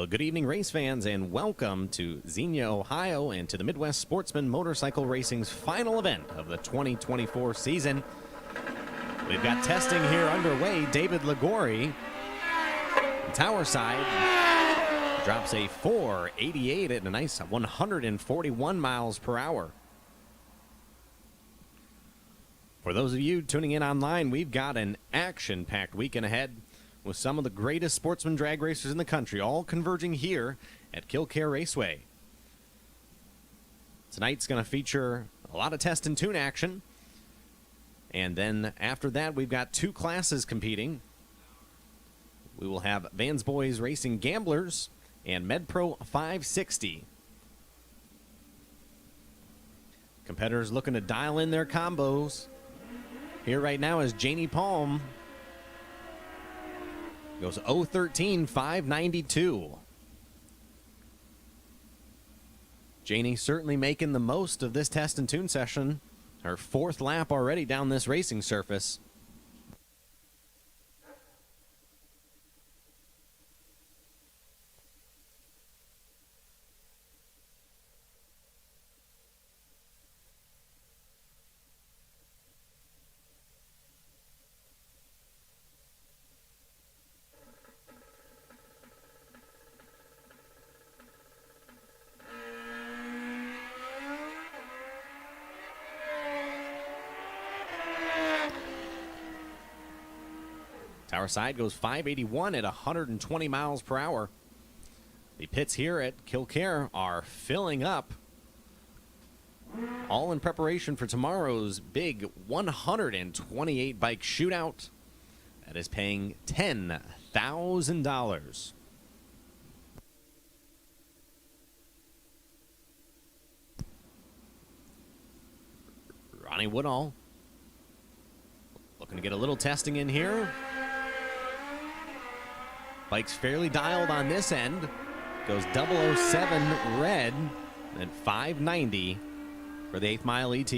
Well, good evening, race fans, and welcome to Xenia, Ohio, and to the Midwest Sportsman Motorcycle Racing's final event of the 2024 season. We've got testing here underway. David Ligori, tower side, drops a 488 at a nice 141 miles per hour. For those of you tuning in online, we've got an action-packed weekend ahead with some of the greatest sportsman drag racers in the country, all converging here at Killcare Raceway. Tonight's going to feature a lot of test and tune action. And then after that, we've got two classes competing. We will have Vans Boys Racing Gamblers and MedPro 560. Competitors looking to dial in their combos. Here right now is Janie Palm. Goes 013, 592. Janie certainly making the most of this test and tune session. Her fourth lap already down this racing surface. Tower side goes 581 at 120 miles per hour. The pits here at Killcare are filling up, all in preparation for tomorrow's big 128 bike shootout that is paying $10,000. Ronnie Woodall looking to get a little testing in here. Bike's fairly dialed on this end. Goes 007 red at 590 for the 8th mile ET.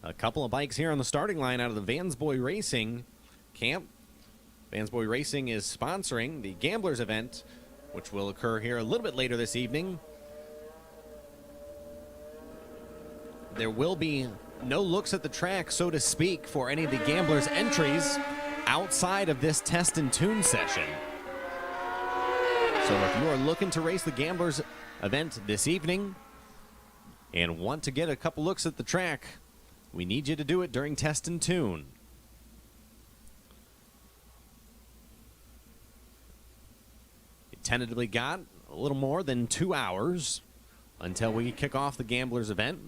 A couple of bikes here on the starting line out of the Vans Boy Racing camp. Vans Boy Racing is sponsoring the Gamblers event, which will occur here a little bit later this evening. There will be no looks at the track, so to speak, for any of the Gamblers entries outside of this test and tune session. So if you are looking to race the Gamblers event this evening and want to get a couple looks at the track, we need you to do it during test and tune. It tentatively got a little more than 2 hours until we kick off the Gamblers event.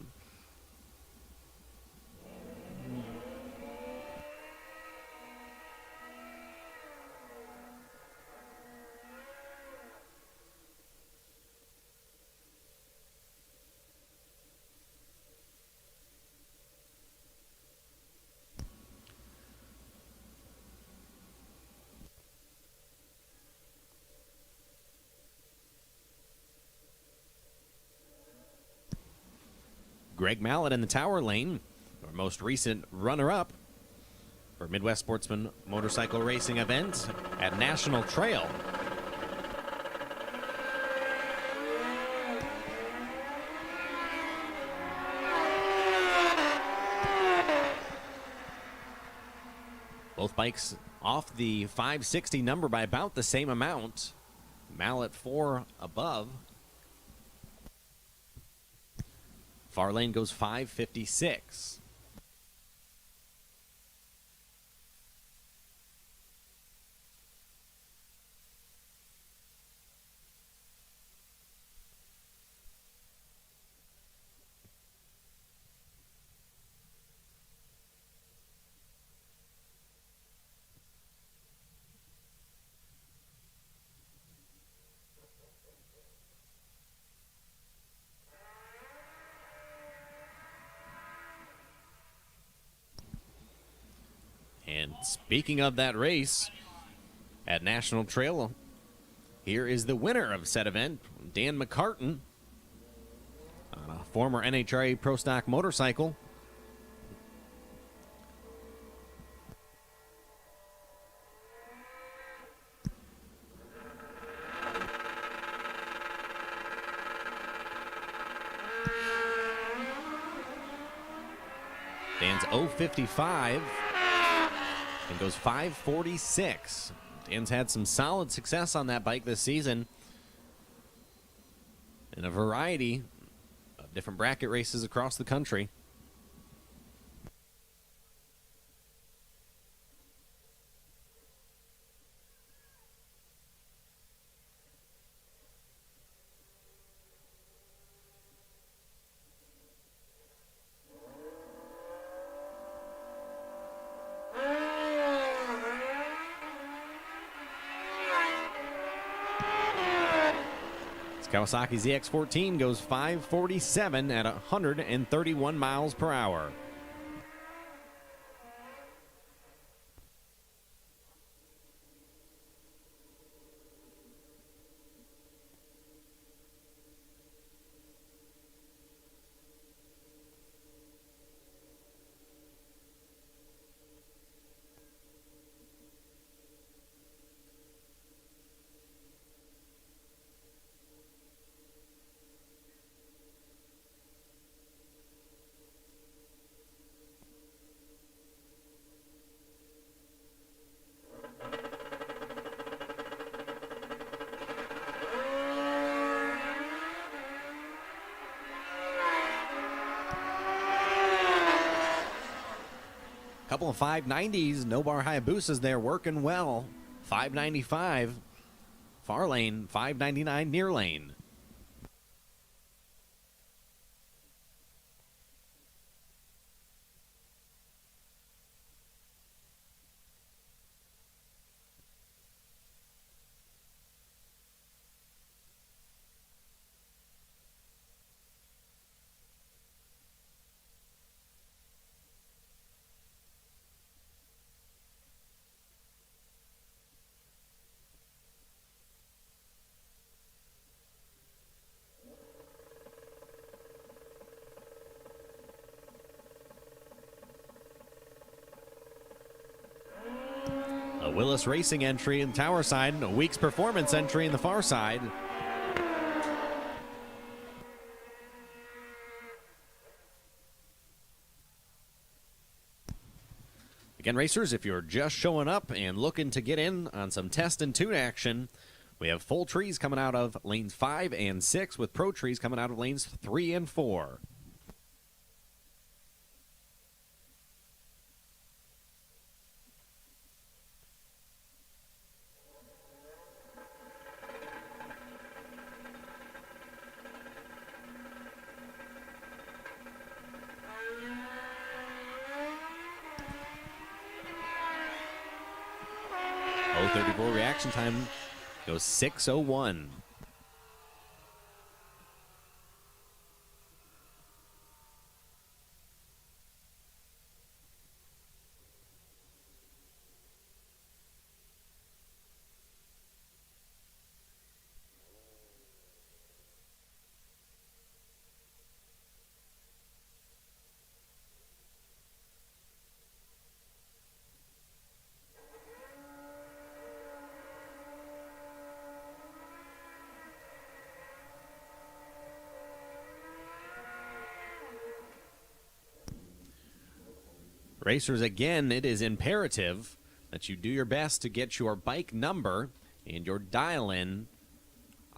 Greg Mallett in the tower lane, our most recent runner-up for Midwest Sportsman Motorcycle Racing event at National Trail. Both bikes off the 560 number by about the same amount. Mallett 4 above. Far lane goes 556. Speaking of that race at National Trail, here is the winner of said event, Dan McCartan, on a former NHRA Pro Stock motorcycle. Dan's 0.55 and goes 5.46. Dan's had some solid success on that bike this season in a variety of different bracket races across the country. Kawasaki ZX-14 goes 5.47 at 131 miles per hour. Couple of 590s, no bar Hayabusas there working well. 595 far lane, 599 near lane. A Willis Racing entry in the tower side, and a Weeks Performance entry in the far side. Again, racers, if you're just showing up and looking to get in on some test and tune action, we have full trees coming out of lanes 5 and 6 with pro trees coming out of lanes 3 and 4. Oh, 34 reaction time goes 6:01. Racers, again, it is imperative that you do your best to get your bike number and your dial-in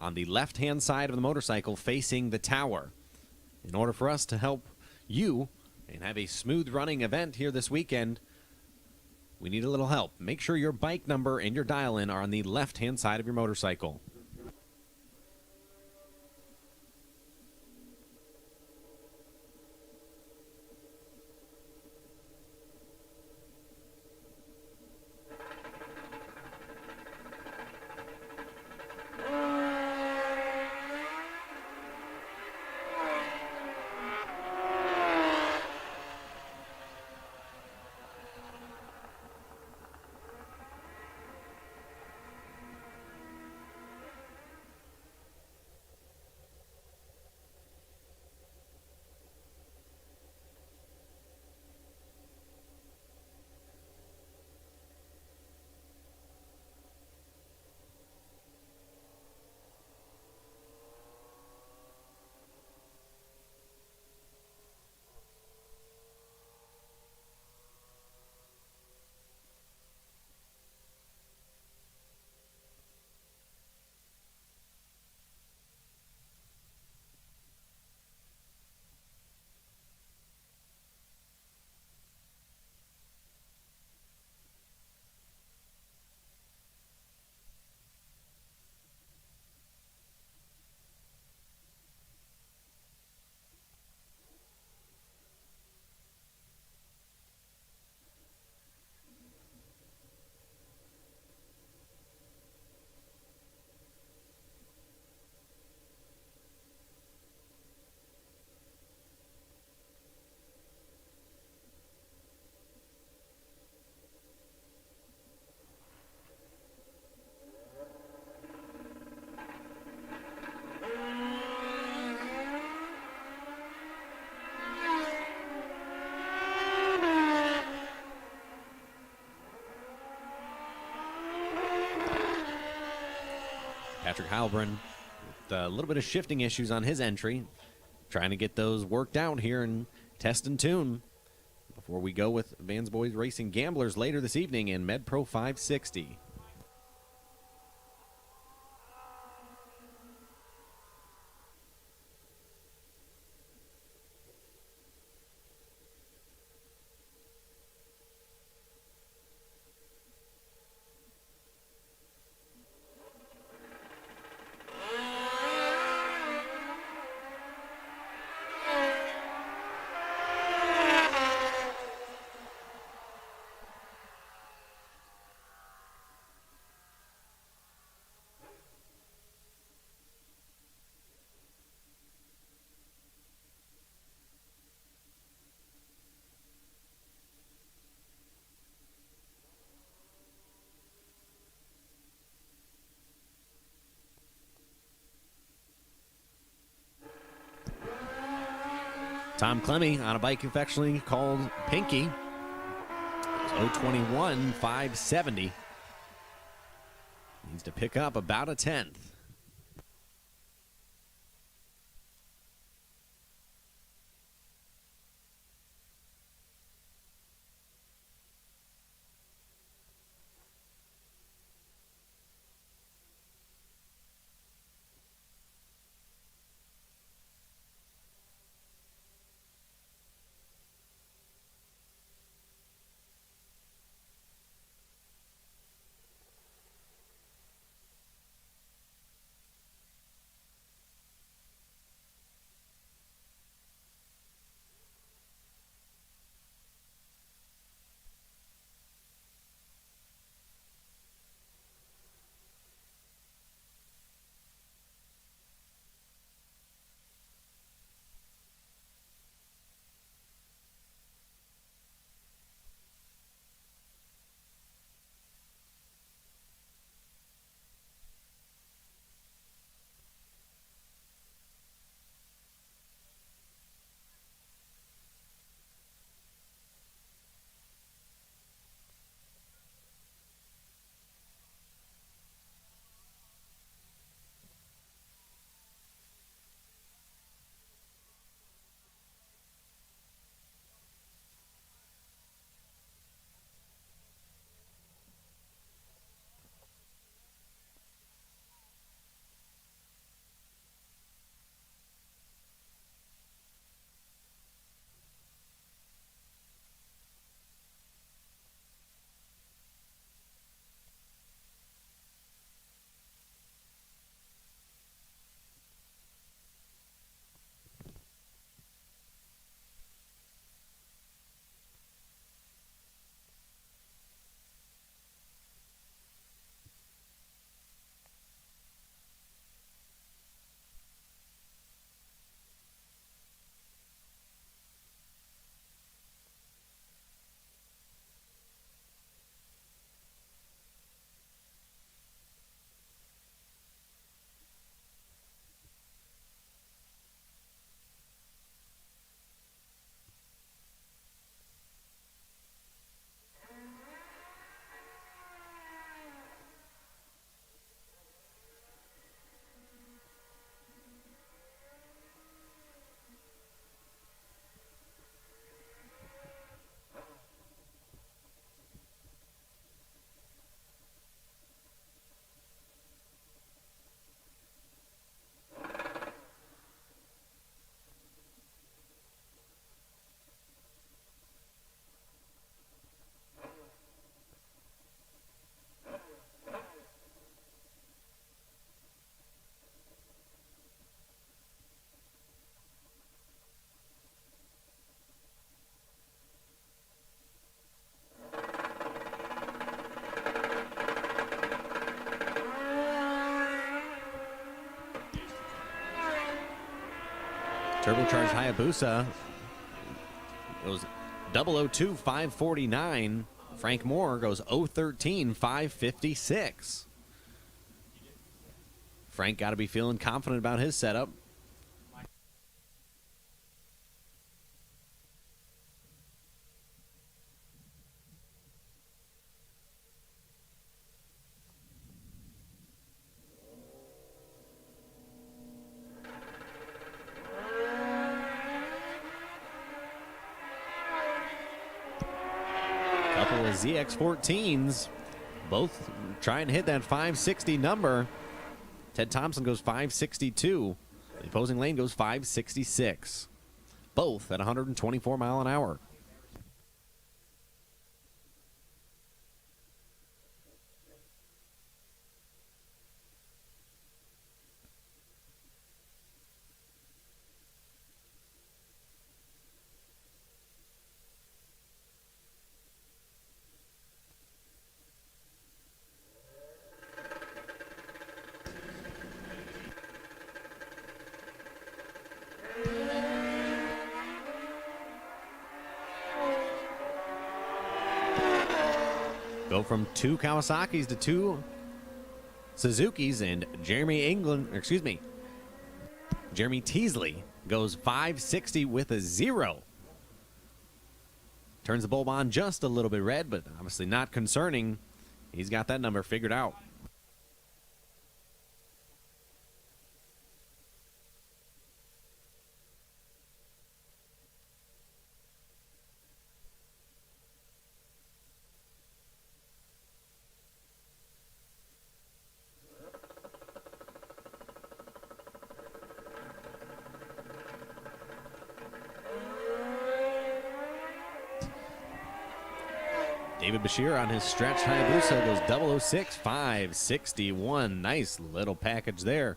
on the left-hand side of the motorcycle facing the tower. In order for us to help you and have a smooth-running event here this weekend, we need a little help. Make sure your bike number and your dial-in are on the left-hand side of your motorcycle. Patrick Heilbrunn with a little bit of shifting issues on his entry. Trying to get those worked out here and test and tune before we go with Vans Boys Racing Gamblers later this evening in MedPro 560. Tom Clemmy on a bike affectionately called Pinky. 021 570. Needs to pick up about a tenth. Turbocharged Hayabusa goes 002 549. Frank Moore goes 013 556. Frank got to be feeling confident about his setup. ZX14s. Both trying to hit that 560 number. Ted Thompson goes 562. The opposing lane goes 566. Both at 124 mile an hour. Go from 2 Kawasaki's to 2 Suzuki's, and Jeremy Teasley goes 560 with a 0. Turns the bulb on just a little bit red, but obviously not concerning. He's got that number figured out. David Bashir on his stretch Hayabusa goes 006, 561. Nice little package there.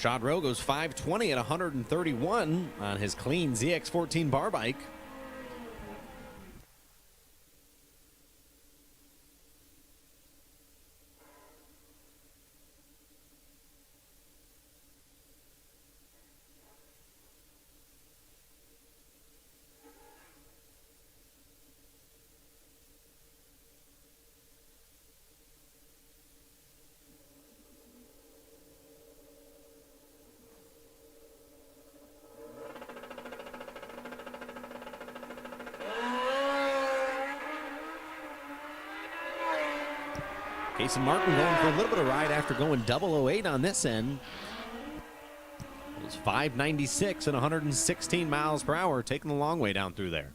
Rashad Rowe goes 520 at 131 on his clean ZX14 bar bike. Casey Martin going for a little bit of ride after going 008 on this end. It was 596 and 116 miles per hour, taking the long way down through there.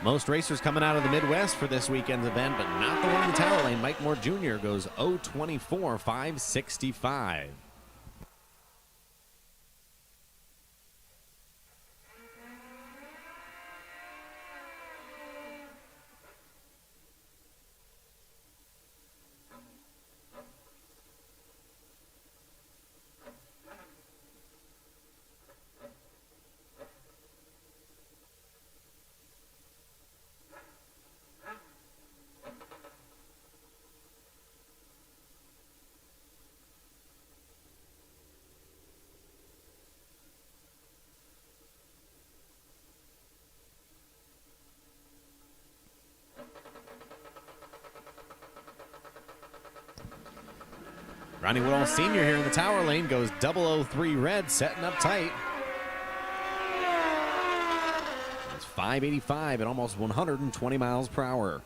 Most racers coming out of the Midwest for this weekend's event, but not the one in the tower lane. Mike Moore Jr. goes 024, 565. Ronnie Woodall Sr. here in the tower lane goes 003 red, setting up tight. It's 585 at almost 120 miles per hour.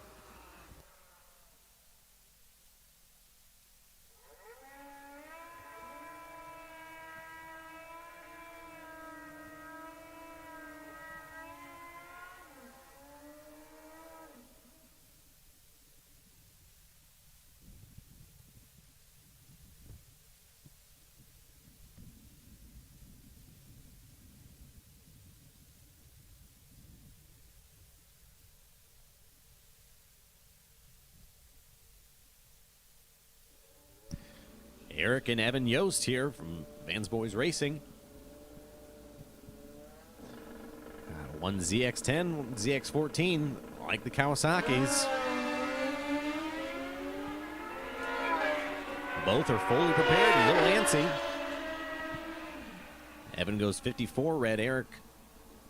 Eric and Evan Yost here from Vans Boys Racing. One ZX10, one ZX14, like the Kawasaki's. Both are fully prepared, a little antsy. Evan goes 54 red, Eric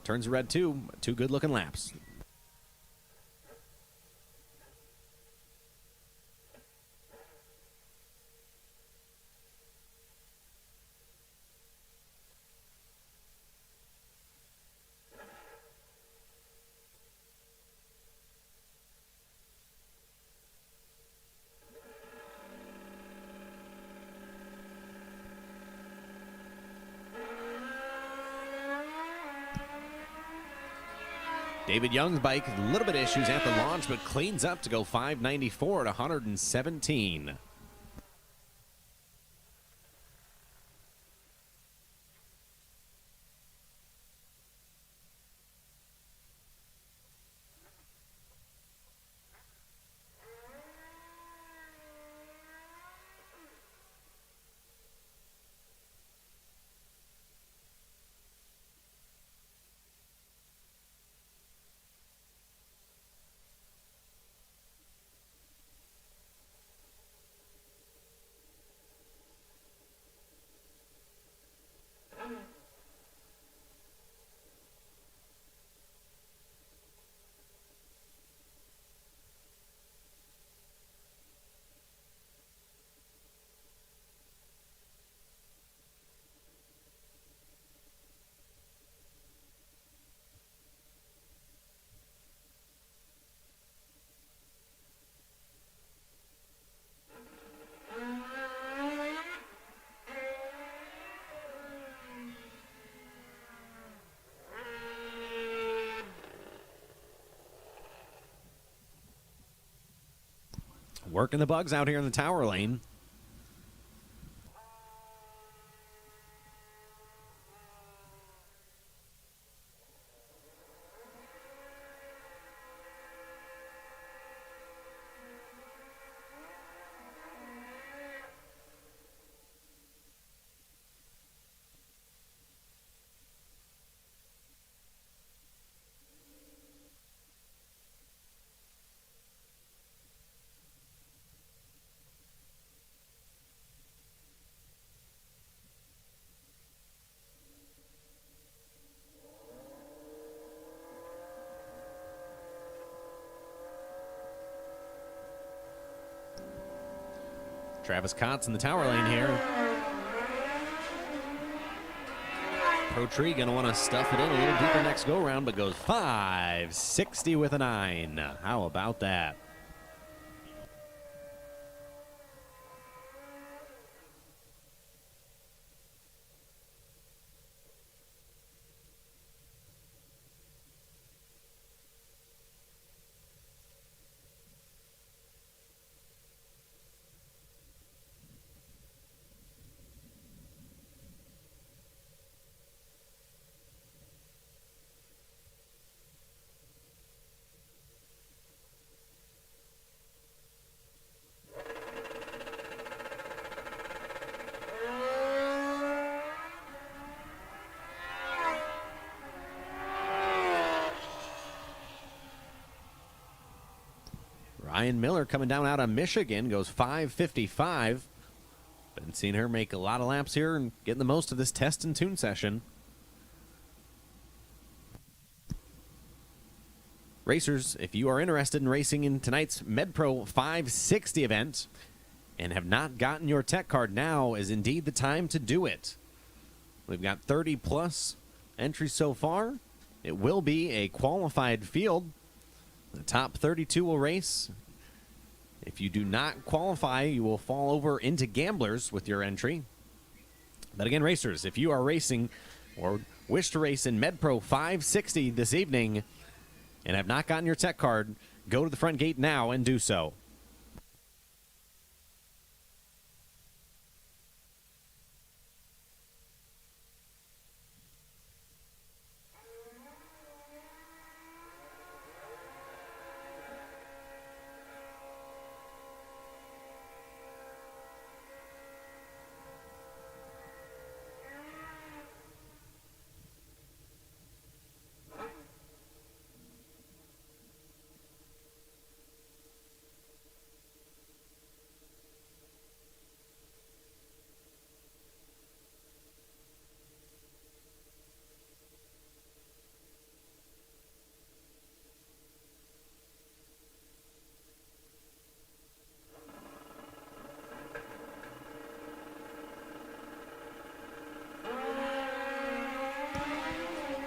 turns red too. Two good looking laps. David Young's bike, a little bit of issues at the launch, but cleans up to go 594 at 117. Working the bugs out here in the tower lane. Travis Cott's in the tower lane here. Pro Tree going to want to stuff it in a little deeper next go-round, but goes 560 with a 9. How about that? Ryan Miller coming down out of Michigan goes 555. Been seeing her make a lot of laps here and getting the most of this test and tune session. Racers, if you are interested in racing in tonight's MedPro 560 event, and have not gotten your tech card, now is indeed the time to do it. We've got 30 plus entries so far. It will be a qualified field. The top 32 will race. If you do not qualify, you will fall over into gamblers with your entry. But again, racers, if you are racing or wish to race in MedPro 560 this evening and have not gotten your tech card, go to the front gate now and do so.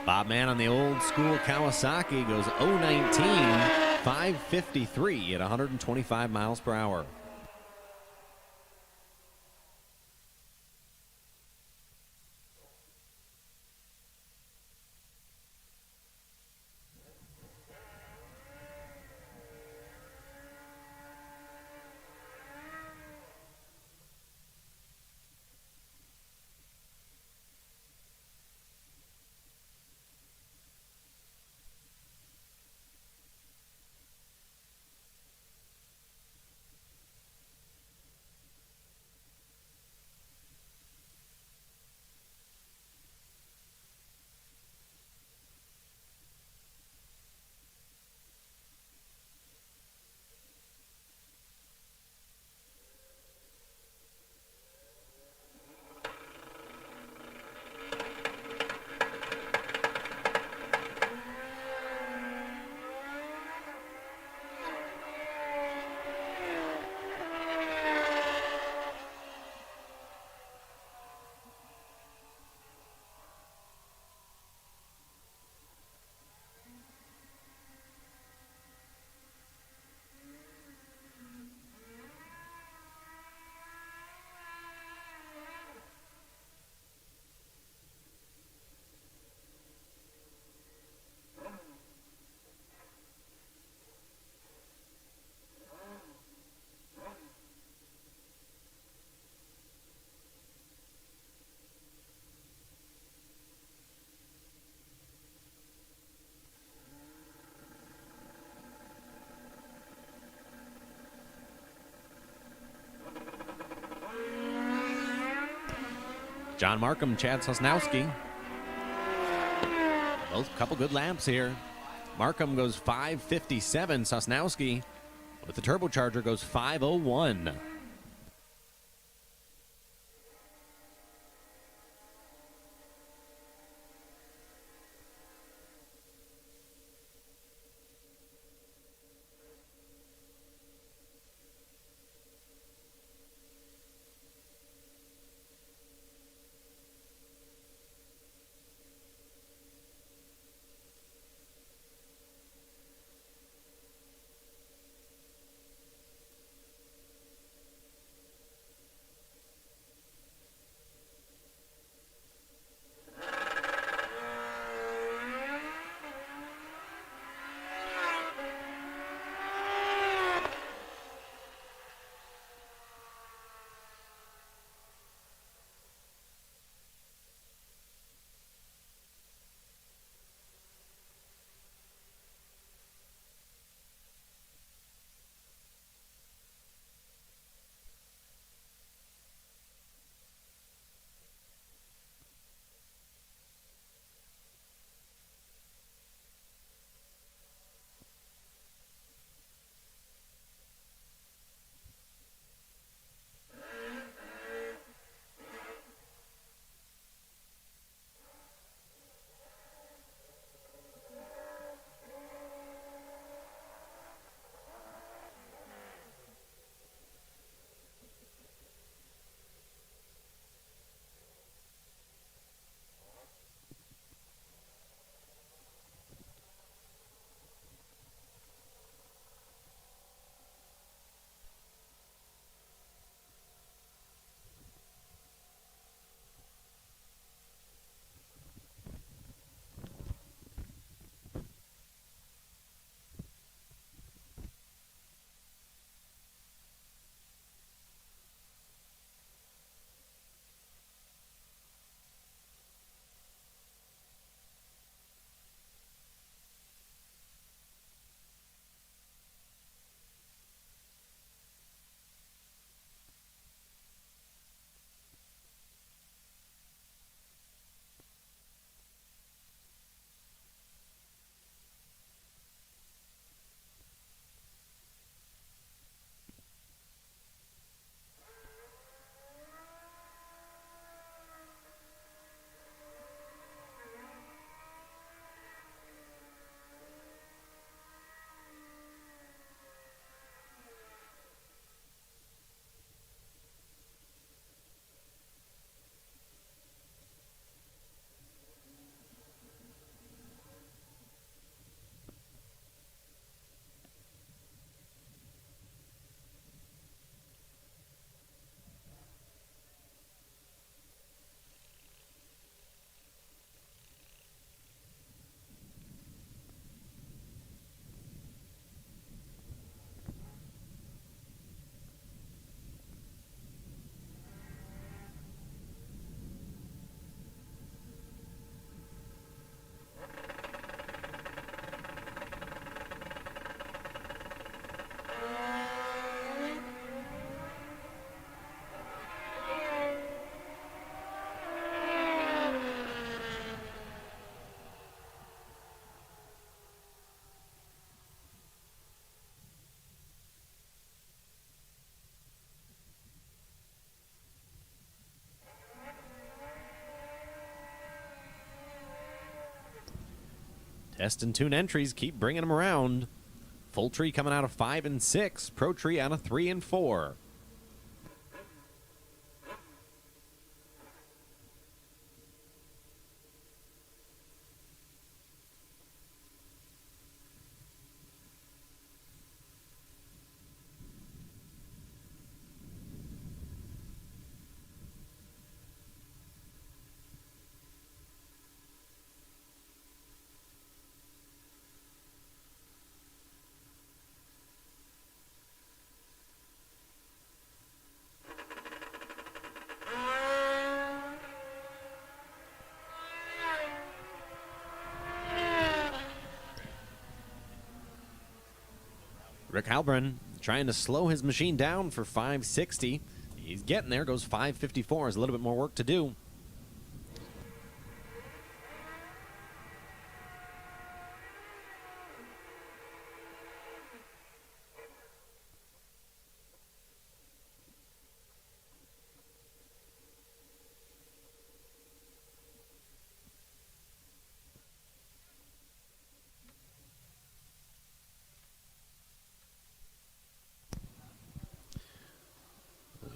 Bob Mann on the old school Kawasaki goes 019, 553 at 125 miles per hour. John Markham, Chad Sosnowski. Both couple good laps here. Markham goes 557. Sosnowski with the turbocharger goes 501. Test and tune entries keep bringing them around. Full tree coming out of 5 and 6. Pro tree out of 3 and 4. Rick Halbrin trying to slow his machine down for 560. He's getting there, goes 554. Has a little bit more work to do.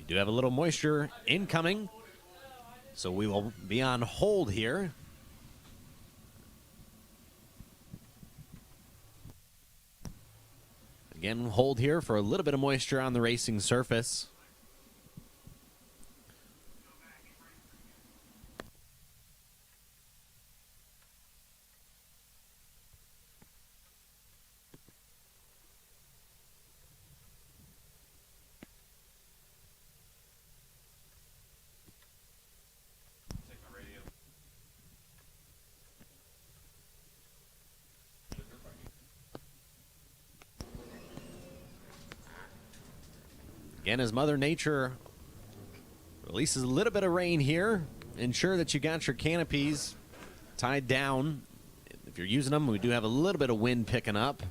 Do have a little moisture incoming, so we will be on hold here. Again, hold here for a little bit of moisture on the racing surface. Again, as Mother Nature releases a little bit of rain here, ensure that you got your canopies tied down. If you're using them, we do have a little bit of wind picking up.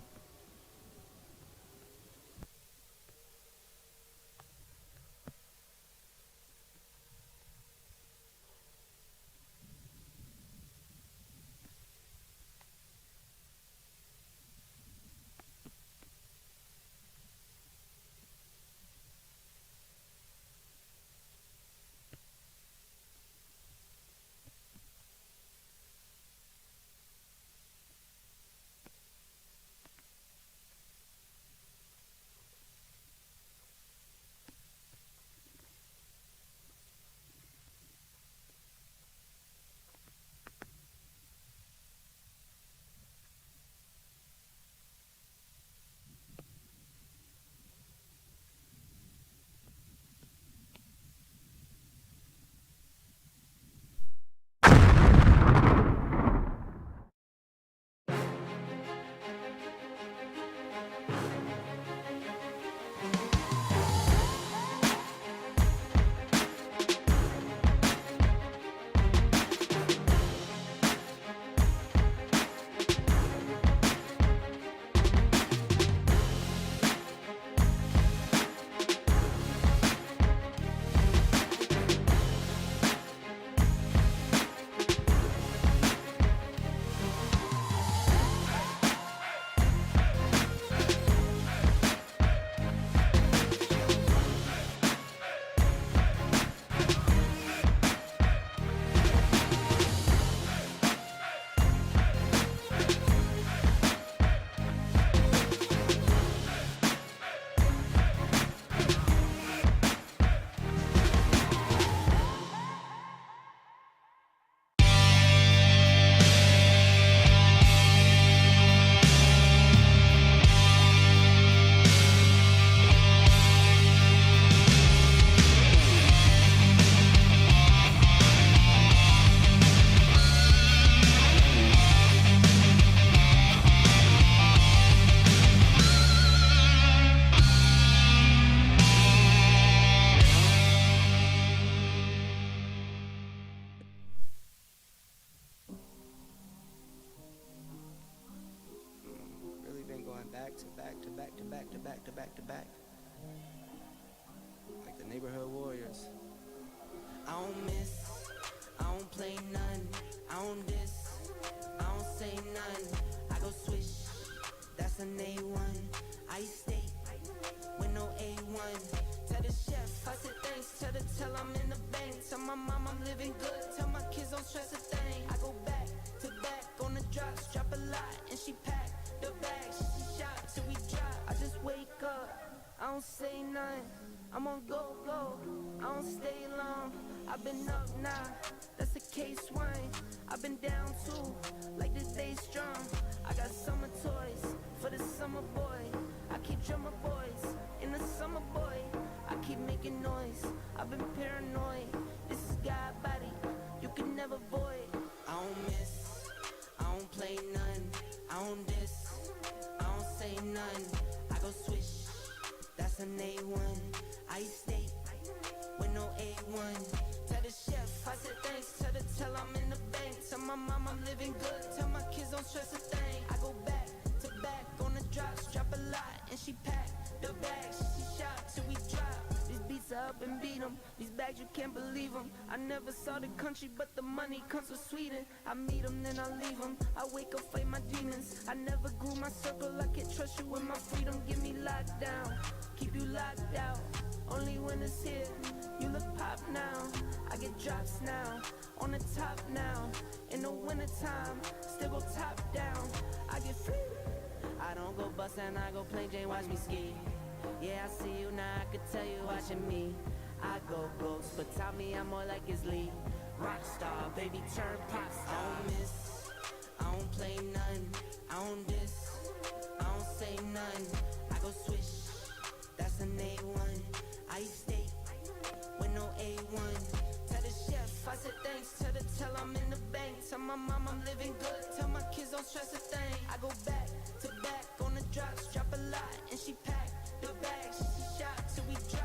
back. Like the neighborhood warriors. I don't miss, I don't play none, I don't diss, I don't say none. I'm on go, go, I don't stay long. I've been up now, that's a case wine. I've been down too, like this day strong. I got summer toys for the summer boy. I keep drummer boys in the summer boy. I keep making noise, I've been paranoid. This is God body, you can never void. I don't miss, I don't play none. I don't diss, I don't say none. I go swish, that's an A1. I eat steak with no A1. Tell the chef, I said thanks. Tell I'm in the bank. Tell my mom I'm living good. Tell my kids don't stress a thing. I go back to back on the drops. Drop a lot and she pack the bags. She shop till we drop. These beats are up and beat 'em. These bags you can't believe 'em. I never saw the country but the money comes from Sweden. I meet 'em then I leave 'em. I wake up fight my demons. I never grew my circle. I can't trust you with my freedom. Give me lockdown, keep you locked out. Only when it's here, you look pop now. I get drops now, on the top now. In the wintertime, still go top down. I get free. I don't go bust and I go plain Jane, watch me ski. Yeah, I see you now, I could tell you watching me. I go ghost, but tell me I'm more like his lead. Rockstar, baby, turn pop star. I don't miss, I don't play none. I don't diss, I don't say none. I go swish, that's an A1. I eat steak with no A1. Tell the chef, I said thanks. Tell I'm in the bank. Tell my mom I'm living good. Tell my kids don't stress a thing. I go back to back on the drops. Drop a lot and she pack the bags. She shop till we drop.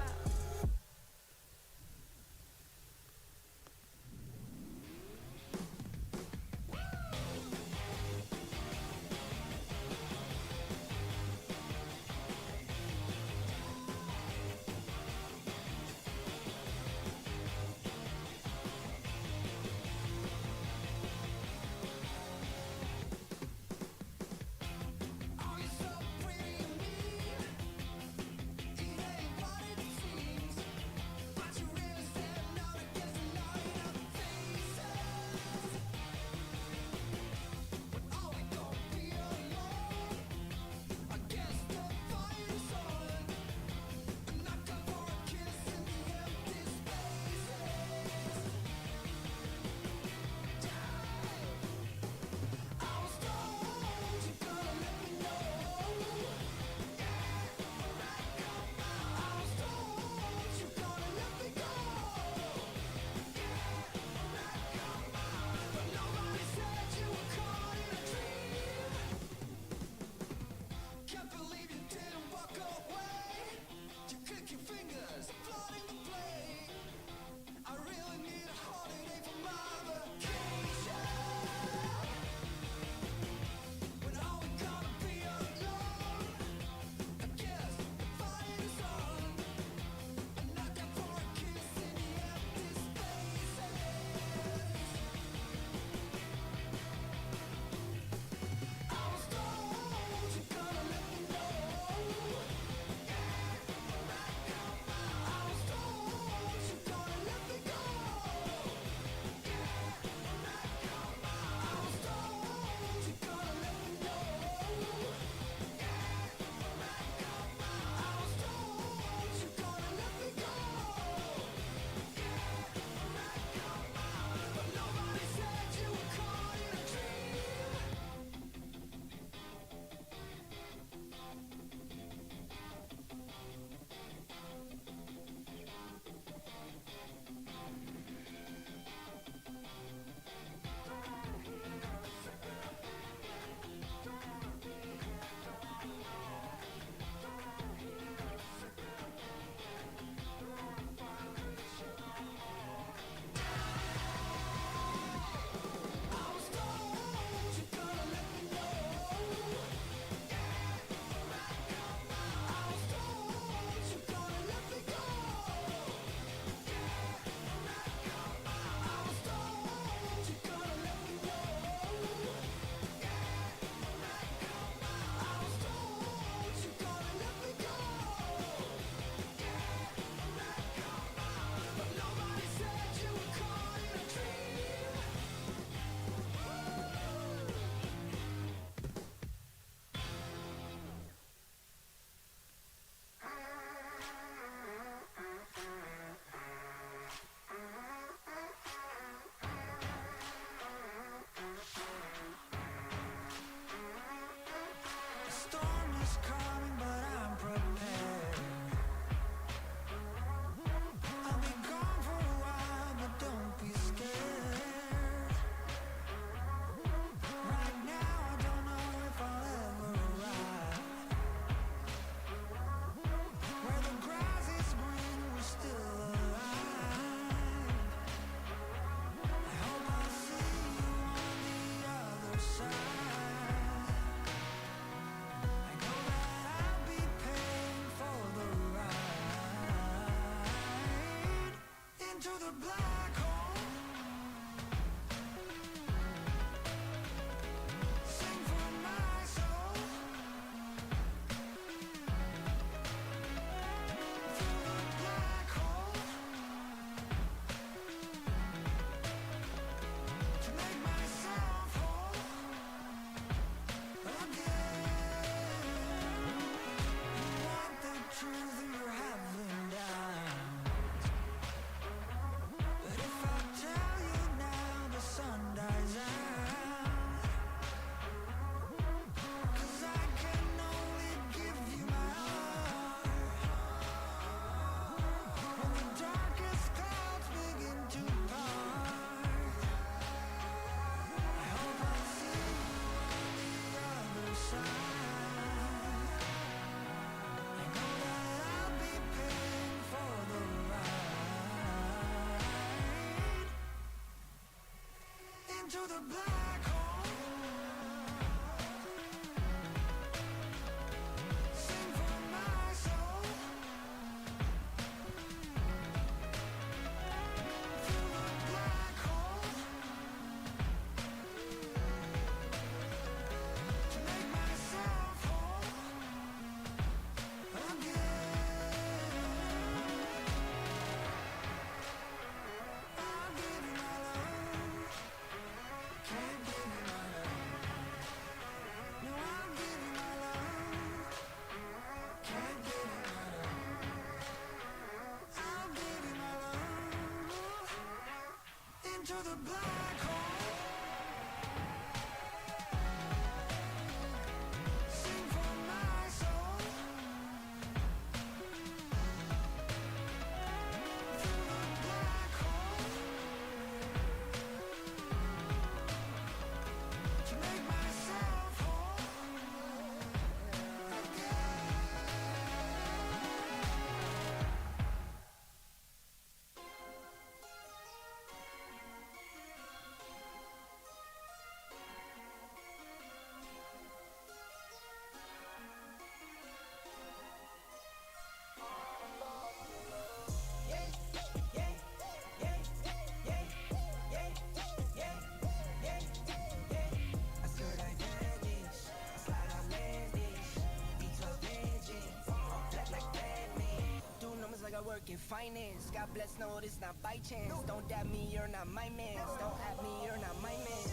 Like I work in finance. God bless, no, this not by chance. Don't dab me, you're not my man. Don't at me, you're not my man.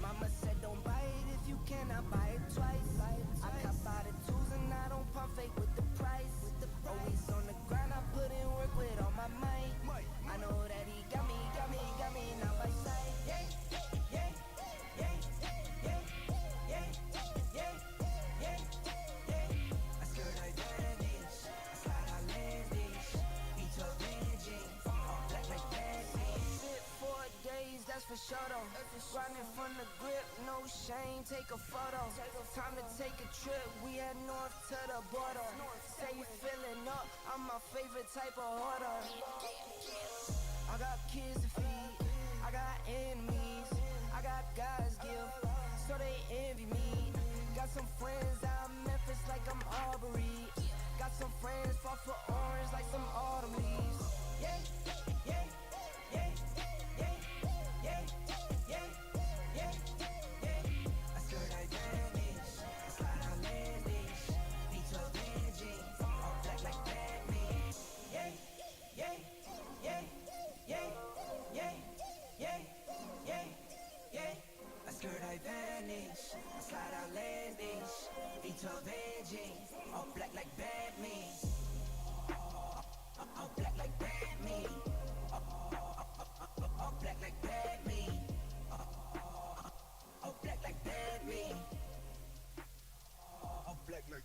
Mama said don't buy it if you cannot buy it twice. I cop by the tools and I don't pump fake with the price. Always on the grind, I put in work with all my might. I know that he got me, not by sight. Yeah, yeah, yeah, yeah, yeah, yeah, yeah, yeah. I skirt like bandage, I slide out landage, beat your ranging, all black like that. Sit 4 days, that's for sure though. Grinding from the grip, no shame, take a photo. Time to take a trip, we head north to the border. Say you feeling up, I'm my favorite type of hoarder. I got kids to feed, I got enemies, I got God's gift, so they envy me. Got some friends out in Memphis like I'm Aubrey. Got some friends fall for orange like some autumn leaves. Yeah, yeah, yeah, yeah, yeah, yeah, yeah, yeah. I skirt like bandage, I slide out landage, beat your ranging, all black like Batman. Yeah, yeah, yeah, yeah, yeah, yeah, yeah, yeah. I skirt like bandage, I slide out landage, beat your ranging, all black like Batman. All black like Batman. All black like Batman. All black like Batman. All black like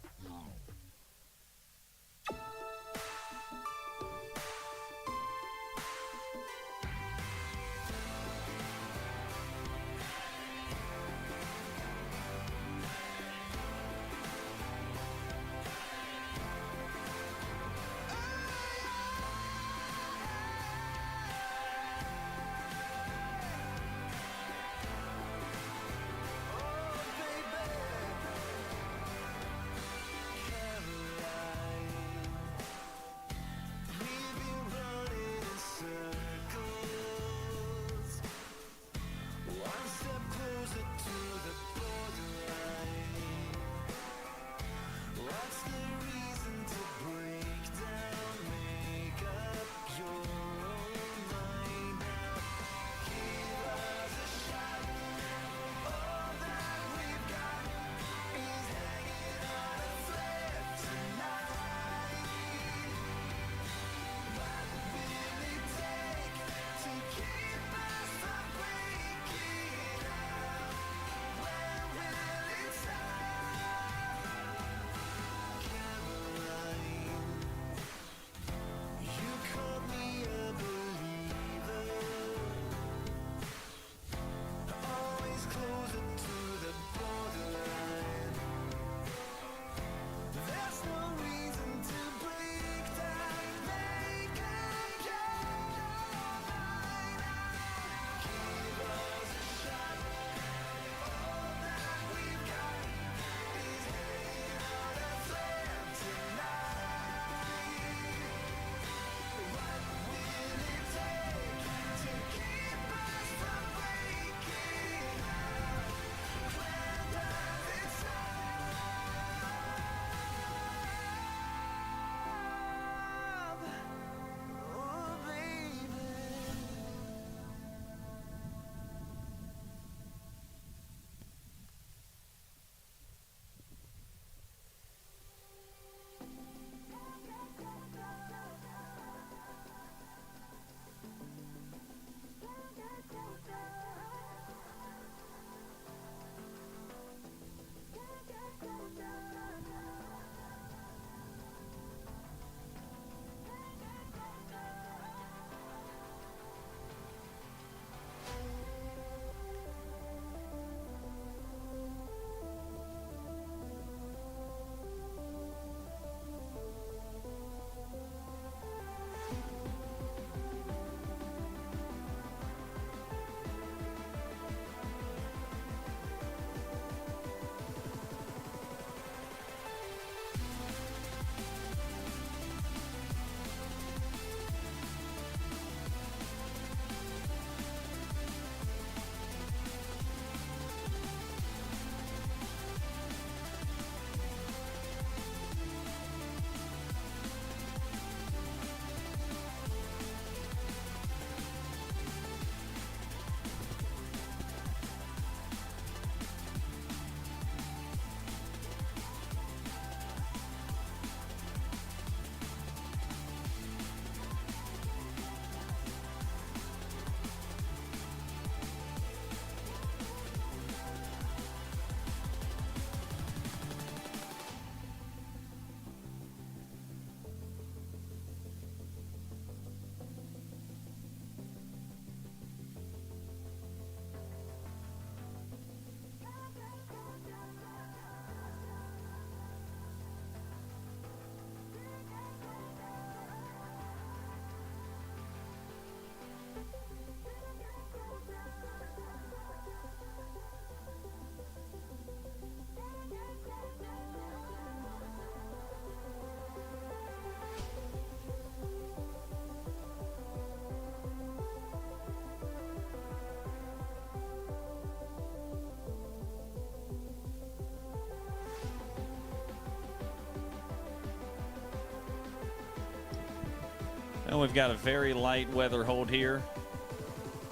And we've got a very light weather hold here.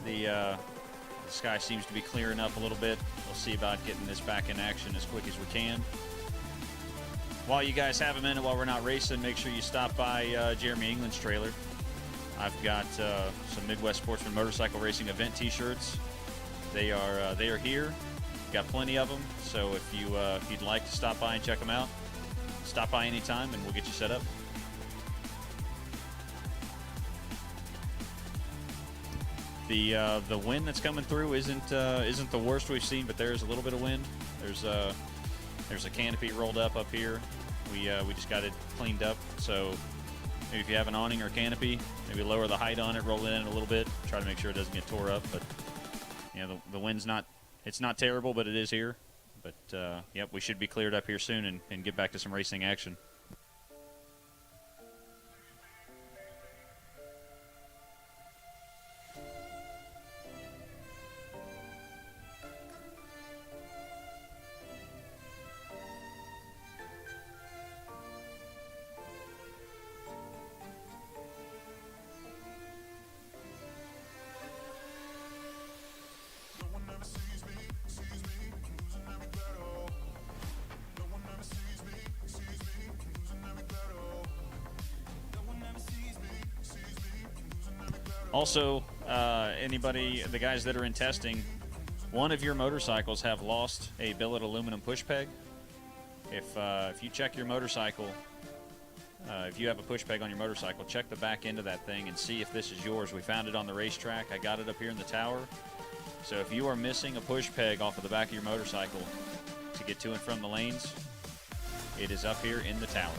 The sky seems to be clearing up a little bit. We'll see about getting this back in action as quick as we can. While you guys have a minute, while we're not racing, make sure you stop by Jeremy England's trailer. I've got some Midwest Sportsman Motorcycle Racing event T-shirts. They are here. Got plenty of them. So if you'd like to stop by and check them out, stop by anytime, and we'll get you set up. The wind that's coming through isn't the worst we've seen, but there's a little bit of wind. There's a canopy rolled up here. We just got it cleaned up. So maybe if you have an awning or canopy, maybe lower the height on it, roll it in a little bit, try to make sure it doesn't get tore up. But the wind's not terrible, but it is here. But yep, we should be cleared up here soon and get back to some racing action. Also, the guys that are in testing, one of your motorcycles have lost a billet aluminum push peg. If you check your motorcycle, if you have a push peg on your motorcycle, check the back end of that thing and see if this is yours. We found it on the racetrack. I got it up here in the tower. So if you are missing a push peg off of the back of your motorcycle to get to and from the lanes, it is up here in the tower.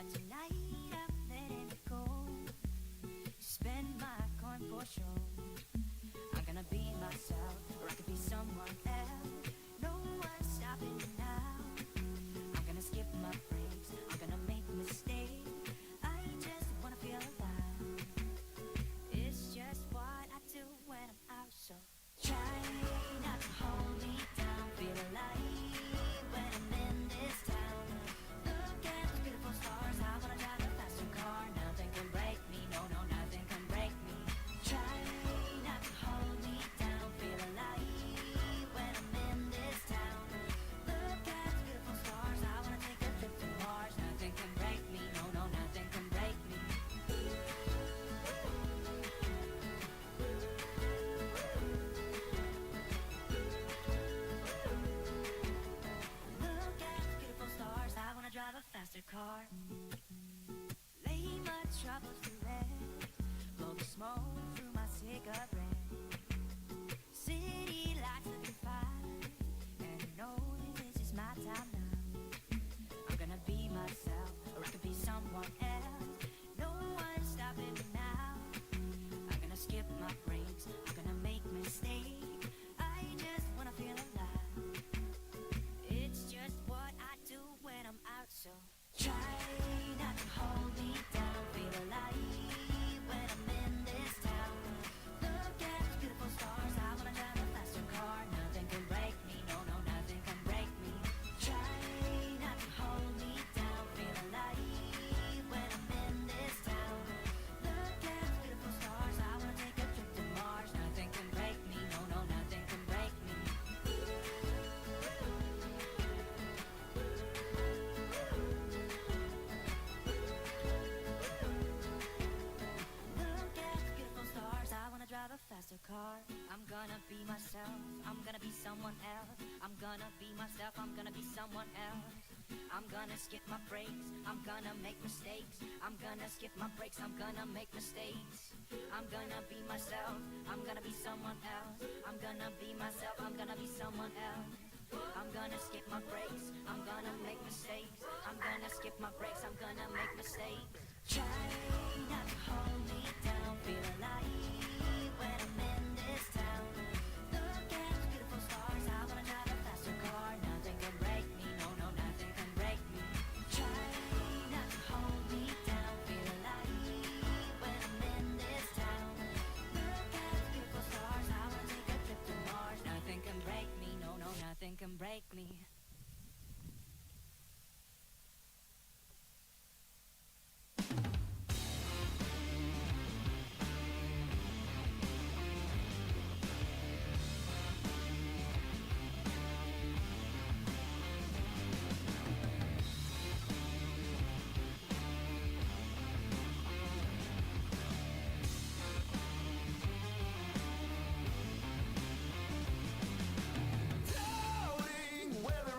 But tonight I'm letting it go. Spend my coin for sure. I'm gonna be myself, or I could be someone else. No one's stopping me now. I'm gonna skip my breaks, I'm gonna make mistakes. I just wanna feel alive. It's just what I do when I'm out, so try not to hold me down. Feel alive when I'm in this town. Look at those beautiful stars, I wanna drive a faster car. Nothing can break me, no, no, nothing can break me. Try not to hold me down. Feel alive when I'm in this town. Look at those beautiful stars, I wanna take a trip to Mars. Nothing can break me, no, no, nothing can break me. Look at the beautiful stars, I wanna drive a faster car. Lay my troubles to rest, blow the smoke through my cigarette. City lights looking fine, and I know that this is my time now. I'm gonna be myself, or I could be someone else. No one's stopping me now. I'm gonna skip my breaks, I'm gonna make mistakes. I just wanna feel alive. It's just what I do when I'm out, so try not to hold me down. Feel alive when I'm in this town. Look at those beautiful stars, I wanna drive a faster car. Nothing can break me, no, no, nothing can break me. Try not to hold me down. Feel alive when I'm in this town. Look at those beautiful stars, I wanna take a trip to Mars. Nothing can break me, no, no, nothing can break me. Look at the beautiful stars, I wanna drive a faster car. I'm gonna be myself, I'm gonna be someone else. I'm gonna be myself, I'm gonna be someone else. I'm gonna skip my breaks, I'm gonna make mistakes. I'm gonna skip my breaks, I'm gonna make mistakes. I'm gonna be myself, I'm gonna be someone else. I'm gonna be myself, I'm gonna be someone else. I'm gonna skip my breaks, I'm gonna make mistakes. I'm gonna skip my breaks, I'm gonna make mistakes. Try not to hold me down. Feel alive when I'm in this town. Look at those beautiful stars, I wanna drive a faster car. Nothing can break me, no, no, nothing can break me. Try not to hold me down. Feel alive when I'm in this town. Look at those beautiful stars, I wanna take a trip to Mars. Nothing can break me, no, no, nothing can break me. Doubting whether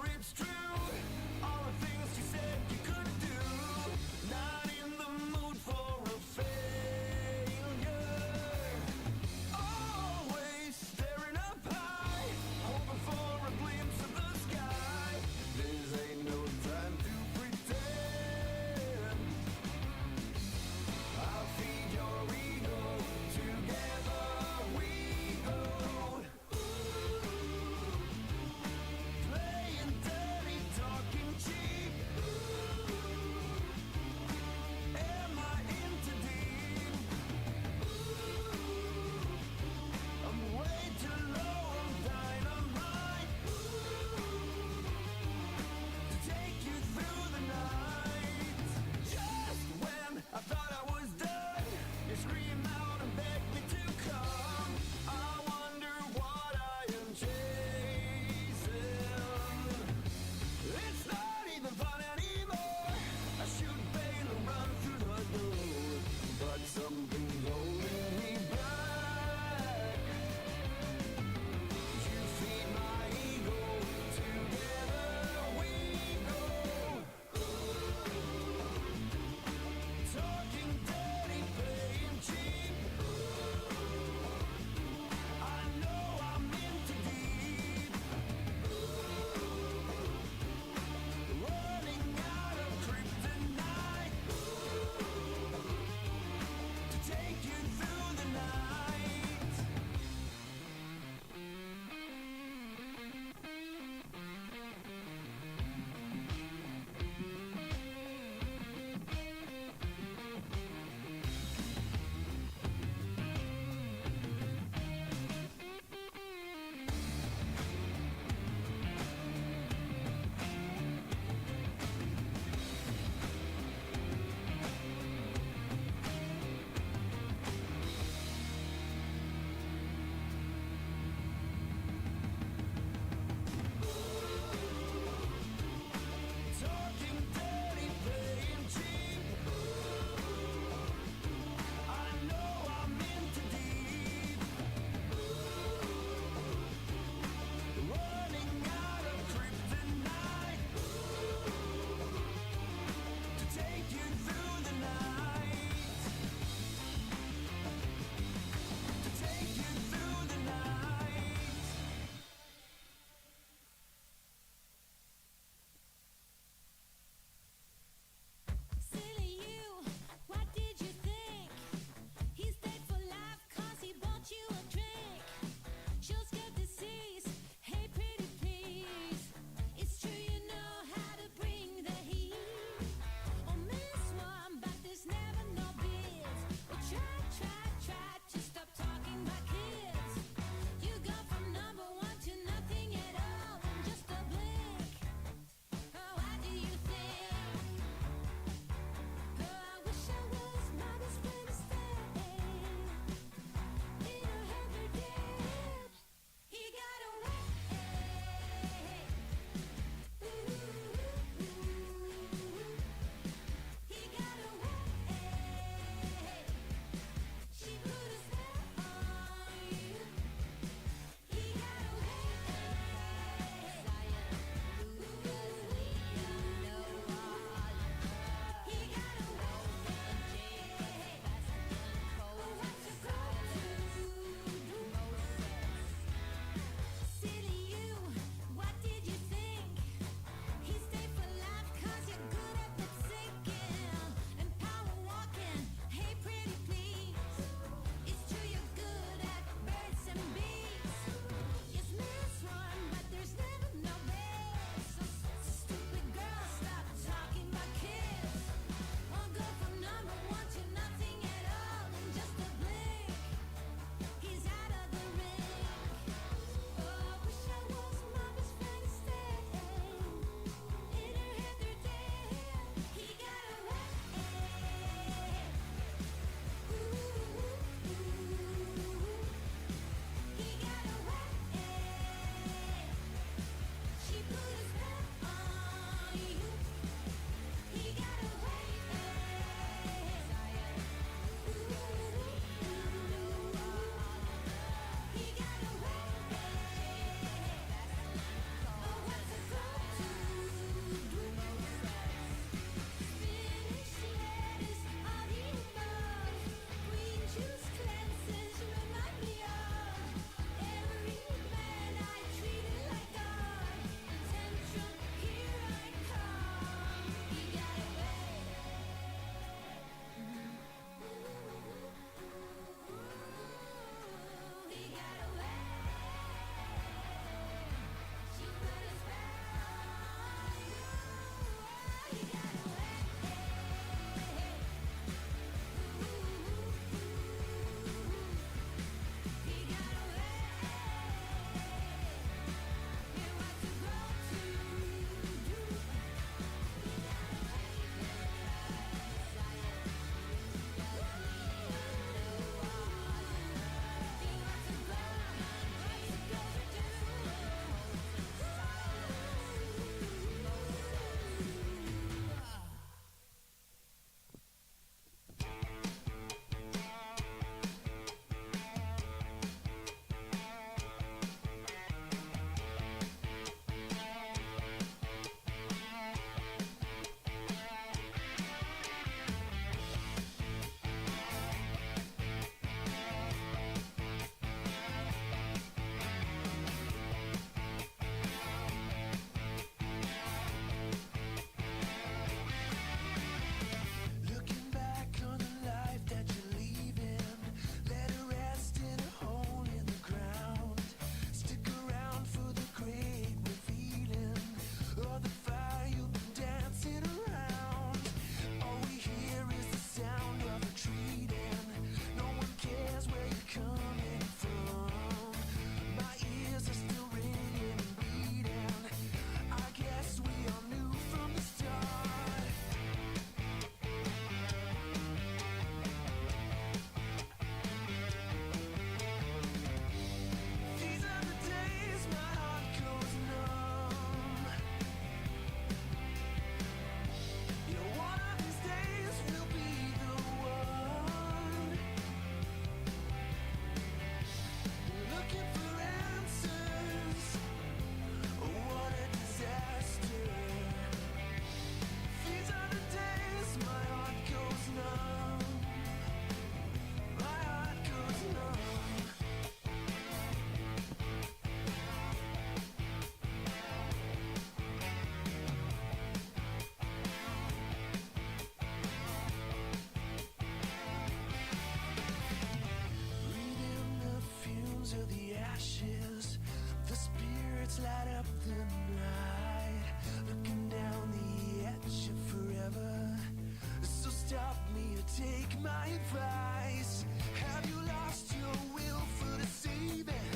my advice. Have you lost your will for deceiving?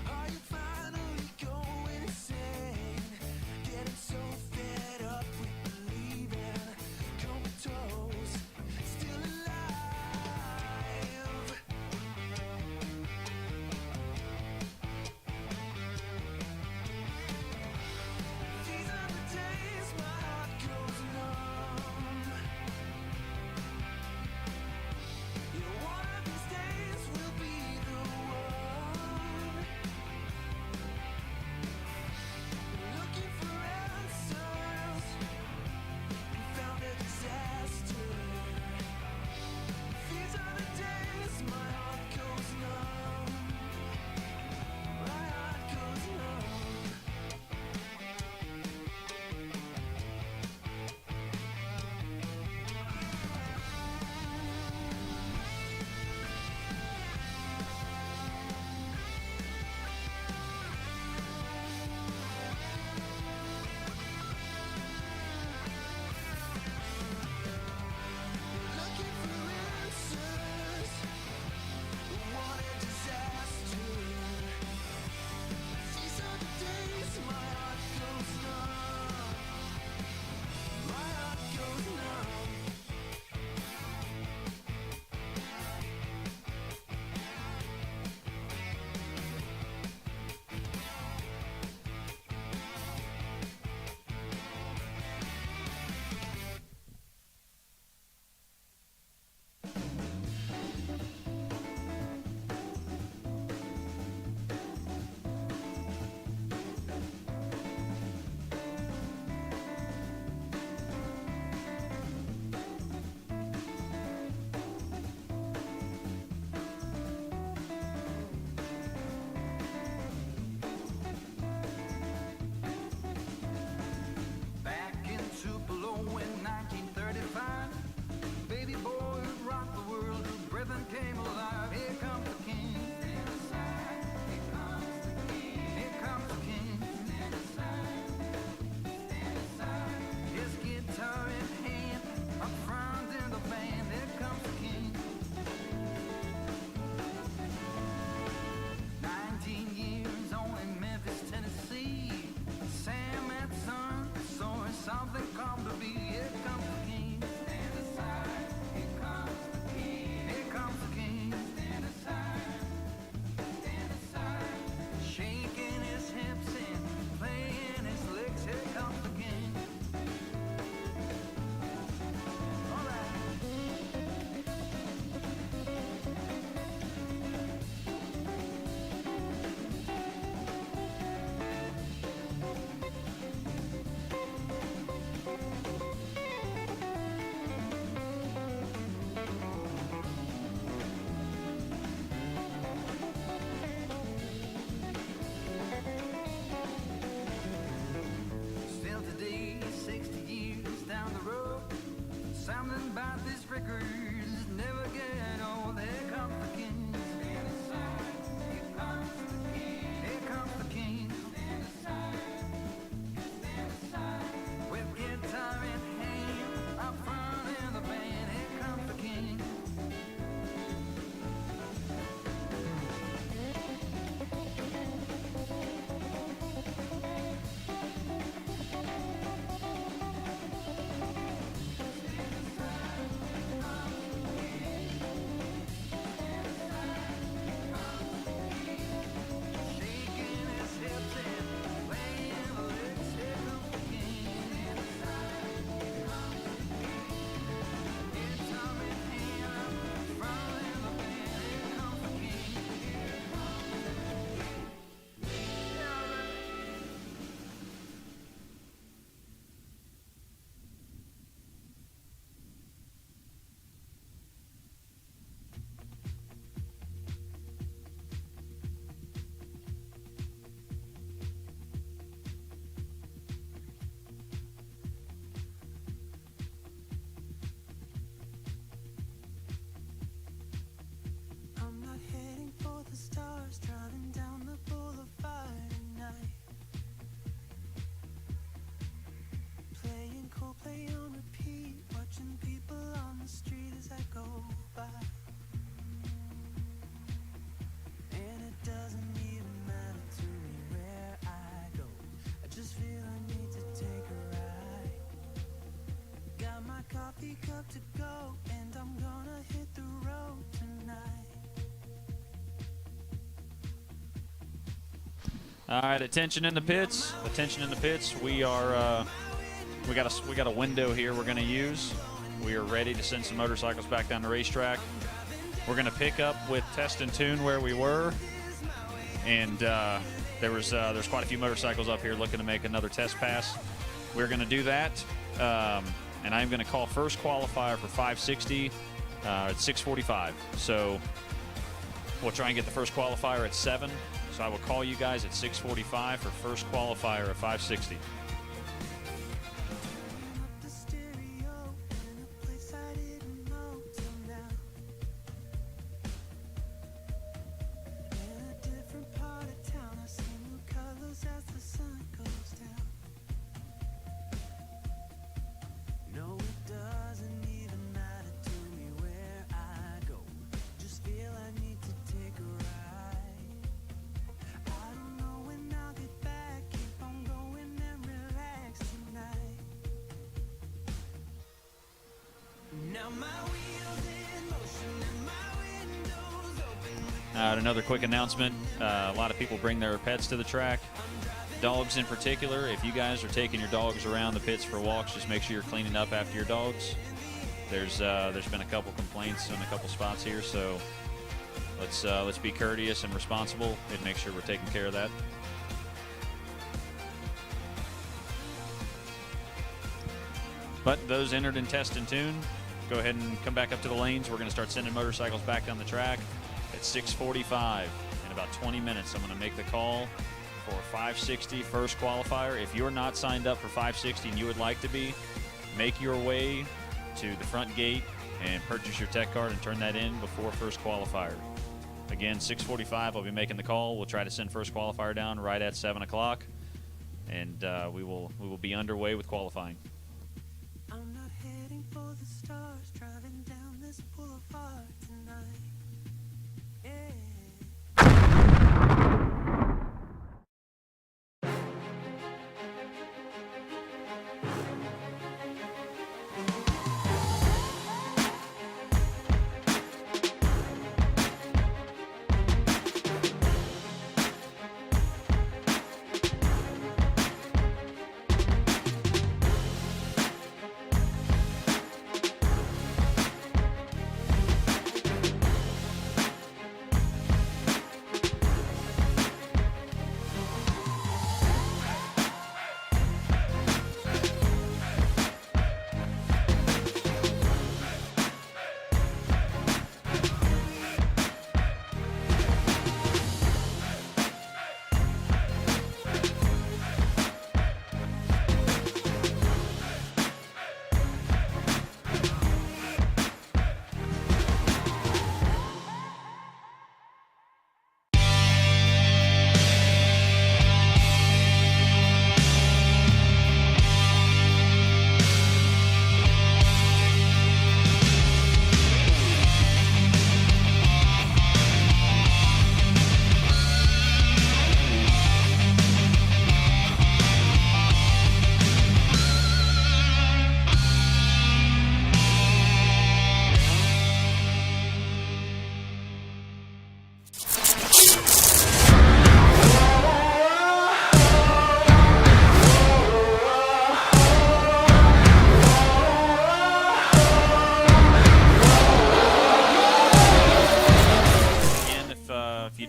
Are you finally going insane? Getting so fed up with believing, comatose, still alive. These are the days my heart goes numb. All right, attention in the pits. Attention in the pits. We are we got a window here we're going to use. We are ready to send some motorcycles back down the racetrack. We're going to pick up with test and tune where we were, and there's quite a few motorcycles up here looking to make another test pass. We're going to do that, and I'm going to call first qualifier for 560 at 6:45. So we'll try and get the first qualifier at 7. So I will call you guys at 6:45 for first qualifier at 560. The stereo in a place I didn't know till now. In a different part of town, I see new colors as the sun goes down. No, it doesn't even matter to me where I go. Just feel I need to take a ride. I don't know when I'll get back. Keep on going and relax tonight. Now my wheels in motion and my windows open. Another quick announcement. A lot of people bring their pets to the track. Dogs in particular, if you guys are taking your dogs around the pits for walks, just make sure you're cleaning up after your dogs. There's been a couple complaints in a couple spots here, so let's be courteous and responsible and make sure we're taking care of that. But those entered in test and tune, go ahead and come back up to the lanes. We're going to start sending motorcycles back down the track at 6:45. In about 20 minutes, I'm going to make the call for 560 first qualifier. If you're not signed up for 560 and you would like to be, make your way to the front gate and purchase your tech card and turn that in before first qualifier. Again, 6:45, I'll be making the call. We'll try to send first qualifier down right at 7 o'clock, and we will be underway with qualifying. I'm not heading for the stars, driving down this boulevard tonight. Yeah.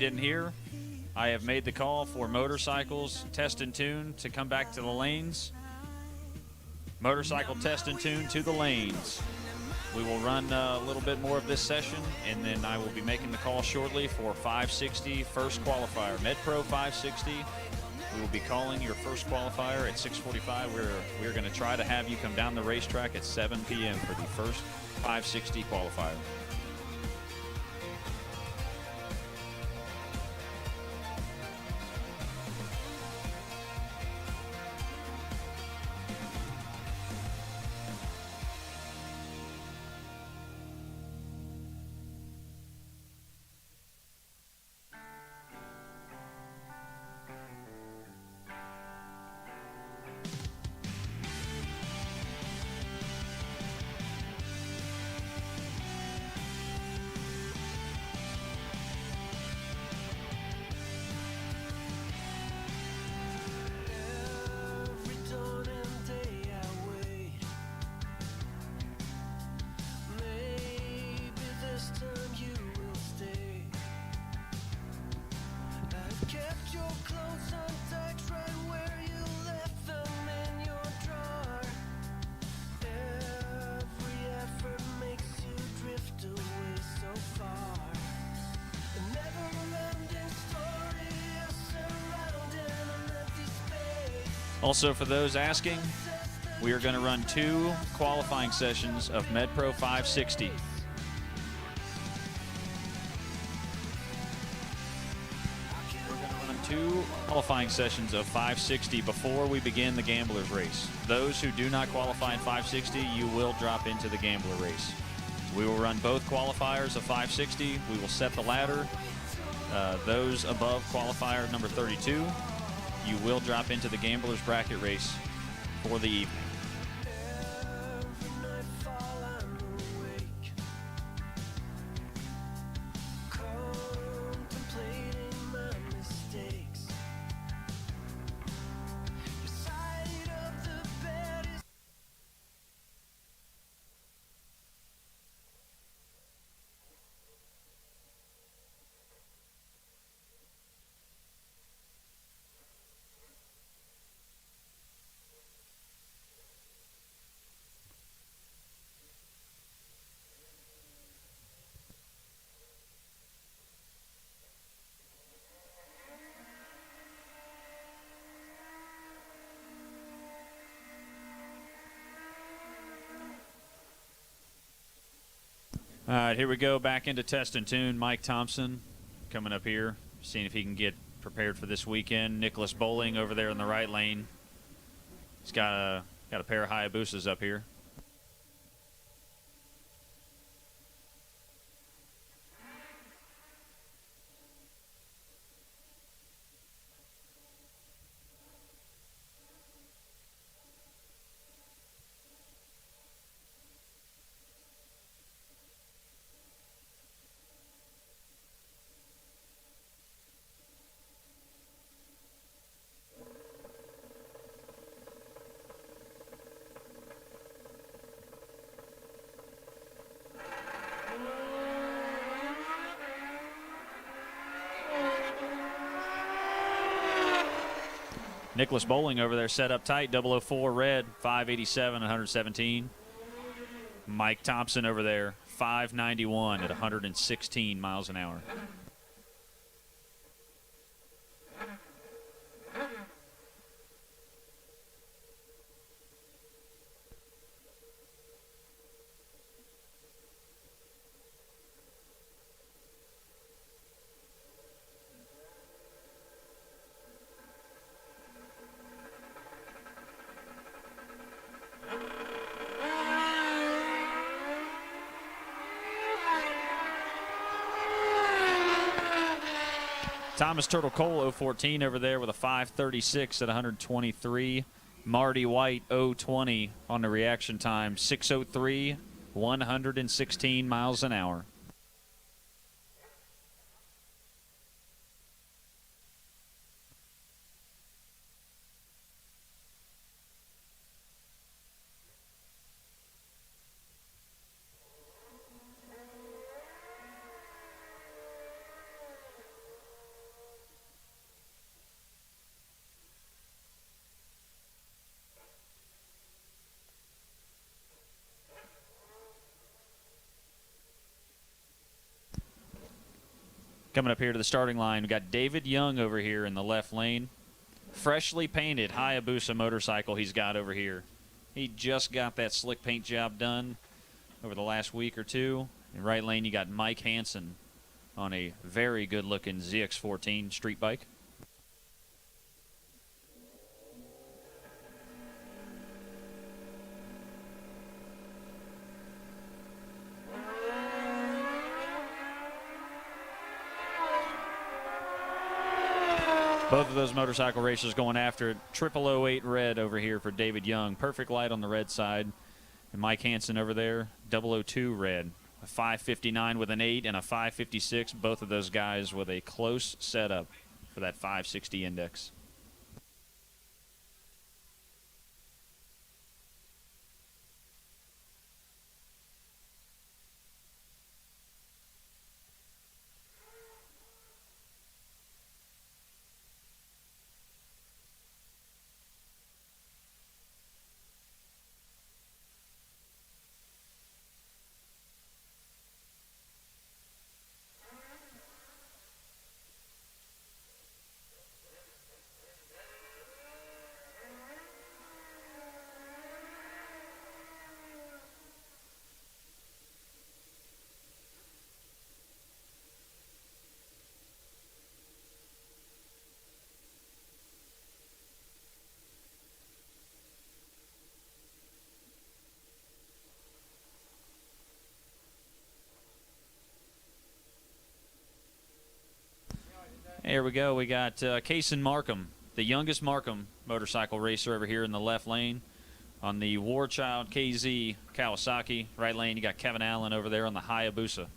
didn't hear, I have made the call for motorcycles test and tune to come back to the lanes. Motorcycle test and tune to the lanes. We will run a little bit more of this session, and then I will be making the call shortly for 560 first qualifier. MedPro 560. We will be calling your first qualifier at 6:45. We're going to try to have you come down the racetrack at 7 p.m. for the first 560 qualifier. Also, for those asking, we are going to run 2 qualifying sessions of MedPro 560. We're going to run 2 qualifying sessions of 560 before we begin the Gamblers race. Those who do not qualify in 560, you will drop into the Gambler race. We will run both qualifiers of 560. We will set the ladder. Those above qualifier number 32, you will drop into the Gamblers bracket race for the evening. Every nightfall I'm awake, contemplating my mistakes. Your side of the bed is All right, here we go. Back into test and tune. Mike Thompson coming up here, seeing if he can get prepared for this weekend. Nicholas Bowling over there in the right lane. He's got a pair of Hayabusas up here. Nicholas Bowling over there set up tight, 004 red, 587, 117. Mike Thompson over there, 591 at 116 miles an hour. Thomas Turtle Cole 014 over there with a 536 at 123. Marty White 020 on the reaction time, 603, 116 miles an hour. Coming up here to the starting line, we got David Young over here in the left lane. Freshly painted Hayabusa motorcycle he's got over here. He just got that slick paint job done over the last week or two. In right lane, you got Mike Hansen on a very good-looking ZX14 street bike. Both of those motorcycle racers going after it. 0008 red over here for David Young. Perfect light on the red side. And Mike Hansen over there, 002 red. A 559 with an 8 and a 556. Both of those guys with a close setup for that 560 index. Here we go. We got Kaysen Markham, the youngest Markham motorcycle racer over here in the left lane. On the Warchild KZ Kawasaki, right lane, you got Kevin Allen over there on the Hayabusa.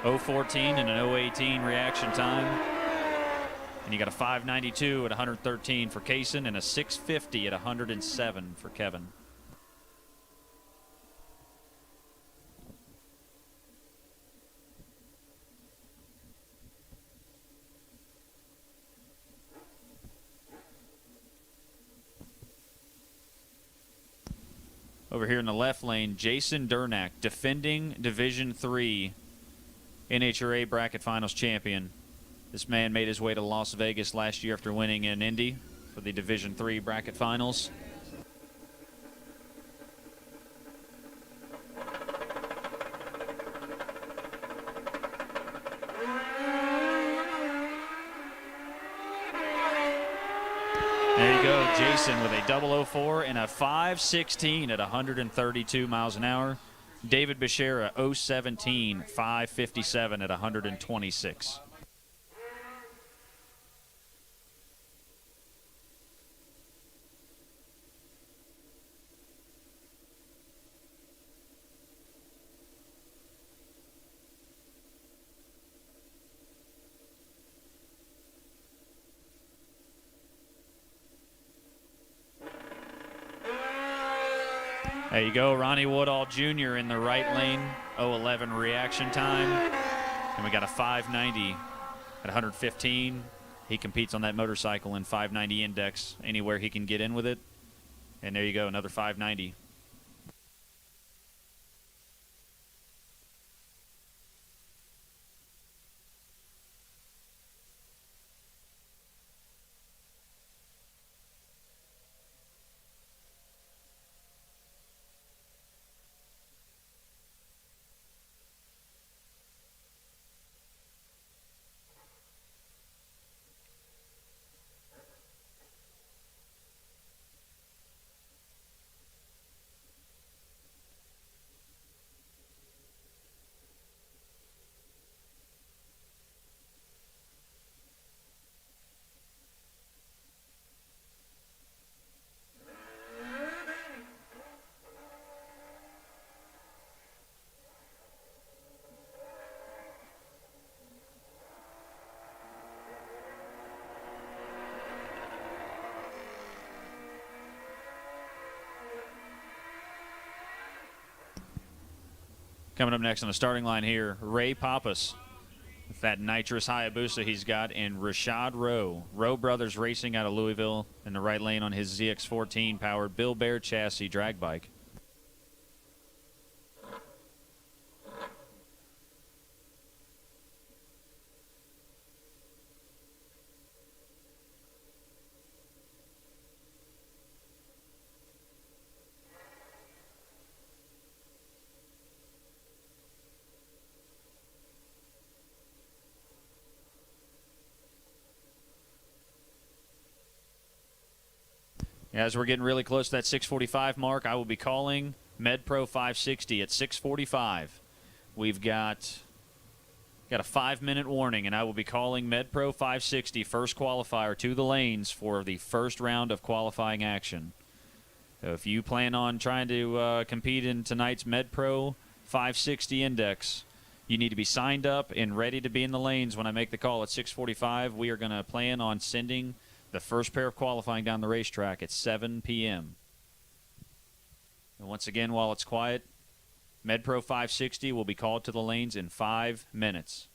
.014 and an .018 reaction time. And you got a 592 at 113 for Kaysen and a 650 at 107 for Kevin. Over here in the left lane, Jason Durnack, defending Division III NHRA Bracket Finals champion. This man made his way to Las Vegas last year after winning in Indy for the Division III Bracket Finals. There you go, Jason with a 004 and a 516 at 132 miles an hour. David Beshara, 017, 557 at 126. There you go, Ronnie Woodall Jr. in the right lane, 011 reaction time. And we got a 590 at 115. He competes on that motorcycle in 590 index, anywhere he can get in with it. And there you go, another 590. Coming up next on the starting line here, Ray Pappas with that nitrous Hayabusa he's got, and Rashad Rowe. Rowe Brothers Racing out of Louisville in the right lane on his ZX14 powered Bill Bear chassis drag bike. As we're getting really close to that 6:45 mark, I will be calling MedPro 560 at 6:45. We've got a 5-minute warning, and I will be calling MedPro 560 first qualifier to the lanes for the first round of qualifying action. So if you plan on trying to compete in tonight's MedPro 560 index, you need to be signed up and ready to be in the lanes when I make the call at 6:45. We are going to plan on sending the first pair of qualifying down the racetrack at 7 p.m. And once again, while it's quiet, MedPro 560 will be called to the lanes in 5 minutes.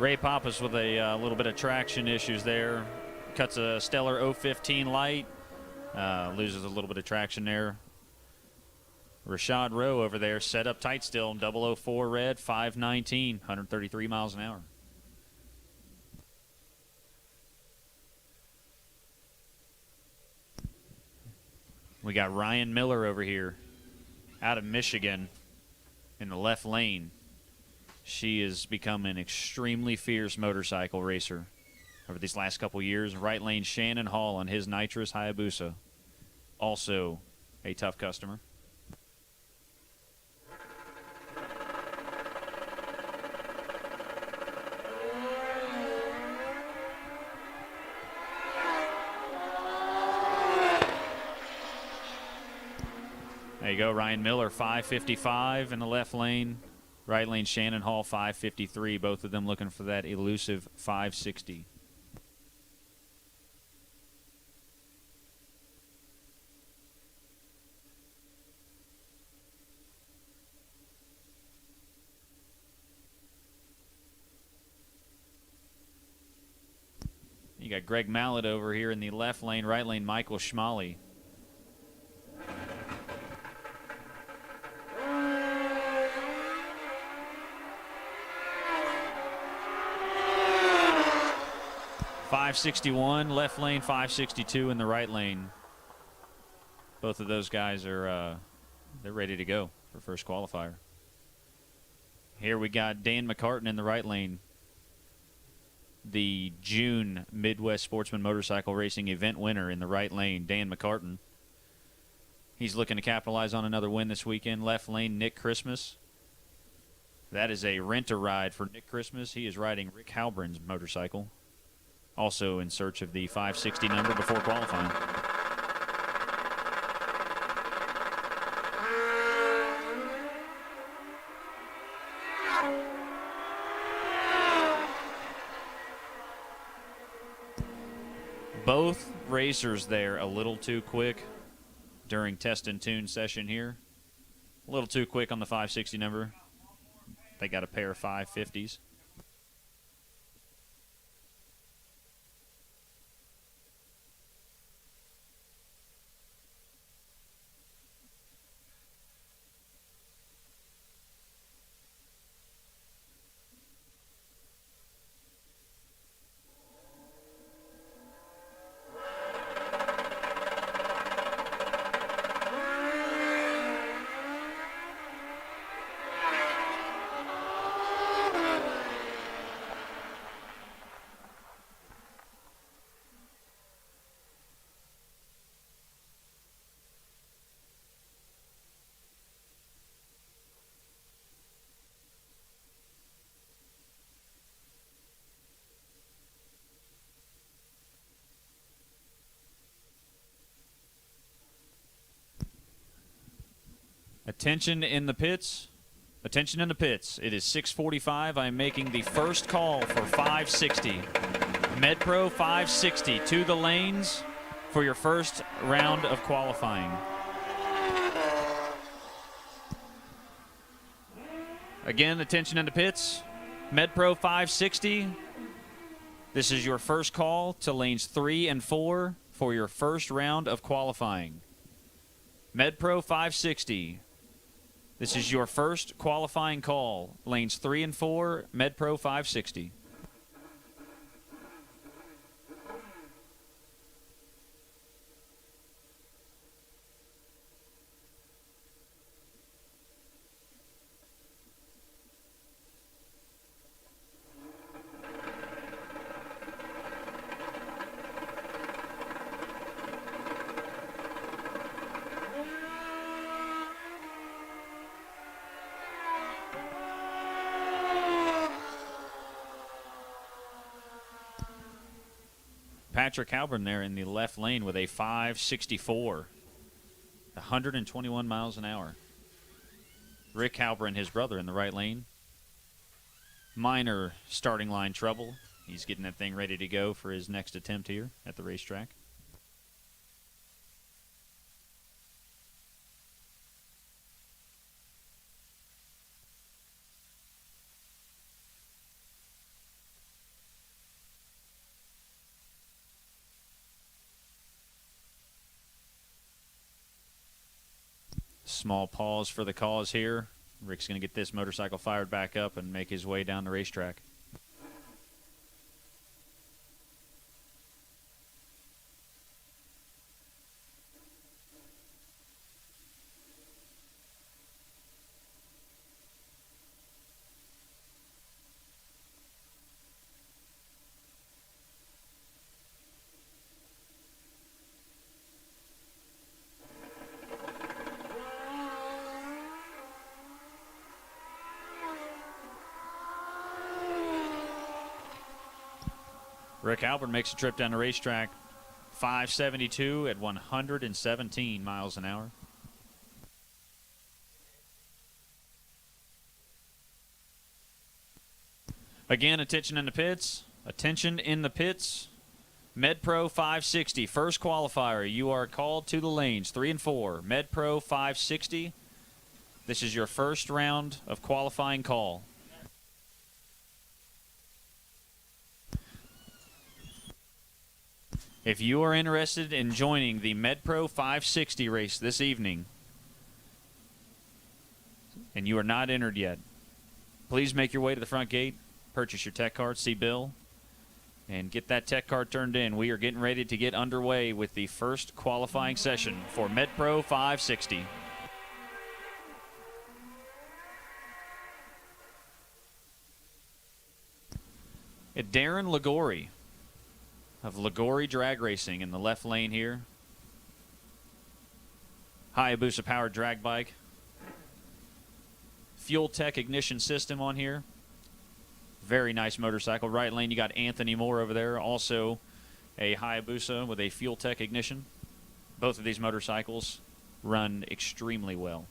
Ray Pappas with a little bit of traction issues there. Cuts a stellar 015 light. Loses a little bit of traction there. Rashad Rowe over there set up tight still. 004 red, 519, 133 miles an hour. We got Ryan Miller over here out of Michigan in the left lane. She has become an extremely fierce motorcycle racer over these last couple years. Right lane, Shannon Hall on his nitrous Hayabusa. Also a tough customer. There you go, Ryan Miller, 555 in the left lane. Right lane, Shannon Hall, 553. Both of them looking for that elusive 560. You got Greg Mallet over here in the left lane. Right lane, Michael Schmalley. .561, left lane, 562 in the right lane. Both of those guys are they're ready to go for first qualifier. Here we got Dan McCartan in the right lane. The June Midwest Sportsman Motorcycle Racing event winner in the right lane, Dan McCartan. He's looking to capitalize on another win this weekend. Left lane, Nick Christmas. That is a rent-a-ride for Nick Christmas. He is riding Rick Halbrin's motorcycle. Also in search of the 560 number before qualifying. Both racers there a little too quick during test and tune session here. A little too quick on the 560 number. They got a pair of 550s. Attention in the pits. Attention in the pits. It is 6:45. I'm making the first call for 560. MedPro 560 to the lanes for your first round of qualifying. Again, attention in the pits. MedPro 560. This is your first call to lanes 3 and 4 for your first round of qualifying. MedPro 560. This is your first qualifying call. Lanes 3 and 4, MedPro 560. Patrick Halbrin there in the left lane with a 564. 121 miles an hour. Rick Halbrin, his brother, in the right lane. Minor starting line trouble. He's getting that thing ready to go for his next attempt here at the racetrack. Small pause for the cause here. Rick's going to get this motorcycle fired back up and make his way down the racetrack. Rick Albert makes a trip down the racetrack. 572 at 117 miles an hour. Again, attention in the pits. Attention in the pits. MedPro 560, first qualifier. You are called to the lanes, 3 and 4. MedPro 560. This is your first round of qualifying call. If you are interested in joining the MedPro 560 race this evening, and you are not entered yet, please make your way to the front gate, purchase your tech card, see Bill, and get that tech card turned in. We are getting ready to get underway with the first qualifying session for MedPro 560. Darren Ligori of Ligori Drag Racing in the left lane here. Hayabusa powered drag bike. Fuel Tech ignition system on here. Very nice motorcycle. Right lane, you got Anthony Moore over there. Also a Hayabusa with a Fuel Tech ignition. Both of these motorcycles run extremely well.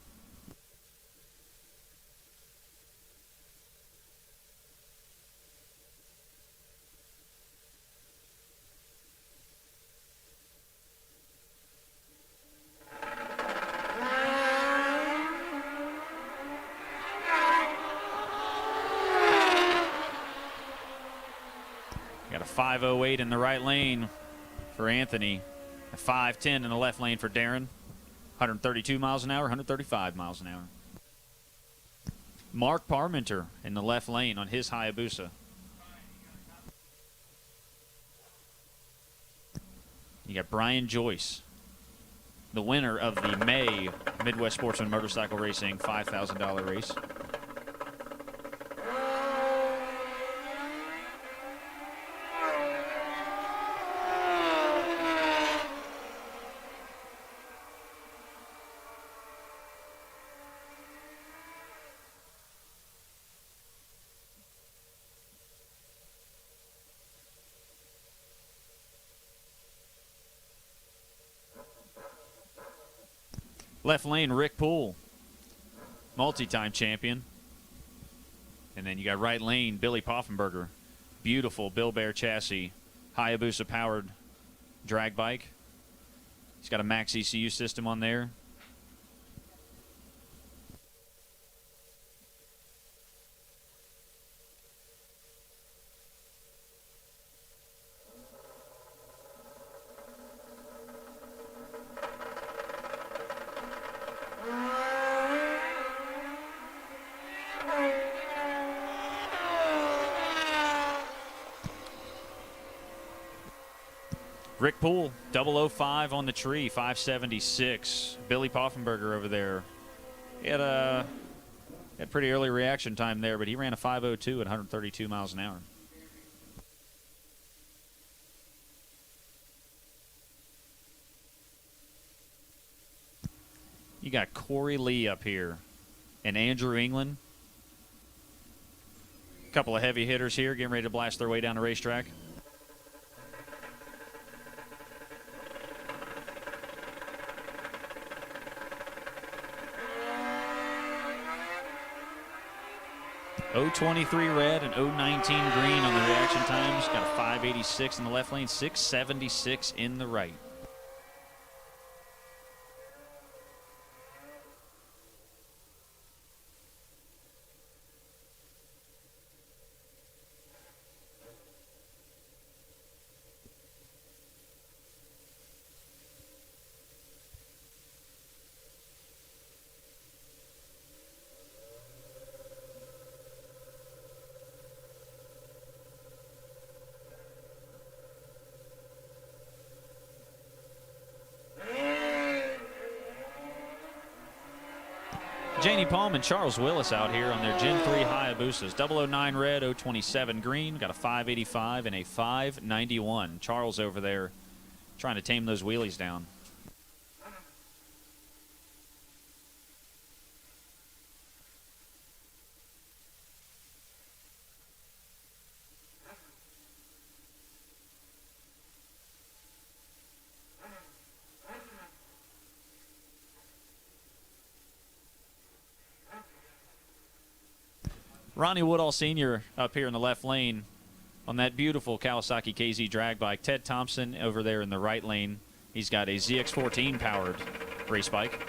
Got a 508 in the right lane for Anthony. A 510 in the left lane for Darren. 132 miles an hour, 135 miles an hour. Mark Parmenter in the left lane on his Hayabusa. You got Brian Joyce, the winner of the May Midwest Sportsman Motorcycle Racing $5,000 race. Left lane, Rick Poole, multi-time champion. And then you got right lane, Billy Poffenberger. Beautiful Bill Bear chassis, Hayabusa-powered drag bike. He's got a max ECU system on there. Rick Poole, 005 on the tree, 576. Billy Poffenberger over there. He had pretty early reaction time there, but he ran a 502 at 132 miles an hour. You got Corey Lee up here and Andrew England. A couple of heavy hitters here getting ready to blast their way down the racetrack. .023 red and .019 green on the reaction times. Got a 586 in the left lane, 676 in the right. Janie Palm and Charles Willis out here on their Gen 3 Hayabusas. 009 red, 027 green. Got a 585 and a 591. Charles over there trying to tame those wheelies down. Ronnie Woodall Sr. up here in the left lane on that beautiful Kawasaki KZ drag bike. Ted Thompson over there in the right lane. He's got a ZX14 powered race bike.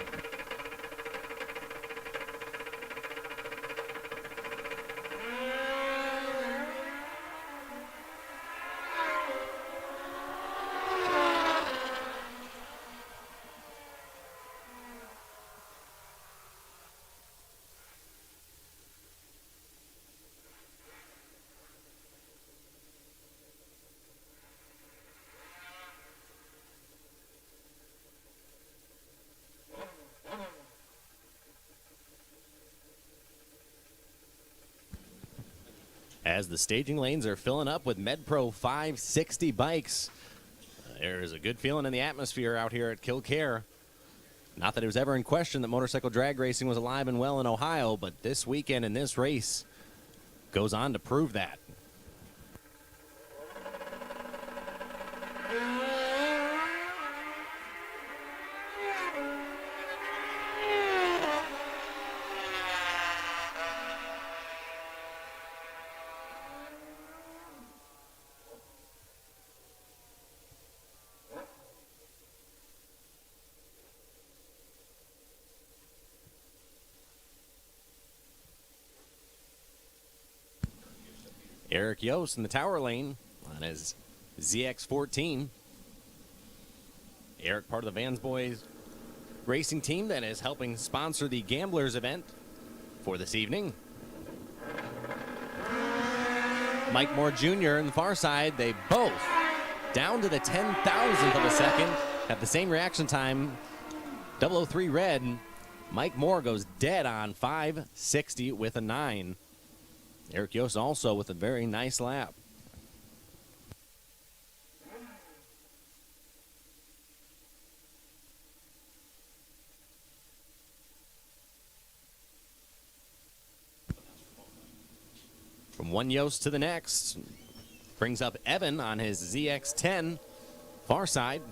As the staging lanes are filling up with MedPro 560 bikes, there is a good feeling in the atmosphere out here at Kilcare. Not that it was ever in question that motorcycle drag racing was alive and well in Ohio, but this weekend in this race goes on to prove that. Eric Yost in the tower lane on his ZX14. Eric, part of the Vans Boys racing team that is helping sponsor the Gamblers event for this evening. Mike Moore Jr. in the far side, they both down to the 10,000th of a second, have the same reaction time. 003 red, Mike Moore goes dead on 560 with a 9. Eric Yost also with a very nice lap. From one Yost to the next, brings up Evan on his ZX10 far side.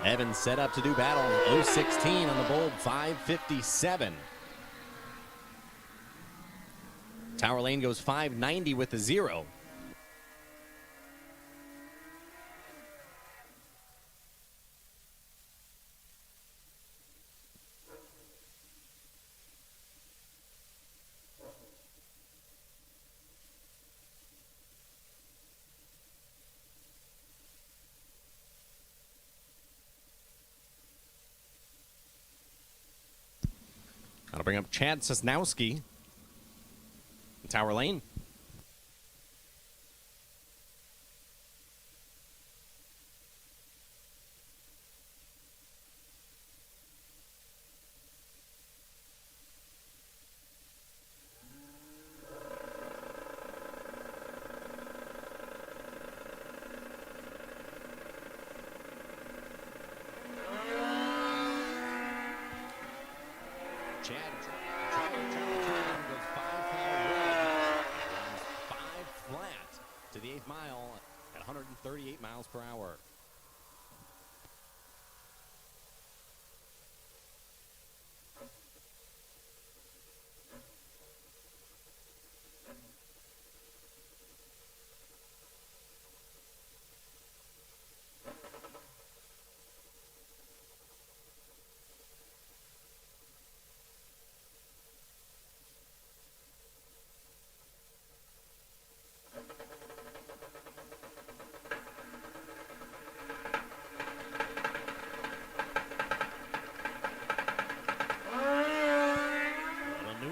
Evans set up to do battle. 016 on the bold 557. Tower lane goes 590 with the 0. I'll bring up Chad Sosnowski. Tower lane. To the 8th mile at 138 miles per hour.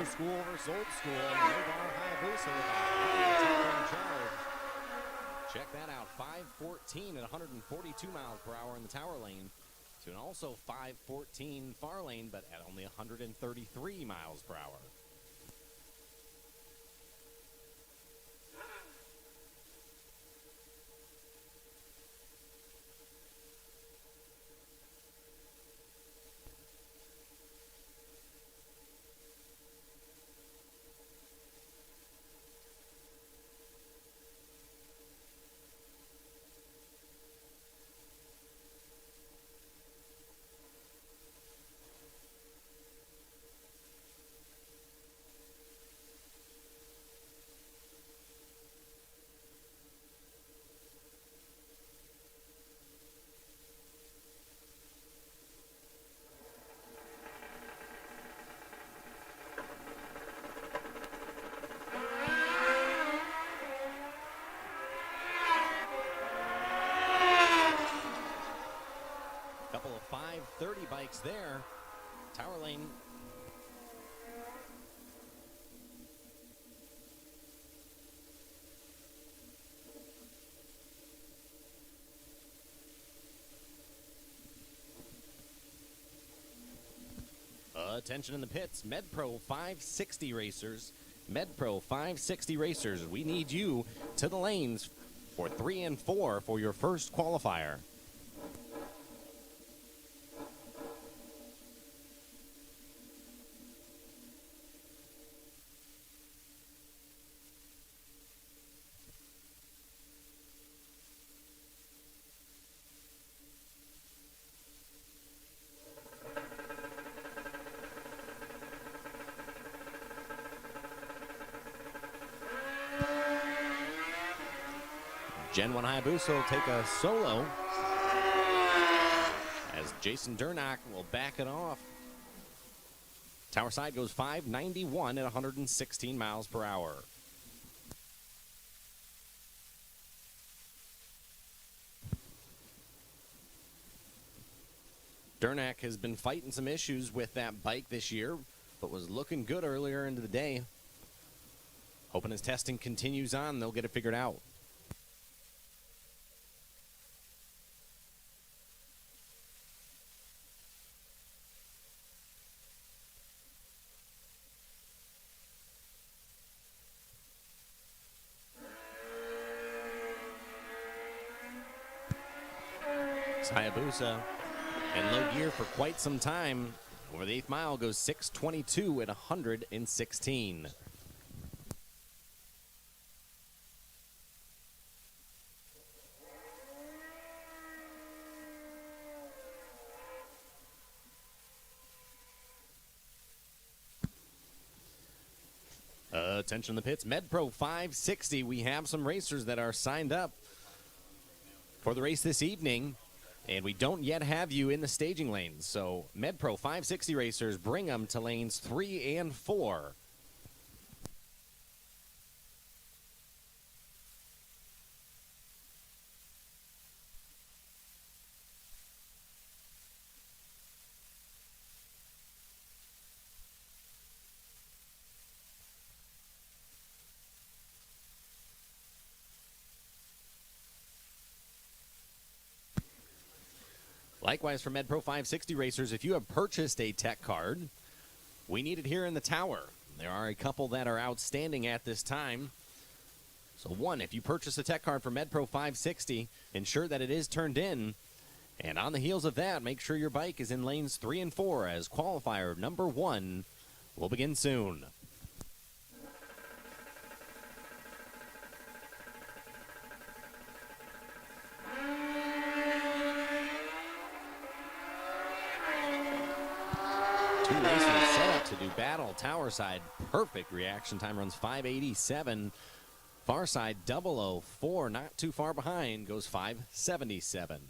School versus old school. Hayabusa with a high top in charge. Check that out, 5:14 at 142 miles per hour in the tower lane, to an also 5:14 far lane, but at only 133 miles per hour. Couple of 5:30 bikes there. Tower lane. Attention in the pits, MedPro 560 racers. MedPro 560 racers, we need you to the lanes for 3 and 4 for your first qualifier. Gen 1 Hayabusa will take a solo as Jason Durnack will back it off. Tower side goes 591 at 116 miles per hour. Durnack has been fighting some issues with that bike this year, but was looking good earlier into the day. Hoping his testing continues on, they'll get it figured out. Hayabusa in low gear for quite some time. Over the 8th mile goes 6:22 at 116. Attention in the pits, MedPro 560. We have some racers that are signed up for the race this evening, and we don't yet have you in the staging lanes. So MedPro 560 racers, bring them to lanes 3 and 4. Likewise for MedPro 560 racers, if you have purchased a tech card, we need it here in the tower. There are a couple that are outstanding at this time. So one, if you purchase a tech card for MedPro 560, ensure that it is turned in. And on the heels of that, make sure your bike is in lanes 3 and 4 as qualifier number 1 will begin soon. Two racers set up to do battle. Tower side, perfect reaction time, runs 587. Far side, 004, not too far behind, goes 577.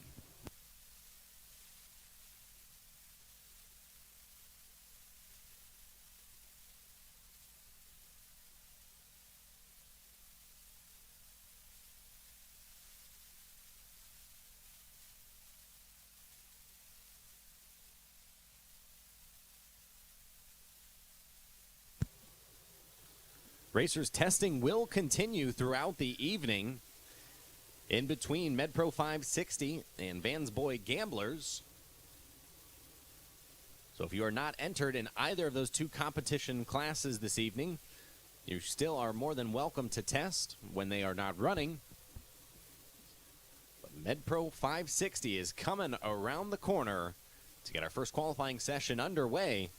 Racers testing will continue throughout the evening. in between MedPro 560 and Vans Boy Gamblers. So if you are not entered in either of those two competition classes this evening, you still are more than welcome to test when they are not running. But MedPro 560 is coming around the corner to get our first qualifying session underway.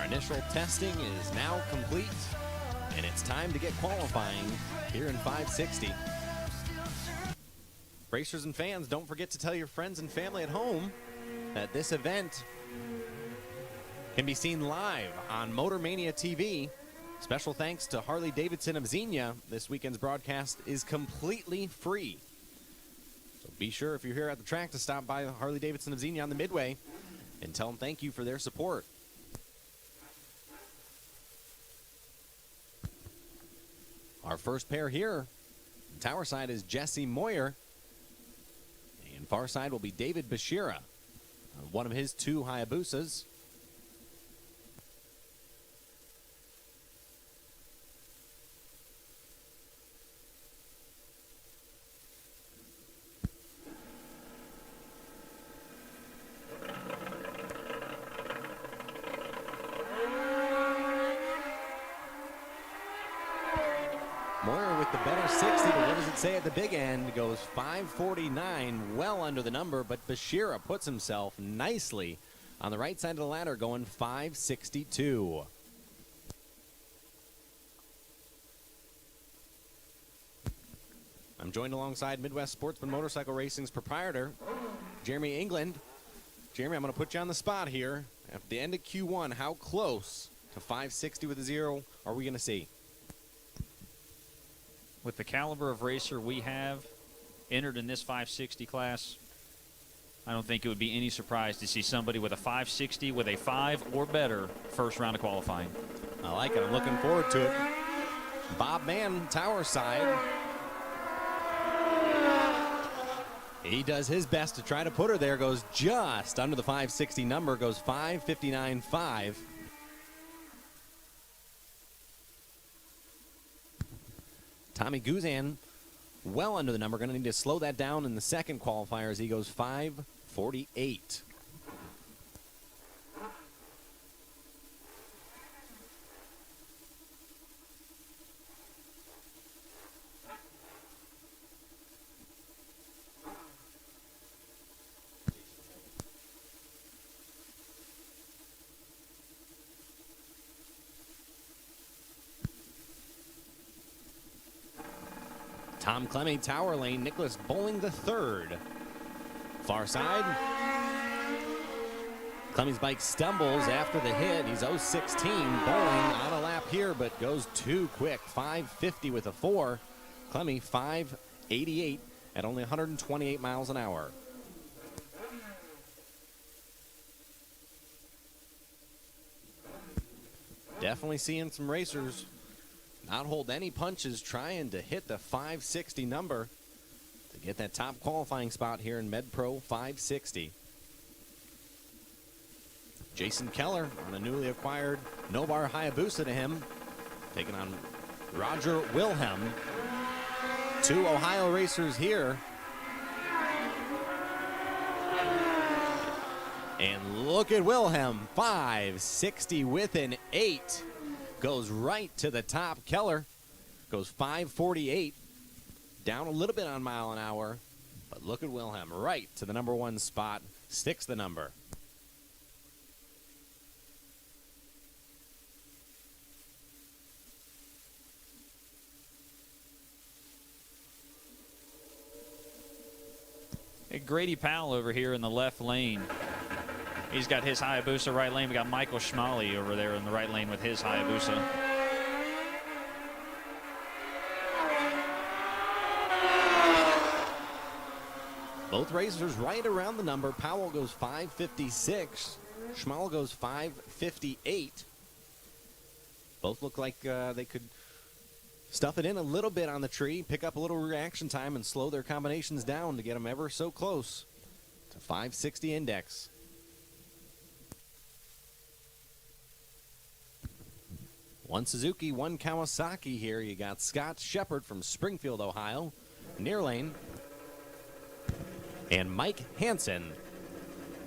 Initial testing is now complete, and it's time to get qualifying here in 560. Racers and fans, don't forget to tell your friends and family at home that this event can be seen live on Motor Mania TV. Special thanks to Harley-Davidson of Xenia. This weekend's broadcast is completely free. So be sure, if you're here at the track, to stop by Harley-Davidson of Xenia on the Midway and tell them thank you for their support. Our first pair here, tower side, is Jesse Moyer, and far side will be David Bashira, one of his two Hayabusas. Moyer with the better 60, but what does it say at the big end? Goes 549, well under the number, but Bashira puts himself nicely on the right side of the ladder, going 562. I'm joined alongside Midwest Sportsman Motorcycle Racing's proprietor, Jeremy England. Jeremy, I'm going to put you on the spot here. At the end of Q1, how close to 560 with a 0 are we going to see? With the caliber of racer we have entered in this 560 class, I don't think it would be any surprise to see somebody with a 560 with a 5 or better first round of qualifying. I like it. I'm looking forward to it. Bob Mann, tower side. He does his best to try to put her there. Goes just under the 560 number. Goes 559.5. Tommy Guzan, well under the number. Going to need to slow that down in the second qualifier as he goes 5:48. Tom Clemmey, tower lane. Nicholas Bowling the third. Far side. Clemmey's bike stumbles after the hit. He's 0-16. Bowling on a lap here, but goes too quick. 550 with a 4. Clemmey 588 at only 128 miles an hour. Definitely seeing some racers not hold any punches, trying to hit the 560 number to get that top qualifying spot here in MedPro 560. Jason Keller on a newly acquired Nobar Hayabusa to him, taking on Roger Wilhelm. Two Ohio racers here. And look at Wilhelm, 560 with an 8. Goes right to the top. Keller goes 548. Down a little bit on mile an hour. But look at Wilhelm, right to the number 1 spot. Sticks the number. Hey, Grady Powell over here in the left lane. He's got his Hayabusa right lane. We got Michael Schmally over there in the right lane with his Hayabusa. Both racers right around the number. Powell goes 556. Schmall goes 558. Both look like they could stuff it in a little bit on the tree, pick up a little reaction time, and slow their combinations down to get them ever so close to 560 index. One Suzuki, one Kawasaki here. You got Scott Shepard from Springfield, Ohio, near lane. And Mike Hansen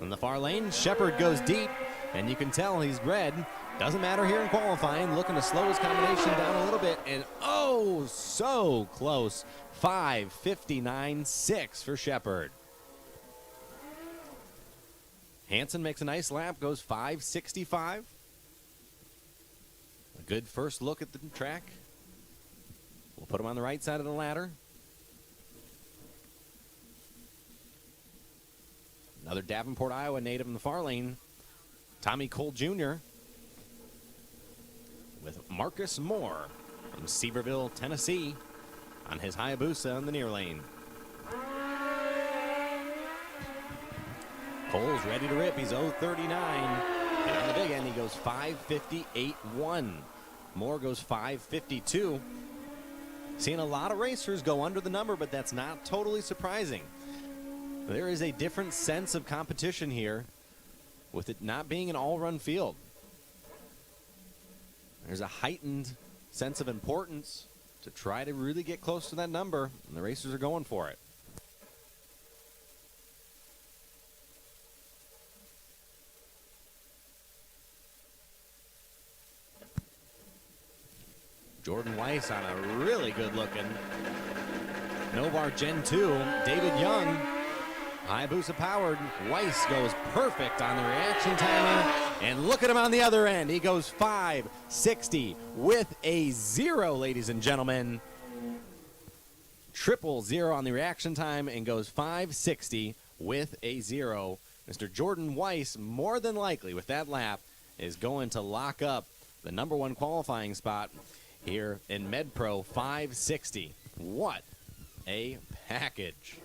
in the far lane. Shepard goes deep, and you can tell he's red. Doesn't matter here in qualifying. Looking to slow his combination down a little bit. And oh, so close. 5:59.6 for Shepard. Hansen makes a nice lap, goes 5:65. A good first look at the track. We'll put him on the right side of the ladder. Another Davenport, Iowa native in the far lane, Tommy Cole Jr. with Marcus Moore from Sevierville, Tennessee on his Hayabusa in the near lane. Cole's ready to rip. He's 0.39. And on the big end, he goes 5:58.1. Moore goes 5:52. Seeing a lot of racers go under the number, but that's not totally surprising. There is a different sense of competition here with it not being an all-run field. There's a heightened sense of importance to try to really get close to that number, and the racers are going for it. Jordan Weiss on a really good-looking Novar Gen 2. David Young, Hayabusa powered. Weiss goes perfect on the reaction timing. And look at him on the other end. He goes 5:60 with a 0, ladies and gentlemen. 000 on the reaction time and goes 5:60 with a 0. Mr. Jordan Weiss, more than likely with that lap, is going to lock up the number 1 qualifying spot here in MedPro 560. What a package.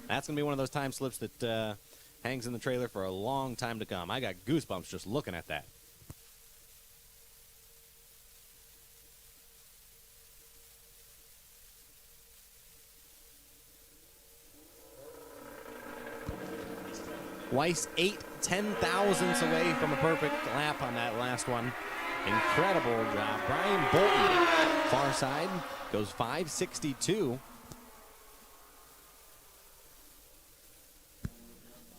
That's going to be one of those time slips that hangs in the trailer for a long time to come. I got goosebumps just looking at that. Weiss 8/10,000ths away from a perfect lap on that last one. Incredible job. Brian Bolton, far side, goes 5:62.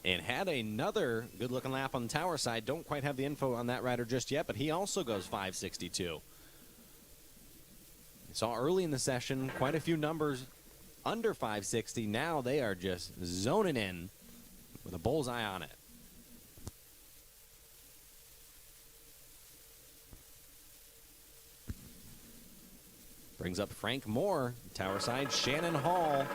And had another good-looking lap on the tower side. Don't quite have the info on that rider just yet, but he also goes 5:62. Saw early in the session quite a few numbers under 560. Now they are just zoning in with a bullseye on it. Brings up Frank Moore, tower side, Shannon Hall.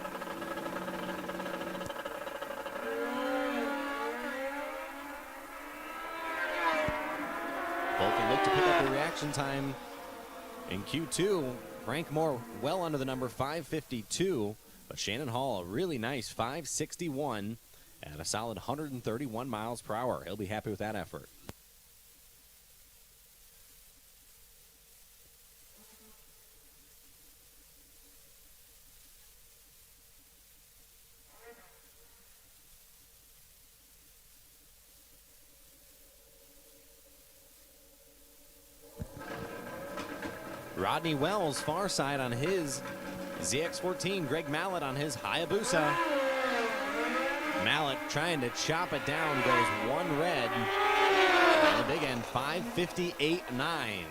Both will look to pick up the reaction time in Q2. Frank Moore well under the number 5:52, but Shannon Hall a really nice 5:61 at a solid 131 miles per hour. He'll be happy with that effort. Rodney Wells far side on his ZX14. Greg Mallett on his Hayabusa. Mallett trying to chop it down, goes one red. On the big end, 5:58.9.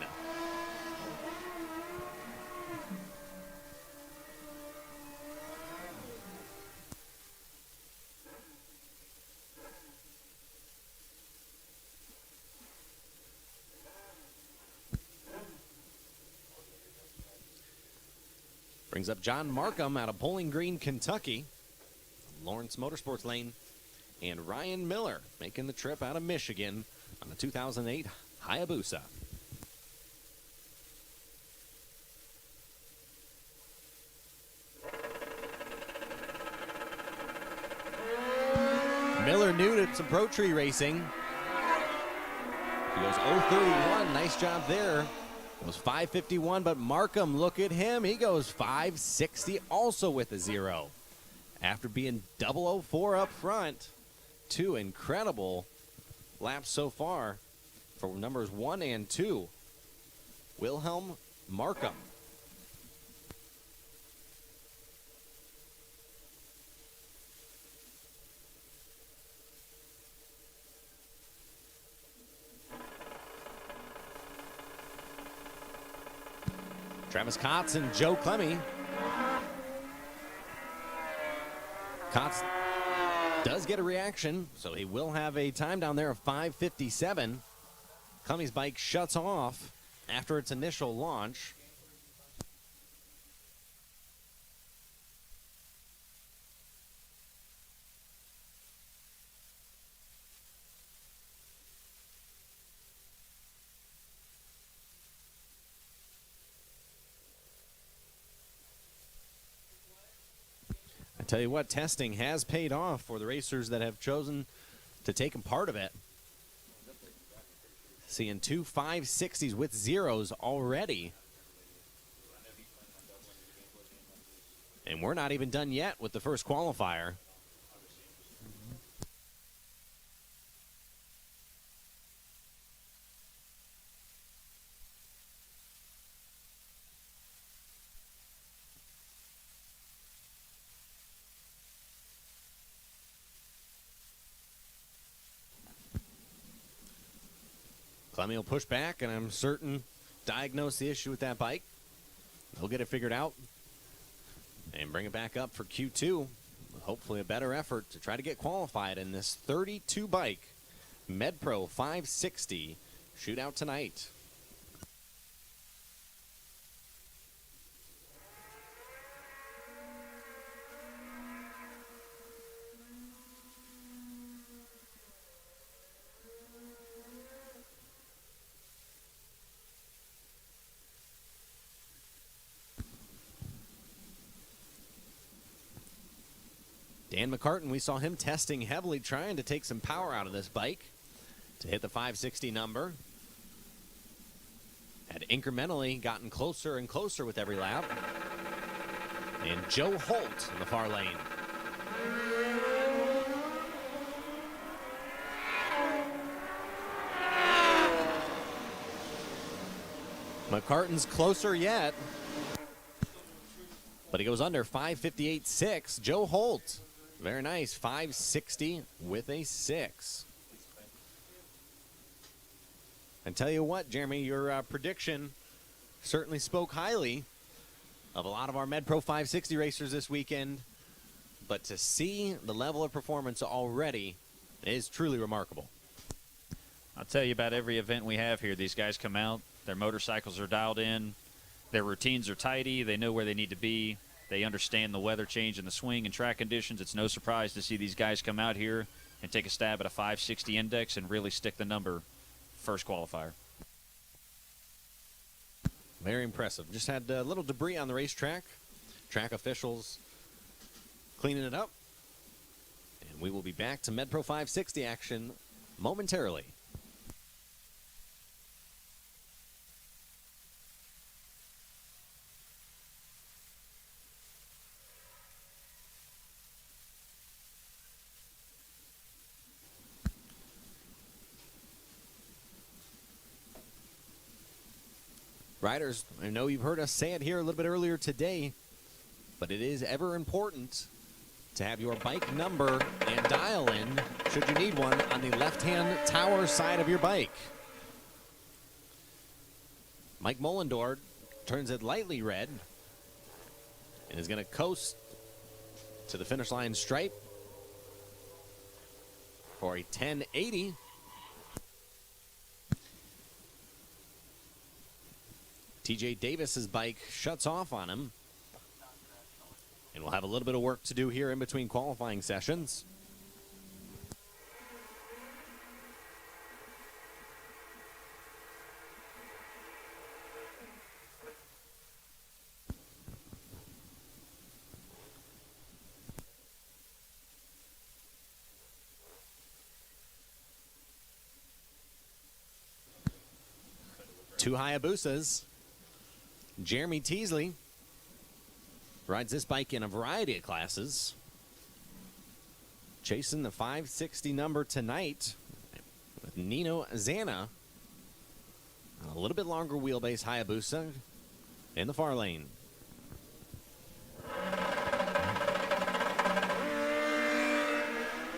Brings up John Markham out of Bowling Green, Kentucky. Lawrence Motorsports Lane. And Ryan Miller making the trip out of Michigan on the 2008 Hayabusa. Miller new to some Pro Tree racing. He goes 0.31. Nice job there. Goes 5:51, but Markham, look at him. He goes 5:60 also with a 0. After being 0.04 up front. 2 incredible laps so far for numbers 1 and 2. Wilhelm Markham. Travis Kotz and Joe Clemmy. Kotz does get a reaction, so he will have a time down there of 5:57. Clemmy's bike shuts off after its initial launch. I tell you what, testing has paid off for the racers that have chosen to take a part of it. Seeing 2 560s with 0s already. And we're not even done yet with the first qualifier. Clemmy will push back, and I'm certain diagnose the issue with that bike. They'll get it figured out and bring it back up for Q2. Hopefully a better effort to try to get qualified in this 32 bike MedPro 560 shootout tonight. Dan McCartan, we saw him testing heavily, trying to take some power out of this bike to hit the 560 number. Had incrementally gotten closer and closer with every lap. And Joe Holt in the far lane. McCartan's closer yet, but he goes under 5:58.6. Joe Holt. Very nice, 560 with a 6. And tell you what, Jeremy, your prediction certainly spoke highly of a lot of our MedPro 560 racers this weekend. But to see the level of performance already is truly remarkable. I'll tell you about every event we have here. These guys come out, their motorcycles are dialed in, their routines are tidy, they know where they need to be. They understand the weather change and the swing and track conditions. It's no surprise to see these guys come out here and take a stab at a 560 index and really stick the number first qualifier. Very impressive. Just had a little debris on the racetrack. Track officials cleaning it up. And we will be back to MedPro 560 action momentarily. Riders, I know you've heard us say it here a little bit earlier today, but it is ever important to have your bike number and dial in, should you need one, on the left-hand tower side of your bike. Mike Mollendorf turns it lightly red and is going to coast to the finish line stripe for a 1080. TJ Davis's bike shuts off on him. And we'll have a little bit of work to do here in between qualifying sessions. Two Hayabusas. Jeremy Teasley rides this bike in a variety of classes. Chasing the 560 number tonight with Nino Zanna. A little bit longer wheelbase Hayabusa in the far lane.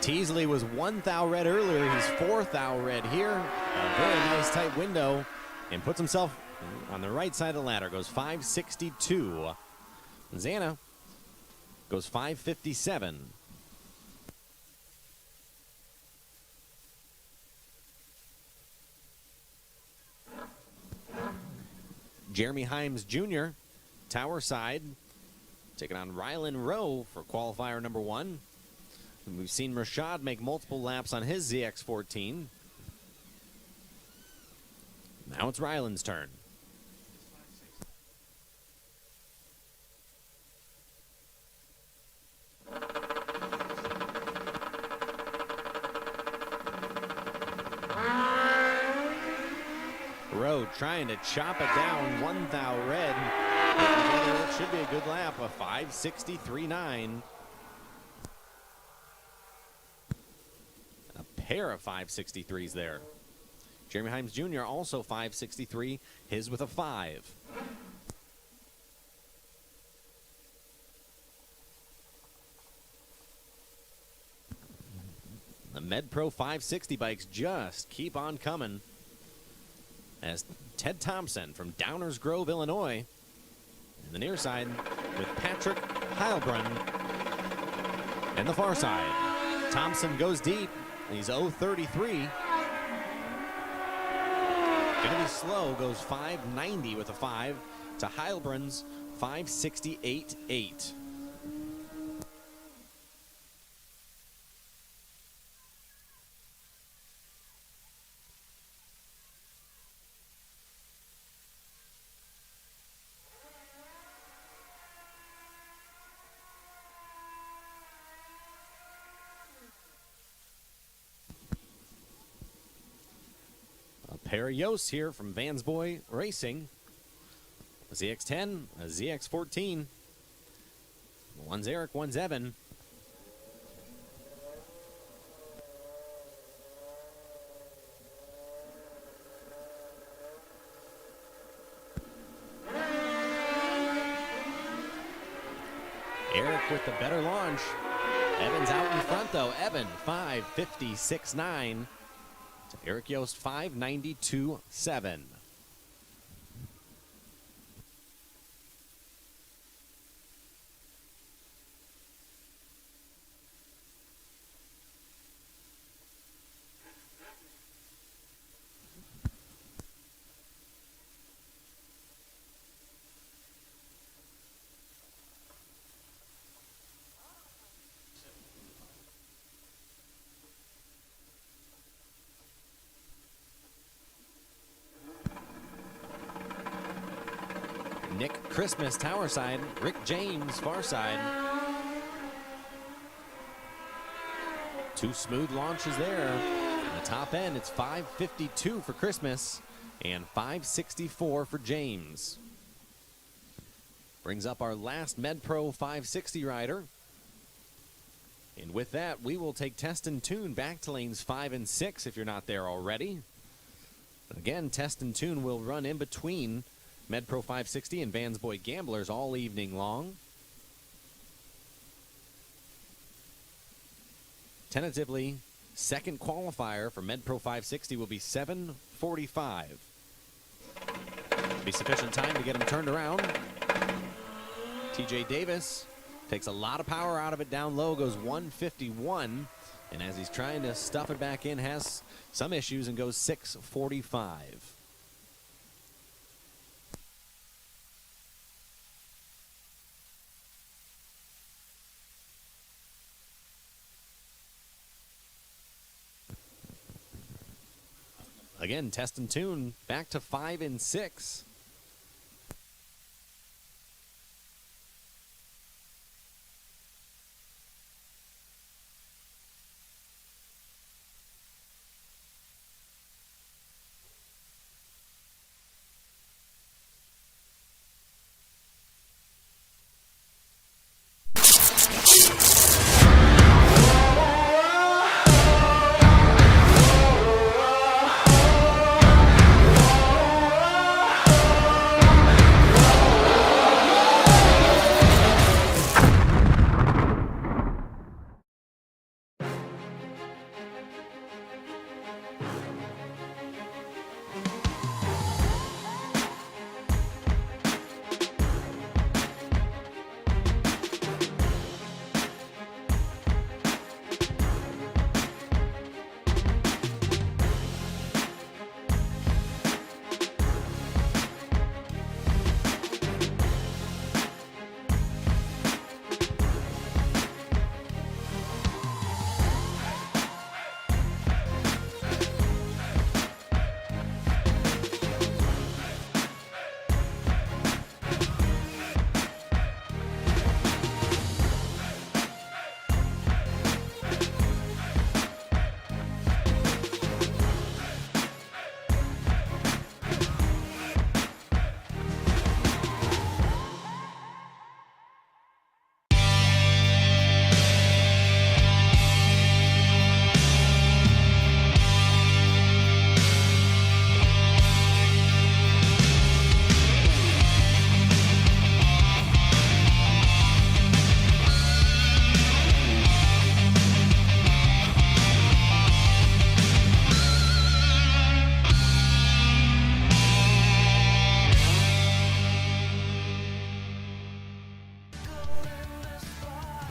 Teasley was 1 thou red earlier. He's 4 thou red here. A very nice tight window and puts himself on the right side of the ladder. Goes 562. Zanna goes 557. Jeremy Himes Jr., tower side, taking on Rylan Rowe for qualifier number 1. And we've seen Rashad make multiple laps on his ZX14. Now it's Rylan's turn. Rowe trying to chop it down 1 thou red. It should be a good lap, a 563.9. A pair of 563s there. Jeremy Himes Jr. also 563, his with a 5. The MedPro 560 bikes just keep on coming as Ted Thompson from Downers Grove, Illinois, in the near side with Patrick Heilbrunn in the far side. Thompson goes deep. He's 033. Gonna be slow, goes 590 with a 5 to Heilbrunn's 568.8. Pair of Yosts here from Vansboy Racing. A ZX10, a ZX14. One's Eric, one's Evan. Eric with the better launch. Evan's out in front though. Evan 556.9. Eric Yost 592.7. Nick Christmas tower side, Rick James far side. Two smooth launches there. On the top end, it's 552 for Christmas and 564 for James. Brings up our last MedPro 560 rider. And with that, we will take test and tune back to lanes 5 and 6 if you're not there already. Again, test and tune will run in between MedPro 560 and Vans Boy Gamblers all evening long. Tentatively, second qualifier for MedPro 560 will be 7:45. Be sufficient time to get him turned around. TJ Davis takes a lot of power out of it down low, goes 151. And as he's trying to stuff it back in, has some issues and goes 6:45. Again, test and tune back to 5 and 6.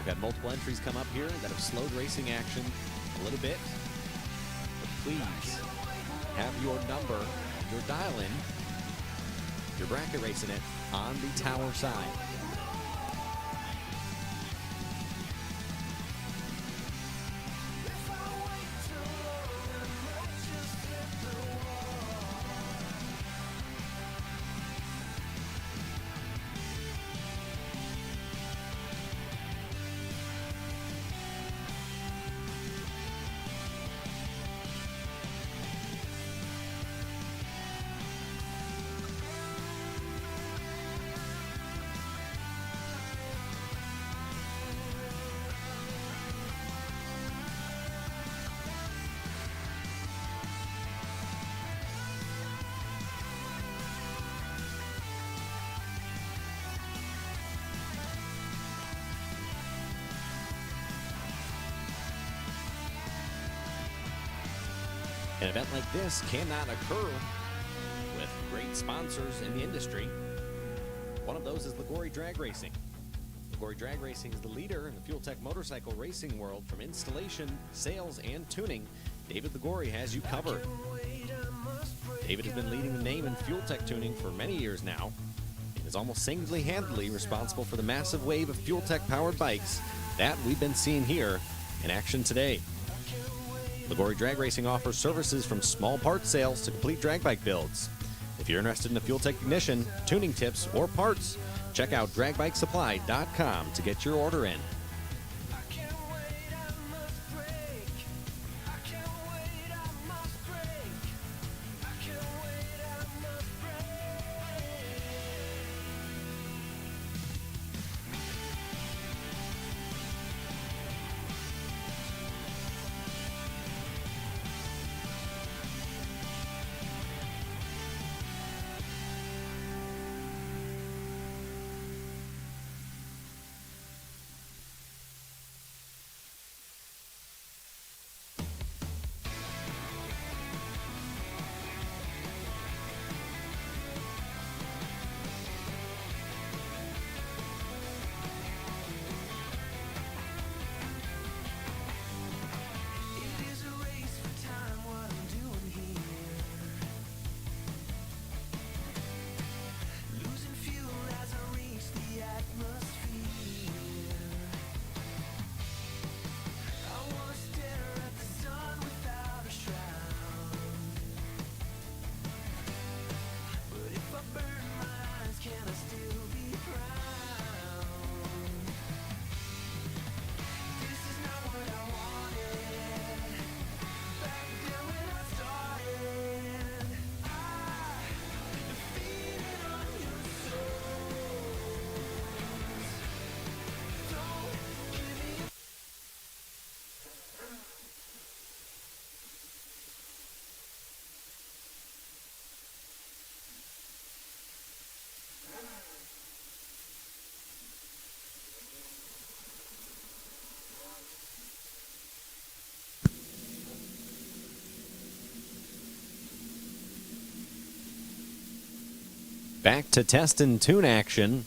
We've got multiple entries come up here that have slowed racing action a little bit. But please have your number, your dial-in, your bracket racing it on the tower side. An event like this cannot occur with great sponsors in the industry. One of those is Liguori Drag Racing. Liguori Drag Racing is the leader in the Fuel Tech motorcycle racing world. From installation, sales, and tuning, David Liguori has you covered. David has been leading the name in Fuel Tech tuning for many years now and is almost single-handedly responsible for the massive wave of Fuel Tech powered bikes that we've been seeing here in action today. Liguori Drag Racing offers services from small parts sales to complete drag bike builds. If you're interested in a Fuel Tech ignition, tuning tips, or parts, check out dragbikesupply.com to get your order in. Back to test and tune action.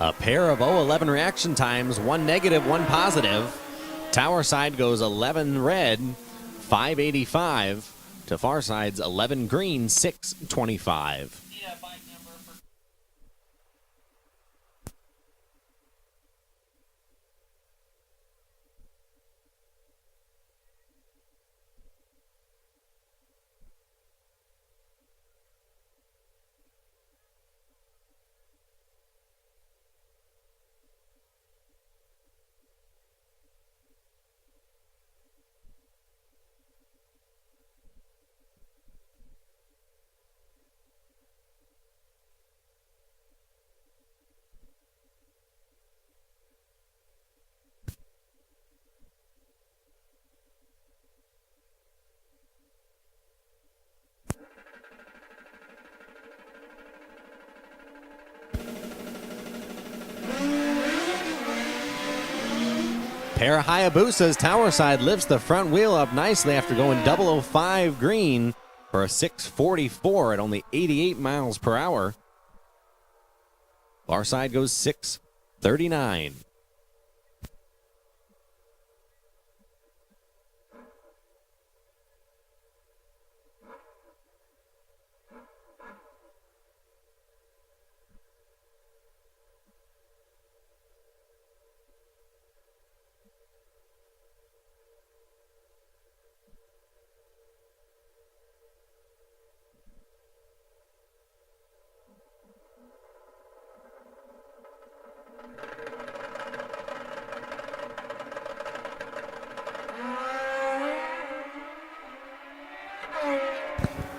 A pair of 0-11 reaction times, 1 negative, 1 positive. Tower side goes 11 red, 585 to far side's 11 green, 625. Pair of Hayabusas, tower side lifts the front wheel up nicely after going 005 green for a 644 at only 88 miles per hour. Far side goes 639.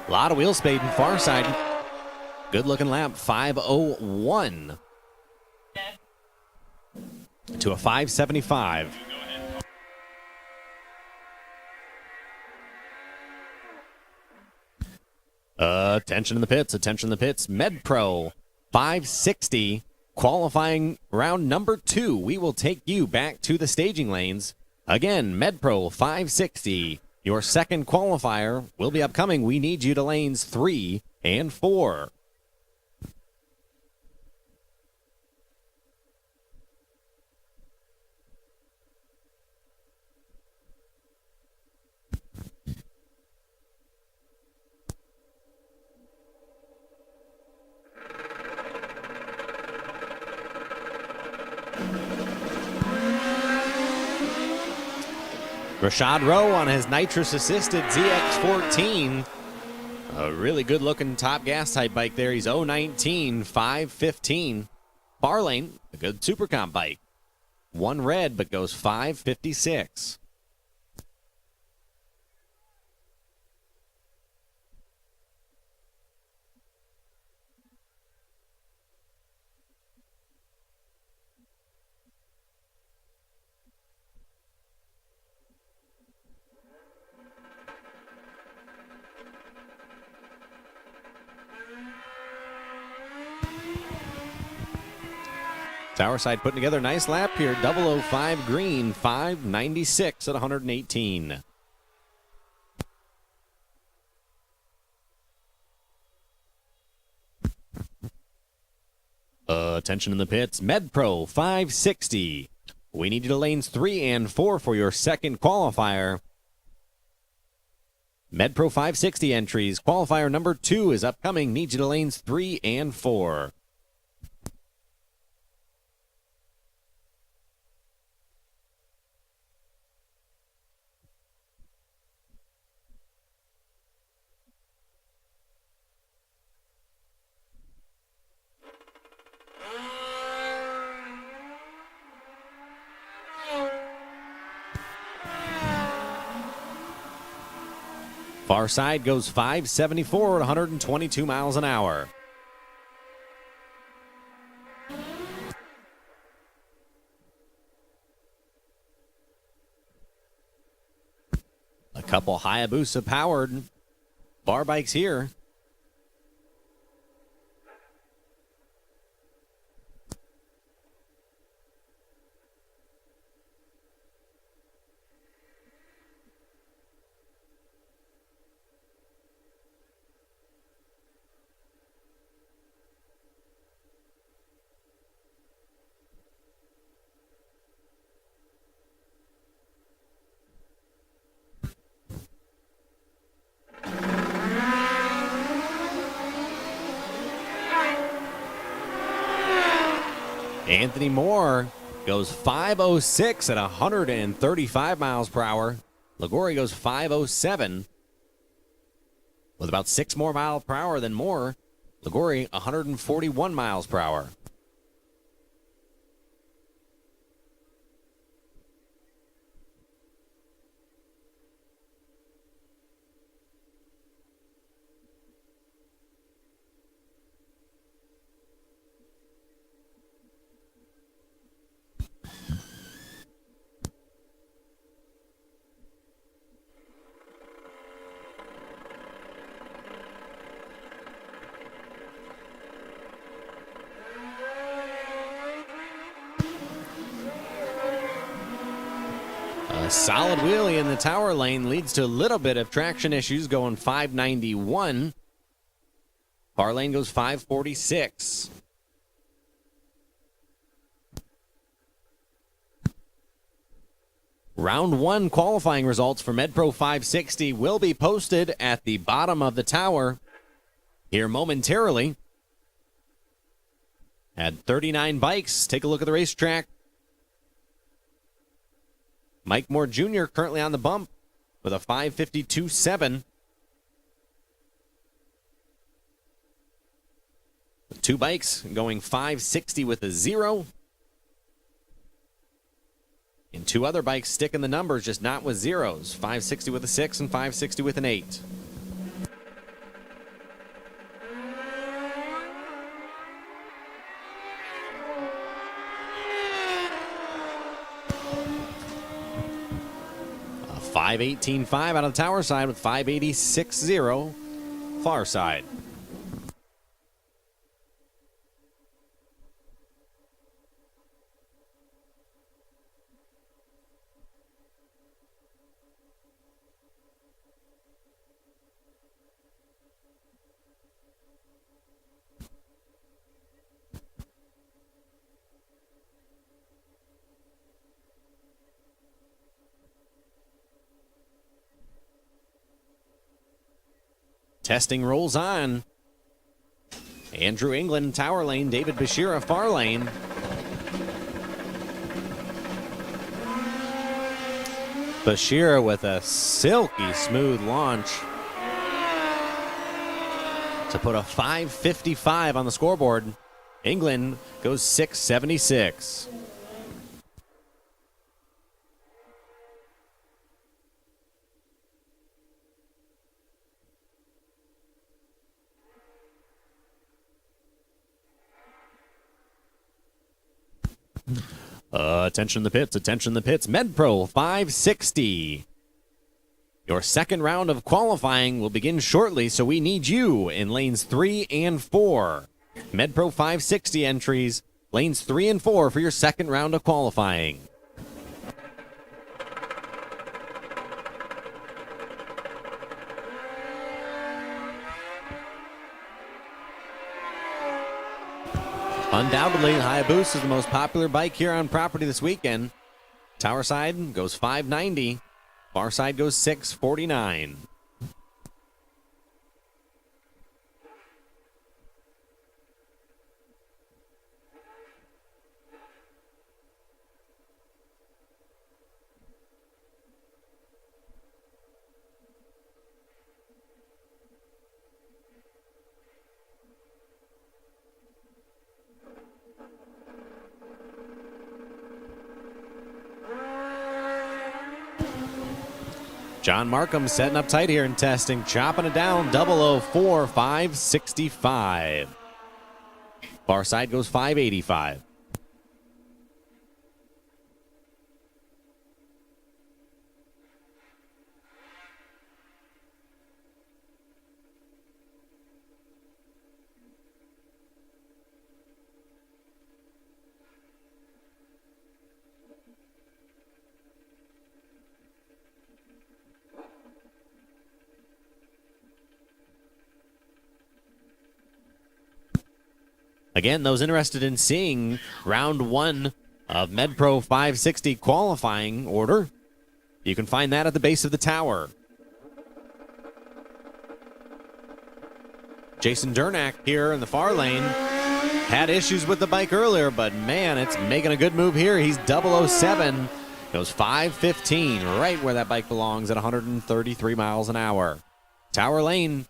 A lot of wheel speed and far side. Good looking lap, 501 to a 575. Attention in the pits, attention in the pits. MedPro 560, qualifying round number 2. We will take you back to the staging lanes. Again, MedPro 560. Your second qualifier will be upcoming. We need you to lanes 3 and 4. Rashad Rowe on his nitrous-assisted ZX14. A really good-looking top gas type bike there. He's 019, 515. Far lane, a good super comp bike. 1 red, but goes 556. Tower side putting together a nice lap here. 005 green, 596 at 118. Attention in the pits. MedPro 560. We need you to lanes 3 and 4 for your second qualifier. MedPro 560 entries. Qualifier number 2 is upcoming. Need you to lanes 3 and 4. Far side goes 574 at 122 miles an hour. Couple Hayabusa powered bar bikes here. Anthony Moore goes 5:06 at 135 miles per hour. Ligori goes 5:07 with about 6 more miles per hour than Moore. Ligori 141 miles per hour. A solid wheelie in the tower lane leads to a little bit of traction issues, going 591. Far lane goes 546. Round 1 qualifying results for MedPro 560 will be posted at the bottom of the tower here momentarily. Had 39 bikes. Take a look at the racetrack. Mike Moore Jr. currently on the bump with a 5:52.7. 2 bikes going 5:60 with a 0. And 2 other bikes sticking the numbers, just not with zeros. 5:60 with a 6 and 5:60 with an 8. A 5:18.5 out of the tower side with 5:86.0 far side. Testing rolls on. Andrew England, tower lane. David Bashira, far lane. Bashira with a silky smooth launch to put a 5:55 on the scoreboard. England goes 6:76. Attention the pits, attention the pits. MedPro 560. Your second round of qualifying will begin shortly, so we need you in lanes 3 and 4. MedPro 560 entries, lanes 3 and 4 for your second round of qualifying. Undoubtedly, Hayabusa is the most popular bike here on property this weekend. Tower side goes 590. Far side goes 649. John Markham setting up tight here in testing, chopping it down, 004, 565. Far side goes 585. Again, those interested in seeing round 1 of MedPro 560 qualifying order, you can find that at the base of the tower. Jason Durnack here in the far lane had issues with the bike earlier, but man, it's making a good move here. He's 007, goes 515, right where that bike belongs at 133 miles an hour. Tower lane,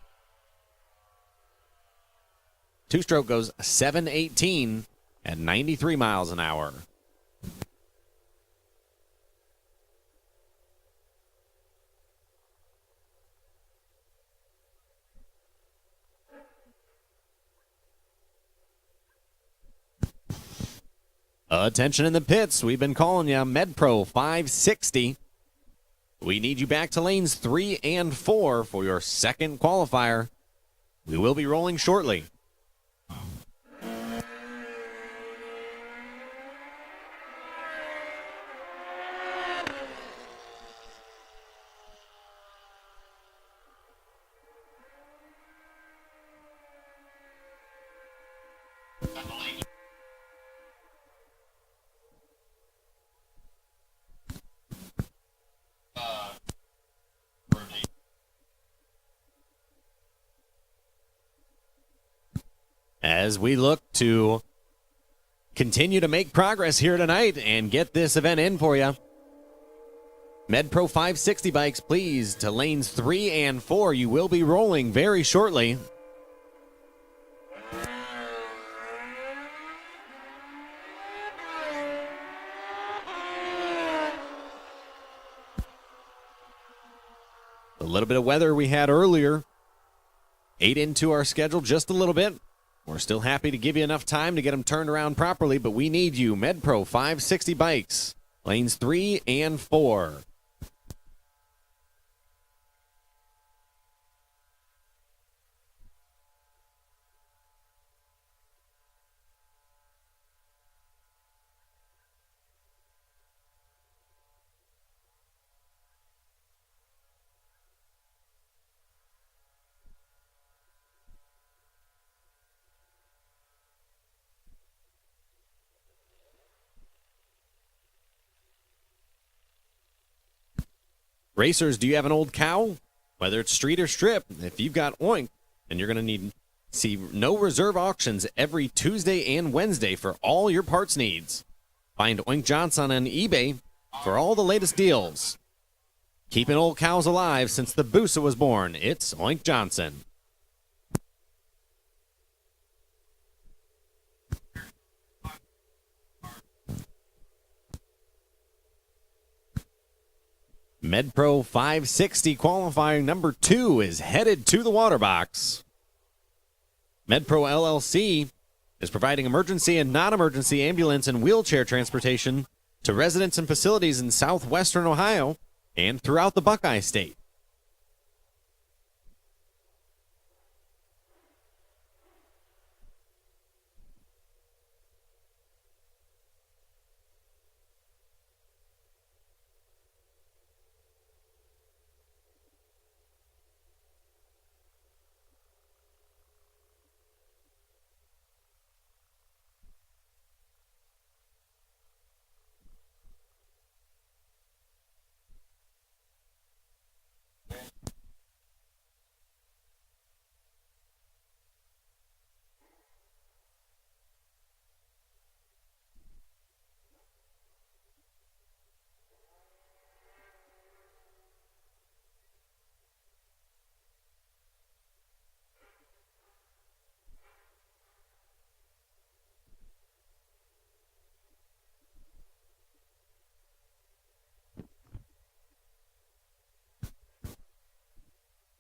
two-stroke goes 718 at 93 miles an hour. Attention in the pits. We've been calling you MedPro 560. We need you back to lanes 3 and 4 for your second qualifier. We will be rolling shortly. As we look to continue to make progress here tonight and get this event in for you. MedPro 560 bikes, please, to lanes 3 and 4. You will be rolling very shortly. A little bit of weather we had earlier ate into our schedule just a little bit. We're still happy to give you enough time to get them turned around properly, but we need you. MedPro 560 bikes, lanes 3 and 4. Racers, do you have an old cow? Whether it's street or strip, if you've got oink, then you're going to need see no reserve auctions every Tuesday and Wednesday for all your parts needs. Find Oink Johnson on eBay for all the latest deals. Keeping old cows alive since the Busa was born. It's Oink Johnson. MedPro 560 qualifying number 2 is headed to the water box. MedPro LLC is providing emergency and non-emergency ambulance and wheelchair transportation to residents and facilities in southwestern Ohio and throughout the Buckeye State.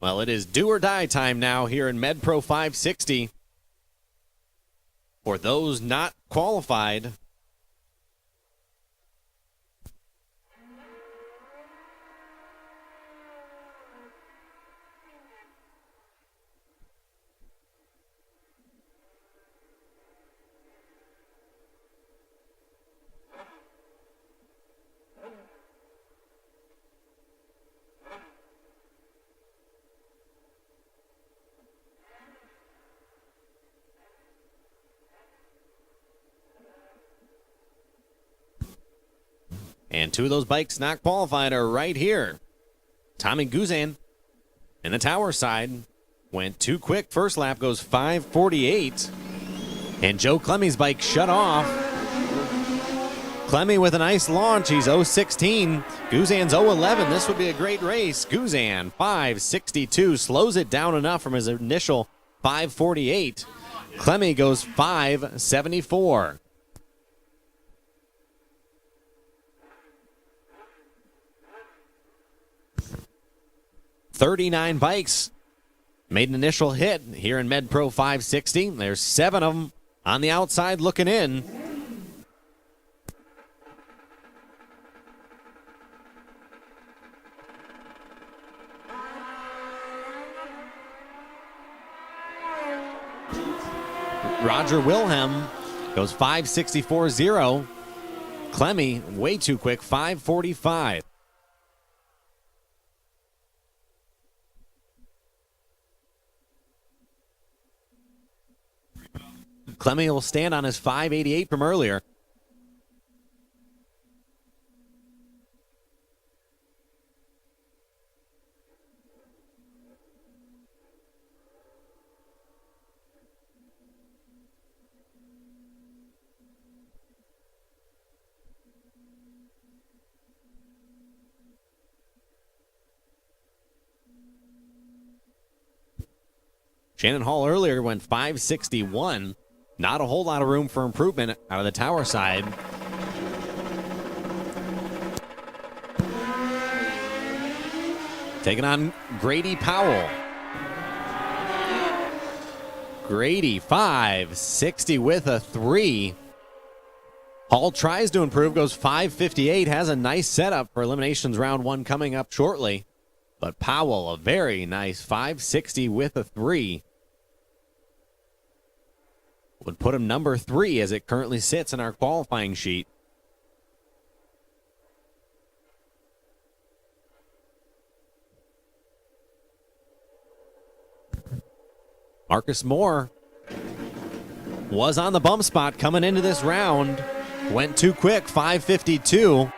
Well, it is do or die time now here in MedPro 560. For those not qualified, And two of those bikes not qualified are right here. Tommy Guzan in the tower side went too quick. First lap goes 5:48. And Joe Clemmy's bike shut off. Clemmy with a nice launch. He's 0:16. Guzan's 0:11. This would be a great race. Guzan 5:62. Slows it down enough from his initial 5:48. Clemmy goes 5:74. 39 bikes made an initial hit here in MedPro 560. There's 7 of them on the outside looking in. Roger Wilhelm goes 5:64.0. Clemmy way too quick, 5:45. Clemmy will stand on his 5:88 from earlier. Shannon Hall earlier went 5:61. Not a whole lot of room for improvement out of the tower side. Taking on Grady Powell. Grady 5:60 with a 3. Hall tries to improve, goes 5:58, has a nice setup for eliminations round 1 coming up shortly. But Powell, a very nice 5:60 with a 3. Would put him number 3 as it currently sits in our qualifying sheet. Marcus Moore was on the bump spot coming into this round. Went too quick, 5:52.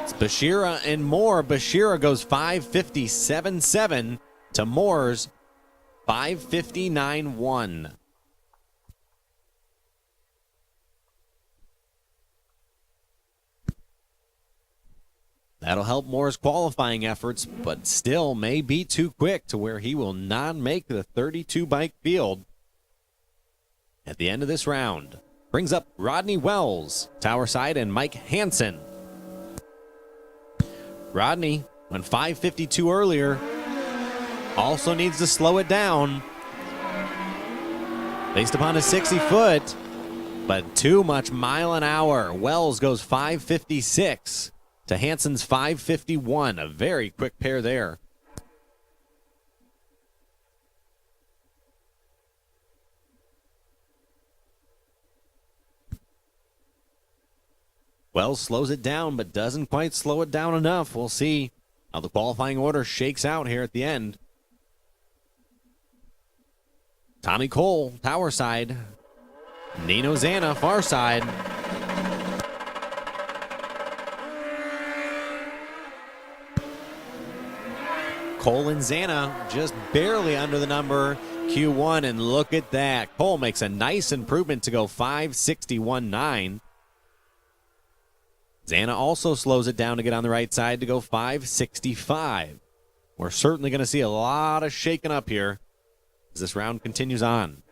It's Bashira and Moore. Bashira goes 5:57.7 to Moore's 5:59.1. That'll help Moore's qualifying efforts, but still may be too quick to where he will not make the 32 bike field at the end of this round. Brings up Rodney Wells, tower side, and Mike Hansen. Rodney went 5:52 earlier. Also needs to slow it down based upon his 60-foot, but too much mile an hour. Wells goes 5:56 to Hansen's 5:51. A very quick pair there. Wells slows it down, but doesn't quite slow it down enough. We'll see how the qualifying order shakes out here at the end. Tommy Cole, tower side. Nino Zanna, far side. Cole and Zanna just barely under the number Q1, and look at that. Cole makes a nice improvement to go 5:61.9. Zanna also slows it down to get on the right side to go 5:65. We're certainly going to see a lot of shaking up here as this round continues on.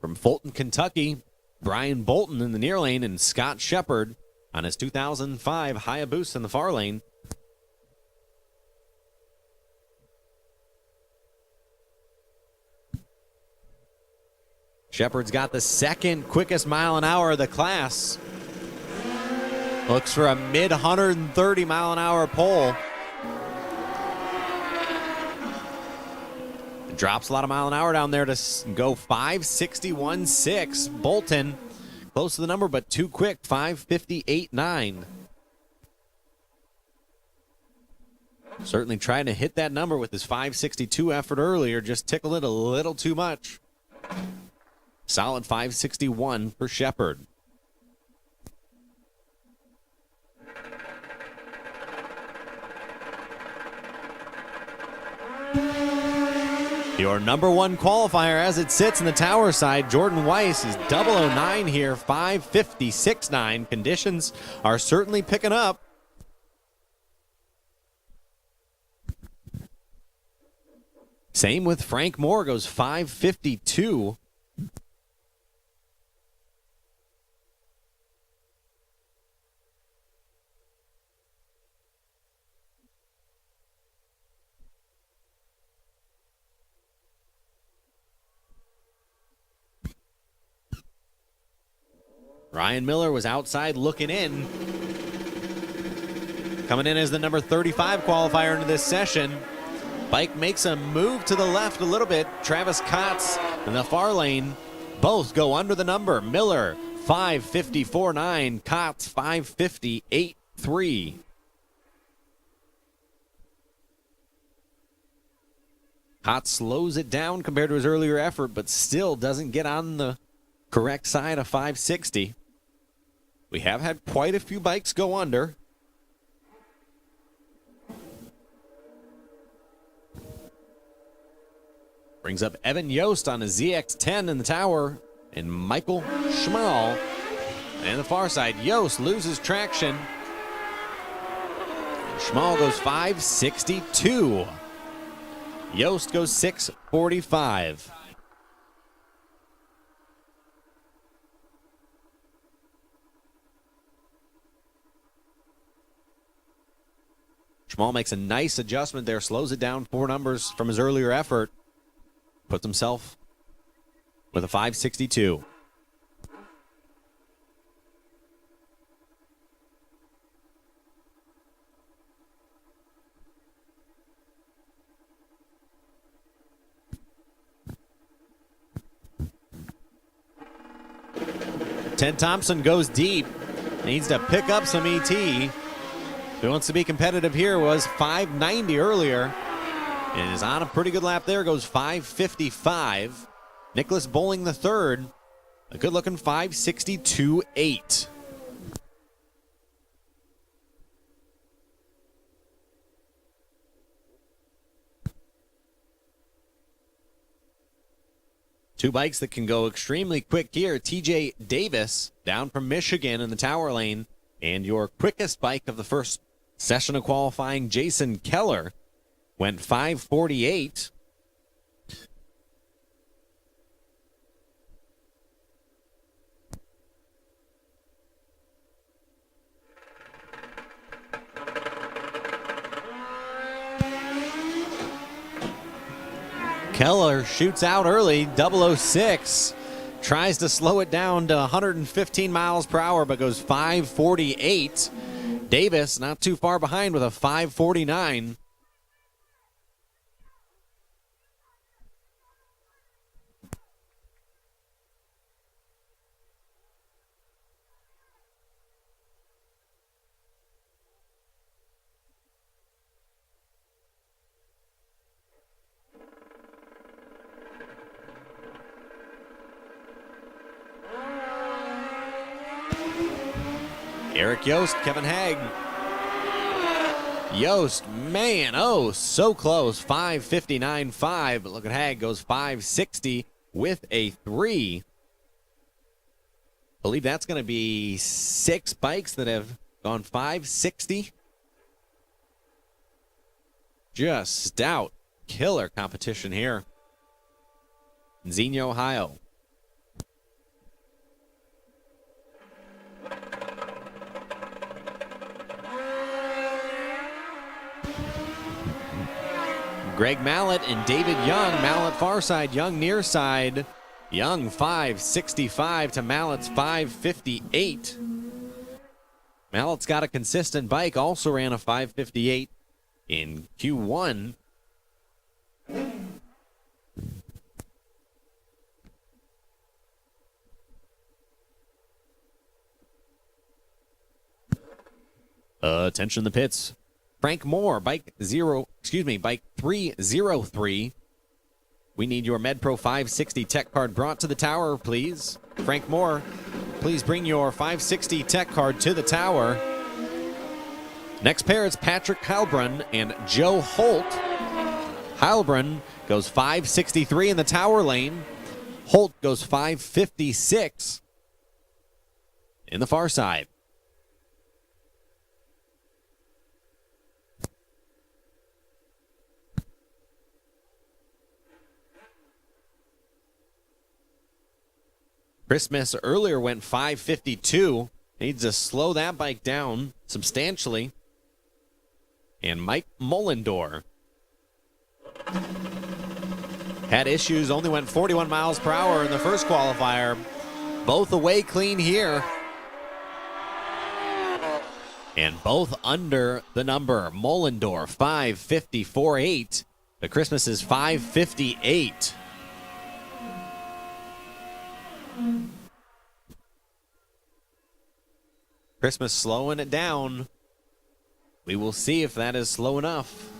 From Fulton, Kentucky, Brian Bolton in the near lane and Scott Shepard on his 2005 Hayabusa in the far lane. Shepard's got the second quickest mile an hour of the class. Looks for a mid 130 mile an hour pole. Drops a lot of mile an hour down there to go 5:61.6. Bolton close to the number, but too quick, 5:58.9. Certainly trying to hit that number with his 562 effort earlier, just tickled it a little too much. Solid 561 for Shepard. Your number one qualifier as it sits in the tower side, Jordan Weiss is 009 here, 556.9. Conditions are certainly picking up. Same with Frank Moore, goes 552. Ryan Miller was outside looking in. Coming in as the number 35 qualifier into this session. Bike makes a move to the left a little bit. Travis Kotz in the far lane. Both go under the number. Miller, 554.9. Kotz, 558.3. Kotz slows it down compared to his earlier effort, but still doesn't get on the correct side of 560. We have had quite a few bikes go under. Brings up Evan Yost on a ZX-10 in the tower, and Michael Schmal. And the far side, Yost loses traction. And Schmal goes 562. Yost goes 645. Schmal makes a nice adjustment there, slows it down 4 numbers from his earlier effort. Puts himself with a 562. Ted Thompson goes deep. Needs to pick up some ET. If he wants to be competitive here, was 590 earlier. And is on a pretty good lap there, goes 555. Nicholas Bowling III, a good-looking 562.8. Two bikes that can go extremely quick here. TJ Davis down from Michigan in the tower lane. And your quickest bike of the first session of qualifying, Jason Keller, went 548. Keller shoots out early, 006. Tries to slow it down to 115 miles per hour, but goes 548. Davis not too far behind with a 549. Eric Yost, Kevin Haag. Yost, man, oh, so close. 559.5, but look at Haag, goes 560 with a 3. Believe that's going to be 6 bikes that have gone 560. Just stout, killer competition here in Xenia, Ohio. Greg Mallett and David Young. Mallett far side, Young near side. Young 565 to Mallett's 558. Mallett's got a consistent bike, also ran a 558 in Q1. Attention the pits. Frank Moore, bike 303. We need your MedPro 560 tech card brought to the tower, please. Frank Moore, please bring your 560 tech card to the tower. Next pair is Patrick Heilbrunn and Joe Holt. Heilbrunn goes 563 in the tower lane. Holt goes 556 in the far side. Christmas earlier went 552. Needs to slow that bike down substantially. And Mike Mollendor had issues, only went 41 miles per hour in the first qualifier. Both away clean here. And both under the number. Mollendor 554.8. But Christmas is 558. Christmas slowing it down. We will see if that is slow enough.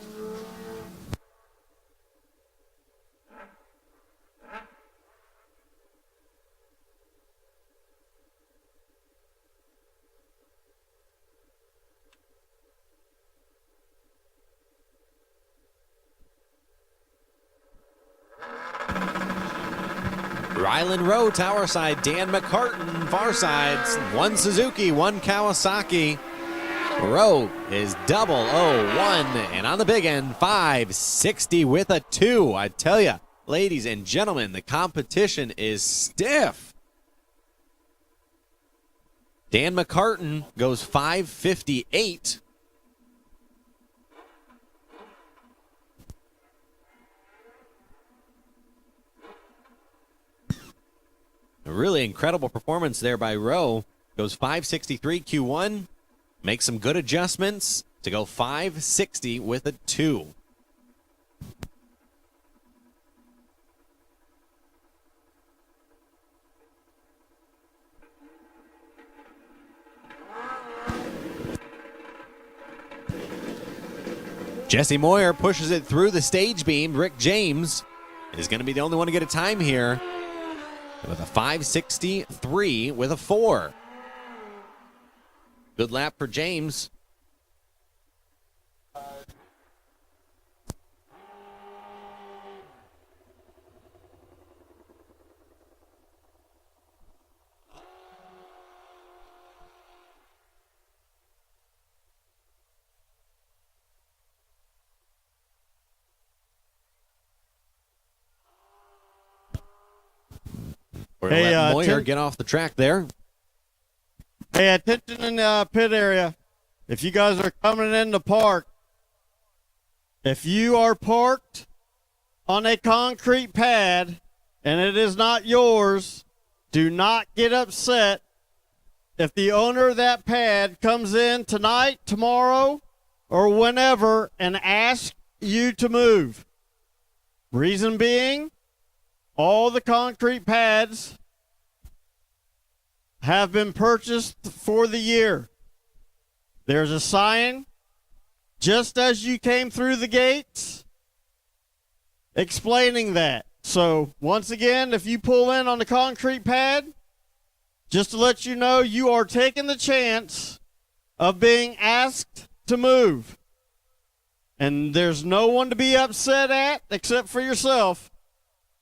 Ryland Rowe, tower side. Dan McCartan, far sides. One Suzuki, one Kawasaki. Rowe is 001. And on the big end, 560 with a 2. I tell you, ladies and gentlemen, the competition is stiff. Dan McCartan goes 558. A really incredible performance there by Rowe. Goes 563 Q1. Makes some good adjustments to go 560 with a 2. Jesse Moyer pushes it through the stage beam. Rick James is going to be the only one to get a time here with a 563 with a 4. Good lap for James. We're going to let Moyer get off the track there. Hey, attention in the pit area. If you guys are coming in the park, if you are parked on a concrete pad and it is not yours, do not get upset if the owner of that pad comes in tonight, tomorrow, or whenever and asks you to move. Reason being, all the concrete pads have been purchased for the year. There's a sign just as you came through the gates explaining that. So once again, if you pull in on the concrete pad, just to let you know, you are taking the chance of being asked to move. And there's no one to be upset at except for yourself.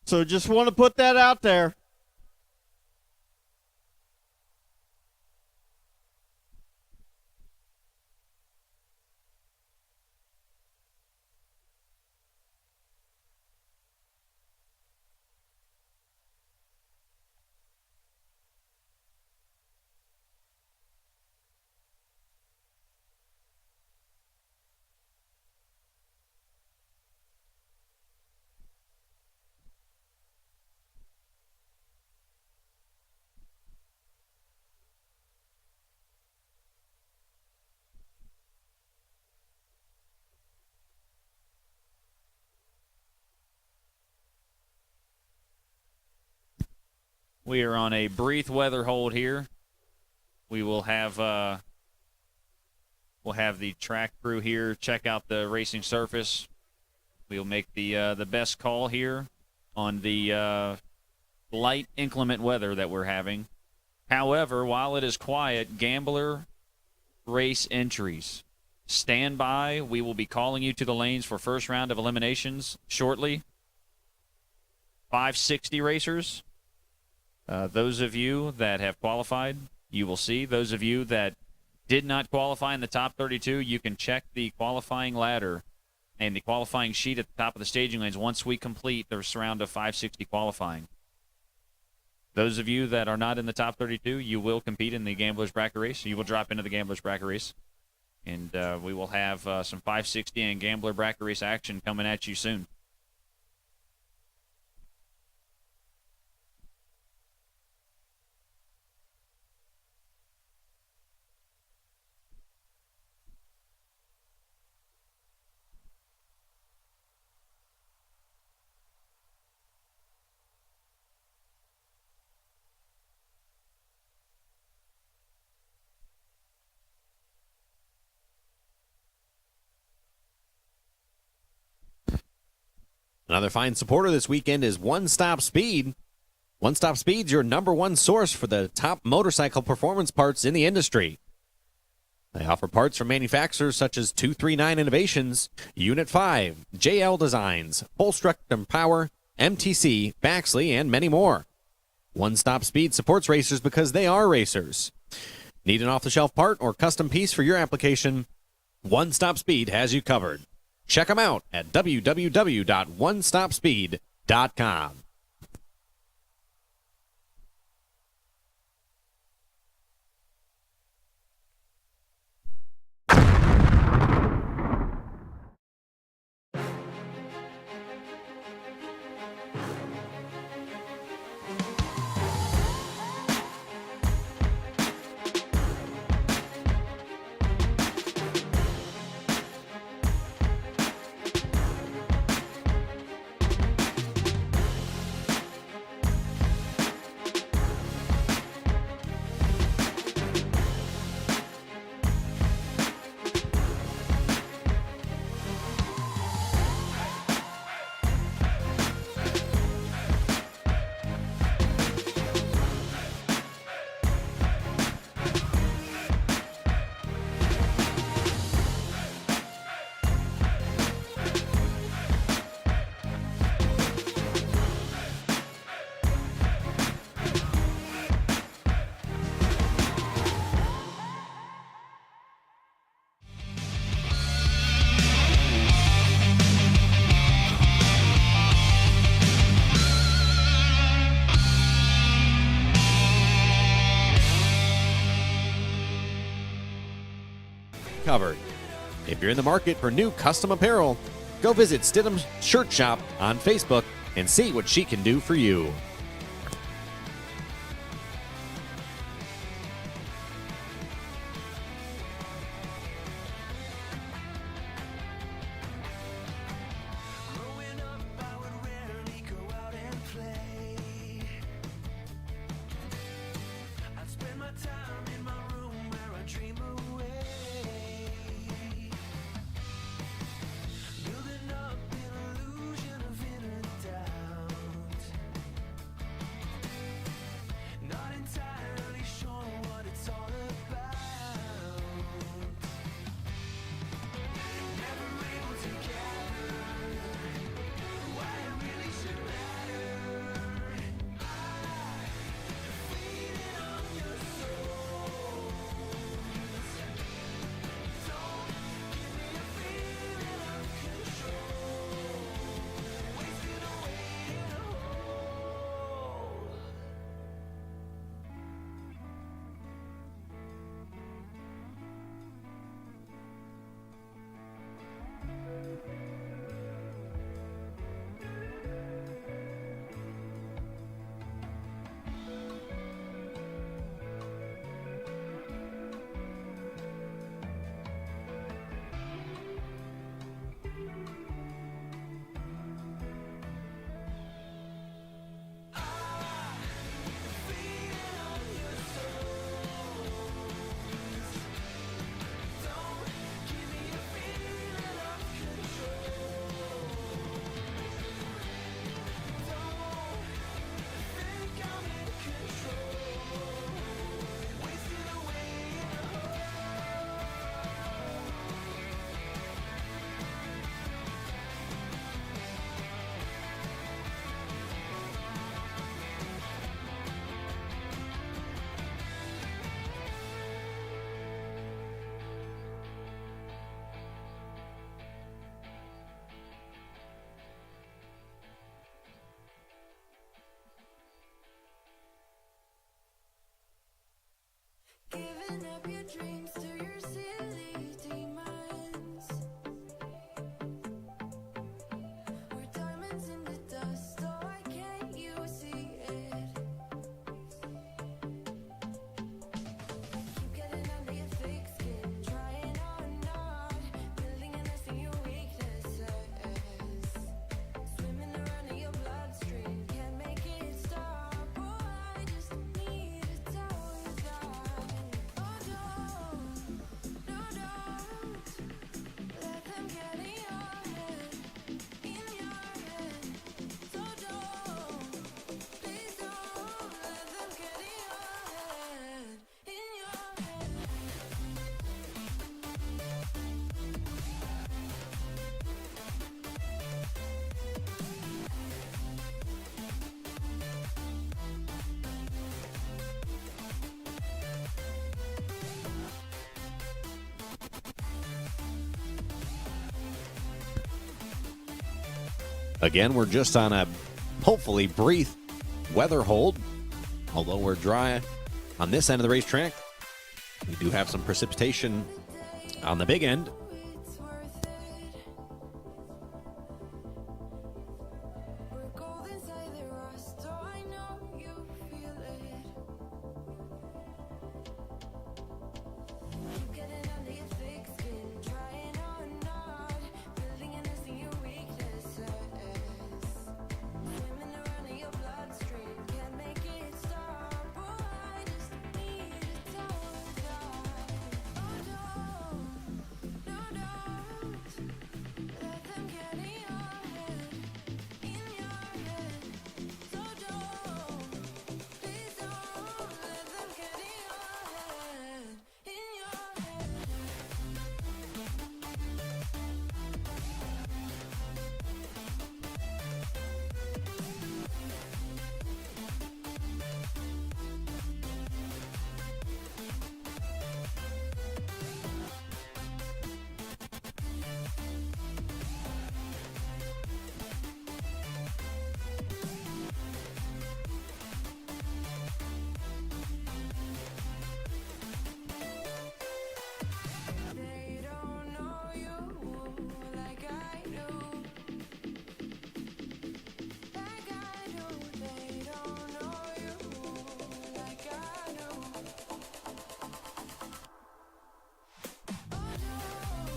So just want to put that out there. We are on a brief weather hold here. We will have We'll have the track crew here check out the racing surface. We'll make the best call here on the light inclement weather that we're having. However, while it is quiet, gambler race entries. Stand by. We will be calling you to the lanes for first round of eliminations shortly. 560 racers. Those of you that have qualified, you will see. Those of you that did not qualify in the top 32, you can check the qualifying ladder and the qualifying sheet at the top of the staging lanes once we complete the round of 560 qualifying. Those of you that are not in the top 32, you will compete in the Gamblers Bracket Race. You will drop into the Gamblers Bracket Race. And we will have some 560 and Gambler Bracket Race action coming at you soon. Another fine supporter this weekend is One Stop Speed. One Stop Speed's your #1 source for the top motorcycle performance parts in the industry. They offer parts from manufacturers such as 239 Innovations, Unit 5, JL Designs, Polstruct Power, MTC, Baxley, and many more. One Stop Speed supports racers because they are racers. Need an off-the-shelf part or custom piece for your application? One Stop Speed has you covered. Check them out at www.onestopspeed.com. Covered. If you're in the market for new custom apparel, go visit Stidham's Shirt Shop on Facebook and see what she can do for you. Growing up, I would rarely go out and play. I'd spend my time in my room where I dream away, building up an illusion of inner doubt. Open up your dreams to your silly demons. We're diamonds in the dust, so why can't you see it? Keep getting under your thick skin, trying on not, building a nest in your weaknesses. Swimming around in your bloodstream, can't make it stop. Oh, I just need to tell you that. Oh, don't, no, don't let them get in your head, So don't, please don't let them get in your head, Again, we're just on a hopefully brief weather hold. Although we're dry on this end of the racetrack, we do have some precipitation on the big end. it's worth it. We're gold inside the rust, so I know you feel it. Keep getting under your thick skin, trying on not, building a nest in your weaknesses. Swimming around in your bloodstream, can't make it stop. Oh, I just need to tell you that. Oh, don't, no, don't let them get in your head, So don't, please don't let them get in your head, They don't know you like I do. Like I do. They don't know you like I do. Oh, don't,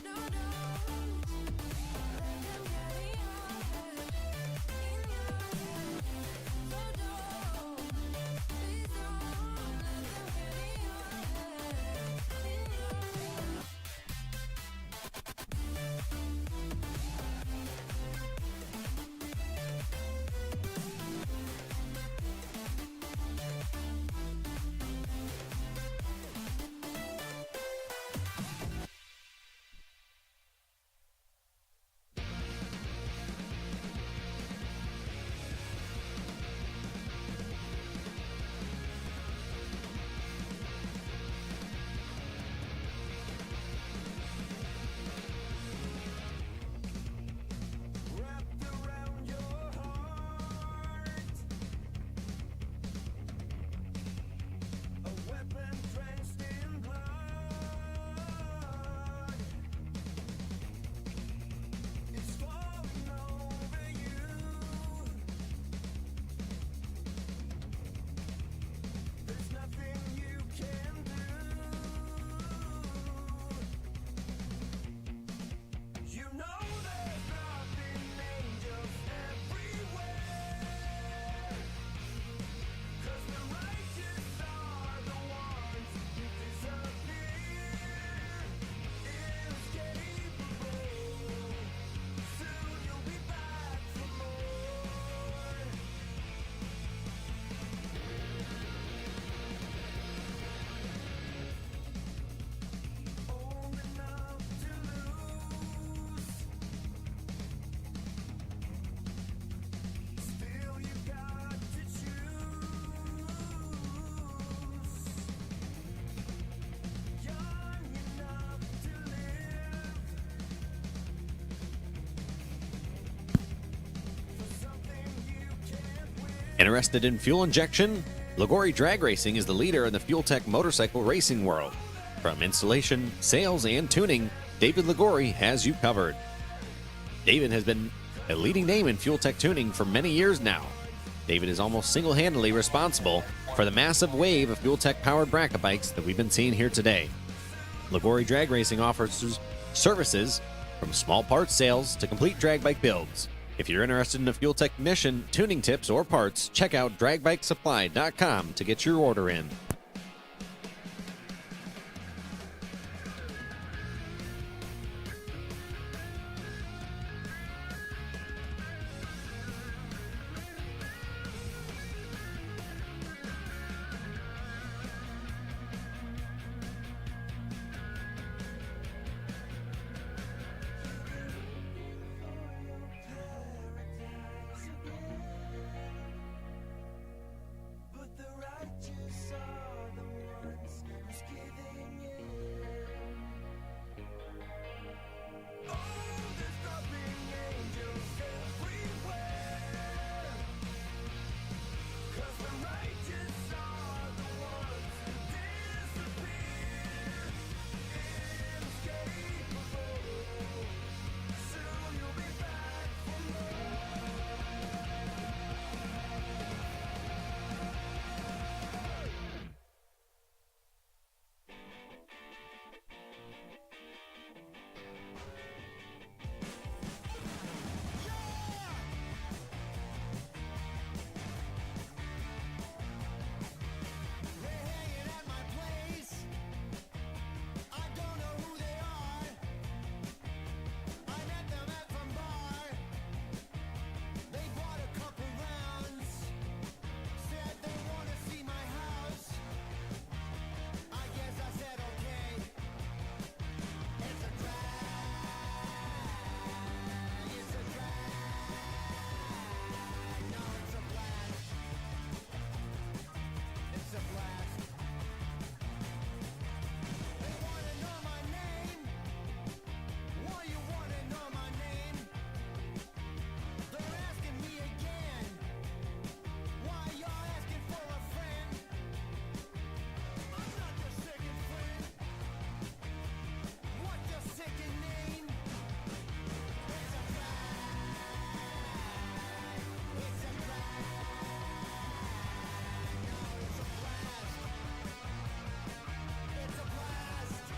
no, don't let them get in your head, So don't, please don't let them get in your head, Wrapped around your heart, a weapon drenched in blood. It's flowing over you. There's nothing you can do. You know there's nothing angels everywhere. 'Cause the righteous are the ones who disappear. Inescapable. Soon you'll be back for more. Old enough to lose. Still you got to choose. Young enough to live for something you can't win. Interested in fuel injection? Liguori Drag Racing is the leader in the fuel tech motorcycle racing world. From installation, sales, and tuning, David Liguori has you covered. David has been a leading name in fuel tech tuning for many years now. David is almost single-handedly responsible for the massive wave of fuel tech powered bracket bikes that we've been seeing here today. Liguori Drag Racing offers services from small parts sales to complete drag bike builds. If you're interested in a fuel technician, tuning tips, or parts, check out dragbikesupply.com to get your order in. But the righteous are the ones who's giving in. Oh, there's dropping angels everywhere. 'Cause the righteous are the ones who disappear. Inescapable. Soon you'll be back for more. They're hanging at my place. I don't know who they are. I met them at some bar. They bought a couple rounds. Said they want to see my house. I guess I said okay. It's a drag. It's a drag. No, it's a blast. It's a blast. They wanna know my name. Why you wanna know my name? They're asking me again. Why y'all asking for a friend? I'm not your second friend. What's your second name? It's a drag. It's a drag. No, it's a blast. It's a blast.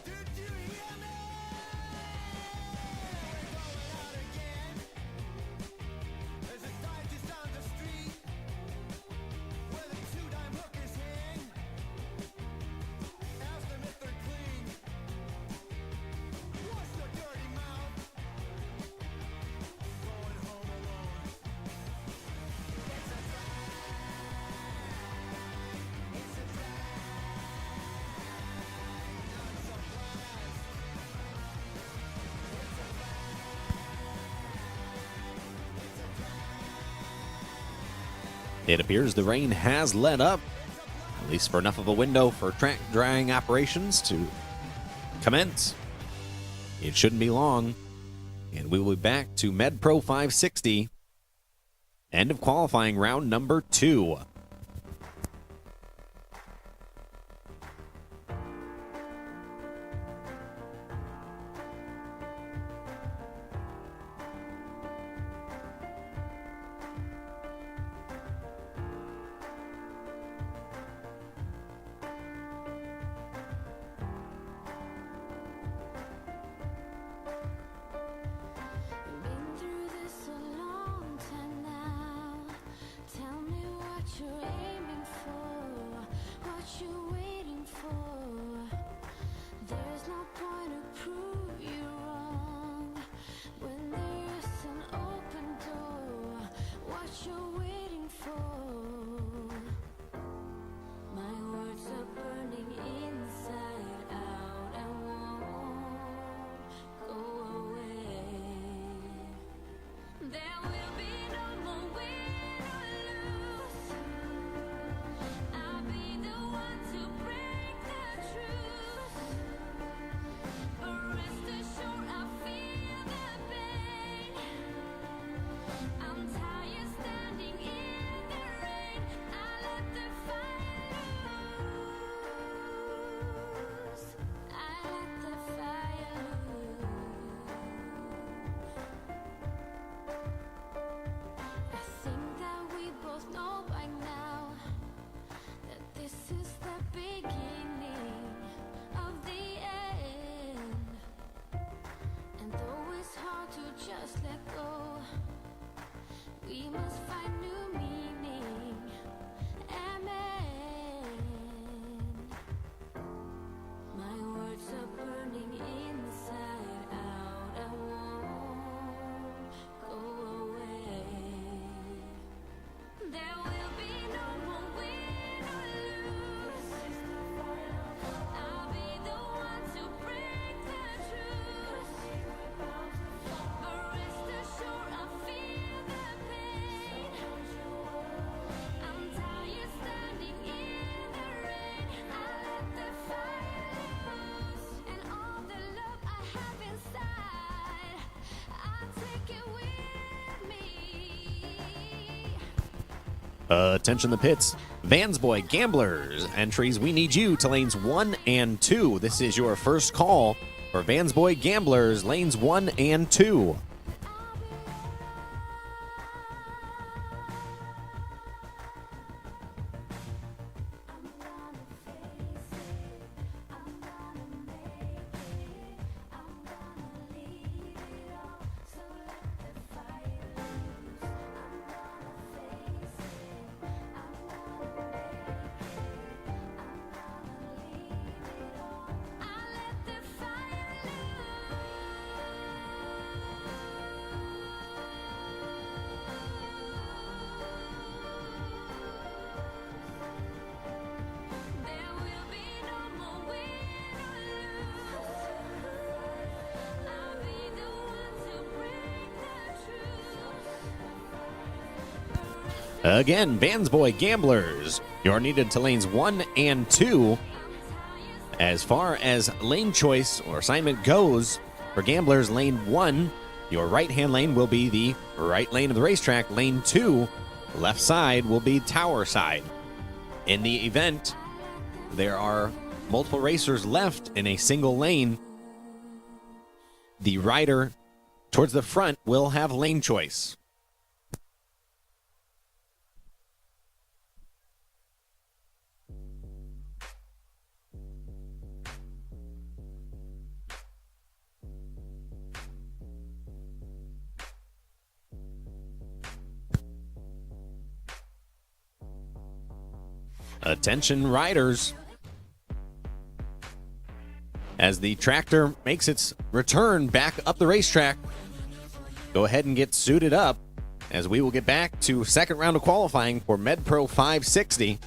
Did you hear me? We're going out again. There's a dive just down the street where the two-dime hookers hang. Ask them if they're clean. Wash your dirty mouth. Going home alone. It's a drag. It's a drag. It's a blast. It's a blast. It's a drag. It appears the rain has let up, at least for enough of a window for track drying operations to commence. It shouldn't be long, and we will be back to MedPro 560. End of qualifying round number 2. Been through this a long time now. Tell me what you're aiming for, what you're waiting for. There's no point to prove you wrong. We must find new meaning. Amen. My words are burning inside out. I won't go away. There will be no more win or lose. I'll be the one to break the truth. But rest assured I feel the pain. I'm tired standing in the rain. I let the fire loose, and all the love I have inside, I take it with me. Attention the pits. Vansboy Gamblers entries. We need you to lanes 1 and 2. This is your first call for Vansboy Gamblers, lanes 1 and 2. There will be no more win or lose. I'll be the one to break the truth. Again, Vansboy Gamblers. You're needed to lanes 1 and 2. As far as lane choice or assignment goes, for Gamblers, lane 1, your right-hand lane will be the right lane of the racetrack. Lane 2, left side, will be tower side. In the event there are multiple racers left in a single lane, the rider towards the front will have lane choice. Attention riders. As the tractor makes its return back up the racetrack, go ahead and get suited up, as we will get back to second round of qualifying for MedPro 560.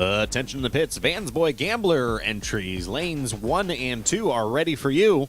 Attention in the pits. Vans Boy Gambler entries. Lanes 1 and 2 are ready for you.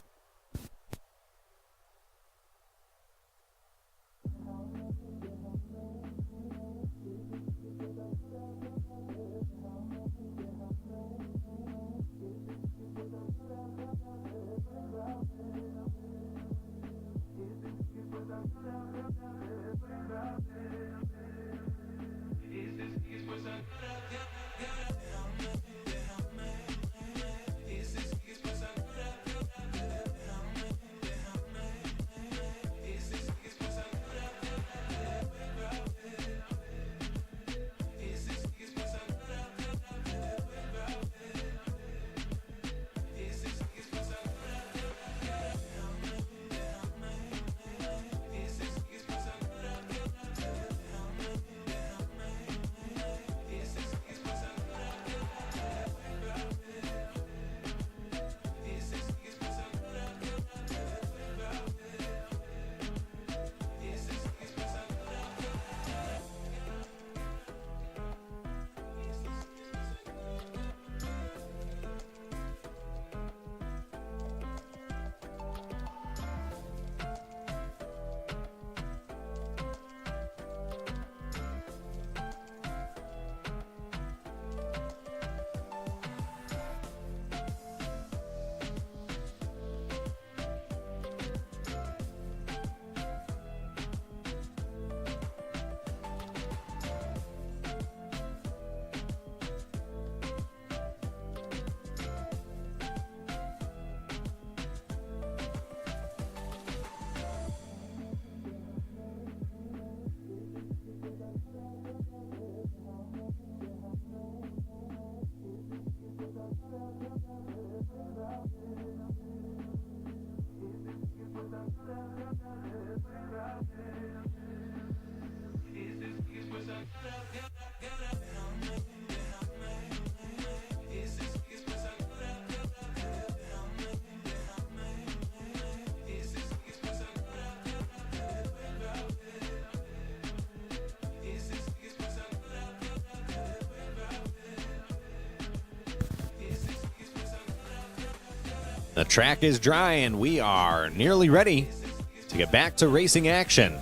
The track is dry and we are nearly ready to get back to racing action.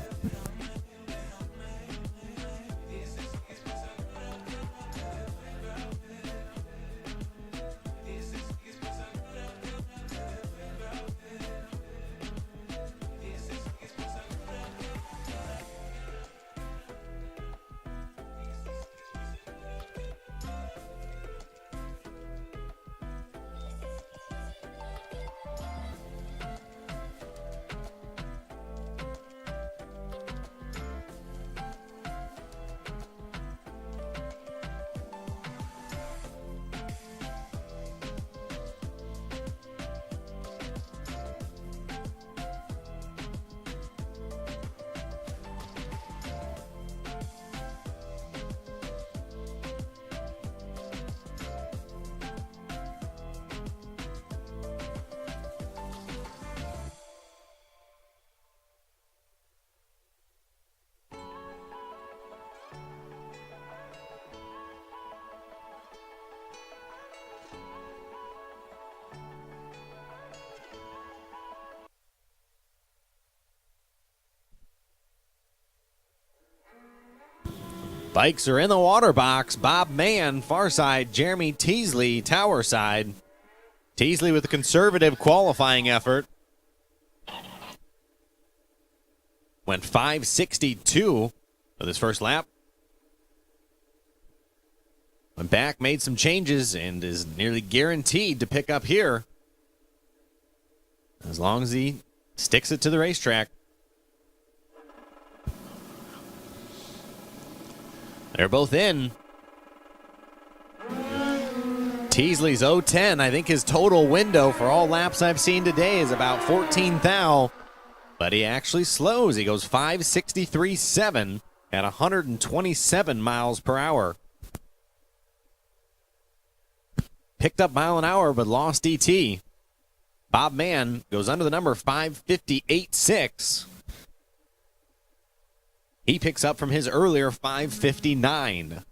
Bikes are in the water box. Bob Mann, far side. Jeremy Teasley, tower side. Teasley with a conservative qualifying effort. Went 5:62 for this first lap. Went back, made some changes, and is nearly guaranteed to pick up here. As long as he sticks it to the racetrack. They're both in. Teasley's 0:10. I think his total window for all laps I've seen today is about 14 thou. But he actually slows. He goes 5:63.7 at 127 miles per hour. Picked up mile an hour, but lost ET. Bob Mann goes under the number 5:58.6. He picks up from his earlier 5:59.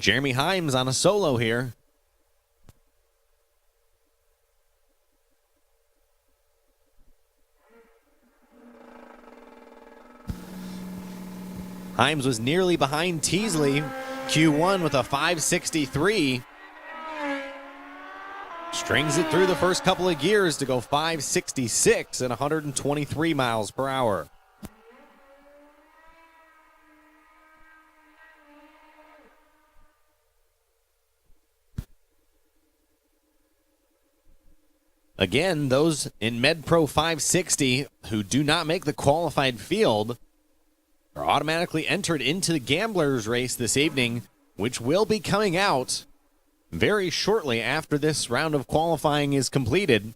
Jeremy Himes on a solo here. Himes was nearly behind Teasley. Q1 with a 563. Strings it through the first couple of gears to go 566 at 123 miles per hour. Again, those in MedPro 560 who do not make the qualified field are automatically entered into the Gamblers race this evening, which will be coming out very shortly after this round of qualifying is completed.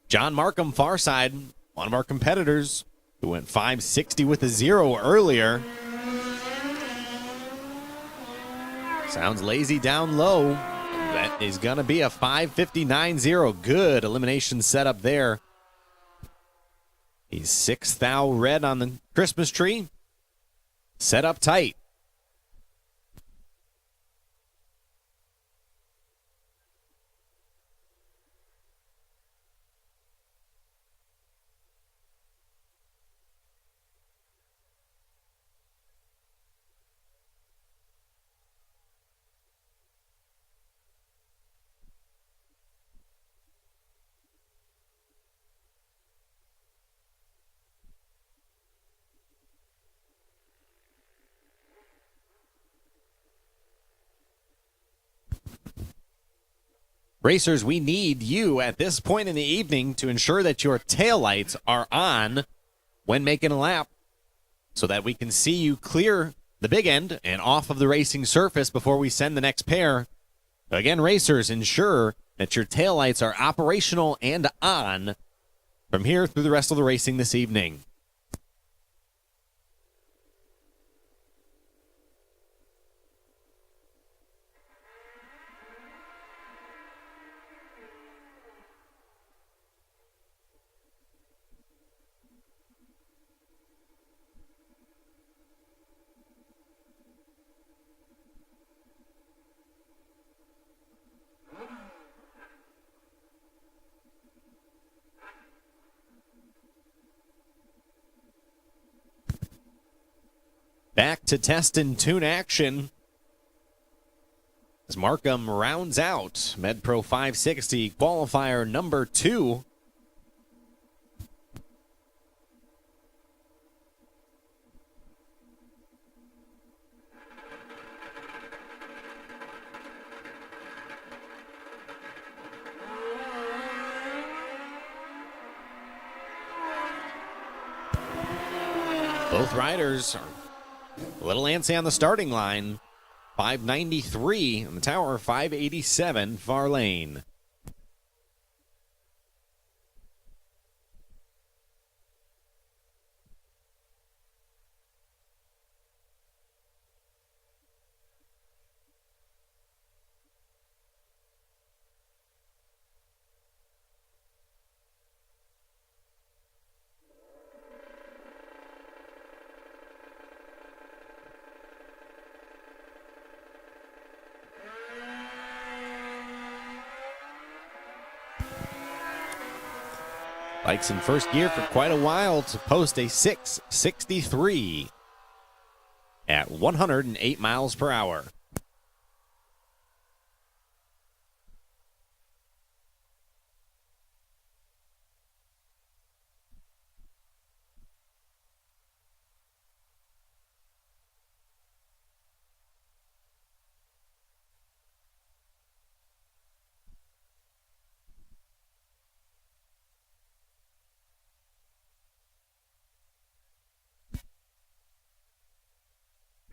John Markham, far side, one of our competitors, who went 560 with a 0 earlier. Sounds lazy down low. That is going to be a 559.0. Good elimination setup there. He's 6th thou red on the Christmas tree. Set up tight. Racers, we need you at this point in the evening to ensure that your taillights are on when making a lap so that we can see you clear the big end and off of the racing surface before we send the next pair. Again, racers, ensure that your taillights are operational and on from here through the rest of the racing this evening. Back to test and tune action as Markham rounds out MedPro 560 qualifier number 2. Both riders are a little antsy on the starting line. 593 on the tower, 587 far lane. Bikes in first gear for quite a while to post a 663 at 108 miles per hour.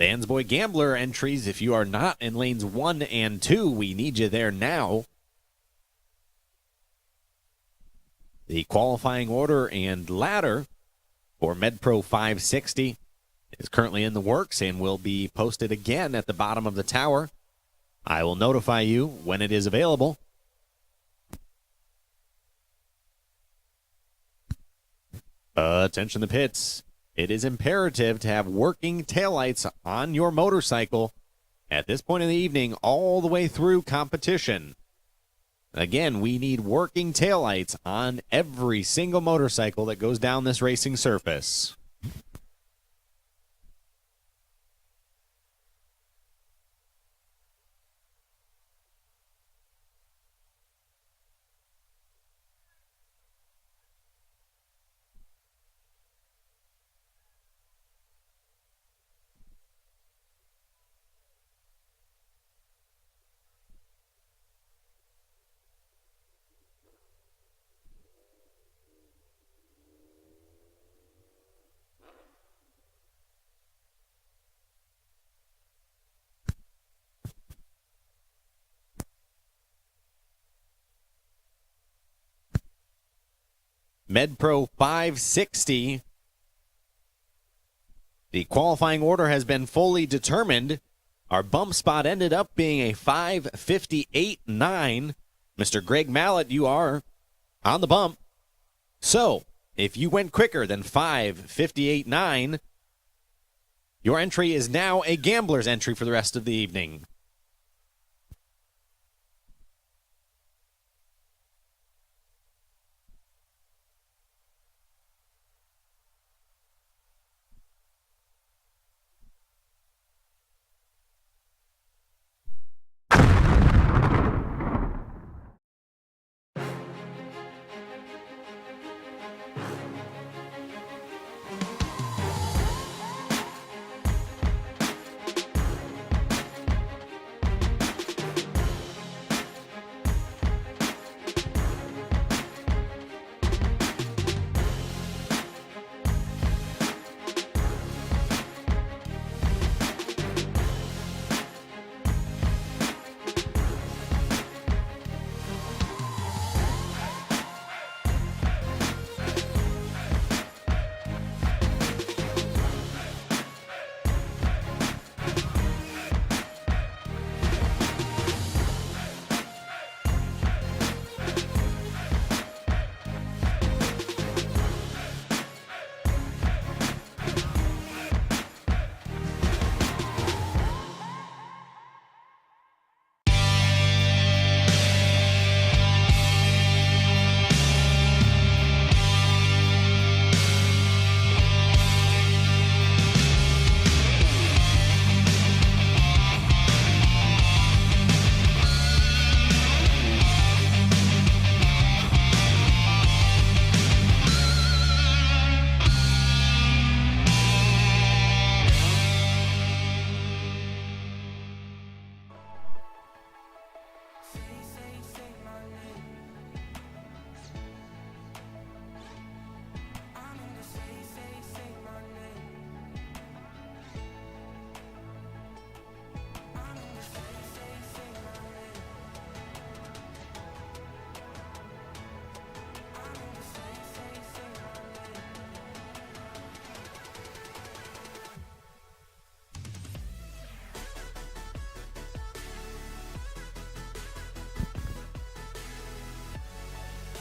Vansboy Gambler entries, if you are not in lanes 1 and 2, we need you there now. The qualifying order and ladder for MedPro 560 is currently in the works and will be posted again at the bottom of the tower I will notify you when it is available. Attention the pits. It is imperative to have working taillights on your motorcycle at this point in the evening all the way through competition. Again, we need working taillights on every single motorcycle that goes down this racing surface. MedPro 560. The qualifying order has been fully determined. Our bump spot ended up being a 5:58.9. Mr. Greg Mallett, you are on the bump. So, if you went quicker than 5:58.9, your entry is now a gambler's entry for the rest of the evening.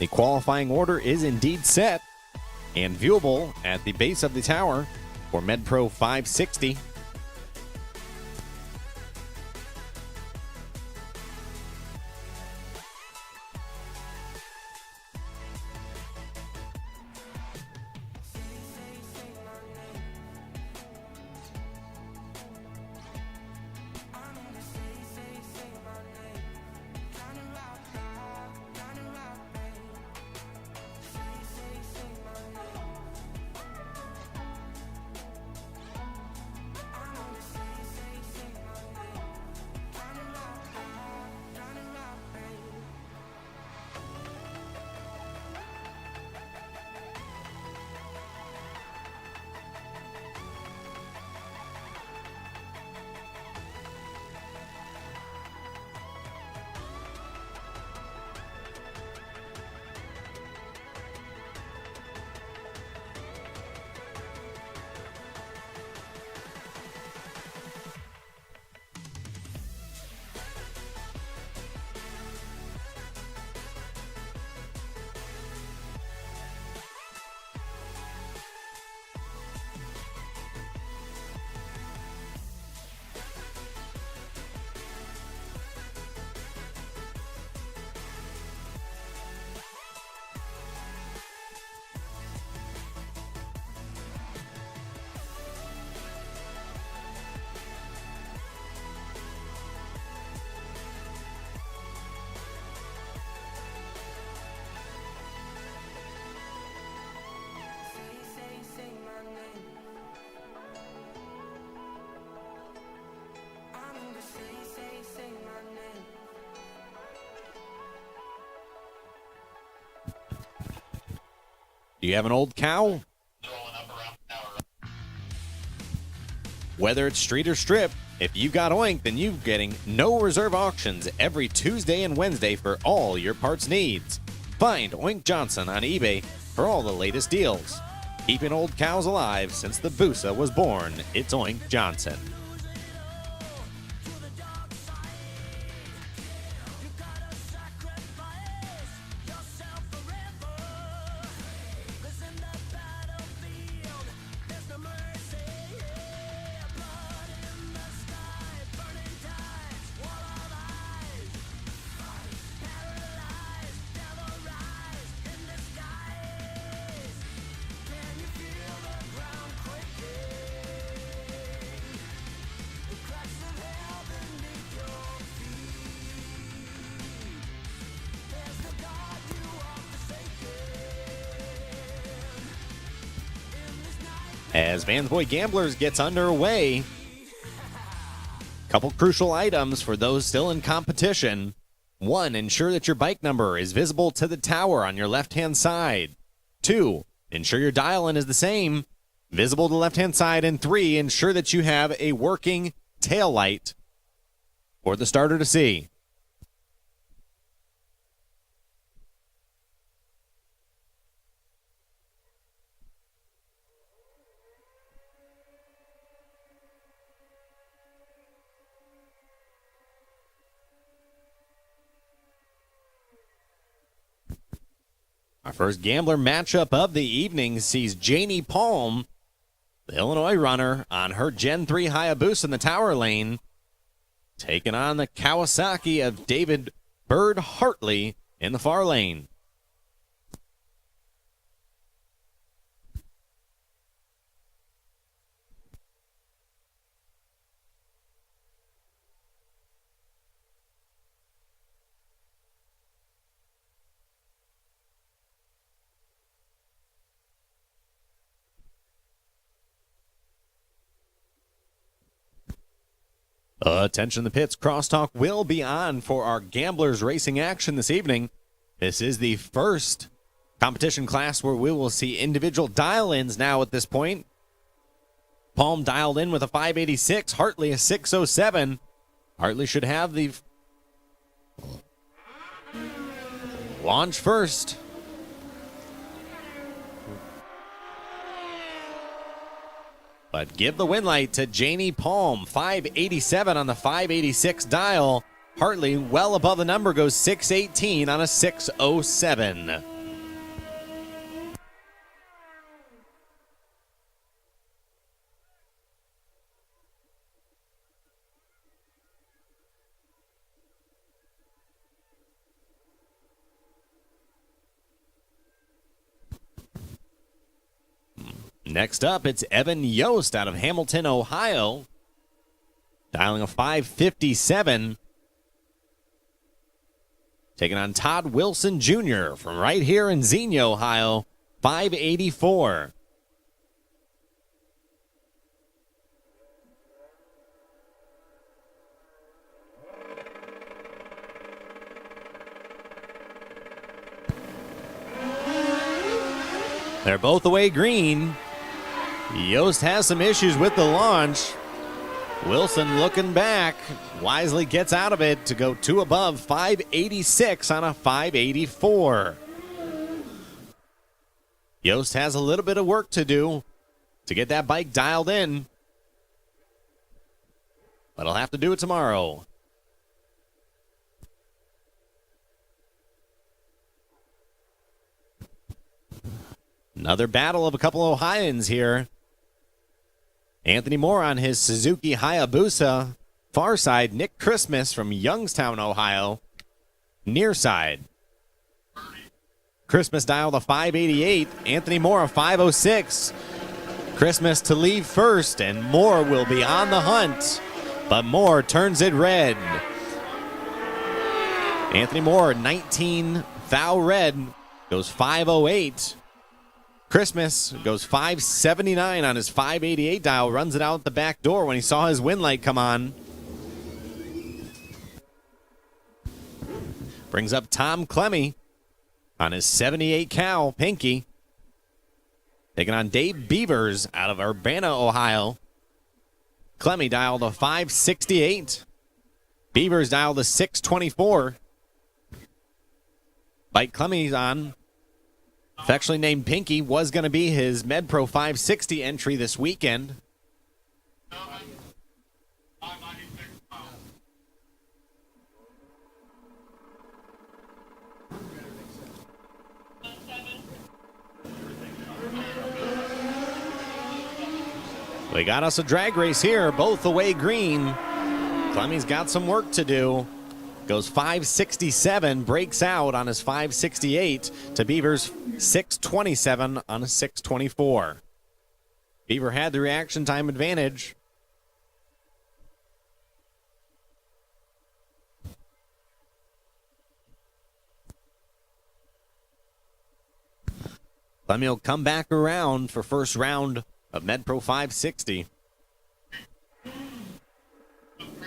The qualifying order is indeed set and viewable at the base of the tower for MedPro 560. Do you have an old cow? Whether it's street or strip, if you've got Oink, then you're getting no reserve auctions every Tuesday and Wednesday for all your parts needs. Find Oink Johnson on eBay for all the latest deals. Keeping old cows alive since the Busa was born, it's Oink Johnson. As Vans Boy Gamblers gets underway, couple crucial items for those still in competition. 1, ensure that your bike number is visible to the tower on your left-hand side. 2, ensure your dial-in is the same, visible to the left-hand side. And 3, ensure that you have a working tail light for the starter to see. Our first gambler matchup of the evening sees Janie Palm, the Illinois runner, on her Gen 3 Hayabusa in the tower lane, taking on the Kawasaki of David Bird Hartley in the far lane. Attention the pits, crosstalk will be on for our Gamblers Racing action this evening. This is the first competition class where we will see individual dial-ins now at this point. Palm dialed in with a 586, Hartley a 607. Hartley should have the launch first. But give the win light to Janie Palm, 587 on the 586 dial. Hartley well above the number, goes 618 on a 607. Next up, it's Evan Yost out of Hamilton, Ohio, dialing a 557, taking on Todd Wilson Jr. from right here in Xenia, Ohio, 584. They're both away green. Yost has some issues with the launch. Wilson looking back, wisely gets out of it to go 2 above, 586 on a 584. Yost has a little bit of work to do to get that bike dialed in, but he'll have to do it tomorrow. Another battle of a couple Ohioans here. Anthony Moore on his Suzuki Hayabusa. Far side, Nick Christmas from Youngstown, Ohio. Near side, Christmas dialed a 588. Anthony Moore a 506. Christmas to leave first, and Moore will be on the hunt. But Moore turns it red. Anthony Moore, 19 thou red, goes 508. Christmas goes 579 on his 588 dial, runs it out the back door when he saw his win light come on. Brings up Tom Clemmy on his 78 Cal Pinky. taking on Dave Beavers out of Urbana, Ohio. Clemmy dialed a 568. Beavers dialed a 624. Bike Clemmy's on, affectionately named Pinky, was going to be his MedPro 560 entry this weekend. We got us a drag race here, both away green. Clemmy's got some work to do. Goes 567, breaks out on his 568 to Beaver's 627 on a 624. Beaver had the reaction time advantage. Clemmy will come back around for first round of MedPro 560.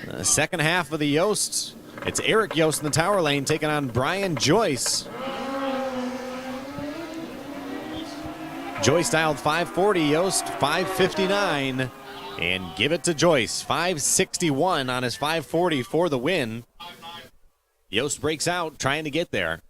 The second half of the Yost, it's Eric Yost in the tower lane taking on Brian Joyce. Joyce dialed 540, Yost 559, and give it to Joyce. 561 on his 540 for the win. Yost breaks out trying to get there.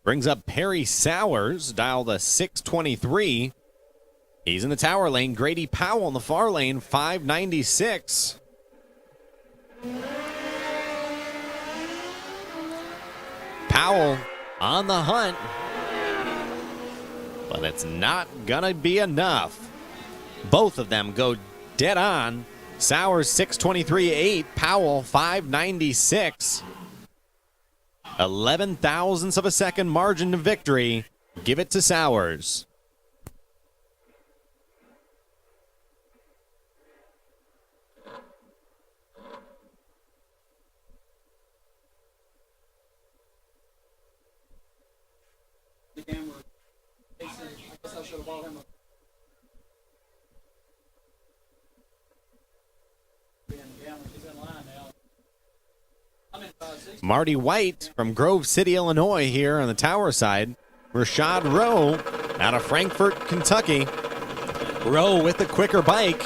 Brings up Perry Sowers, dialed a 623. He's in the tower lane. Grady Powell in the far lane, 596. Powell on the hunt, but it's not gonna be enough. Both of them go dead on. Sowers 623.8, Powell 596. 11 thousandths of a second margin to victory. Give it to Sowers. Marty White from Grove City, Illinois here on the tower side. Rashad Rowe out of Frankfort, Kentucky. Rowe with the quicker bike.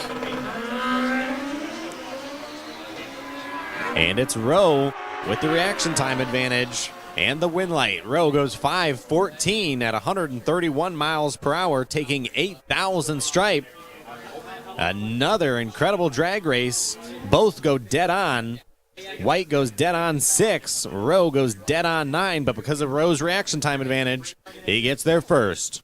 And it's Rowe with the reaction time advantage and the win light. Rowe goes 5:14 at 131 miles per hour, taking 8,000 stripe. Another incredible drag race. Both go dead on. White goes dead on 6. Rowe goes dead on 9, but because of Rowe's reaction time advantage, he gets there first.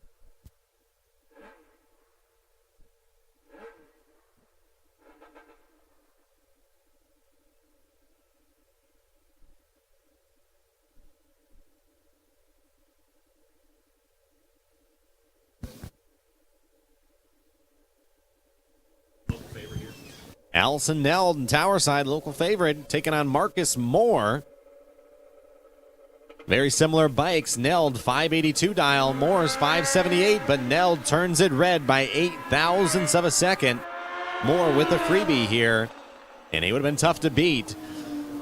Allison Neld and Towerside, local favorite, taking on Marcus Moore. Very similar bikes. Neld 582 dial, Moore's 578, but Neld turns it red by 8 thousandths of a second. Moore with the freebie here, and he would have been tough to beat.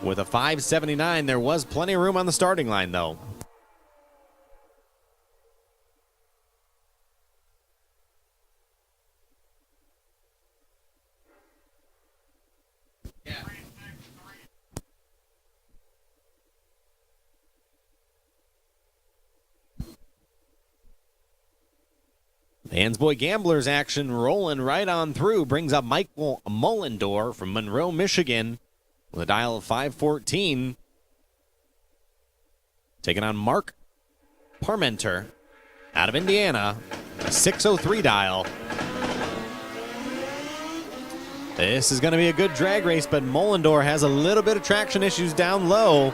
With a 579, there was plenty of room on the starting line, though. Hansboy Gamblers action rolling right on through. Brings up Michael Mullendor from Monroe, Michigan with a dial of 514. Taking on Mark Parmenter out of Indiana, a 603 dial. This is going to be a good drag race, but Mullendor has a little bit of traction issues down low.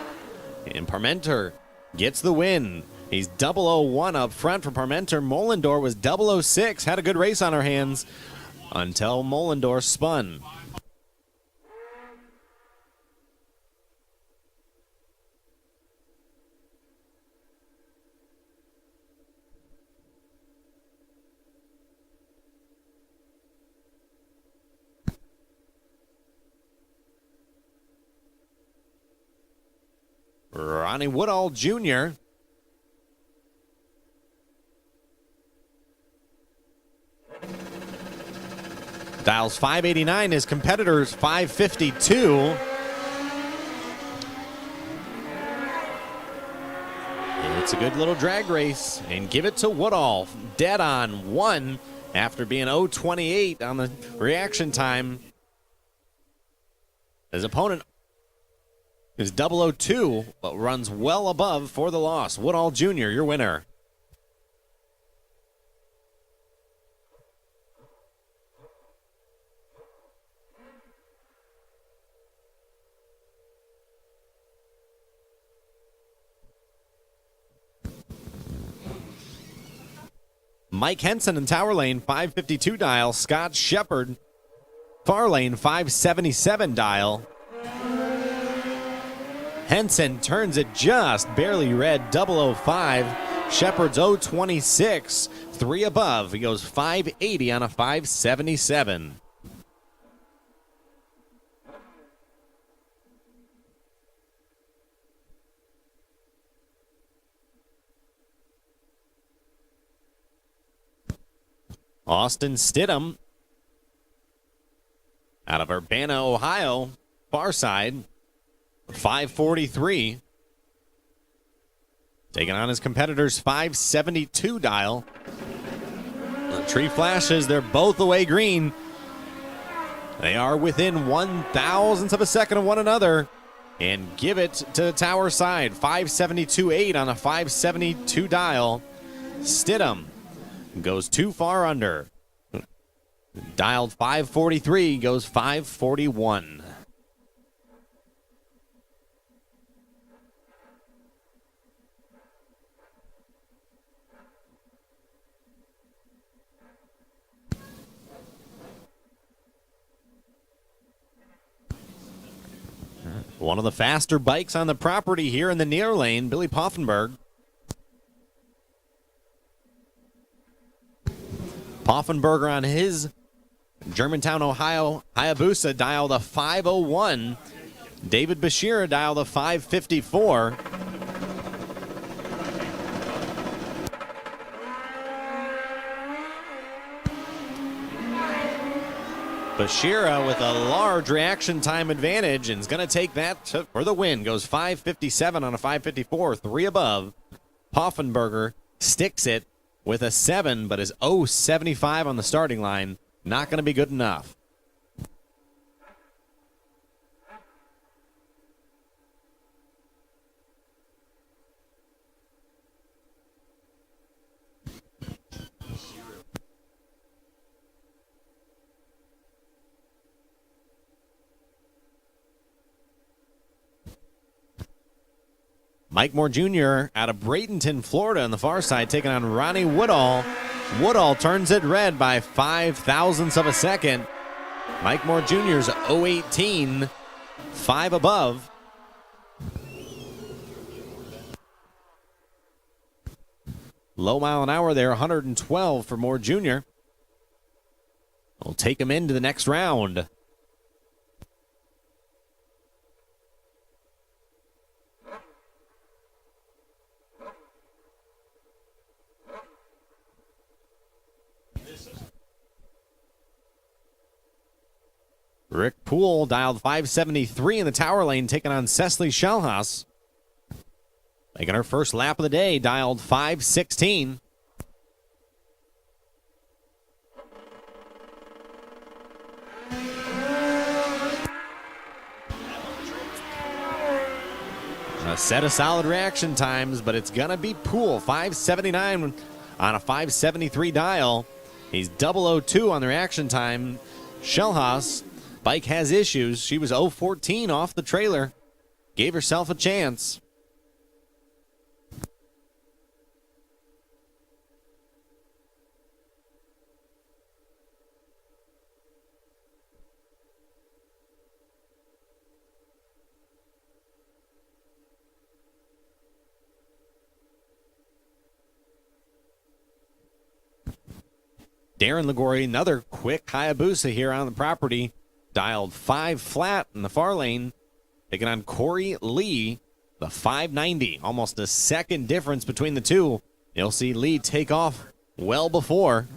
And Parmenter gets the win. He's 001 up front for Parmenter. Mullendor was 006. Had a good race on our hands until Mullendor spun. Ronnie Woodall Jr. Dials 589, his competitors 552. It's a good little drag race, and give it to Woodall. Dead on 1 after being 0.28 on the reaction time. His opponent is 002, but runs well above for the loss. Woodall Jr., your winner. Mike Henson in Tower Lane, 552 dial. Scott Shepard, Far Lane, 577 dial. Henson turns it just barely red, 005. Shepard's 026, 3 above. He goes 580 on a 577. Austin Stidham out of Urbana, Ohio, far side, 543. Taking on his competitors, 572 dial. The tree flashes, they're both away green. They are within 1,000th of a second of one another. And give it to the tower side, 572.8 on a 572 dial. Stidham goes too far under. Dialed 543, goes 541. One of the faster bikes on the property here in the near lane, Billy Poffenberg. Poffenberger on his Germantown, Ohio Hayabusa dialed a 501. David Bashir dialed a 554. Bashira with a large reaction time advantage and is going to take that for the win. Goes 557 on a 554, 3 above. Poffenberger sticks it with a 7, but is 0.75 on the starting line. Not going to be good enough. Mike Moore Jr. out of Bradenton, Florida on the far side, taking on Ronnie Woodall. Woodall turns it red by 0.05 of a second. Mike Moore Jr.'s 0.18, 5 above. Low mile an hour there, 112 for Moore Jr. We'll take him into the next round. Rick Poole dialed 573 in the tower lane, taking on Cecily Schelhaas. Making her first lap of the day, dialed 516. A set of solid reaction times, but it's going to be Poole, 579 on a 573 dial. He's 002 on the reaction time. Schelhaas, bike has issues. She was 014 off the trailer. Gave herself a chance. Darren Ligori, another quick Hayabusa here on the property. Dialed 5 flat in the far lane. Taking on Corey Lee. the 590. Almost a second difference between the two. You'll see Lee take off well before.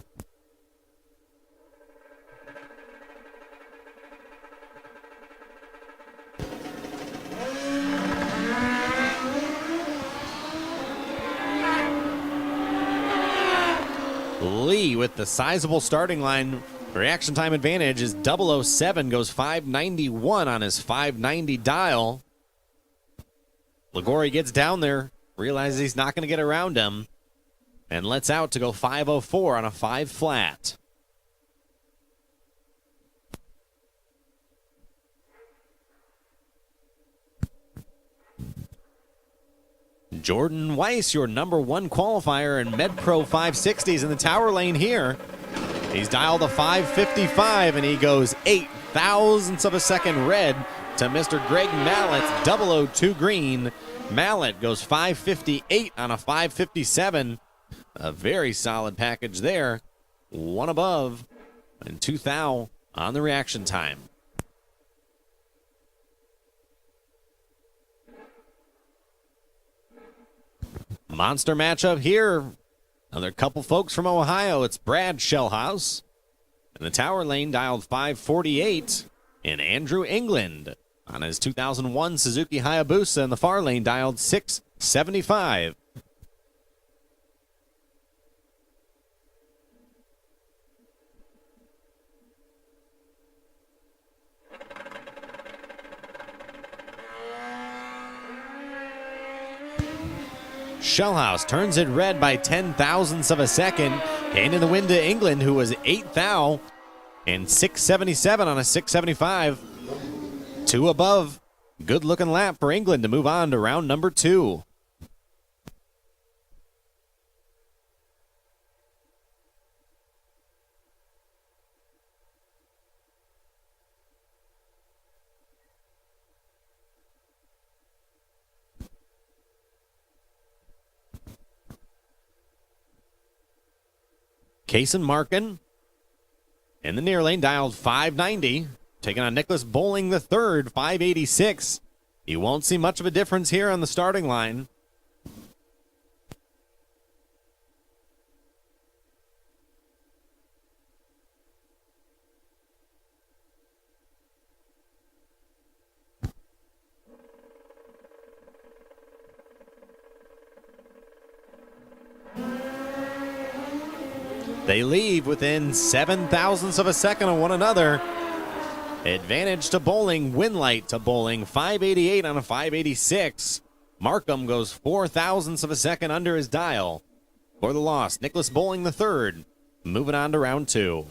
Lee with the sizable starting line. Reaction time advantage is 007, goes 591 on his 590 dial. Ligori gets down there, realizes he's not going to get around him, and lets out to go 504 on a 5 flat. Jordan Weiss, your number 1 qualifier in MedPro 560s in the tower lane here. He's dialed a 555 and he goes 8 thousandths of a second red to Mr. Greg Mallett's 002 green. Mallett goes 558 on a 557. A very solid package there. 1 above and 2 thou on the reaction time. Monster matchup here. Another couple folks from Ohio. It's Brad Shellhouse. In the tower lane, dialed 548. And Andrew England on his 2001 Suzuki Hayabusa in the far lane, dialed 675. Shellhouse turns it red by 10 thousandths of a second. And in the win to England, who was 8 thou and 677 on a 675. 2 above. Good looking lap for England to move on to round number 2. Kaysen Markin in the near lane, dialed 590. Taking on Nicholas Bowling the third, 586. You won't see much of a difference here on the starting line. They leave within 7 thousandths of a second of one another. Advantage to Bowling, win light to Bowling, 588 on a 586. Markham goes 4 thousandths of a second under his dial. For the loss, Nicholas Bowling the third, moving on to round 2.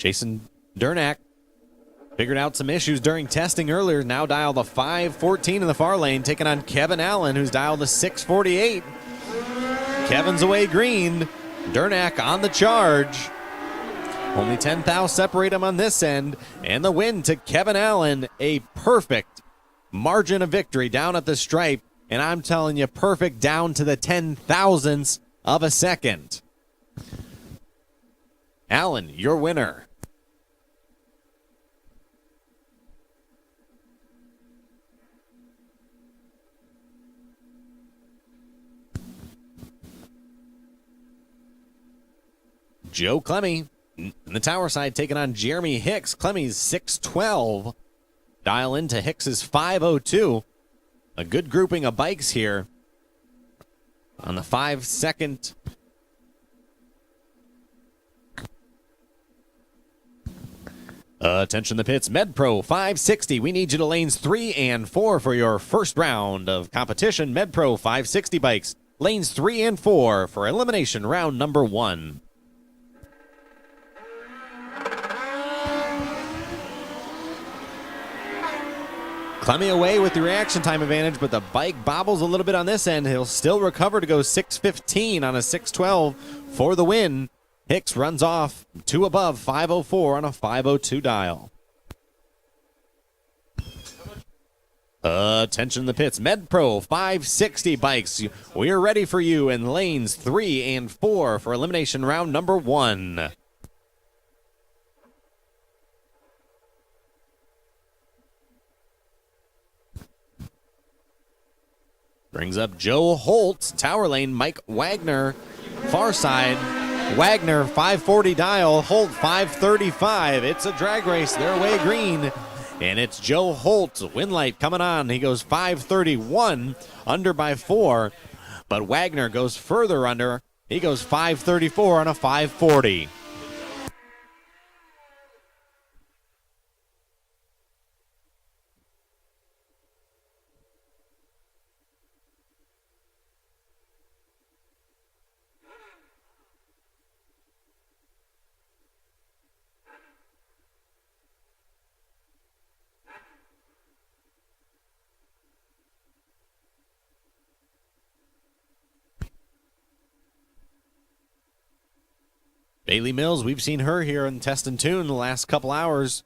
Jason Durnack figured out some issues during testing earlier. Now dialed a 514 in the far lane, taking on Kevin Allen, who's dialed a 648. Kevin's away green. Durnack on the charge. Only 10 thou separate him on this end. And the win to Kevin Allen. A perfect margin of victory down at the stripe. And I'm telling you, perfect down to the 10 thousandths of a second. Allen, your winner. Joe Clemmy in the tower side taking on Jeremy Hicks. Clemmy's 612. Dial into Hicks's 502. A good grouping of bikes here on the 5 second. Attention the pits, MedPro 560. We need you to lanes 3 and 4 for your first round of competition. MedPro 560 bikes, lanes 3 and 4 for elimination round number 1. Clemmy away with the reaction time advantage, but the bike bobbles a little bit on this end. He'll still recover to go 6:15 on a 6:12 for the win. Hicks runs off 2 above, 5:04 on a 5:02 dial. Attention in the pits. MedPro 560 bikes. We're ready for you in lanes 3 and 4 for elimination round number 1. Brings up Joe Holtz, tower lane, Mike Wagner, far side. Wagner, 540 dial, Holt 535. It's a drag race, they're away green. And it's Joe Holtz, win light coming on. He goes 531, under by 4. But Wagner goes further under. He goes 534 on a 540. Bailey Mills, we've seen her here in Test and Tune the last couple hours.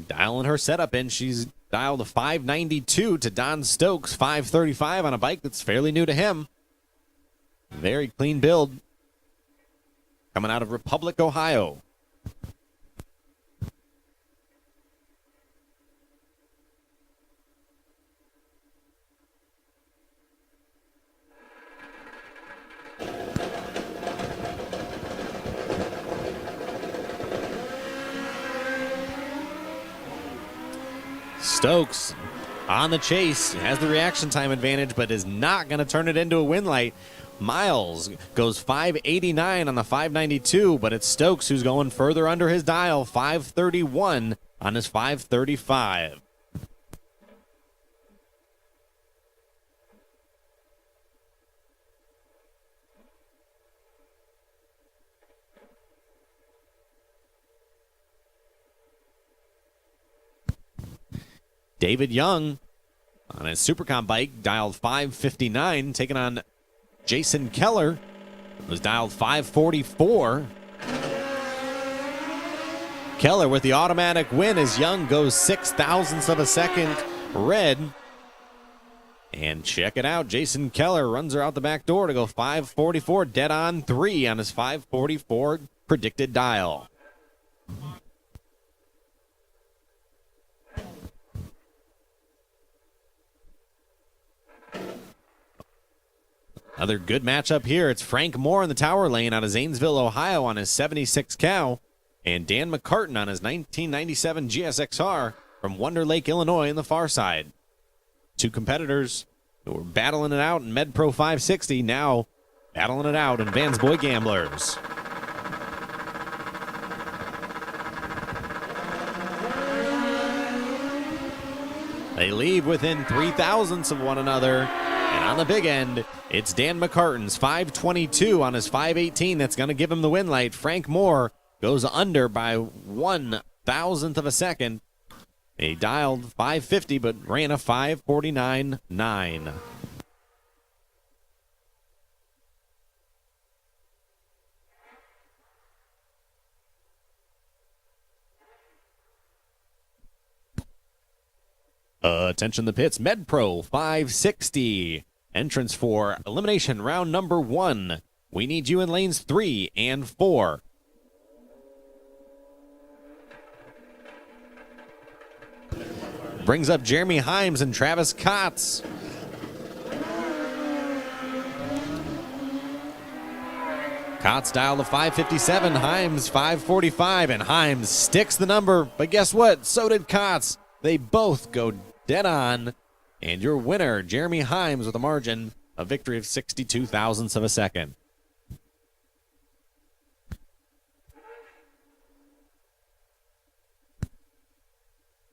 Dialing her setup in. She's dialed a 592 to Don Stokes, 535 on a bike that's fairly new to him. Very clean build. Coming out of Republic, Ohio. Stokes on the chase, has the reaction time advantage, but is not going to turn it into a win light. Miles goes 589 on the 592, but it's Stokes who's going further under his dial, 531 on his 535. David Young on his Supercom bike, dialed 559, taking on Jason Keller, who's dialed 544. Keller with the automatic win as Young goes 6 thousandths of a second red. And check it out, Jason Keller runs her out the back door to go 544, dead on 3 on his 544 predicted dial. Another good matchup here. It's Frank Moore in the tower lane out of Zanesville, Ohio on his 76 Cal, and Dan McCartan on his 1997 GSXR from Wonder Lake, Illinois in the far side. Two competitors who were battling it out in MedPro 560, now battling it out in Vans Boy Gamblers. They leave within 3 thousandths of one another. And on the big end, it's Dan McCartan's 522 on his 518 that's going to give him the win light. Frank Moore goes under by 1 thousandth of a second. He dialed 550 but ran a 549.9. Attention the pits, MedPro 560. Entrance for elimination round number 1. We need you in lanes 3 and 4. Brings up Jeremy Himes and Travis Kotz. Kotz dialed to 557, Himes 545, and Himes sticks the number, but guess what? So did Kotz. They both go dead on, and your winner, Jeremy Himes, with a margin of victory of 62 thousandths of a second.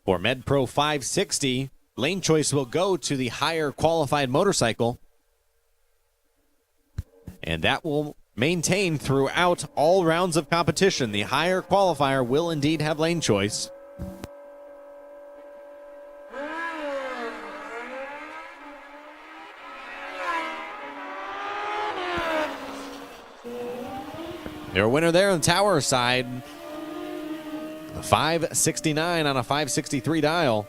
For MedPro 560, lane choice will go to the higher qualified motorcycle, and that will maintain throughout all rounds of competition. The higher qualifier will indeed have lane choice. Your winner there on the tower side, a 569 on a 563 dial.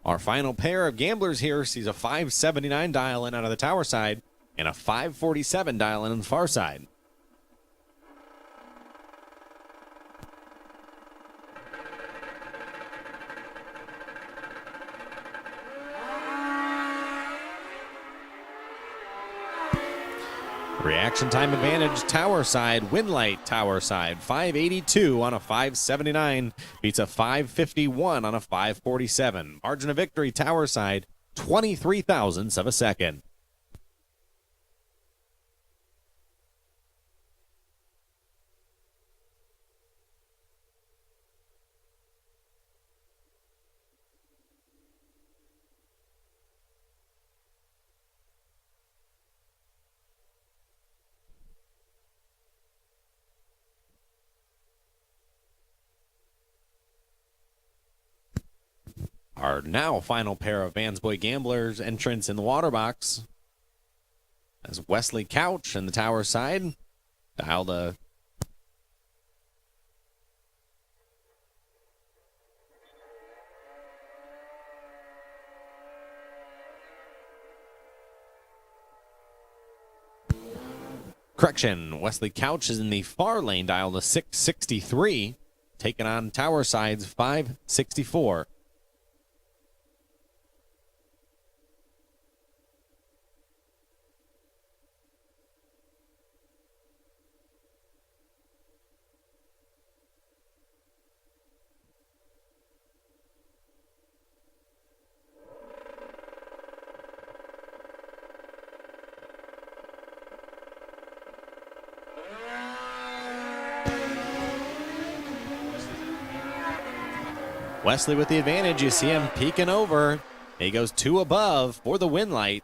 Our final pair of gamblers here sees a 579 dial in out of the tower side and a 547 dial in on the far side. Reaction time advantage, tower side, win light, tower side, 582 on a 579, beats a 551 on a 547. Margin of victory, tower side, 23 thousandths of a second. Our now final pair of Vansboy gamblers entrants in the water box as Wesley Couch in the tower side. Dial the correction. Wesley Couch is in the far lane, dial to 663, taking on tower sides 564. Wesley with the advantage. You see him peeking over. He goes two above for the win light.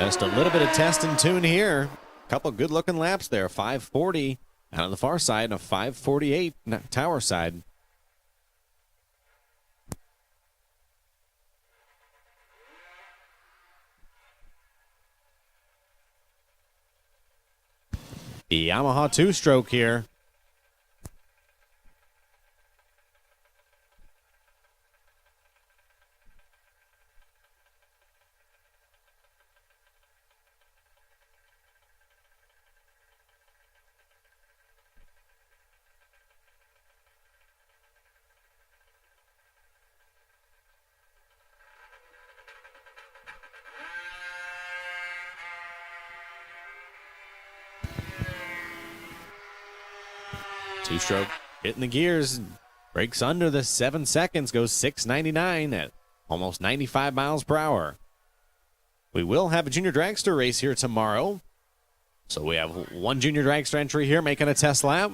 Just a little bit of test and tune here. Couple good looking laps there. 540 out on the far side and a 548 tower side. The Yamaha two-stroke here. Two-stroke hitting the gears, breaks under the 7 seconds, goes 6.99 at almost 95 miles per hour. We will have a junior dragster race here tomorrow. So we have one junior dragster entry here making a test lap.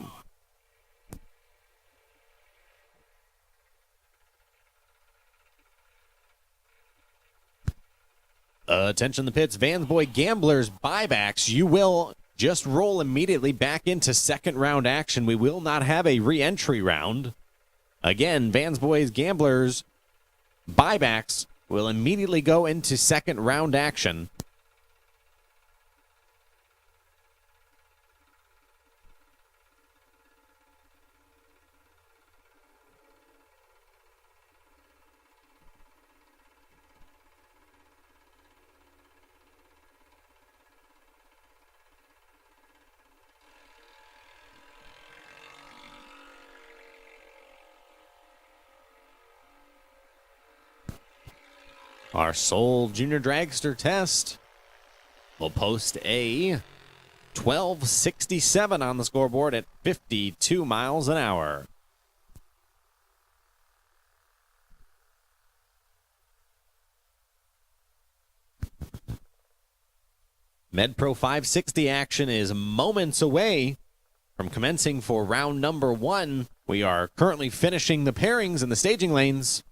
Attention the pits, Vans Boy Gamblers buybacks. You will just roll immediately back into second round action. We will not have a re-entry round. Again, Vans Boys Gamblers buybacks will immediately go into second round action. Our sole junior dragster test will post a 12:67 on the scoreboard at 52 miles an hour. MedPro 560 action is moments away from commencing for round number 1. We are currently finishing the pairings in the staging lanes,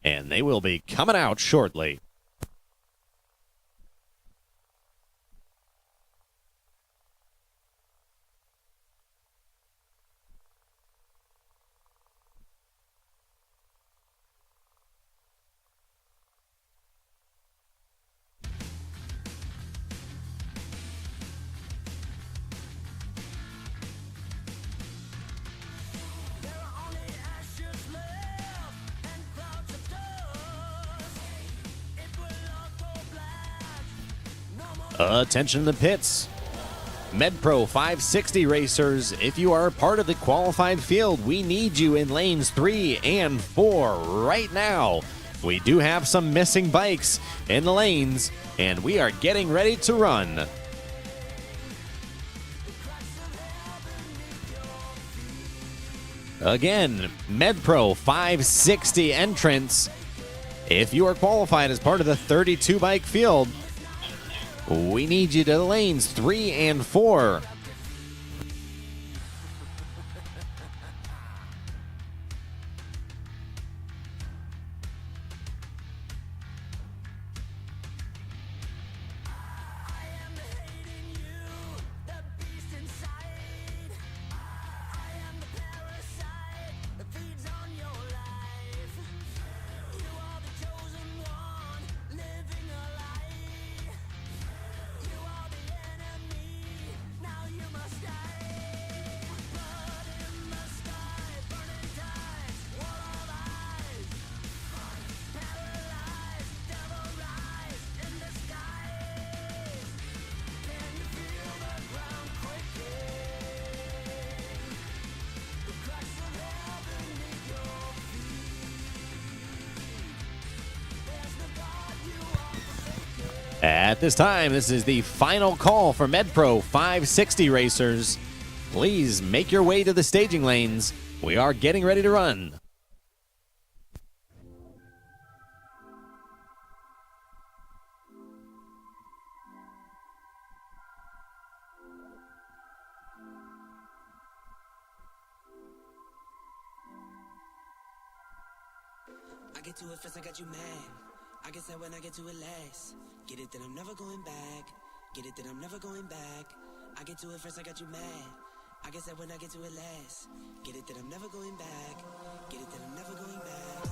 and they will be coming out shortly. Attention to the pits. MedPro 560 racers, if you are part of the qualified field, we need you in lanes 3 and 4 right now. We do have some missing bikes in the lanes, and we are getting ready to run. Again, MedPro 560 entrants. If you are qualified as part of the 32 bike field, we need you to lanes 3 and 4. At this time, this is the final call for MedPro 560 racers. Please make your way to the staging lanes. We are getting ready to run. I get too it fast, I got you mad. I guess that when I get to it last, get it that I'm never going back. Get it that I'm never going back. I get to it first, I got you mad. I guess that when I get to it last, get it that I'm never going back. Get it that I'm never going back.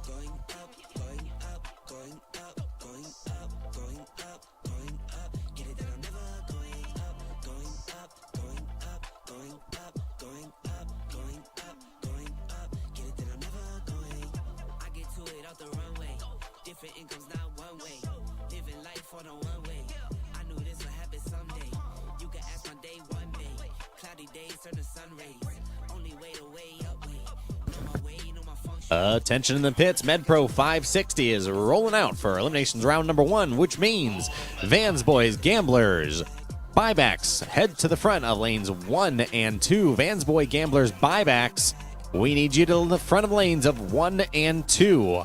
Going up, going up, going up, going up, going up, going up. Get it that I'm never going up, going up, going up, going up, going up, going up, going up. Get it that I'm never going. I get to it off the runway. Different incomes, not one way. Living life on a one way. I knew this would happen someday. You can ask my day one day. Cloudy days turn to sun rays. Only way to way up way. Know my way, know my function. Attention in the pits. MedPro 560 is rolling out for eliminations round number 1, which means Vans Boys Gamblers buybacks head to the front of lanes 1 and 2. Vans Boy Gamblers buybacks, we need you to the front of lanes of 1 and 2.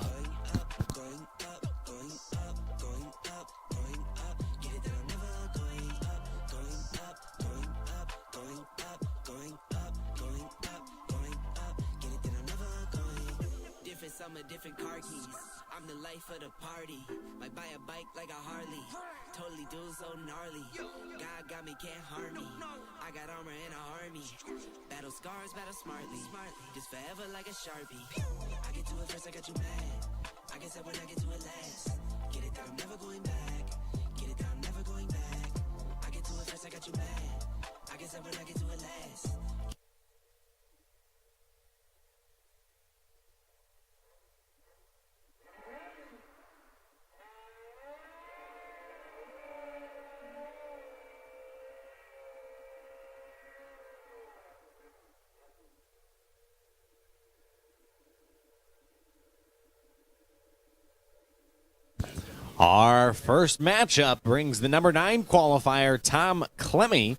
Different summer, different car keys. I'm the life of the party. Might buy a bike like a Harley. Totally do so gnarly. God got me, can't harm me. I got armor and a army. Battle scars, battle smartly. Just forever like a Sharpie. I get to it first, I got you mad. I guess that when I get to it last. Get it that I'm never going back. Get it that I'm never going back. I get to it first, I got you mad. I guess that when I get to it last. Our first matchup brings the number 9 qualifier, Tom Clemmy.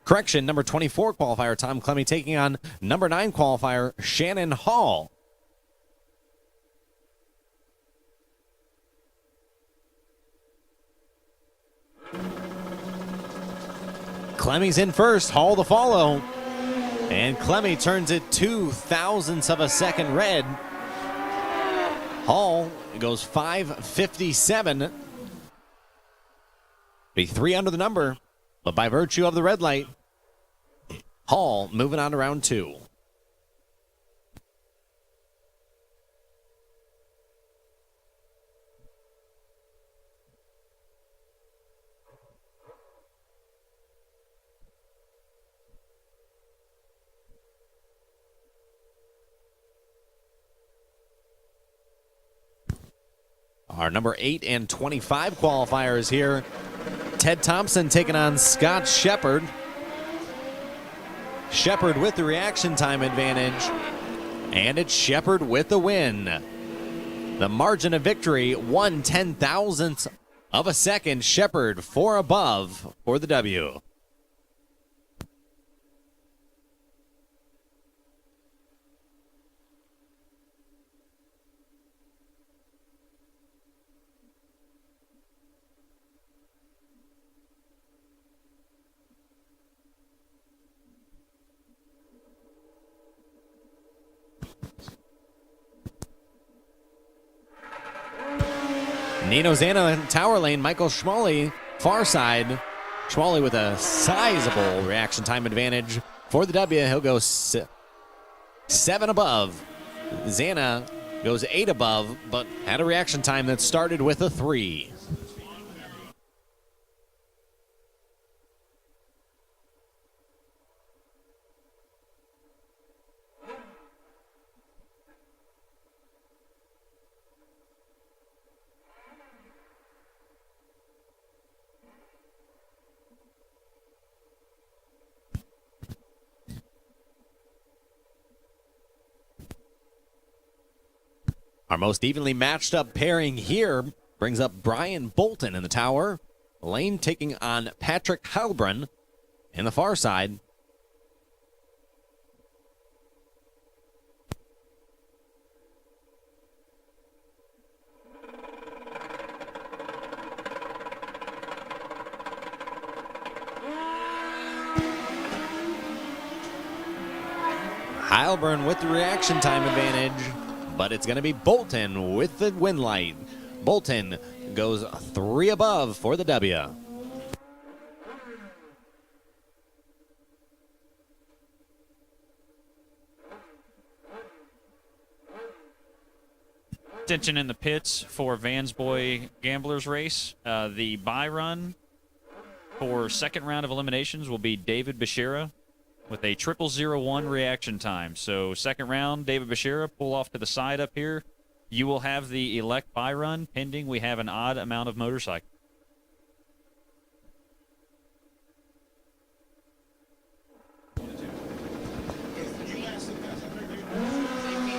Correction, number 24 qualifier, Tom Clemmy, taking on number 9 qualifier, Shannon Hall. Clemmy's in first, Hall to follow. And Clemmy turns it 0.02 of a second red. Hall goes 5:57. Be 3 under the number, but by virtue of the red light, Hall moving on to round 2. Our number 8 and 25 qualifiers here. Ted Thompson taking on Scott Shepard. Shepard with the reaction time advantage. And it's Shepard with the win. The margin of victory, 1/10,000th of a second. Shepard 4 above for the W. Nino Zana, tower lane. Michael Schmalley, far side. Schmalley with a sizable reaction time advantage for the W. He'll go 7 above. Zana goes 8 above, but had a reaction time that started with a 3. Our most evenly matched up pairing here brings up Brian Bolton in the tower. Lane taking on Patrick Heilbrunn in the far side. Heilbrunn with the reaction time advantage, but it's going to be Bolton with the win light. Bolton goes 3 above for the W. Attention in the pits for Vansboy Gamblers race. The bye run for second round of eliminations will be David Bashira with a 0001 reaction time. So second round, David Bashira, pull off to the side up here. You will have the elect bye run pending. We have an odd amount of motorcycle.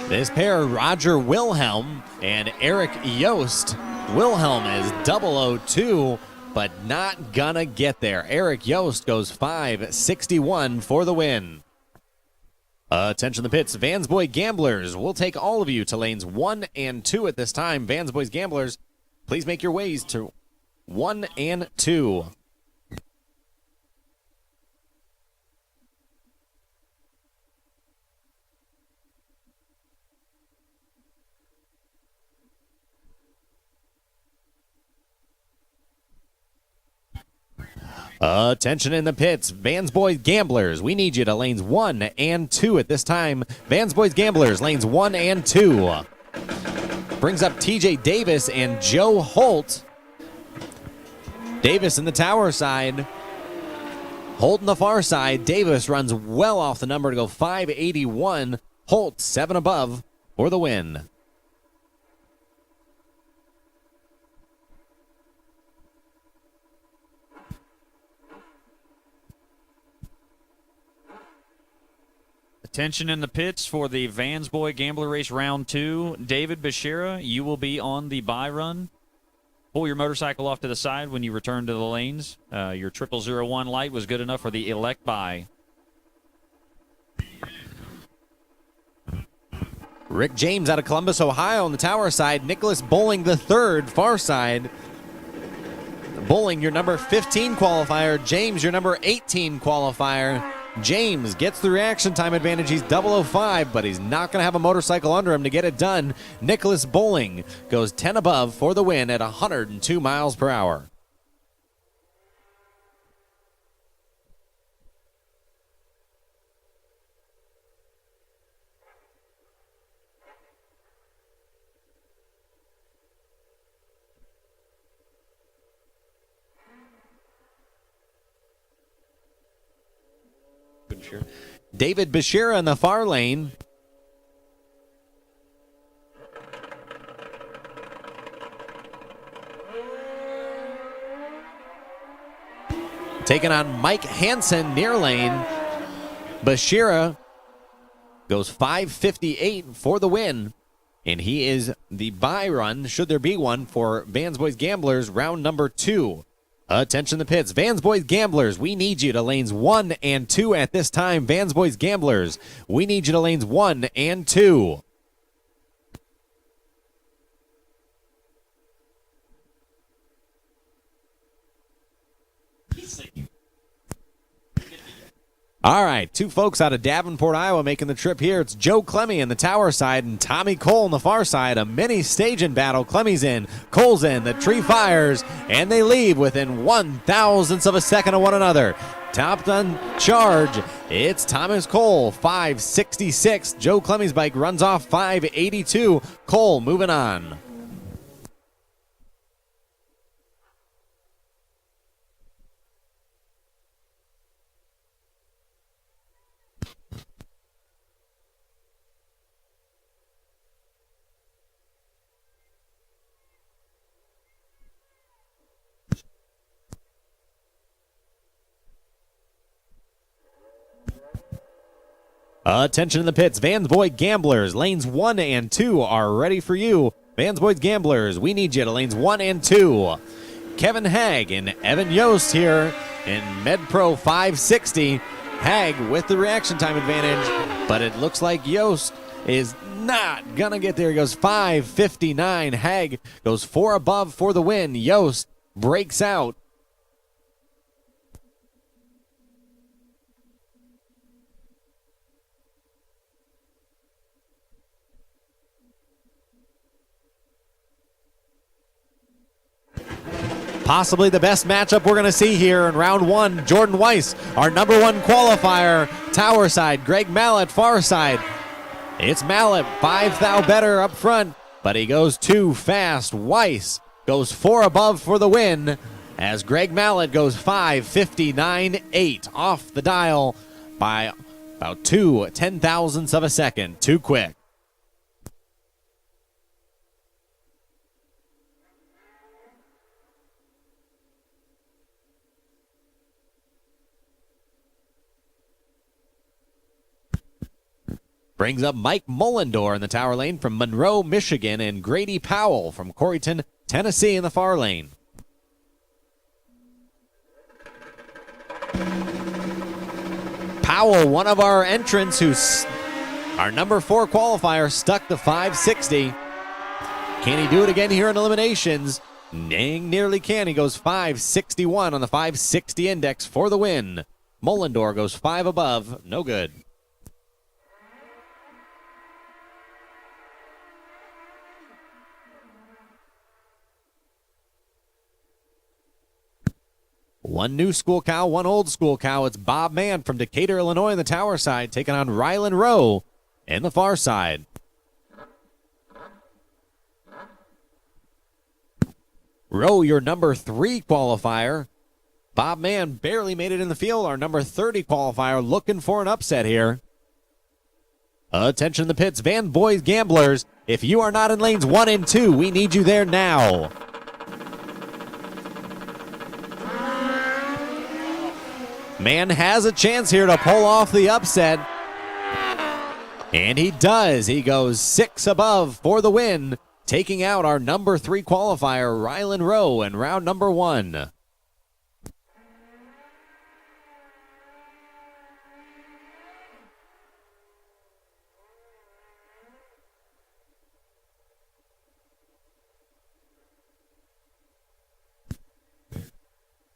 This pair, Roger Wilhelm and Eric Yost. Wilhelm is 002, but not gonna get there. Eric Yost goes 561 for the win. Attention the pits, Vansboy Gamblers. We'll take all of you to lanes 1 and 2 at this time. Vansboys Gamblers, please make your ways to 1 and 2. Attention in the pits, Vansboys Gamblers. We need you to lanes 1 and 2 at this time. Vansboys Gamblers, lanes 1 and 2. Brings up TJ Davis and Joe Holt. Davis in the tower side. Holt in the far side. Davis runs well off the number to go 581. Holt 7 above for the win. Attention in the pits for the Vansboy Gambler Race Round 2. David Bashira, you will be on the bye run. Pull your motorcycle off to the side when you return to the lanes. Your 0001 light was good enough for the elect bye. Rick James out of Columbus, Ohio on the tower side. Nicholas Bowling the third, far side. Bowling, your number 15 qualifier. James, your number 18 qualifier. James gets the reaction time advantage. He's 005, but he's not going to have a motorcycle under him to get it done. Nicholas Bowling goes 10 above for the win at 102 miles per hour. David Bashira in the far lane. Taking on Mike Hansen near lane. Bashira goes 558 for the win. And he is the bye run, should there be one, for Vansboys Gamblers round number 2. Attention the pits. Vansboys Gamblers, we need you to lanes 1 and 2 at this time. Vansboys Gamblers, we need you to lanes 1 and 2. All right, two folks out of Davenport, Iowa making the trip here. It's Joe Clemmy in the tower side and Tommy Cole on the far side. A mini staging battle. Clemmy's in, Cole's in, the tree fires, and they leave within 1,000ths of a second of one another. Top gun charge. It's Thomas Cole, 566. Joe Clemmy's bike runs off 582. Cole moving on. Attention in the pits. Vansboy Gamblers, lanes 1 and 2 are ready for you. Vansboy Gamblers, we need you to lanes 1 and 2. Kevin Hagg and Evan Yost here in MedPro 560. Hagg with the reaction time advantage, but it looks like Yost is not gonna get there. He goes 559. Hagg goes 4 above for the win. Yost breaks out. Possibly the best matchup we're going to see here in round one. Jordan Weiss, our number one qualifier, tower side. Greg Mallett, far side. It's Mallett, 5 thou better up front, but he goes too fast. Weiss goes 4 above for the win as Greg Mallett goes 5:59.8 off the dial by about 2/10,000ths of a second. Too quick. Brings up Mike Mullendor in the tower lane from Monroe, Michigan, and Grady Powell from Corryton, Tennessee in the far lane. Powell, one of our entrants who's our number 4 qualifier, stuck the 560. Can he do it again here in eliminations? Nearly can. He goes 561 on the 560 index for the win. Mullendor goes 5 above. No good. One new school cow, one old school cow. It's Bob Mann from Decatur, Illinois in the tower side, taking on Rylan Rowe in the far side. Rowe, your number 3 qualifier. Bob Mann barely made it in the field. Our number 30 qualifier looking for an upset here. Attention to the pits. Van Boys Gamblers, if you are not in lanes 1 and 2, we need you there now. Man has a chance here to pull off the upset. And he does. He goes 6 above for the win, taking out our number 3 qualifier, Rylan Rowe, in round number 1.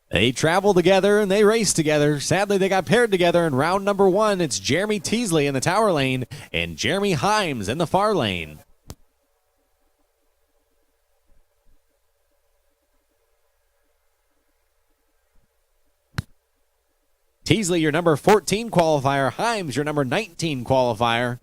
They travel together and they race together. Sadly, they got paired together in round number 1. It's Jeremy Teasley in the tower lane and Jeremy Himes in the far lane. Teasley, your number 14 qualifier. Himes, your number 19 qualifier.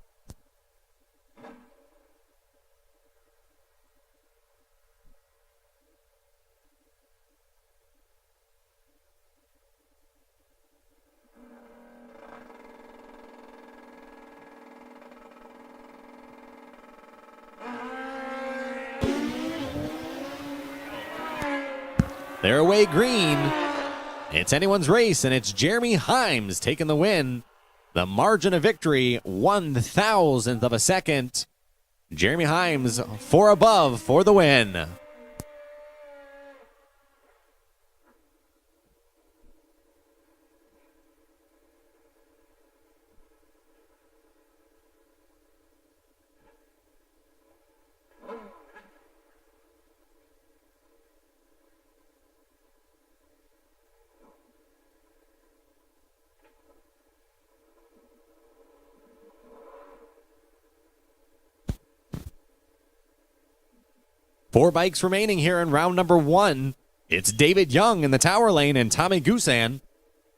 They're away green. It's anyone's race, and it's Jeremy Himes taking the win. The margin of victory, 1,000th of a second. Jeremy Himes, 4 above for the win. Four bikes remaining here in round number 1. It's David Young in the tower lane and Tommy Goosan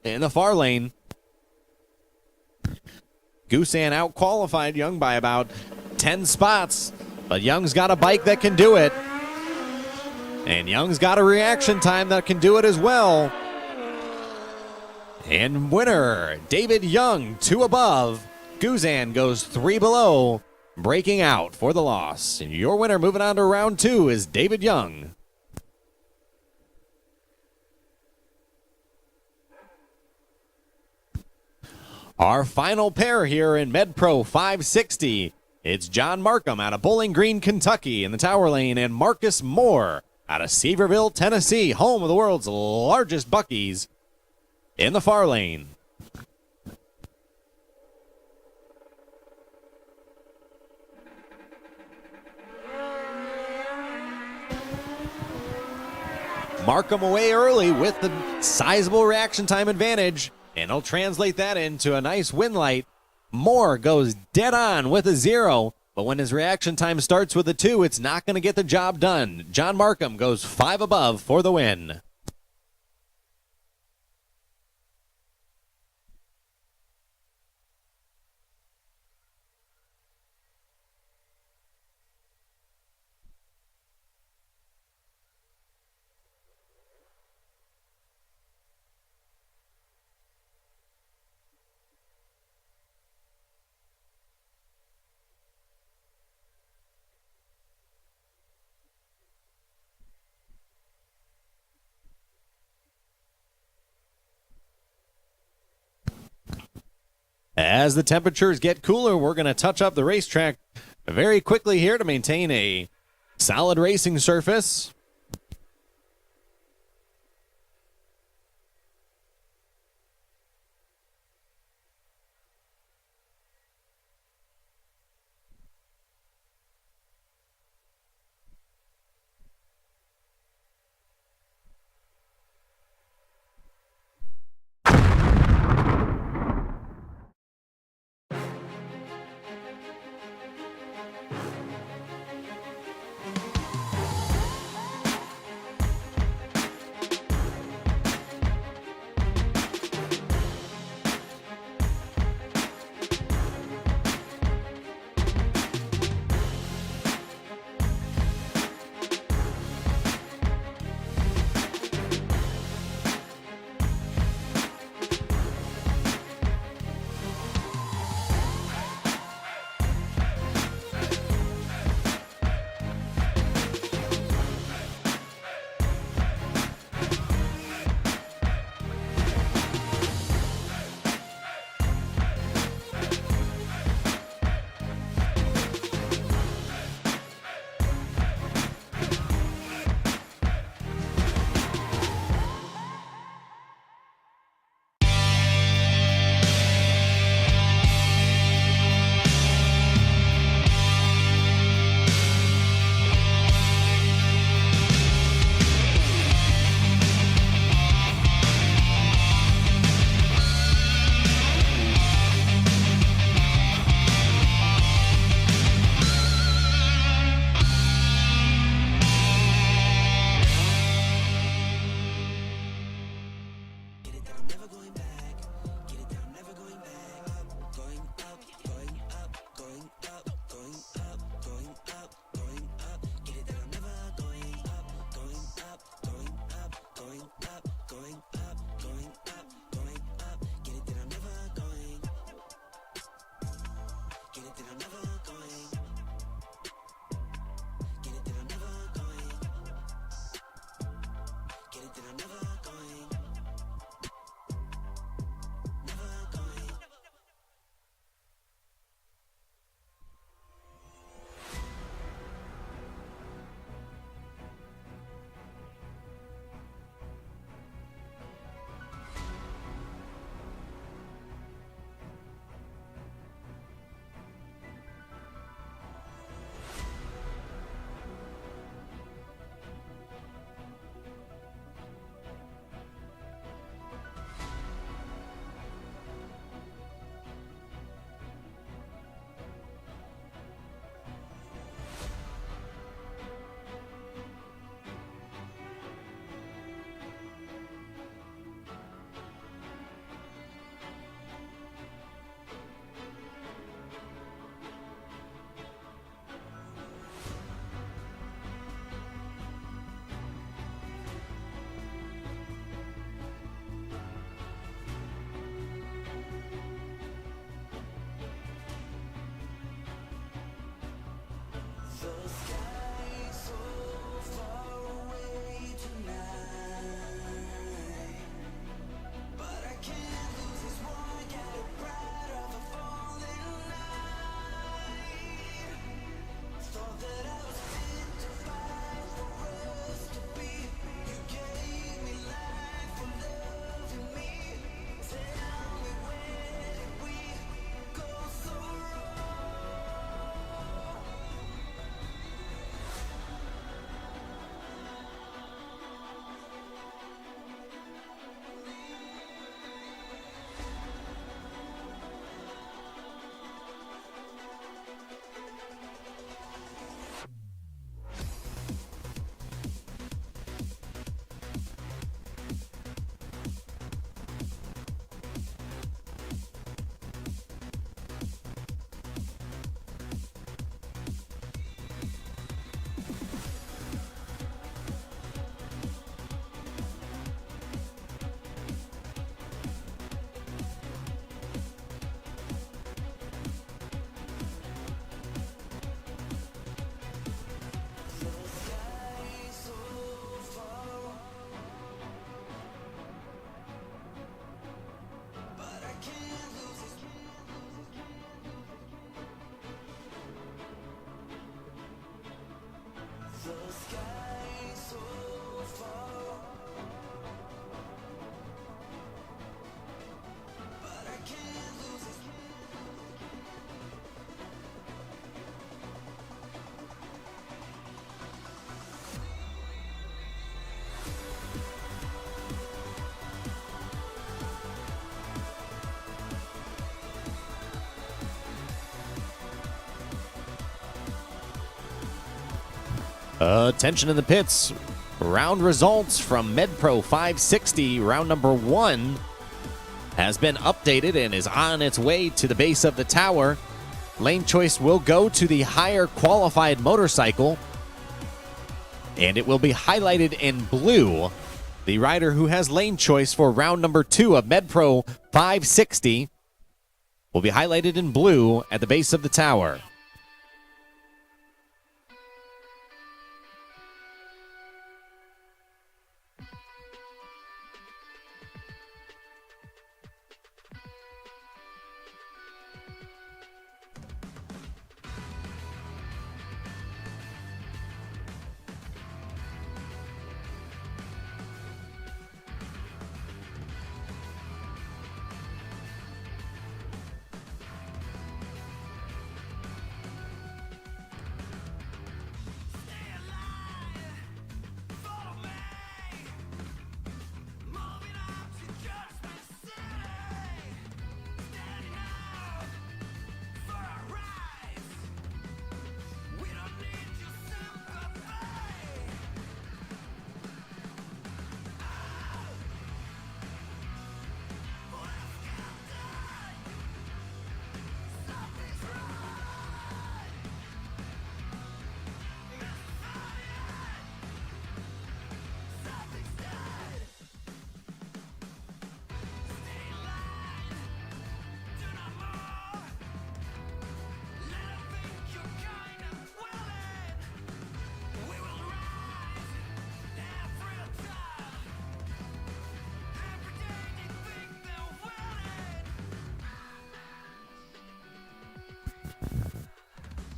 in the far lane. Goosan out-qualified Young by about 10 spots, but Young's got a bike that can do it. And Young's got a reaction time that can do it as well. And winner, David Young, 2 above. Goosan goes 3 below, breaking out for the loss. And your winner moving on to round 2 is David Young. Our final pair here in MedPro 560. It's John Markham out of Bowling Green, Kentucky in the tower lane, and Marcus Moore out of Sevierville, Tennessee, home of the world's largest Buc-ee's, in the far lane. Markham away early with the sizable reaction time advantage, and he'll translate that into a nice win light. Moore goes dead on with a 0, But when his reaction time starts with a 2, it's not going to get the job done. John Markham goes 5 above for the win. As the temperatures get cooler, we're going to touch up the racetrack very quickly here to maintain a solid racing surface. Attention in the pits. Round results from MedPro 560. Round number 1 has been updated and is on its way to the base of the tower. Lane choice will go to the higher qualified motorcycle, and it will be highlighted in blue. The rider who has lane choice for round number 2 of MedPro 560 will be highlighted in blue at the base of the tower.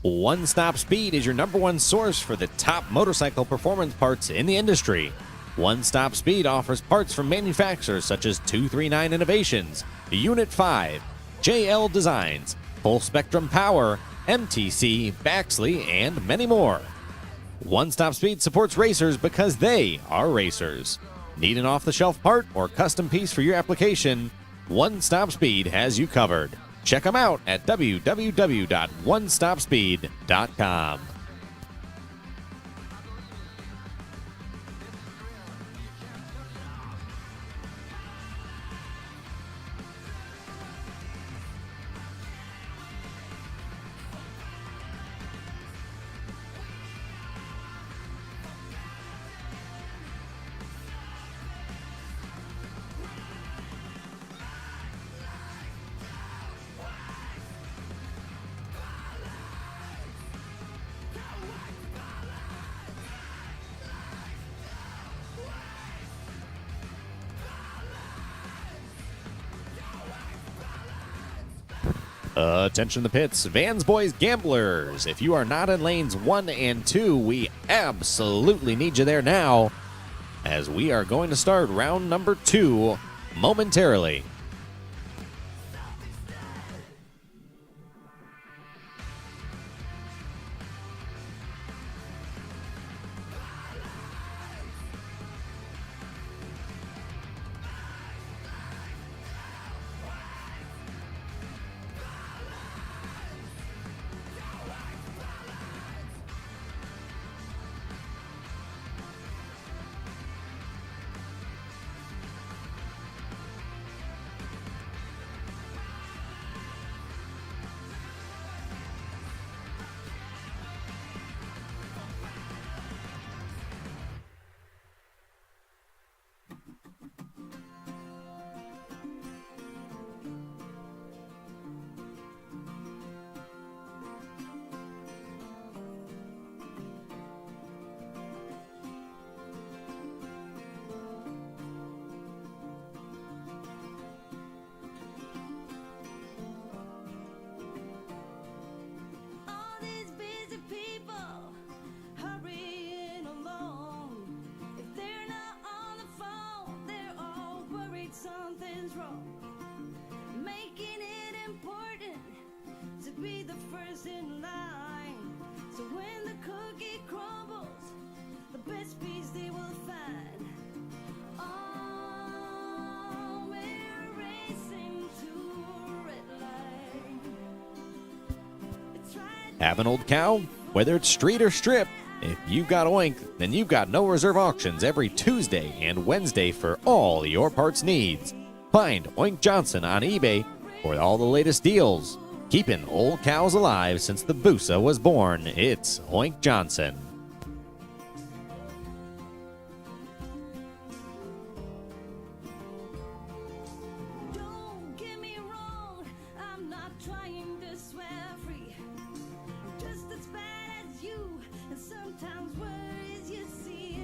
One Stop Speed is your #1 source for the top motorcycle performance parts in the industry. One Stop Speed offers parts from manufacturers such as 239 Innovations, Unit 5, JL Designs, Full Spectrum Power, MTC, Baxley, and many more. One Stop Speed supports racers because they are racers. Need an off-the-shelf part or custom piece for your application? One Stop Speed has you covered. Check them out at www.onestopspeed.com. Attention the pits, Vans Boys Gamblers. If you are not in lanes 1 and 2, we absolutely need you there now, as we are going to start round number 2 momentarily. All these busy people hurrying along. If they're not on the phone, they're all worried something's wrong. Making it important to be the first in line. So when the cookie crumbles, the best piece they will find. Oh, we're racing to a red light. It's right Have an old cow? Whether it's street or strip, If you've got Oink, then you've got No Reserve Auctions every Tuesday and Wednesday for all your parts needs. Find Oink Johnson on eBay for all the latest deals. Keeping old cows alive since the Busa was born. It's Oink Johnson. Don't get me wrong, I'm not trying to swear free. I'm just as bad as you, and sometimes worse you see.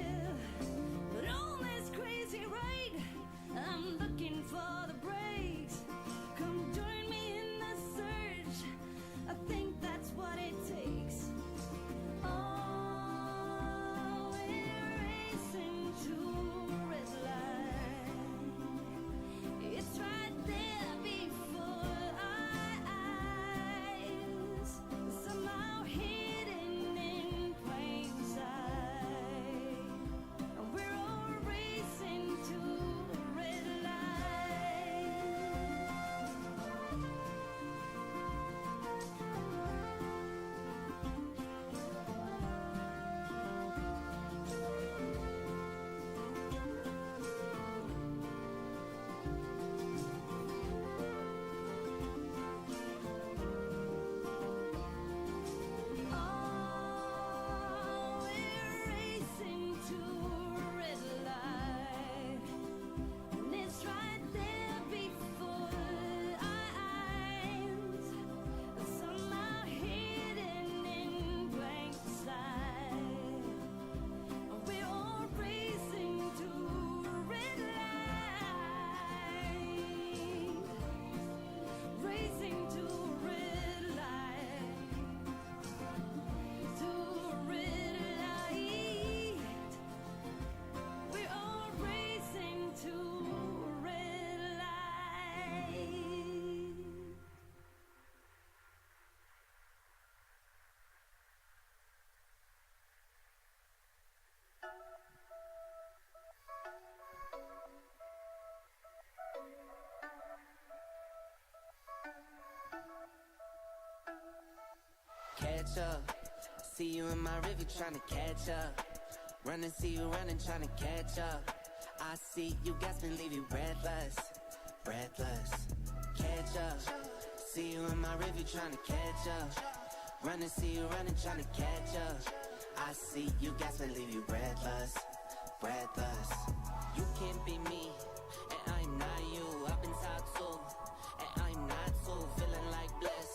But all this crazy right, I'm looking for the breaks. Come join me in the search, I think that's what it takes. Oh, we're racing to a red line. It's right there before our eyes, somehow hidden in plain sight. We're all racing to a red light. Oh, we're racing to a red light, and it's right there before our eyes, somehow hidden in plain sight. We're all racing to a red light, racing to a red light. To a red light, we're all racing to a red light. Catch up. See you in my river trying to catch up. Run and see you running trying to catch up. I see you gasping, leave you breathless. Breathless. Catch up. See you in my river trying to catch up. Run and see you running trying to catch up. I see you gasping, leave you breathless. Breathless. You can't be me, and I'm not you. I've been taught to, and I'm not too. Feeling like bliss.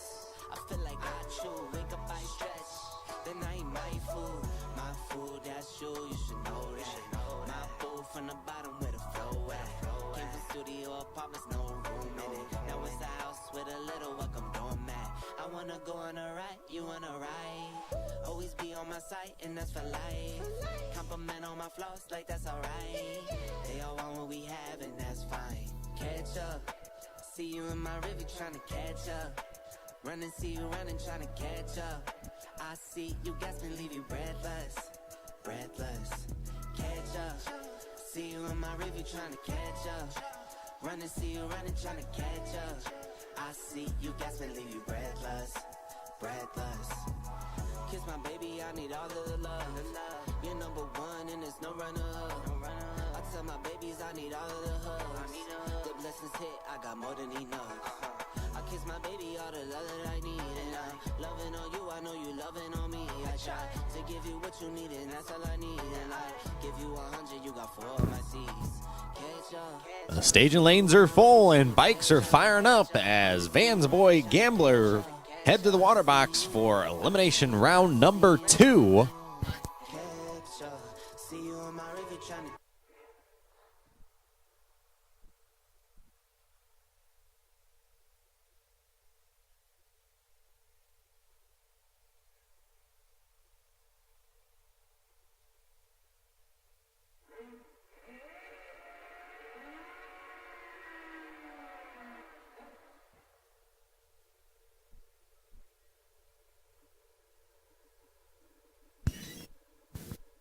I feel like I chew. Wake up, I stretch. Then I ain't my food. My food, that's you. You should know that. My food from the bottom where the flow at. Came from studio apartments, no room in it. Now it's a house with a little welcome doormat. I wanna go on a ride, you wanna ride. Always be on my side, and that's for life. Compliment on my flaws, like that's alright. They all want what we have, and that's fine. Catch up. See you in my river trying to catch up. Run and see you running trying to catch up. I see you gasping, leave you breathless. Breathless. Catch up. See you in my river trying to catch up. Run and see you running trying to catch up. I see you gasping, leave you breathless. Breathless. Kiss my baby, I need all of the love. You're number one and there's no runner-up. I tell my babies I need all of the hugs. The blessings hit, I got more than enough. I kiss my baby all the love that I need. And I'm loving on you, I know you loving on me. I try to give you what you need and that's all I need. And I give you 100, you got 4 of my C's. Catch up. The staging lanes are full and bikes are firing up as Vans Boy Gambler head to the water box for elimination round number 2. Catch up. See you on my river trying to.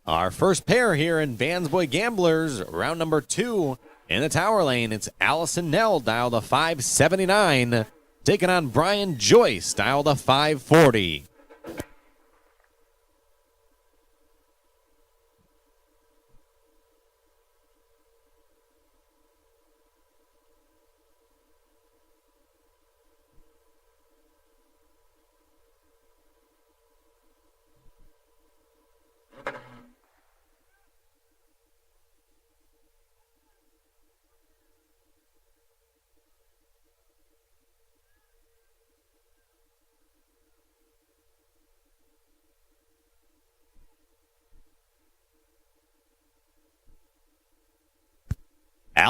Our first pair here in Vans Boy Gamblers, round number 2 in the tower lane. It's Allison Nell, dial the 579, taking on Brian Joyce, dial the 540.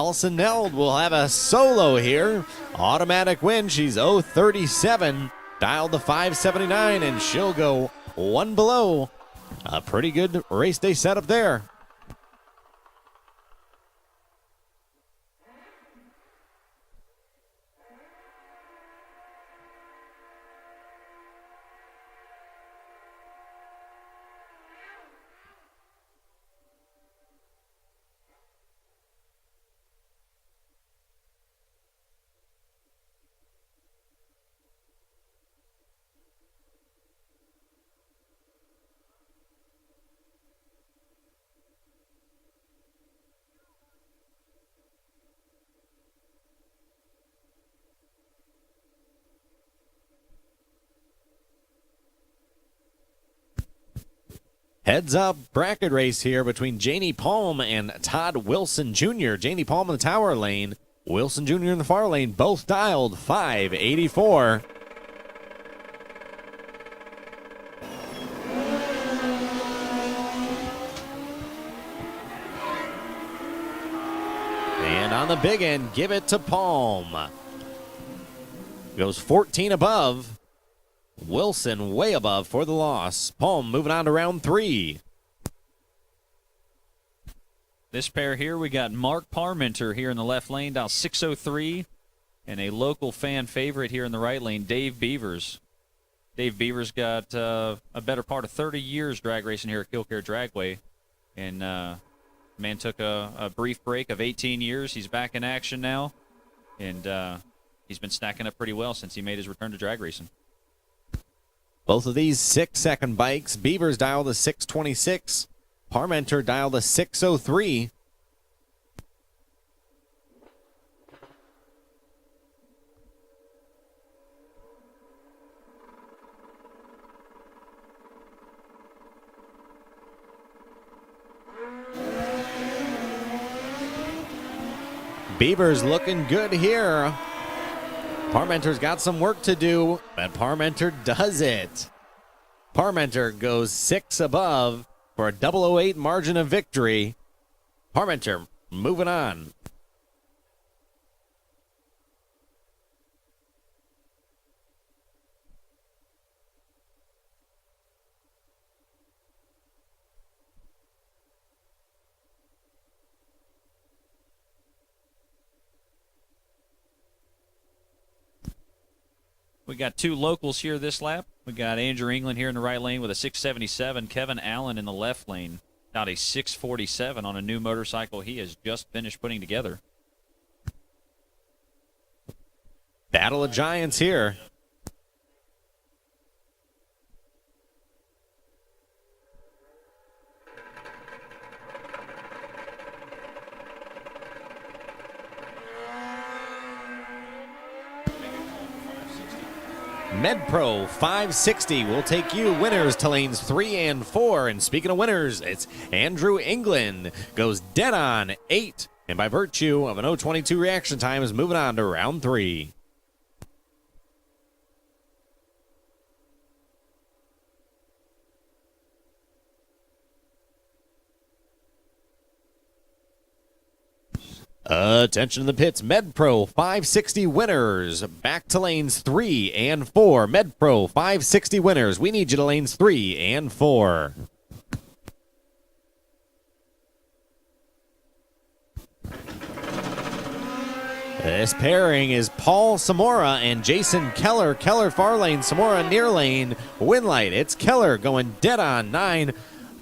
Allison Neld will have a solo here. Automatic win. She's 037. Dialed to 579, and she'll go one below. A pretty good race day setup there. Heads up bracket race here between Janie Palm and Todd Wilson Jr. Janie Palm in the tower lane, Wilson Jr. in the far lane, both dialed 584. And on the big end, give it to Palm. Goes 14 above. Wilson way above for the loss. Palm moving on to round 3. This pair here, we got Mark Parmenter here in the left lane, down 603, and a local fan favorite here in the right lane, Dave Beavers. Dave Beavers got a better part of 30 years drag racing here at Killcare Dragway, and man took a brief break of 18 years. He's back in action now, and he's been stacking up pretty well since he made his return to drag racing. Both of these 6-second bikes. Beavers dialed to 626. Parmenter dialed to 603. Beavers looking good here. Parmenter's got some work to do, but Parmenter does it. Parmenter goes 6 above for a 008 margin of victory. Parmenter moving on. We got two locals here this lap. We got Andrew England here in the right lane with a 677. Kevin Allen in the left lane, got a 647 on a new motorcycle he has just finished putting together. Battle of Giants here. MedPro 560 will take you winners to lanes 3 and 4. And speaking of winners, it's Andrew England. Goes dead on 8. And by virtue of an 022 reaction time is moving on to round 3. Attention to the pits. MedPro 560 winners. Back to lanes 3 and 4. MedPro 560 winners. We need you to lanes 3 and 4. This pairing is Paul Samora and Jason Keller. Keller far lane, Samora near lane. Win light. It's Keller going dead on 9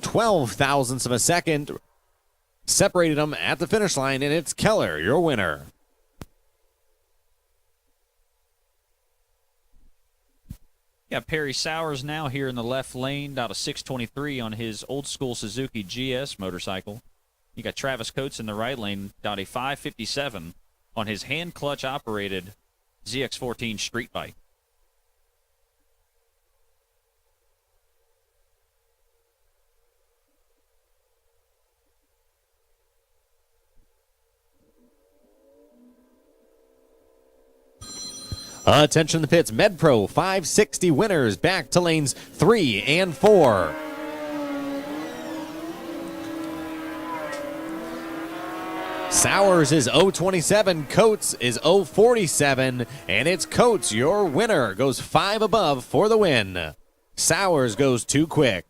12/1000ths of a second. Separated them at the finish line, and it's Keller, your winner. Got Perry Sowers now here in the left lane, down to 623 on his old school Suzuki GS motorcycle. You got Travis Coates in the right lane, down to 557 on his hand clutch operated ZX14 street bike. Attention to the pits. MedPro 560 winners. Back to lanes 3 and 4. Sowers is 027, Coates is 047, and it's Coates, your winner, goes 5 above for the win. Sowers goes too quick.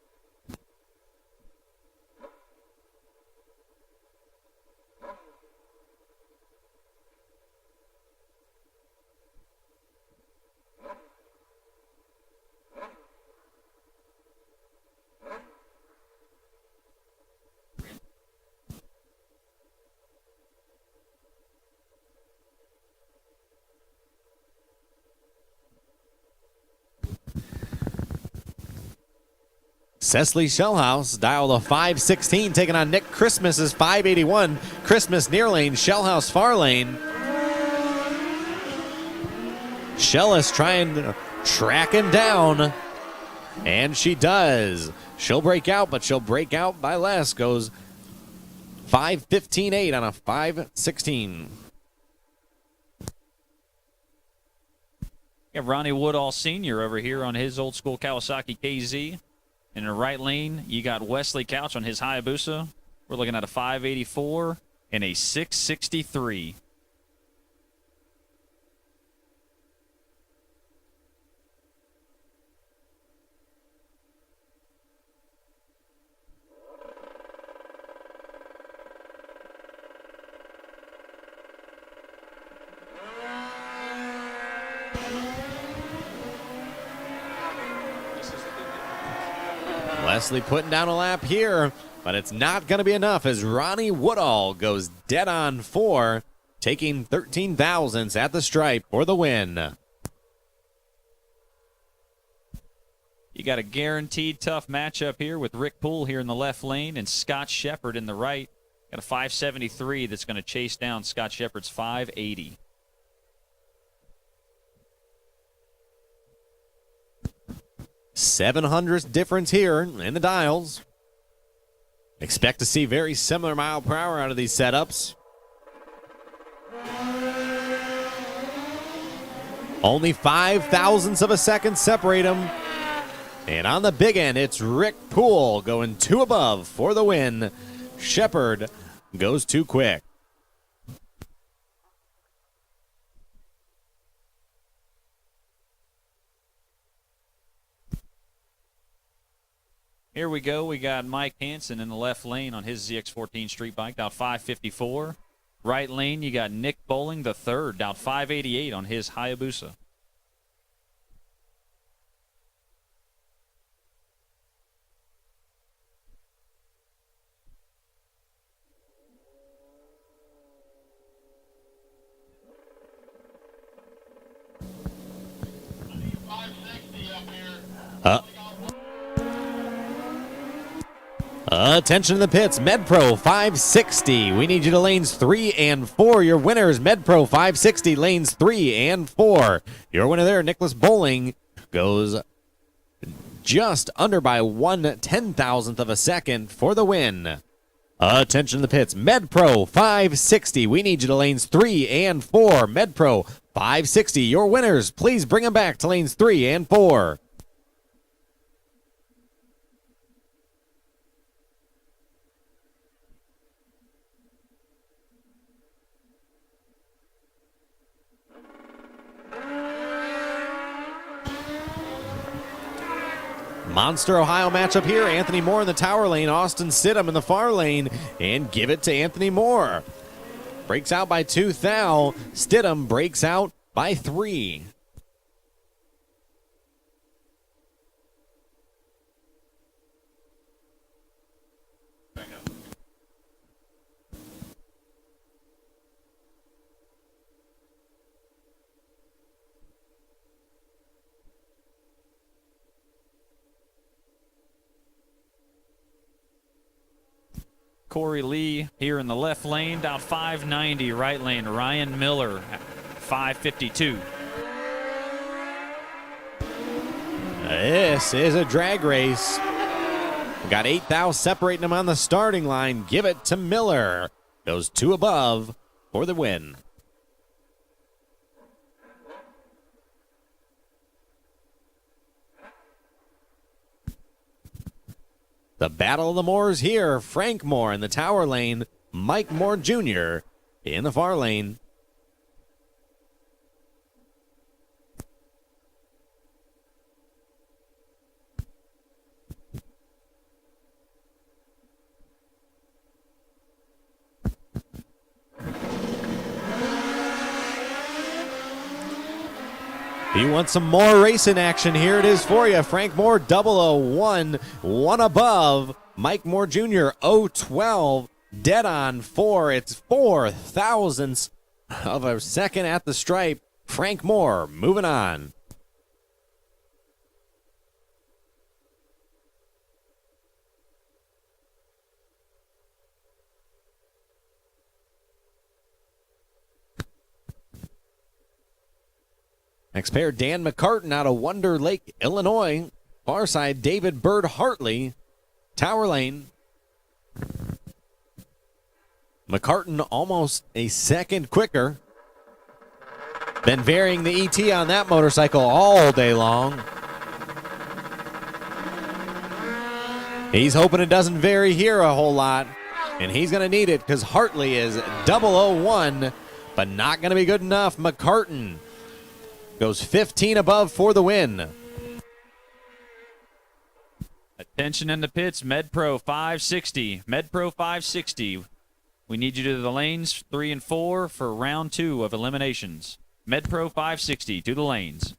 Cecily Shellhouse dialed a 516, taking on Nick Christmas's 581. Christmas near lane, Shellhouse far lane. Shellis tracking down, and she does. She'll break out, but she'll break out by less. Goes 5:15.8 on a 5:16. We have Ronnie Woodall Sr. over here on his old school Kawasaki KZ. In the right lane, you got Wesley Couch on his Hayabusa. We're looking at a 584 and a 663. Leslie putting down a lap here, but it's not going to be enough as Ronnie Woodall goes dead on 4, taking 13 thousandths at the stripe for the win. You got a guaranteed tough matchup here with Rick Poole here in the left lane and Scott Shepard in the right. Got a 573 that's going to chase down Scott Shepard's 580. $700 difference here in the dials. Expect to see very similar mile per hour out of these setups. Only 5 thousandths of a second separate them. And on the big end, it's Rick Poole going 2 above for the win. Shepard goes too quick. Here we go. We got Mike Hansen in the left lane on his ZX14 street bike, down 554. Right lane, you got Nick Bowling the third, down 588 on his Hayabusa. Attention to the pits, MedPro 560. We need you to lanes 3 and 4. Your winners, MedPro 560, lanes 3 and 4. Your winner there, Nicholas Bowling, goes just under by 1/10,000th of a second for the win. Attention to the pits, MedPro 560. We need you to lanes 3 and 4. MedPro 560. Your winners, please bring them back to lanes 3 and 4. Monster Ohio matchup here. Anthony Moore in the tower lane. Austin Sidham in the far lane. And give it to Anthony Moore. Breaks out by 2 thou. Stidham breaks out by 3. Corey Lee here in the left lane, down 590. Right lane, Ryan Miller, 552. This is a drag race. We got 8 thou separating them on the starting line. Give it to Miller. Goes 2 above for the win. The Battle of the Moors here. Frank Moore in the tower lane. Mike Moore Jr. in the far lane. You want some more racing action? Here it is for you. Frank Moore, 001, one above. Mike Moore Jr., 012, dead on 4. It's 4 thousandths of a second at the stripe. Frank Moore moving on. Next pair, Dan McCartan out of Wonder Lake, Illinois. Far side, David Bird Hartley, Tower Lane. McCartan almost a second quicker. Been varying the ET on that motorcycle all day long. He's hoping it doesn't vary here a whole lot. And he's going to need it because Hartley is 001, but not going to be good enough. McCartan goes 15 above for the win. Attention in the pits, MedPro 560. MedPro 560. We need you to the lanes 3 and 4 for round 2 of eliminations. MedPro 560 to the lanes.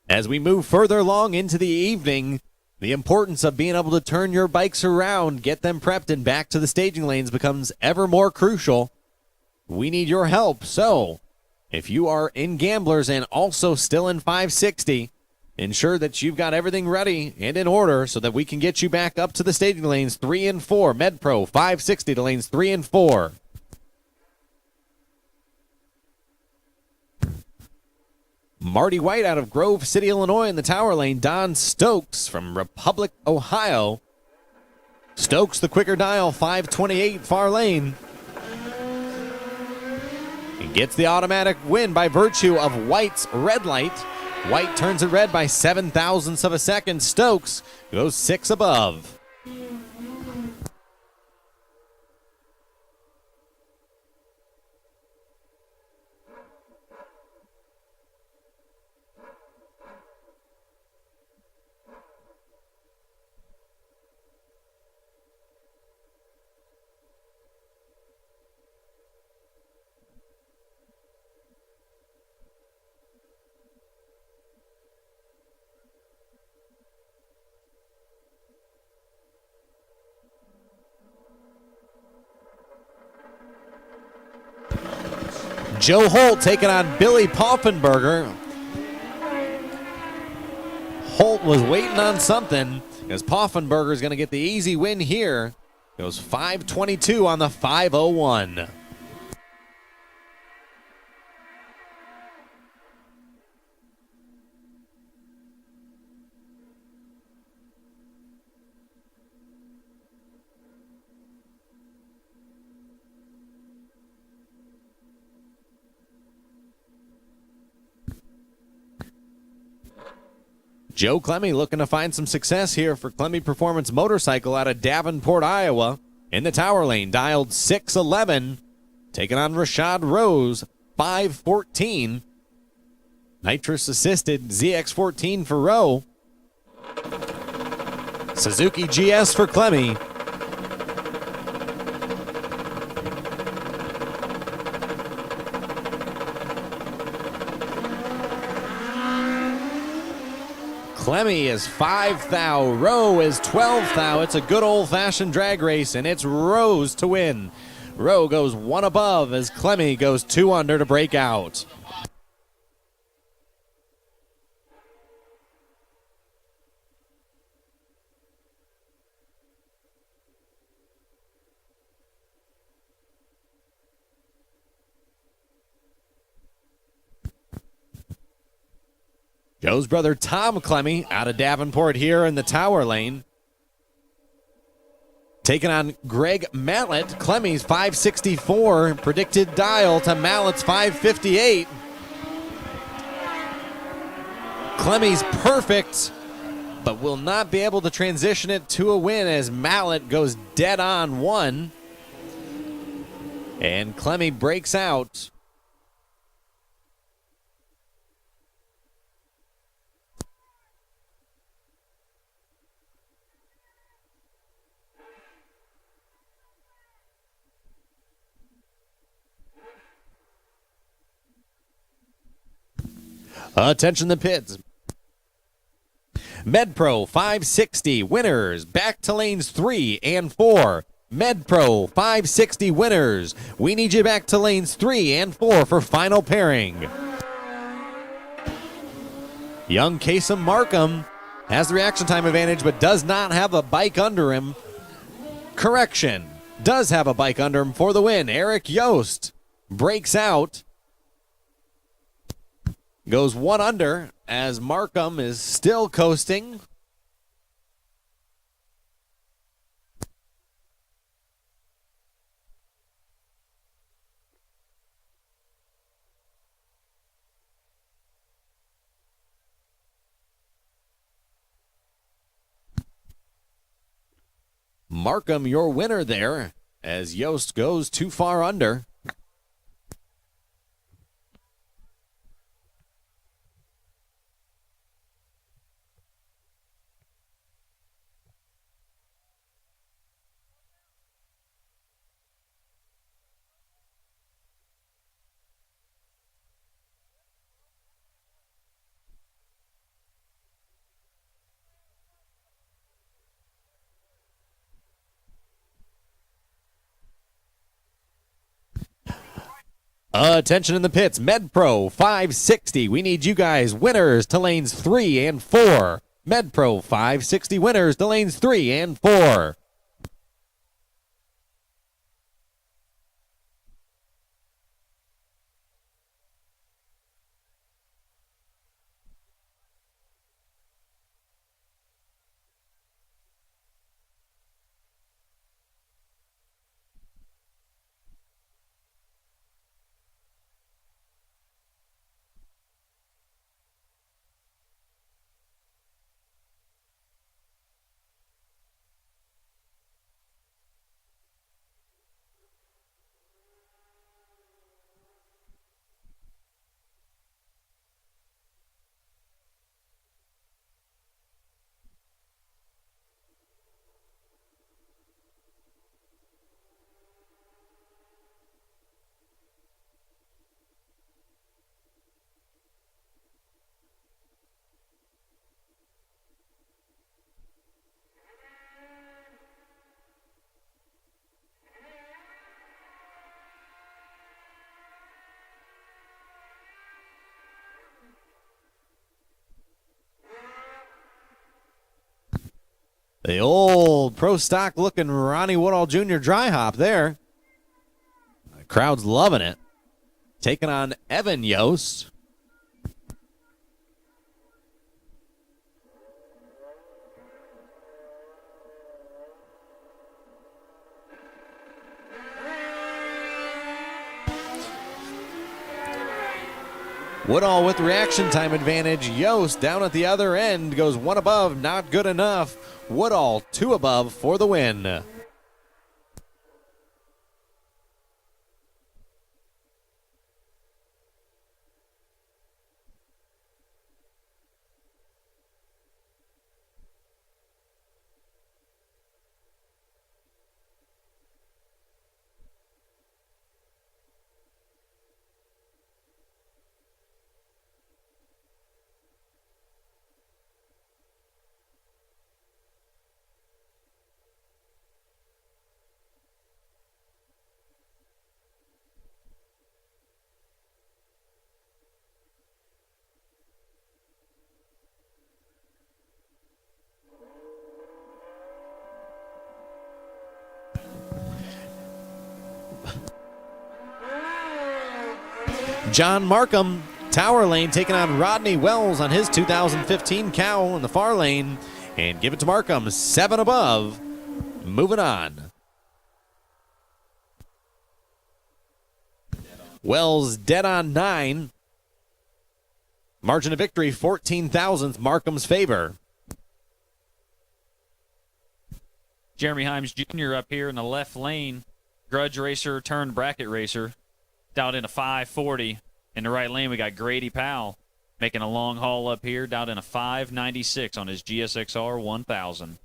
As we move further along into the evening, the importance of being able to turn your bikes around, get them prepped and back to the staging lanes becomes ever more crucial. We need your help, so if you are in Gamblers and also still in 560, ensure that you've got everything ready and in order so that we can get you back up to the staging lanes 3 and 4. MedPro 560 to lanes 3 and 4. Marty White out of Grove City, Illinois in the Tower Lane. Don Stokes from Republic, Ohio. Stokes, the quicker dial, 528 far lane. He gets the automatic win by virtue of White's red light. White turns it red by 7 thousandths of a second. Stokes goes 6 above. Joe Holt taking on Billy Poffenberger. Holt was waiting on something as Poffenberger is going to get the easy win here. Goes 522 on the 501. Joe Clemmy looking to find some success here for Clemmy Performance Motorcycle out of Davenport, Iowa. In the Tower Lane, dialed 611. Taking on Rashad Rose, 514. Nitrous assisted ZX14 for Rowe. Suzuki GS for Clemmy. Clemmy is 5 thou, Rowe is 12 thou. It's a good old-fashioned drag race, and it's Rose to win. Rowe goes 1 above as Clemmy goes 2 under to break out. Joe's brother Tom Clemmy out of Davenport here in the Tower Lane. Taking on Greg Mallet. Clemmy's 564. Predicted dial to Mallet's 558. Clemmy's perfect, but will not be able to transition it to a win as Mallet goes dead on 1. And Clemmy breaks out. Attention the pits. MedPro 560 winners back to lanes 3 and 4. MedPro 560 winners. We need you back to lanes 3 and 4 for final pairing. Young Kasem Markham has the reaction time advantage but does not have a bike under him. Correction. Does have a bike under him for the win. Eric Yost breaks out. Goes one under as Markham is still coasting. Markham, your winner there, as Yost goes too far under. Attention in the pits, MedPro 560. We need you guys winners to lanes 3 and 4. MedPro 560 winners to lanes 3 and 4. The old pro stock looking Ronnie Woodall Jr. dry hop there. The crowd's loving it. Taking on Evan Yost. Woodall with reaction time advantage. Yost down at the other end goes one above, not good enough. Woodall two above for the win. John Markham, tower lane, taking on Rodney Wells on his 2015 cow in the far lane. And give it to Markham, 7 above. Moving on. Wells dead on 9. Margin of victory, 14 thousandths, Markham's favor. Jeremy Himes Jr. up here in the left lane. grudge racer turned bracket racer. Dialed in a 540. In the right lane, we got Grady Powell making a long haul up here. Dialed in a 596 on his GSXR 1000.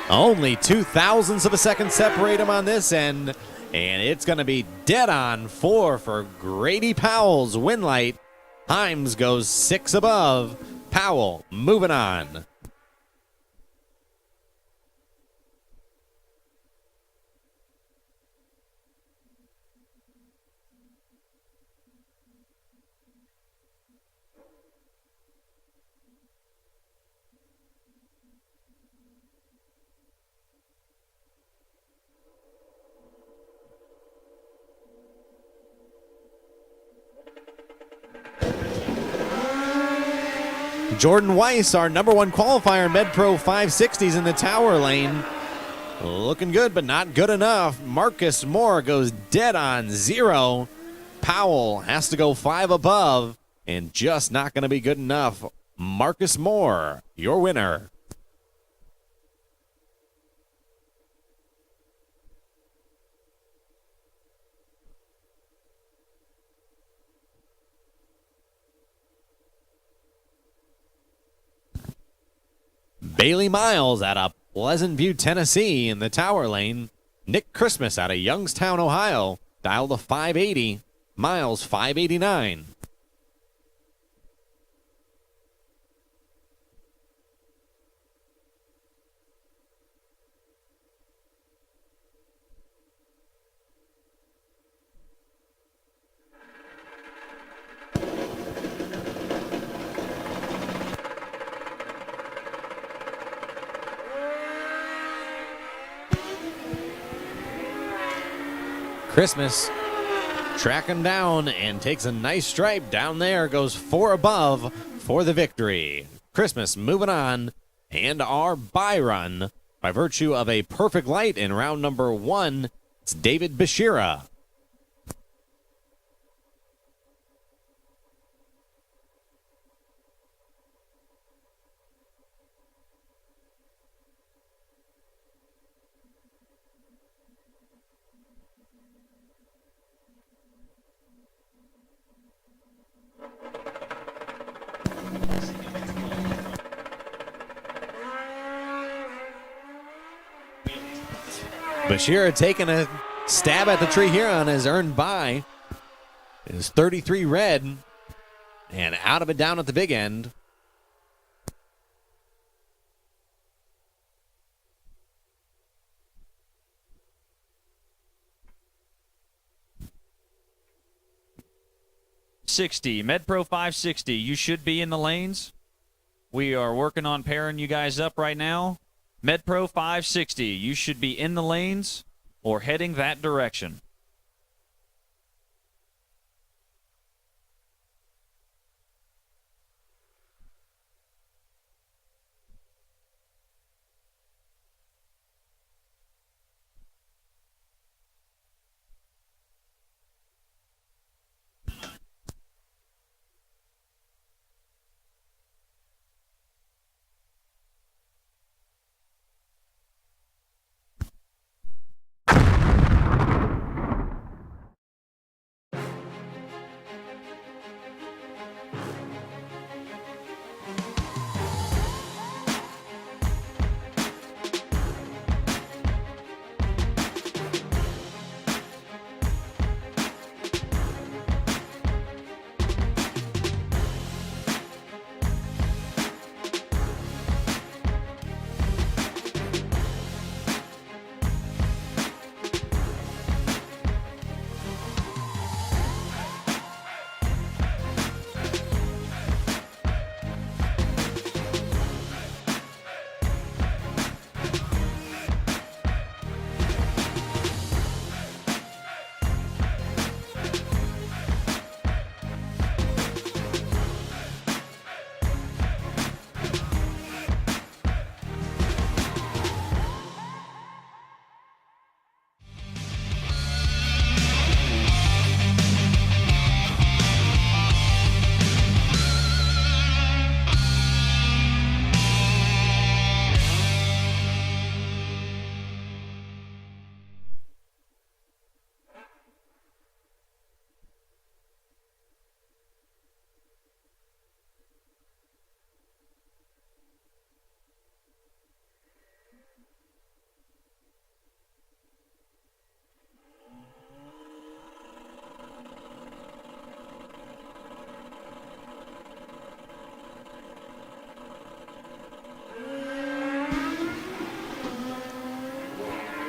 Only 0.02 of a second separate him on this end, and it's going to be dead on 4 for Grady Powell's win light. Himes goes 6 above. Powell moving on. Jordan Weiss, our number 1 qualifier, MedPro 560s in the tower lane. Looking good, but not good enough. Marcus Moore goes dead on 0. Powell has to go 5 above, and just not going to be good enough. Marcus Moore, your winner. Bailey Miles out of Pleasant View, Tennessee in the tower lane. Nick Christmas out of Youngstown, Ohio. Dialed to 580. Miles 589. Christmas track him down and takes a nice stripe down there, goes 4 above for the victory. Christmas moving on, and our bye run by virtue of a perfect light in round number 1. It's David Bashira. Bashira taking a stab at the tree here on his earned bye. Is 33 red and out of it down at the big end. MedPro 560, you should be in the lanes. We are working on pairing you guys up right now. MedPro 560, you should be in the lanes or heading that direction.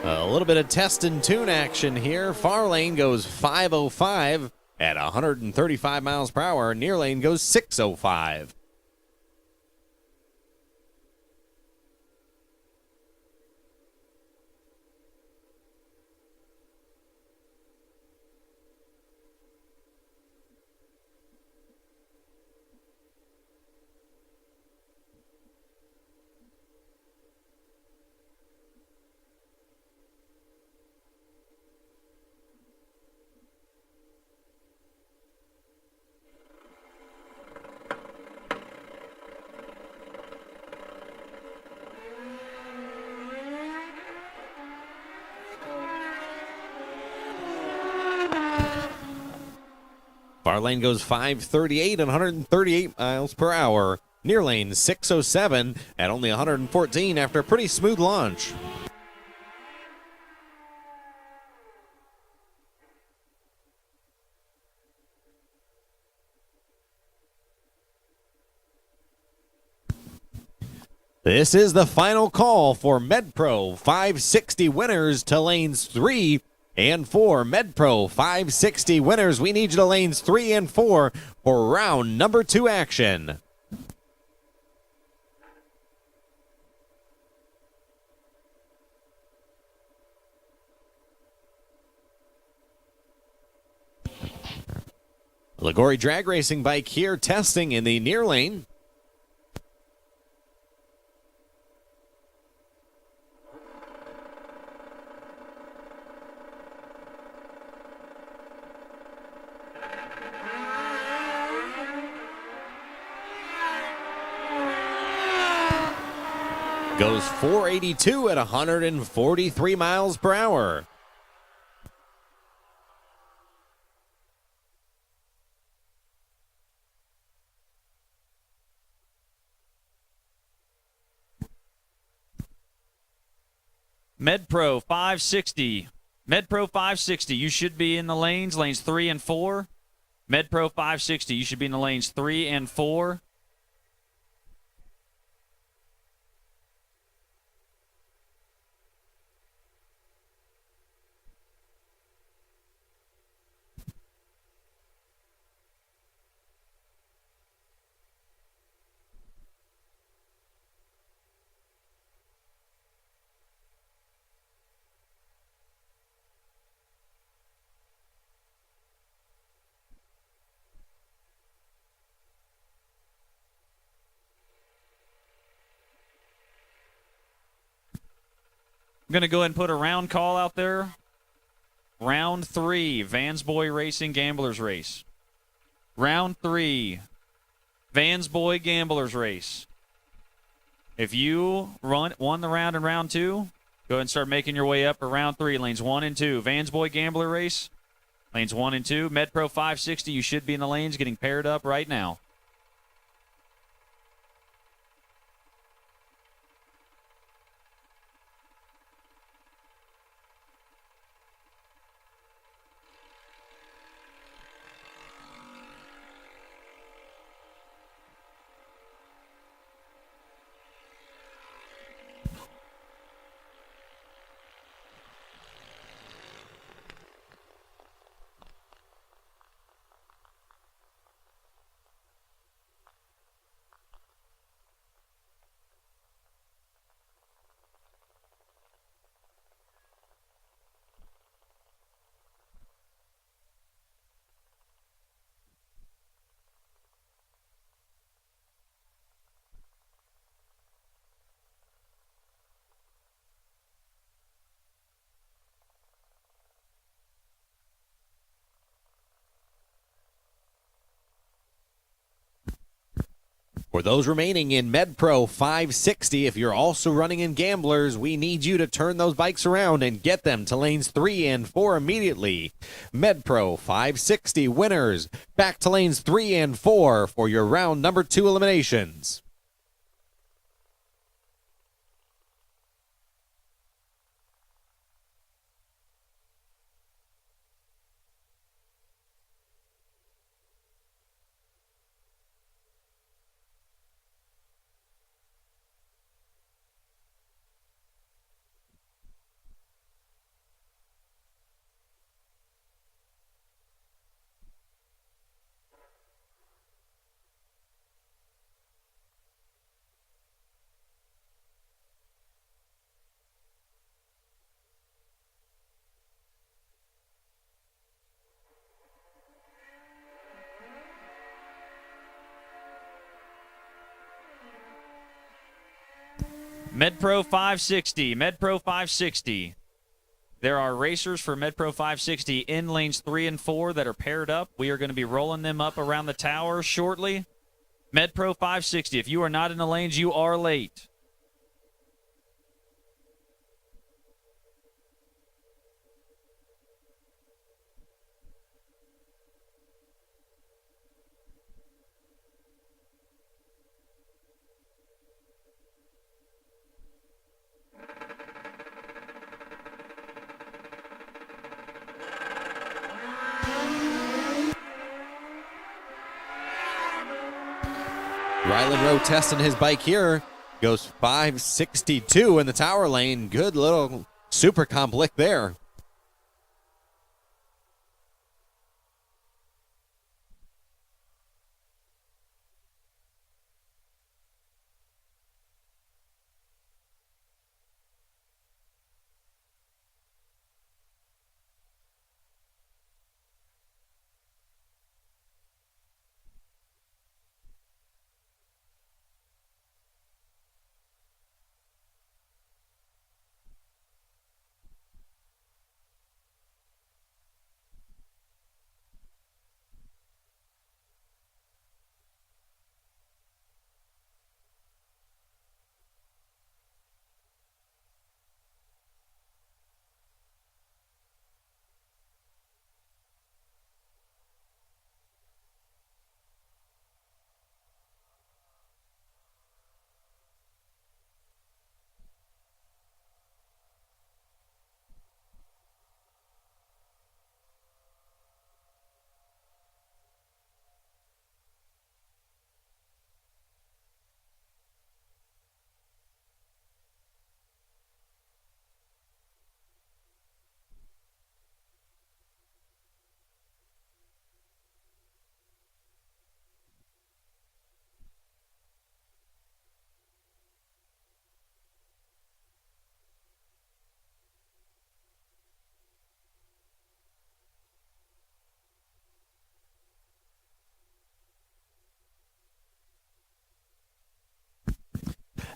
A little bit of test and tune action here. Far lane goes 505 at 135 miles per hour. Near lane goes 605. Far lane goes 538 at 138 miles per hour. Near lane 607 at only 114 after a pretty smooth launch. This is the final call for MedPro 560 winners to lanes 3 and 4. MedPro 560 winners, we need you to lanes 3 and 4 for round number 2 action. Liguori drag racing bike here testing in the near lane. Goes 482 at 143 miles per hour. MedPro 560. MedPro 560, you should be in the lanes 3 and 4. MedPro 560, you should be in the lanes 3 and 4. I'm going to go ahead and put a round call out there. Round 3, Vans Boy Racing Gamblers Race. Round 3, Vans Boy Gamblers Race. If you won the round in round 2, go ahead and start making your way up for round 3, lanes 1 and 2. Vans Boy Gambler Race, lanes 1 and 2. MedPro 560, you should be in the lanes getting paired up right now. For those remaining in MedPro 560, if you're also running in Gamblers, we need you to turn those bikes around and get them to lanes 3 and 4 immediately. MedPro 560 winners, back to lanes 3 and 4 for your round number 2 eliminations. MedPro 560. MedPro 560. There are racers for MedPro 560 in lanes 3 and 4 that are paired up. We are going to be rolling them up around the tower shortly. MedPro 560. If you are not in the lanes, you are late. Rylan Rowe testing his bike here. Goes 562 in the tower lane. Good little super comp lick there.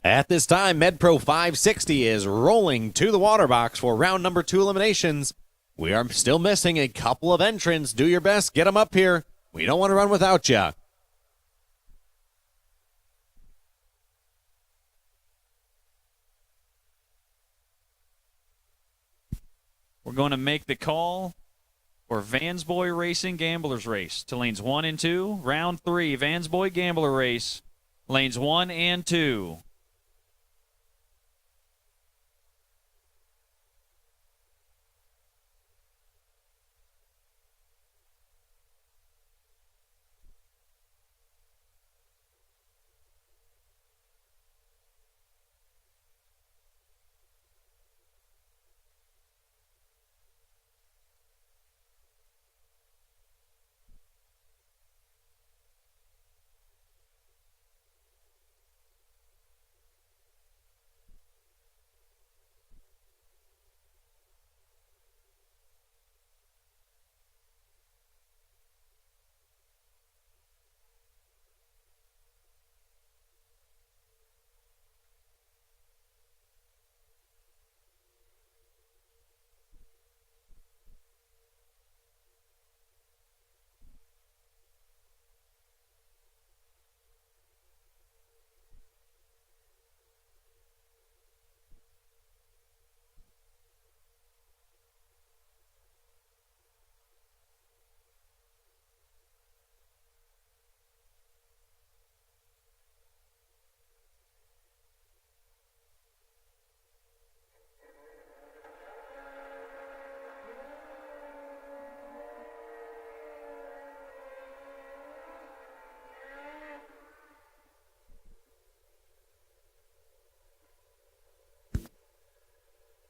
At this time, MedPro 560 is rolling to the water box for round number 2 eliminations. We are still missing a couple of entrants. Do your best. Get them up here. We don't want to run without you. We're going to make the call for Vansboy Racing Gamblers Race to lanes 1 and 2. Round 3, Vansboy Gambler Race, lanes 1 and 2.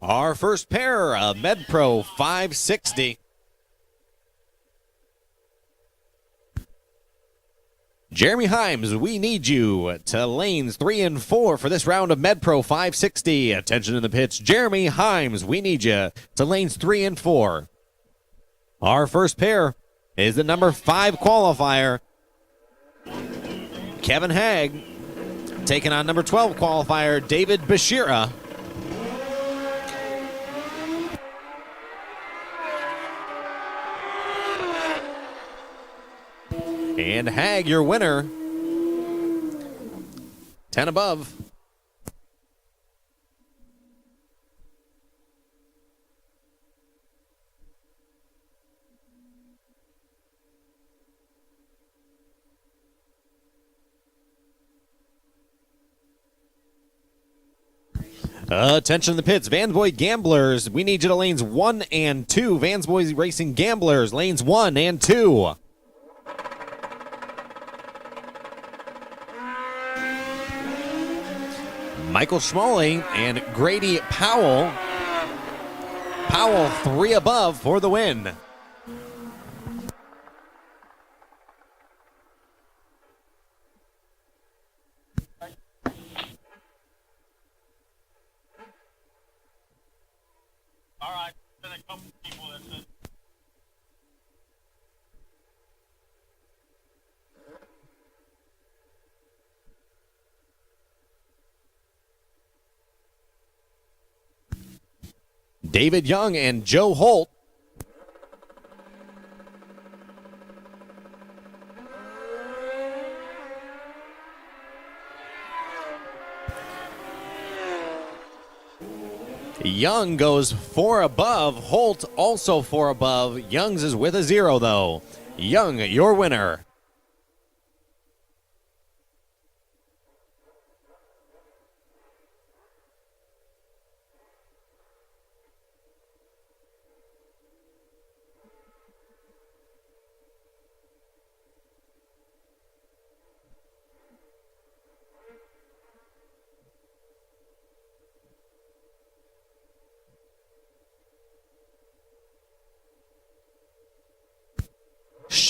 Our first pair of MedPro 560. Jeremy Himes, we need you to lanes 3 and 4 for this round of MedPro 560. Attention in the pits. Jeremy Himes, we need you to lanes 3 and 4. Our first pair is the number 5 qualifier, Kevin Haig. taking on number 12 qualifier David Bashira. And Hag, your winner. 10 above. Attention in the pits. Vansboy Gamblers, we need you to lanes 1 and 2. Vansboy Racing Gamblers, lanes 1 and 2. Michael Schmalley and Grady Powell. Powell 3 above for the win. David Young and Joe Holt. Young goes 4 above. Holt also 4 above. Young's is with a 0, though. Young, your winner.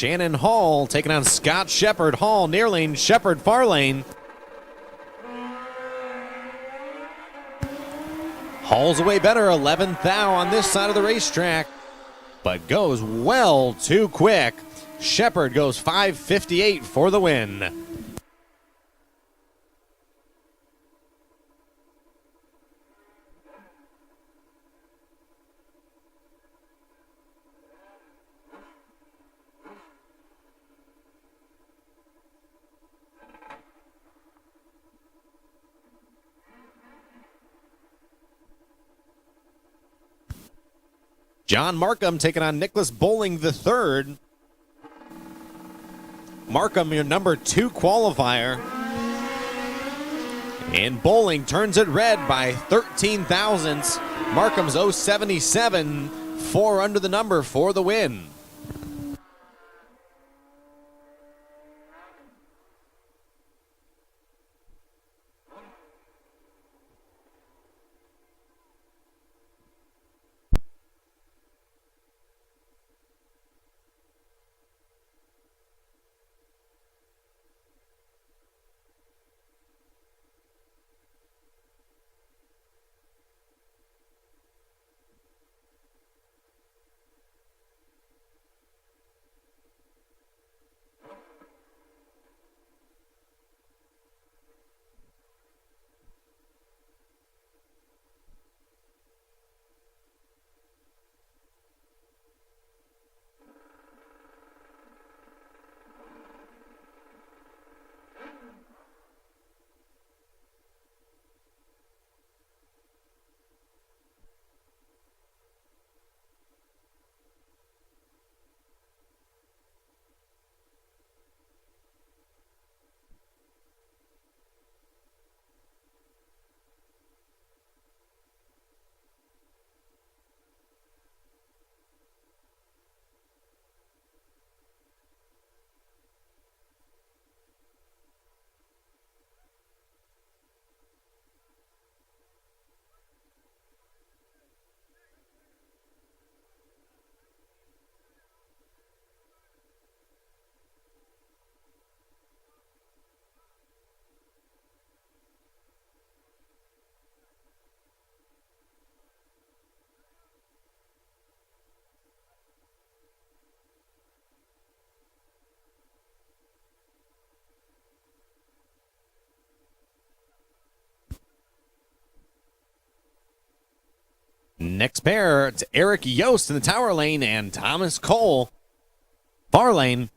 Shannon Hall taking on Scott Shepard. Hall near lane, Shepard far lane. Hall's way better, 11th thou on this side of the racetrack, but goes well too quick. Shepard goes 5:58 for the win. John Markham taking on Nicholas Bowling III. Markham, your number 2 qualifier. And Bowling turns it red by 13 thousandths. Markham's 077, 4 under the number for the win. Next pair, it's Eric Yost in the tower lane and Thomas Cole, far lane.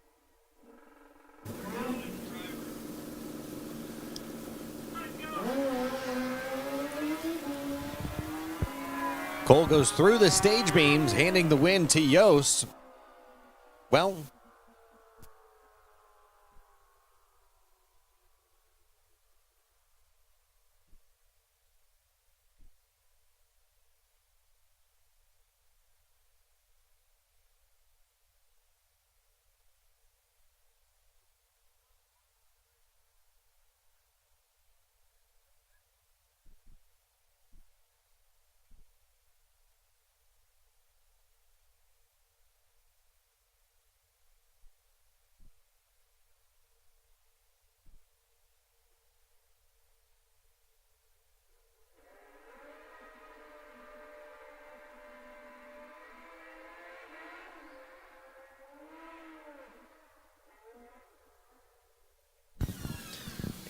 Cole goes through the stage beams, handing the win to Yost. Well,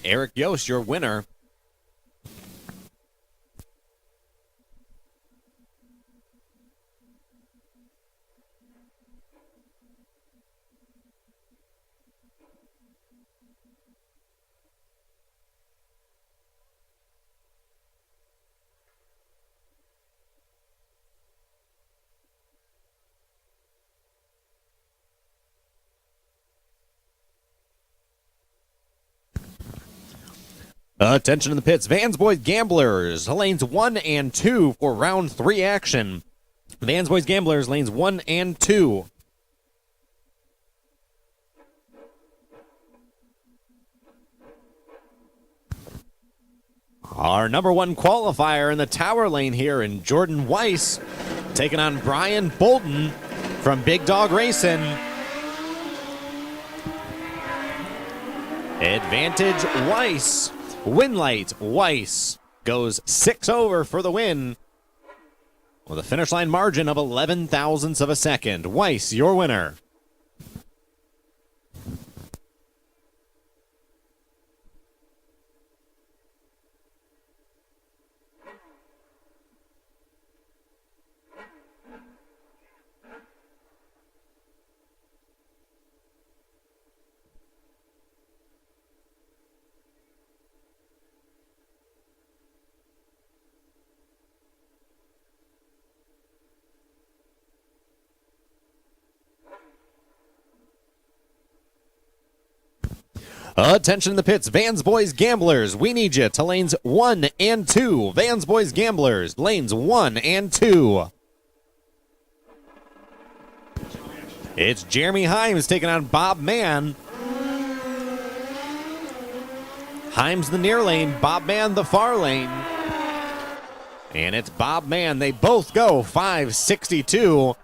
Eric Yost, your winner. Attention in the pits. Vans Boys Gamblers, lanes 1 and 2 for round 3 action. Vans Boys Gamblers, lanes 1 and 2. Our number 1 qualifier in the tower lane here in Jordan Weiss, taking on Brian Bolton from Big Dog Racing. Advantage Weiss. Winlight Weiss goes 6 over for the win with a finish line margin of 11 thousandths of a second. Weiss, your winner. Attention in the pits, Vans Boys Gamblers, we need you to lanes 1 and 2. Vans Boys Gamblers, lanes 1 and 2. It's Jeremy Himes taking on Bob Mann. Himes the near lane, Bob Mann the far lane. And it's Bob Mann. They both go 5.62,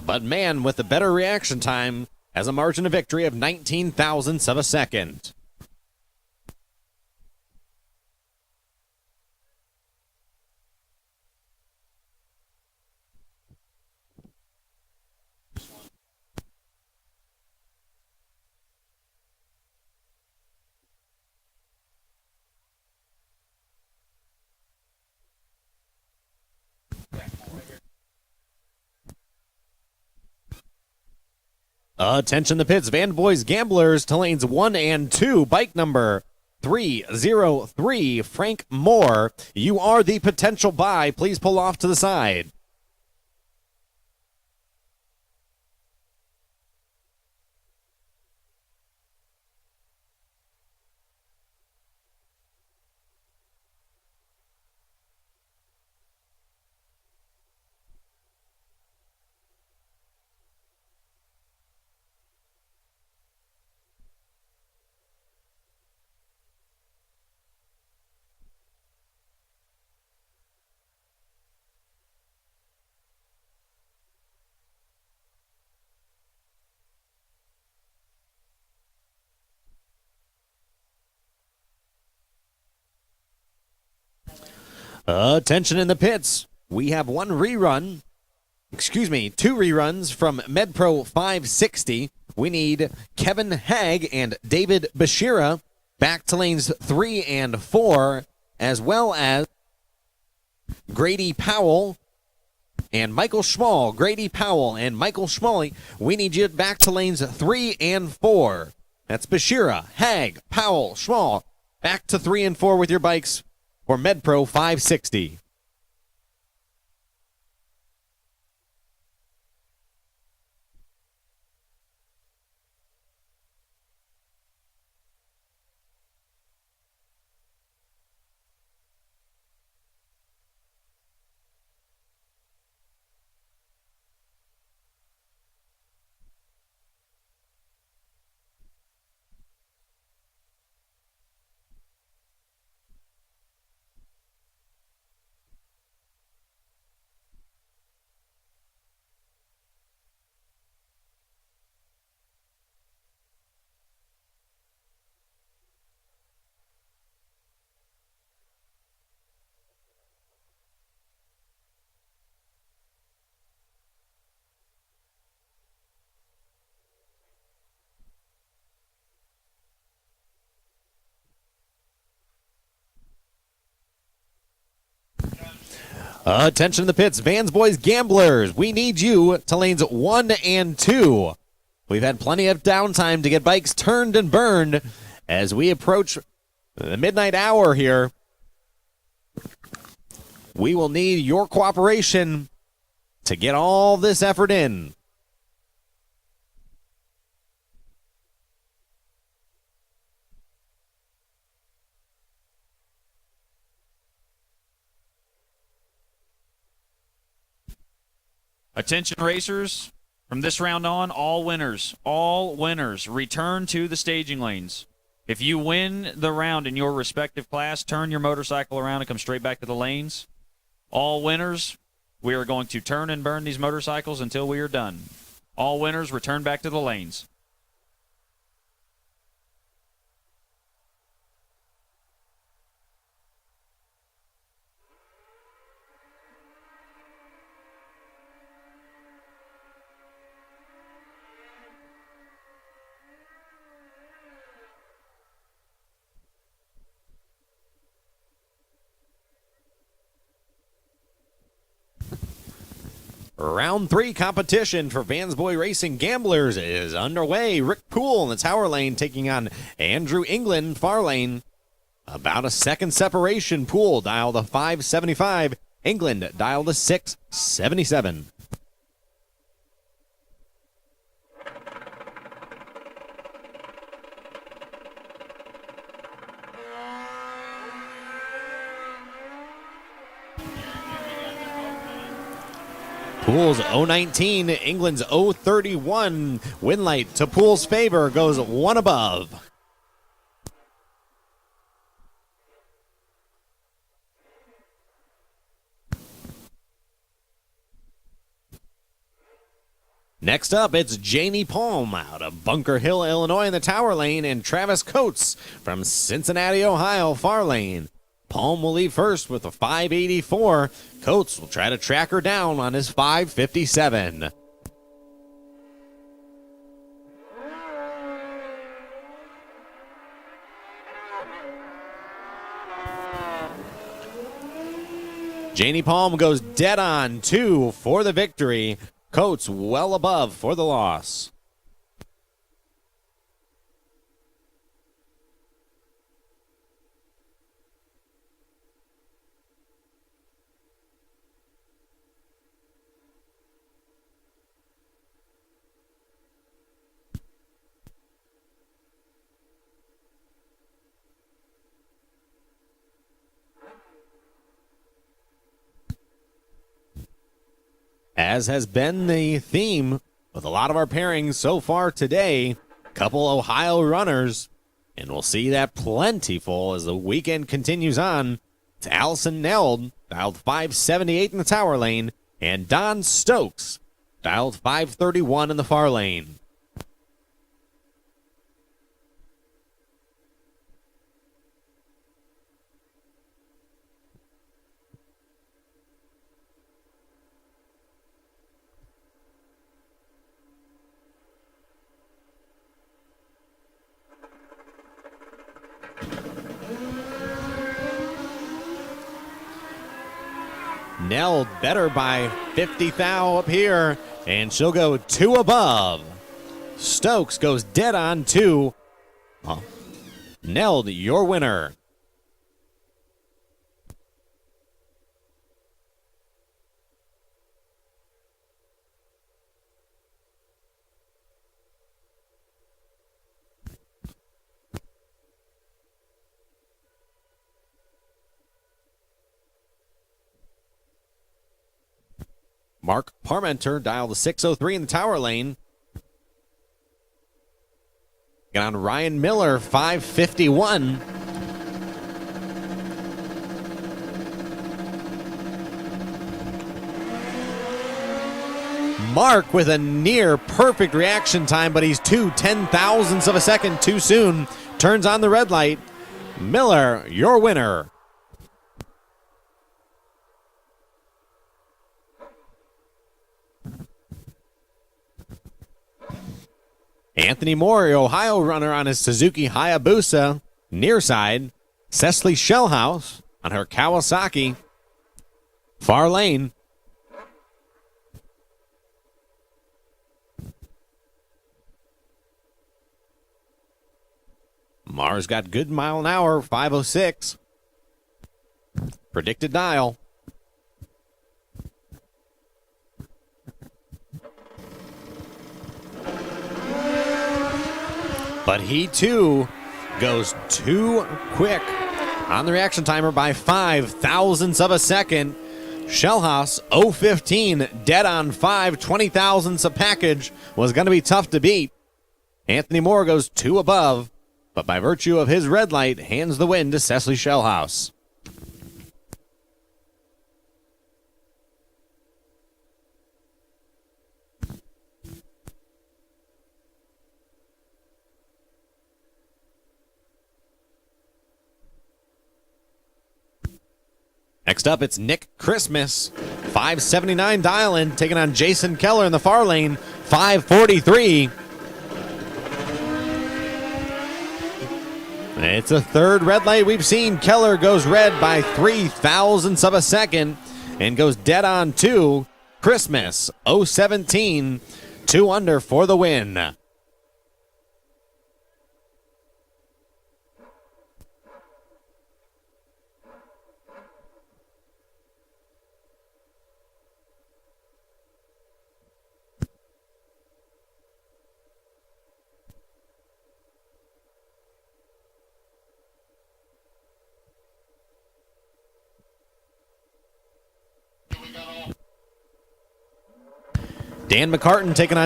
but Mann with the better reaction time has a margin of victory of 19 thousandths of a second. Attention the pits, Van Boys Gamblers to lanes 1 and 2. Bike number 303, Frank Moore. You are the potential buy. Please pull off to the side. Attention in the pits. We have two reruns from MedPro 560. We need Kevin Hagg and David Bashira back to lanes 3 and 4, as well as Grady Powell and Michael Schmall, Grady Powell, and Michael Schmalley. We need you back to lanes 3 and 4. That's Bashira, Hag, Powell, Schmall. Back to 3 and 4 with your bikes for MedPro 560. Attention to the pits, Vans Boys Gamblers. We need you to lanes 1 and 2. We've had plenty of downtime to get bikes turned and burned as we approach the midnight hour here. We will need your cooperation to get all this effort in. Attention racers, from this round on, all winners return to the staging lanes. If you win the round in your respective class, turn your motorcycle around and come straight back to the lanes. All winners, we are going to turn and burn these motorcycles until we are done. All winners return back to the lanes. Round 3 competition for Vans Boy Racing Gamblers is underway. Rick Poole in the tower lane taking on Andrew England, far lane. About a second separation. Poole dialed a 575. England dialed a 677. Poole's 019, England's 031. Win light to Poole's favor goes one above. Next up, it's Janie Palm out of Bunker Hill, Illinois in the tower lane, and Travis Coates from Cincinnati, Ohio, far lane. Palm will lead first with a 584. Coates will try to track her down on his 557. Janie Palm goes dead on 2 for the victory. Coates well above for the loss. As has been the theme with a lot of our pairings so far today, couple Ohio runners, and we'll see that plentiful as the weekend continues on. It's Allison Neld, dialed 578 in the tower lane, and Don Stokes, dialed 531 in the far lane. Nell better by 50 thou up here, and she'll go 2 above. Stokes goes dead on 2. Neld, your winner. Mark Parmenter dialed the 603 in the tower lane. Got on Ryan Miller, 551. Mark with a near perfect reaction time, but he's 2/10,000ths of a second too soon. Turns on the red light. Miller, your winner. Anthony Moore, Ohio runner on his Suzuki Hayabusa, near side. Cecily Shellhouse on her Kawasaki, far lane. Mars got good mile an hour, 506. Predicted dial. But he, too, goes too quick on the reaction timer by 5,000ths of a second. Shellhouse, 015, dead on 5, 20,000ths a package. Was going to be tough to beat. Anthony Moore goes 2 above, but by virtue of his red light, hands the win to Cecily Shellhouse. Next up, it's Nick Christmas, 579 dial-in, taking on Jason Keller in the far lane, 543. It's a third red light we've seen. Keller goes red by 3,000ths of a second and goes dead on 2. Christmas, 017, 2 under for the win. Dan McCartan taking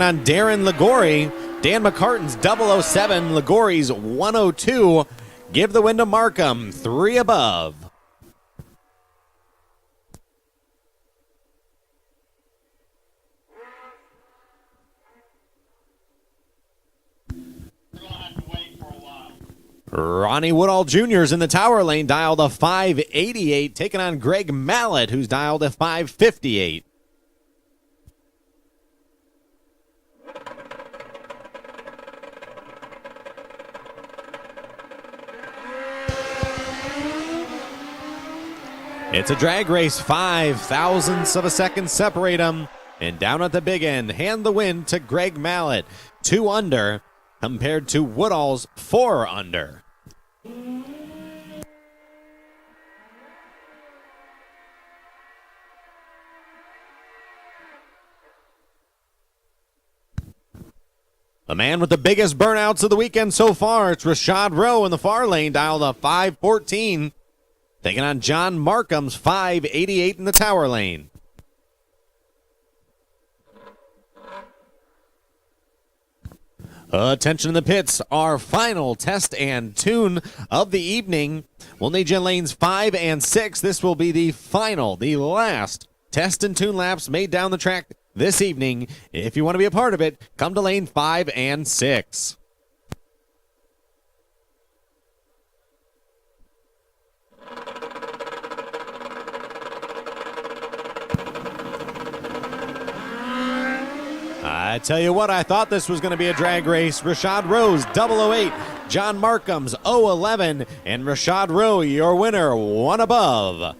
on Darren Ligori. Dan McCartan's 007, Ligori's 102. Give the win to Markham, 3 above. Ronnie Woodall Jr.'s in the tower lane, dialed a 588, taking on Greg Mallett, who's dialed a 558. It's a drag race, 5,000ths of a second separate them. And down at the big end, hand the win to Greg Mallett, 2 under, compared to Woodall's 4 under. The man with the biggest burnouts of the weekend so far, it's Rashad Rowe in the far lane, dialed a 514, taking on John Markham's 588 in the tower lane. Attention in the pits, our final test and tune of the evening. We'll need you in lanes 5 and 6. This will be the final, the last test and tune laps made down the track this evening. If you want to be a part of it, come to lane 5 and 6. I tell you what, I thought this was going to be a drag race. Rashad Rose, 008. John Markham's 011. And Rashad Rowe, your winner, one above.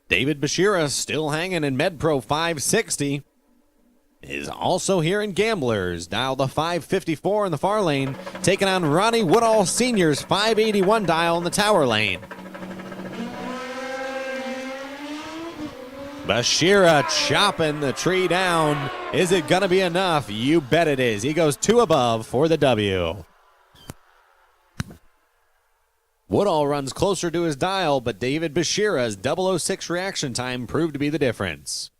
David Bashira still hanging in MedPro 560. Is also here in Gamblers. Dial the 554 in the far lane. Taking on Ronnie Woodall Sr.'s 581 dial in the tower lane. Bashira chopping the tree down. Is it going to be enough? You bet it is. He goes 2 above for the W. Woodall runs closer to his dial, but David Bashira's 006 reaction time proved to be the difference.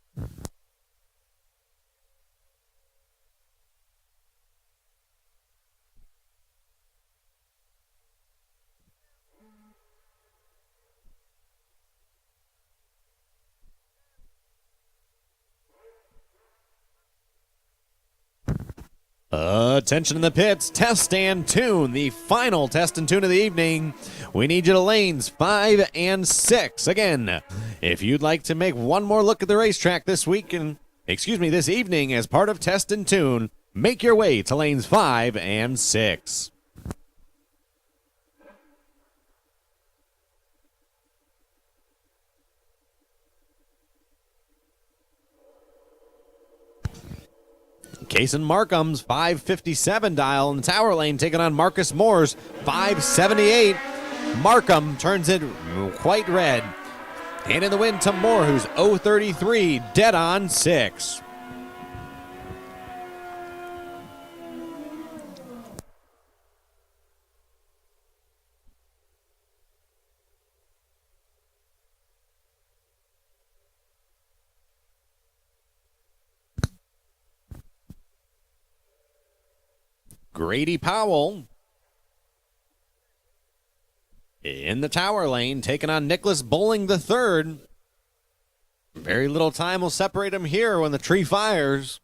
Attention in the pits, test and tune, the final test and tune of the evening. We need you to lanes 5 and 6. Again, if you'd like to make one more look at the racetrack this evening as part of test and tune, make your way to lanes 5 and 6. Kason Markham's 557 dial in the tower lane taking on Marcus Moore's 578. Markham turns it quite red. And in the win to Moore, who's 033, dead on 6. Grady Powell in the tower lane, taking on Nicholas Bowling III. Very little time will separate him here when the tree fires.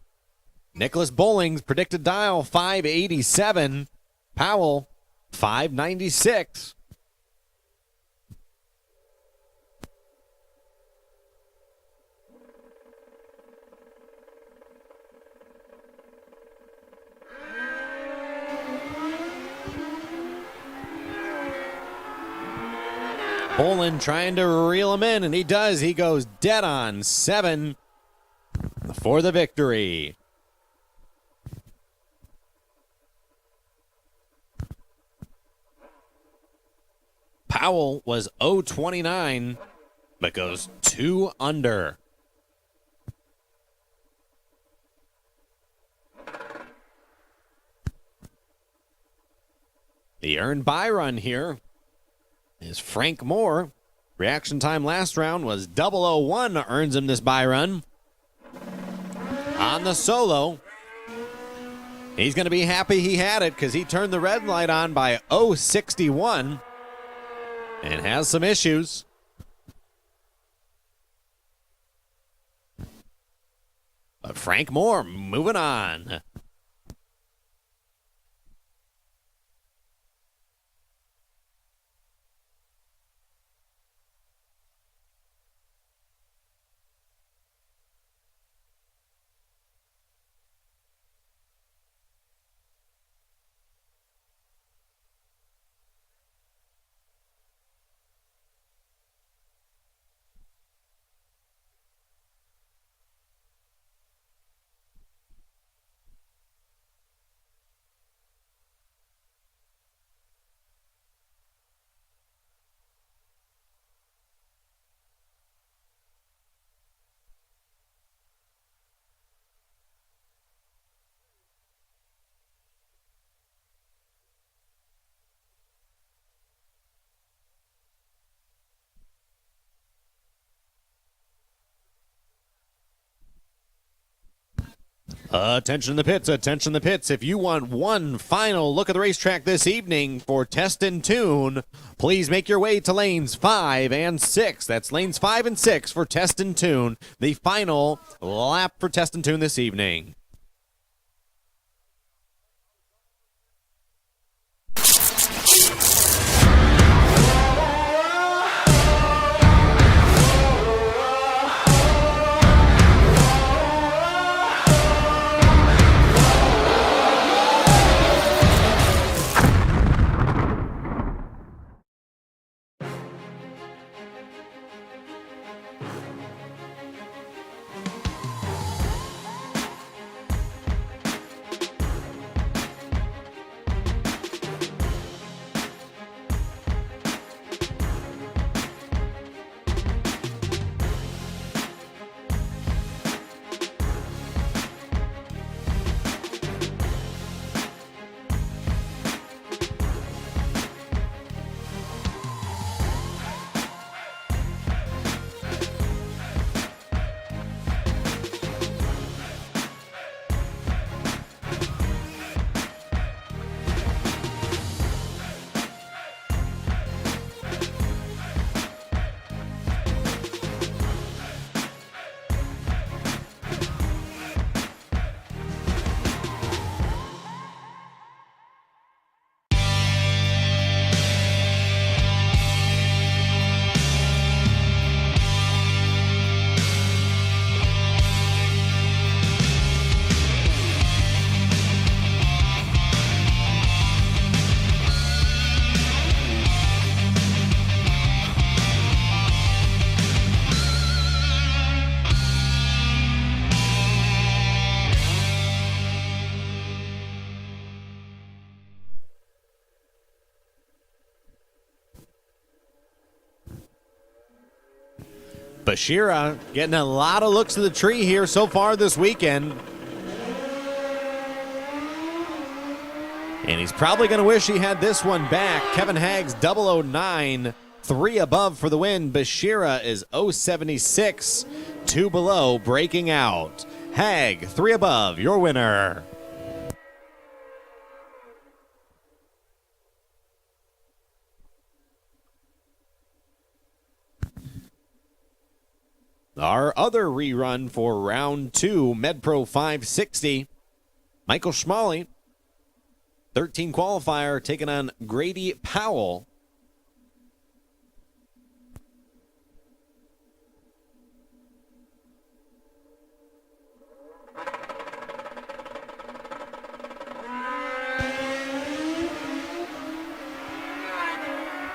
Nicholas Bowling's predicted dial 587. Powell 596. Bolin trying to reel him in, and he does. He goes dead on 7 for the victory. Powell was 029, but goes 2 under. The earned by run here is Frank Moore. Reaction time last round was 001, earns him this buy run. On the solo, he's going to be happy he had it because he turned the red light on by 061 and has some issues. But Frank Moore moving on. Attention in the pits, attention in the pits. If you want one final look at the racetrack this evening for Test and Tune, please make your way to lanes 5 and 6. That's lanes 5 and 6 for Test and Tune, the final lap for Test and Tune this evening. Bashira getting a lot of looks at the tree here so far this weekend. And he's probably going to wish he had this one back. Kevin Hagg's 009, 3 above for the win. Bashira is 076, 2 below, breaking out. Hagg, 3 above, your winner. Our other rerun for round 2, MedPro 560. Michael Schmalley, 13 qualifier, taking on Grady Powell.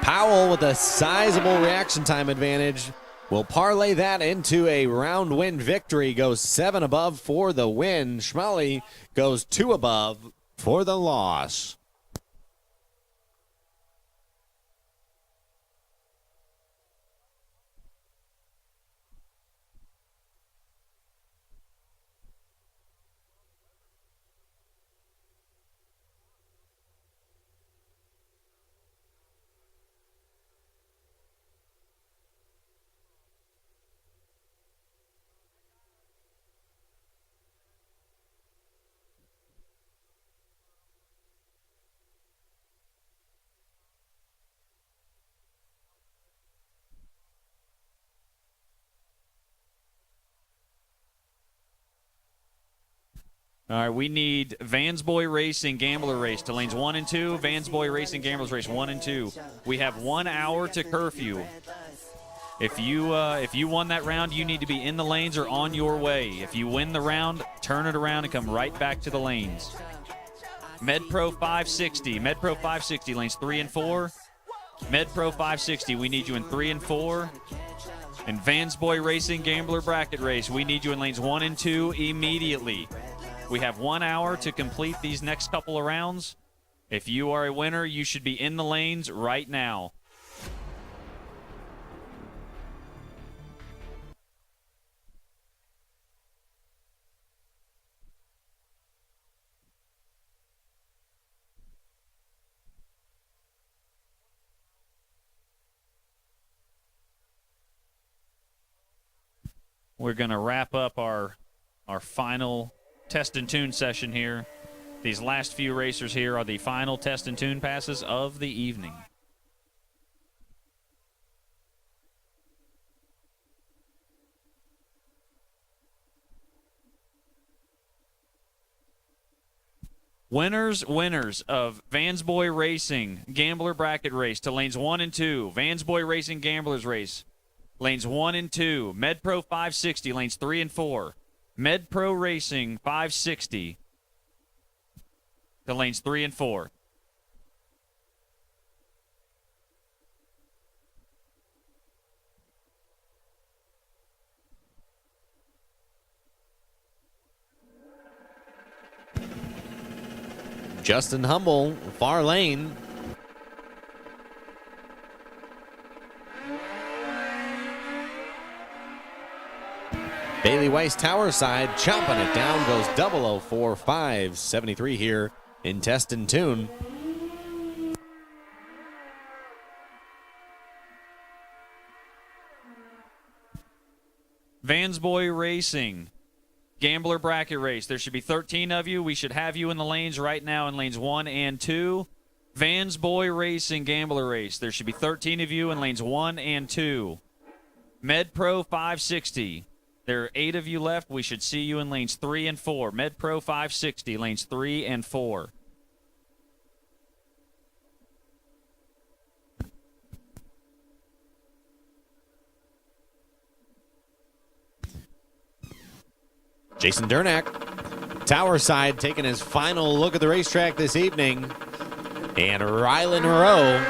Powell with a sizable reaction time advantage will parlay that into a round win victory, goes 7 above for the win. Schmalley goes 2 above for the loss. All right, we need Vansboy Racing Gambler Race to lanes 1 and 2. Vansboy Racing Gamblers Race 1 and 2. We have 1 hour to curfew. If you won that round, you need to be in the lanes or on your way. If you win the round, turn it around and come right back to the lanes. MedPro 560. MedPro 560, lanes 3 and 4. MedPro 560, we need you in 3 and 4. And Vansboy Racing Gambler Bracket Race, we need you in lanes 1 and 2 immediately. We have 1 hour to complete these next couple of rounds. If you are a winner, you should be in the lanes right now. We're going to wrap up our final test and tune session here. These last few racers here are the final test and tune passes of the evening. Winners of Vansboy Racing Gambler Bracket Race to lanes 1 and 2. Vansboy Racing Gamblers Race, lanes 1 and 2. MedPro 560, lanes 3 and 4. MedPro Racing 560 to lanes 3 and 4. Justin Humble, far lane. Bailey Weiss, tower side, chomping it down, goes 004.573 here in test and tune. Vansboy Racing Gambler Bracket Race. There should be 13 of you. We should have you in the lanes right now in lanes 1 and 2. Vansboy Racing Gambler Race. There should be 13 of you in lanes 1 and 2. MedPro 560. There are 8 of you left. We should see you in lanes 3 and 4. MedPro 560, lanes 3 and 4. Jason Durnack, tower side, taking his final look at the racetrack this evening. And Rylan Rowe.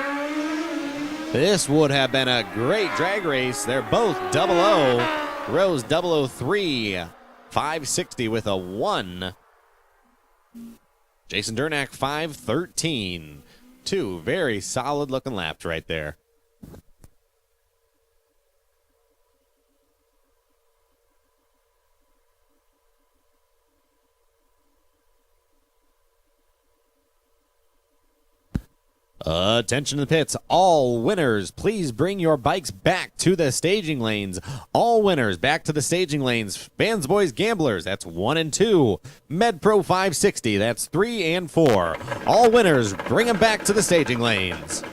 This would have been a great drag race. They're both 00. Rowe's 003. 560 with a 1. Jason Durnack 513. 2 very solid looking laps right there. Attention to the pits. All winners, please bring your bikes back to the staging lanes. All winners back to the staging lanes. Vansboys Gamblers, that's 1 and 2. MedPro 560, that's 3 and 4. All winners, bring them back to the staging lanes.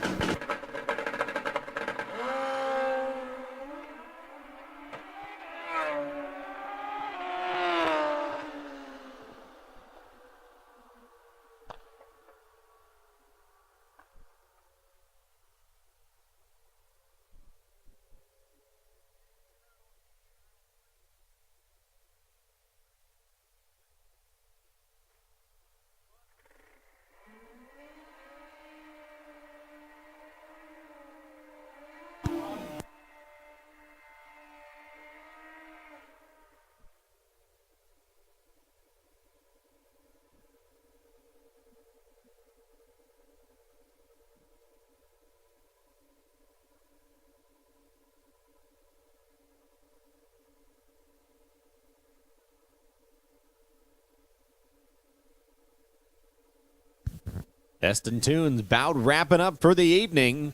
Test and Tunes about wrapping up for the evening.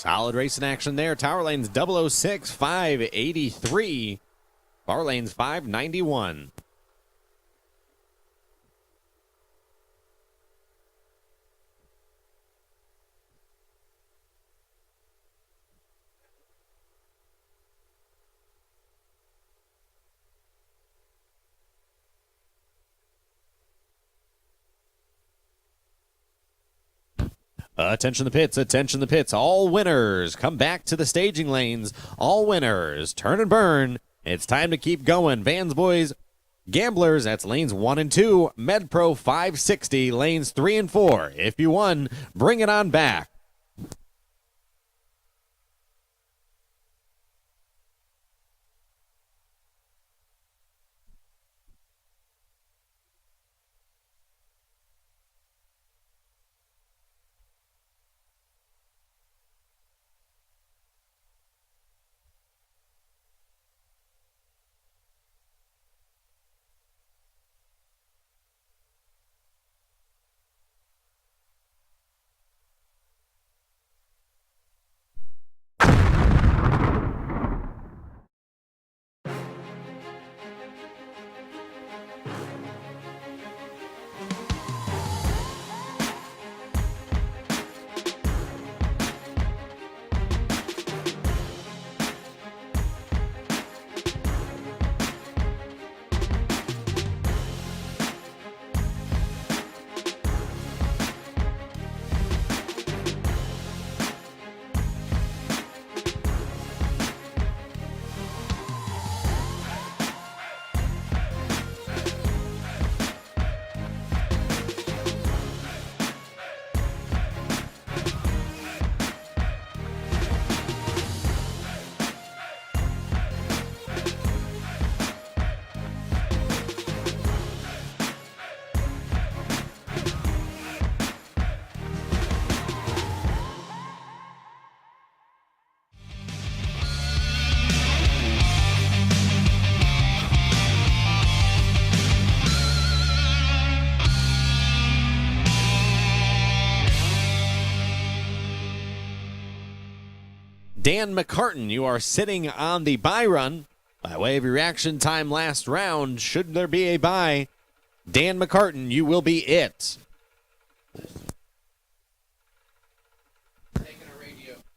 Solid racing action there. Tower lane's 006, 583. Bar lane's 591. Attention the pits, attention the pits. All winners come back to the staging lanes. All winners, turn and burn. It's time to keep going. Vansboys Gamblers, that's lanes 1 and 2. MedPro 560, lanes 3 and 4. If you won, bring it on back. Dan McCartan, you are sitting on the bye run. By way of your reaction time last round, should there be a bye, Dan McCartan, you will be it.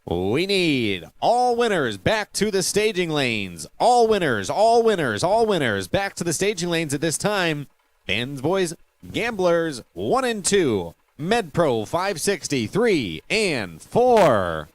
We need all winners back to the staging lanes. All winners, all winners, all winners back to the staging lanes at this time. Vans Boys Gamblers 1 and 2. MedPro 560 3 and 4.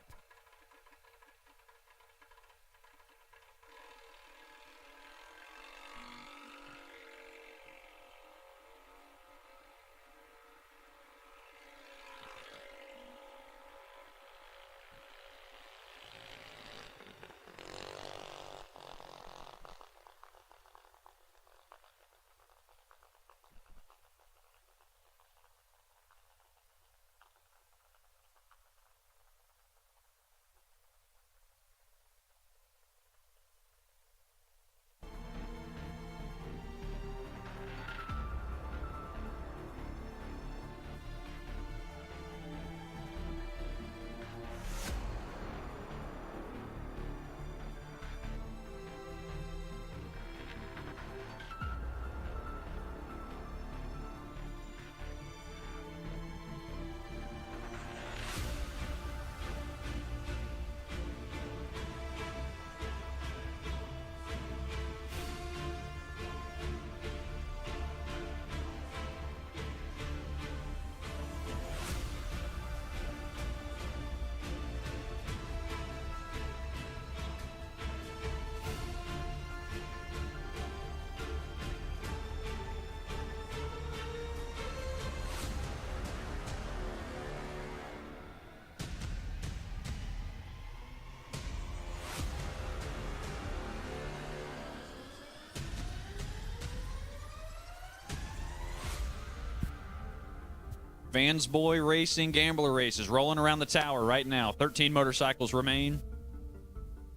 Vans Boy Racing Gambler Races rolling around the tower right now. 13 motorcycles remain.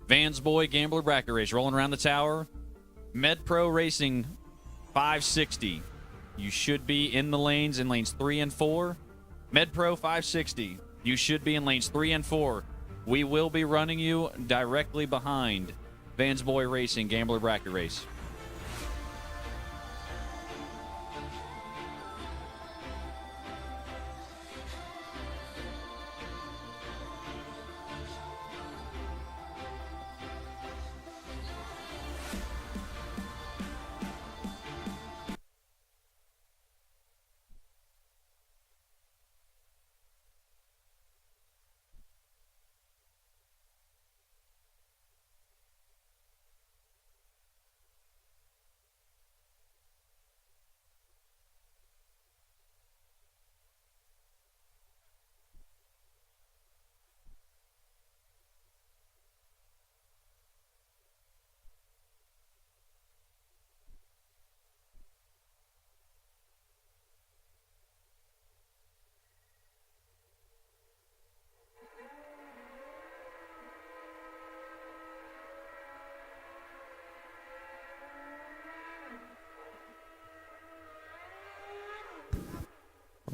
Vans Boy Gambler Bracket Race rolling around the tower. MedPro Racing 560. You should be in the lanes in lanes 3 and 4. MedPro 560. You should be in lanes 3 and 4. We will be running you directly behind Vans Boy Racing Gambler Bracket Race.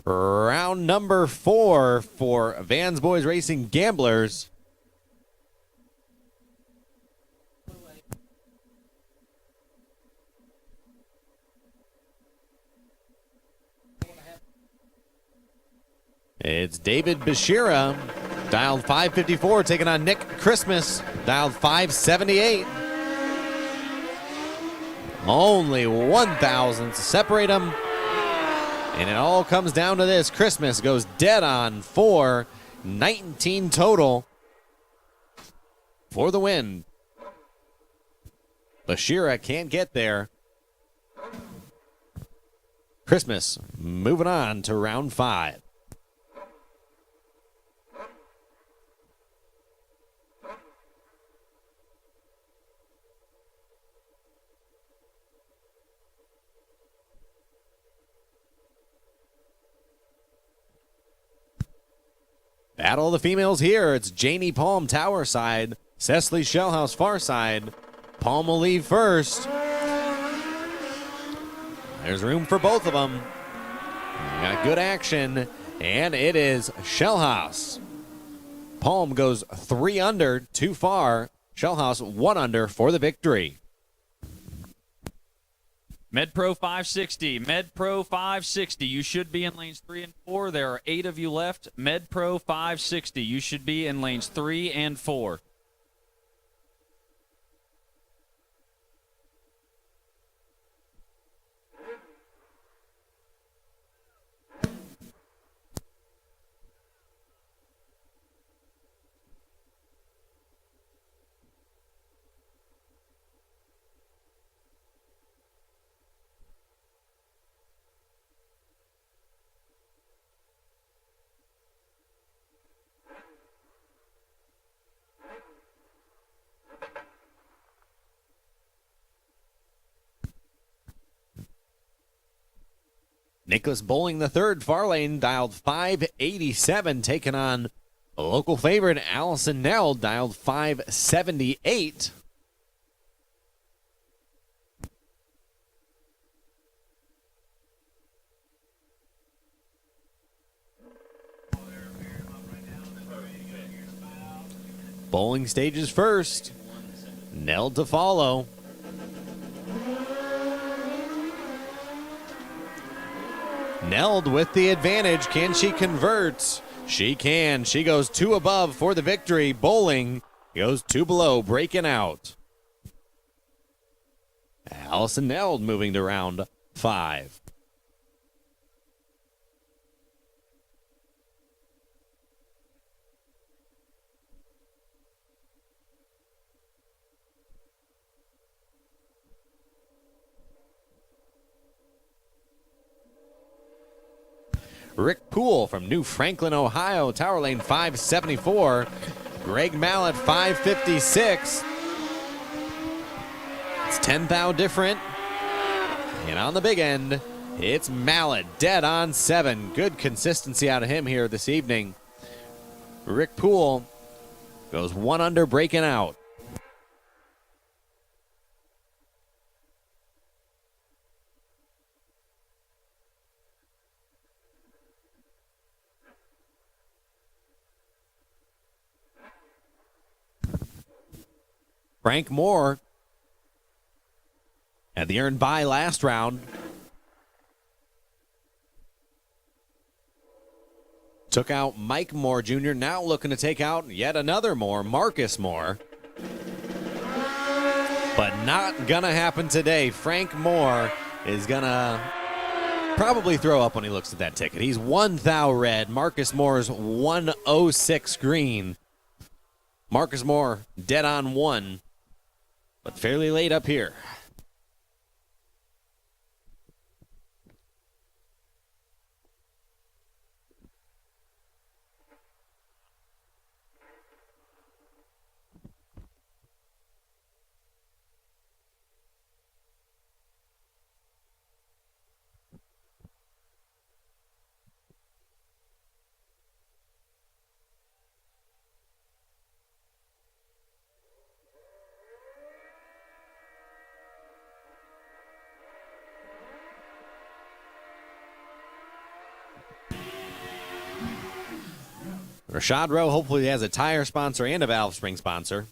Round number 4 for Vans Boys Racing Gamblers. It's David Bashira, dialed 554, taking on Nick Christmas, dialed 578. Only 1,000 to separate them. And it all comes down to this. Christmas goes dead on for 19 total for the win. Bashira can't get there. Christmas moving on to round 5. Battle of the females here. It's Janie Palm tower side, Cecily Shellhouse far side. Palm will leave first. There's room for both of them. Got good action, and it is Shellhouse Palm goes 3 under, too far. Shellhouse 1 under for the victory. MedPro 560. MedPro 560. You should be in lanes 3 and 4. There are 8 of you left. MedPro 560. You should be in lanes 3 and 4. Nicholas Bowling the third, far lane, dialed 587, taking on a local favorite, Allison Nell, dialed 578. Bowling stages first. Nell to follow. Neld with the advantage. Can she convert? She can. She goes 2 above for the victory. Bowling goes 2 below, breaking out. Allison Neld moving to round 5. Rick Poole from New Franklin, Ohio, tower lane 574. Greg Mallet 556. It's 10 thou different. And on the big end, it's Mallet dead on 7. Good consistency out of him here this evening. Rick Poole goes 1 under, breaking out. Frank Moore had the earned bye last round. Took out Mike Moore Jr., now looking to take out yet another Moore, Marcus Moore. But not gonna happen today. Frank Moore is gonna probably throw up when he looks at that ticket. He's 1 thou red. Marcus Moore's 106 green. Marcus Moore dead on 1. But fairly late up here. Rashad Rowe hopefully has a tire sponsor and a valve spring sponsor.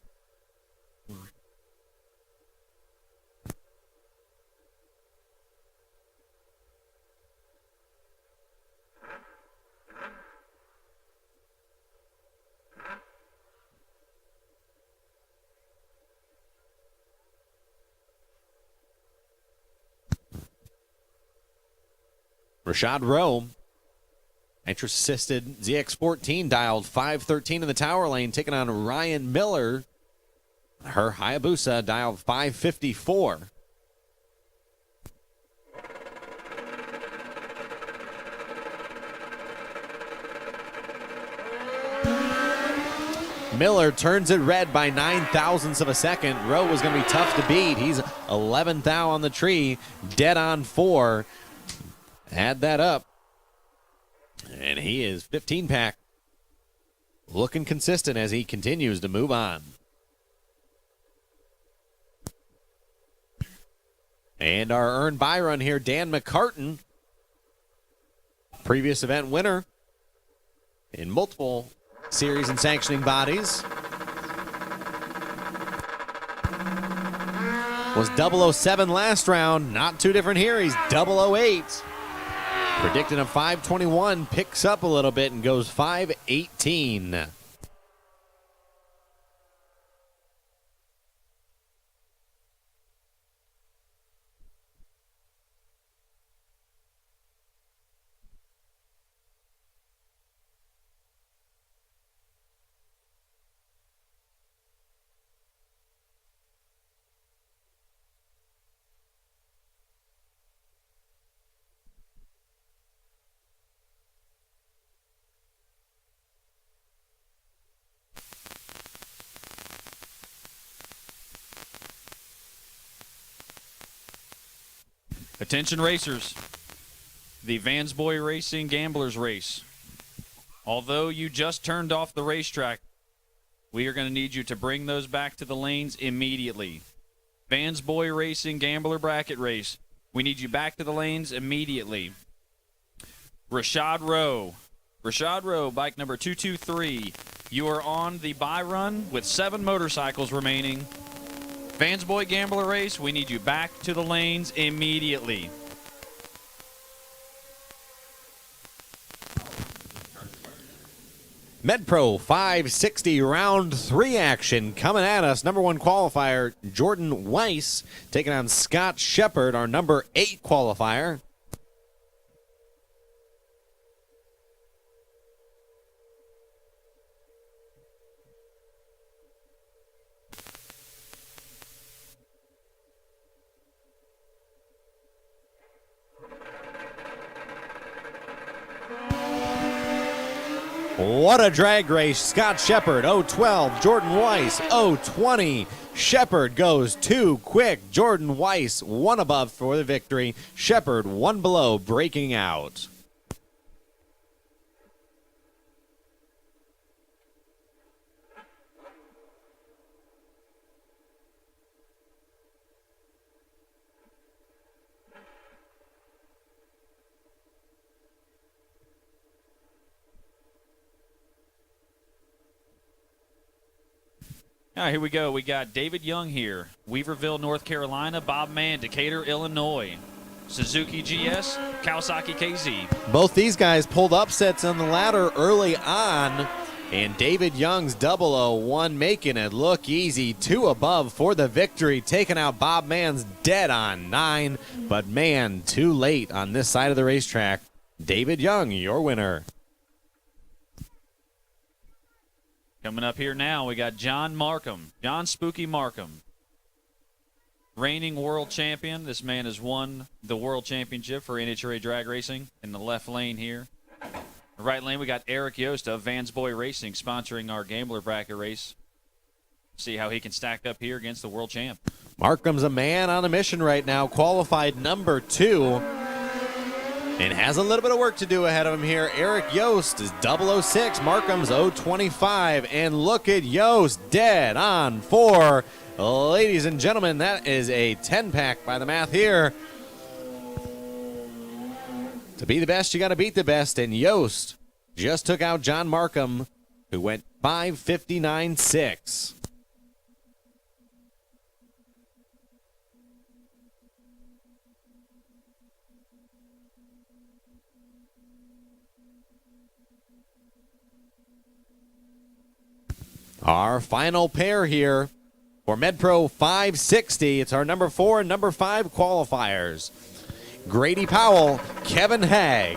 Rashad Rowe, nitrous-assisted ZX14, dialed 513 in the tower lane, taking on Ryan Miller. Her Hayabusa dialed 554. Miller turns it red by 9 thousandths of a second. Rowe was going to be tough to beat. He's 11 thou on the tree, dead on 4. Add that up. And he is 15 pack. Looking consistent as he continues to move on. And our earned bye run here, Dan McCartan. Previous event winner in multiple series and sanctioning bodies. Was 007 last round. Not too different here. He's 008. Predicting a 521, picks up a little bit and goes 518. Attention racers, the Vansboy Racing Gamblers Race. Although you just turned off the racetrack, we are going to need you to bring those back to the lanes immediately. Vansboy Racing Gambler Bracket Race. We need you back to the lanes immediately. Rashad Rowe, bike number 223. You are on the bye run with 7 motorcycles remaining. Vansboy Gambler Race, we need you back to the lanes immediately. MedPro 560 round 3 action coming at us. Number 1 qualifier, Jordan Weiss, taking on Scott Shepard, our number 8 qualifier. What a drag race. Scott Shepard, 012. Jordan Weiss, 020. Shepard goes 2 quick. Jordan Weiss, 1 above for the victory. Shepard, 1 below, breaking out. All right, here we go. We got David Young here, Weaverville, North Carolina. Bob Mann, Decatur, Illinois. Suzuki GS, Kawasaki KZ. Both these guys pulled upsets on the ladder early on, and David Young's 001 making it look easy. 2 above for the victory, taking out Bob Mann's dead on 9, but man, too late on this side of the racetrack. David Young, your winner. Coming up here now, we got John Markham, John Spooky Markham, reigning world champion. This man has won the world championship for NHRA drag racing in the left lane here. The right lane, we got Eric Yost of Vansboy Racing sponsoring our gambler bracket race. See how he can stack up here against the world champ. Markham's a man on a mission right now, qualified number 2. And has a little bit of work to do ahead of him here. Eric Yost is 006. Markham's 025. And look at Yost, dead on 4. Ladies and gentlemen, that is a 10-pack by the math here. To be the best, you got to beat the best. And Yost just took out John Markham, who went 5:59.6. Our final pair here for MedPro 560. It's our number 4 and number 5 qualifiers. Grady Powell, Kevin Haag.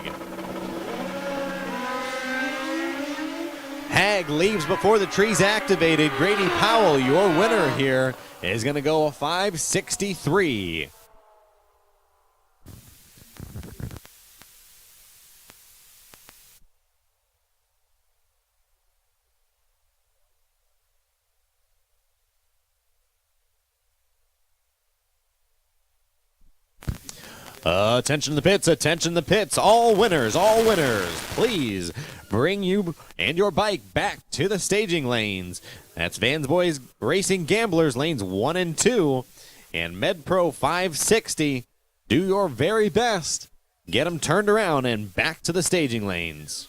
Haag leaves before the tree's activated. Grady Powell, your winner here, is going to go a 563. Attention to the pits, attention to the pits. All winners, please bring you and your bike back to the staging lanes. That's Vansboy's Racing Gamblers lanes 1 and 2. And MedPro 560, do your very best. Get them turned around and back to the staging lanes.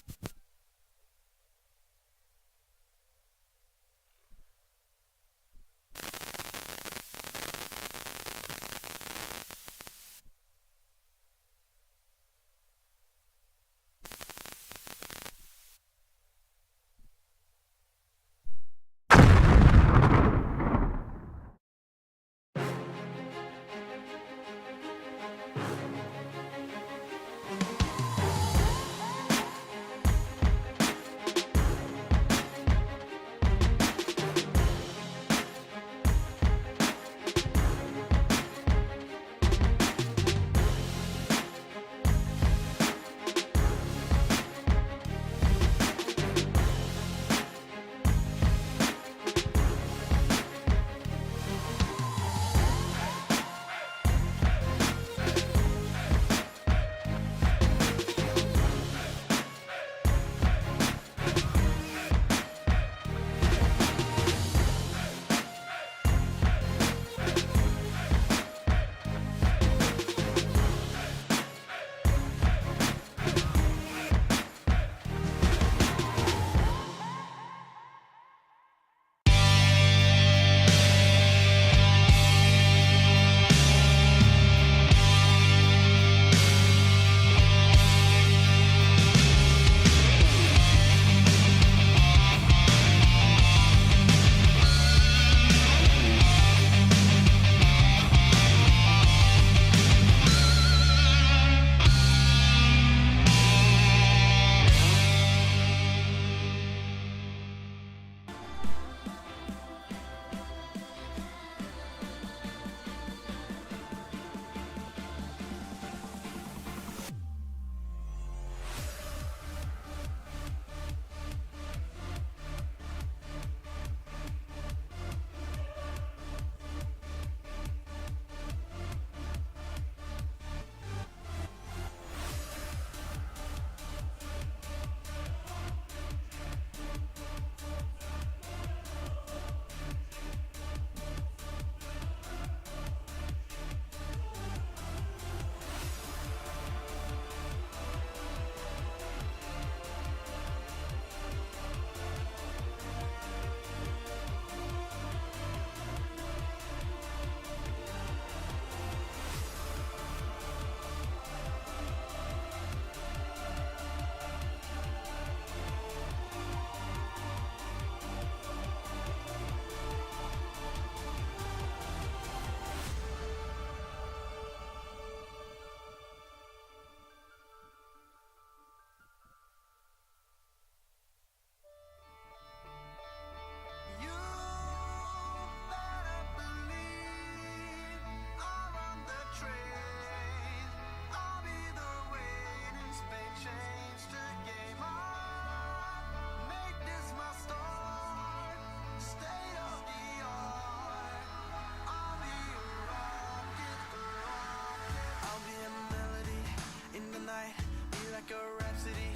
tonight. Be like a rhapsody,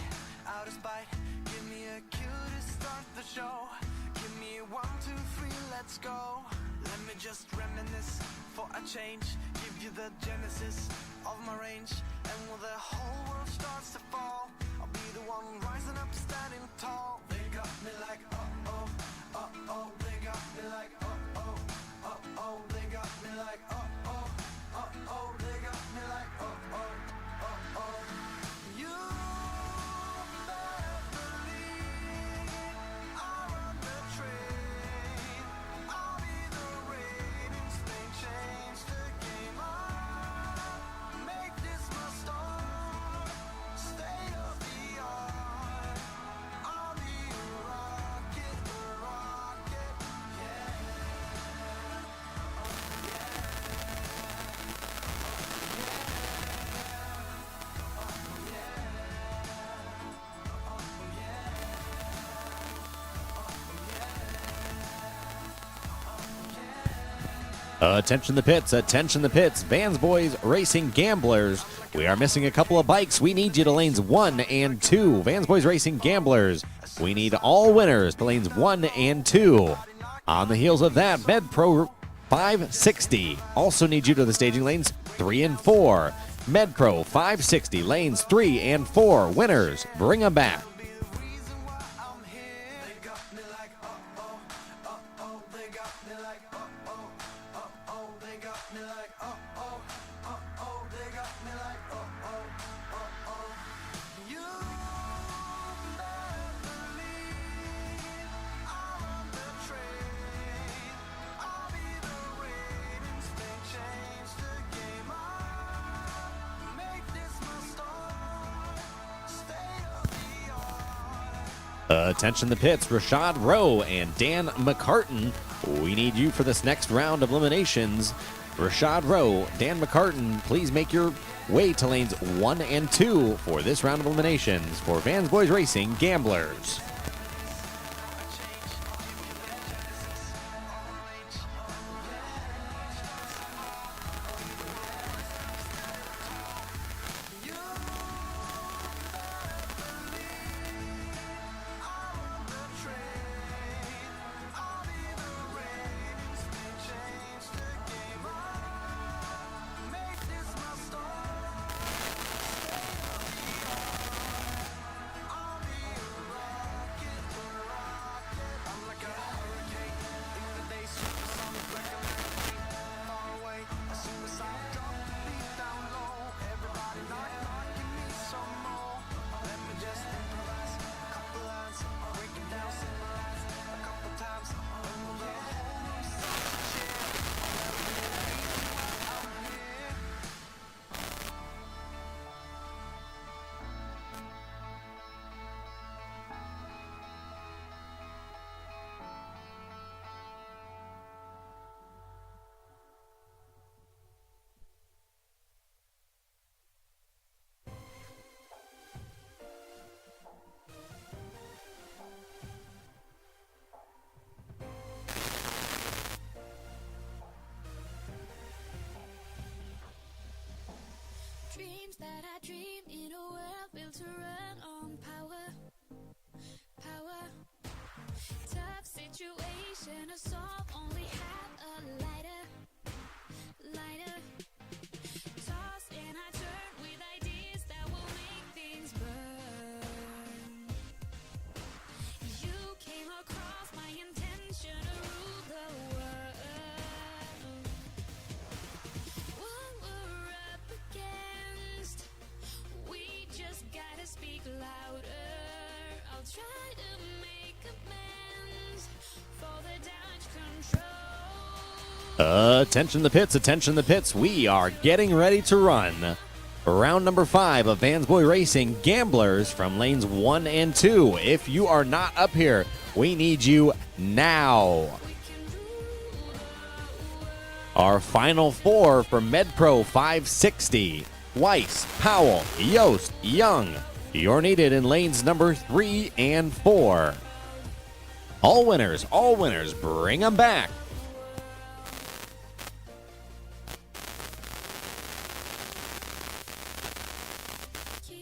out of spite. Give me a cue to start the show. Give me 1, 2, 3, let's go. Let me just reminisce for a change. Give you the genesis of my range. And when the whole world starts to fall, I'll be the one rising up, standing tall. They got me like, uh-oh, uh-oh. They got me like, uh-oh, uh-oh. They got me like, uh-oh, uh-oh. They got me like, uh-oh, uh-oh. You better believe I'll run the train. I'll be the reigning thing, change the game up. Make this my start, state of the art. I'll be a rocket, yeah. Attention the pits, attention the pits. Vans Boys Racing Gamblers. We are missing a couple of bikes. We need you to lanes 1 and 2. Vans Boys Racing Gamblers. We need all winners to lanes 1 and 2. On the heels of that, MedPro 560. Also need you to the staging lanes 3 and 4. MedPro 560, lanes 3 and 4. Winners, bring them back. Attention the pits, Rashad Rowe and Dan McCartan. We need you for this next round of eliminations. Rashad Rowe, Dan McCartan, please make your way to lanes 1 and 2 for this round of eliminations for Vans Boys Racing Gamblers. Dreams that I dream in a world built to run on power. Tough situation to solve, only have a lighter. Toss and I turn with ideas that will make things burn. You came across my intention to rule the world. What we're up against, we just gotta speak louder. I'll try to make amends for the damage control. Attention the pits, attention the pits. We are getting ready to run round number 5 of Vans Boy Racing Gamblers from lanes 1 and 2. If you are not up here, we need you now. Our final 4 for MedPro 560. Weiss, Powell, Yost, Young. You're needed in lanes number 3 and 4. All winners, bring them back. Keep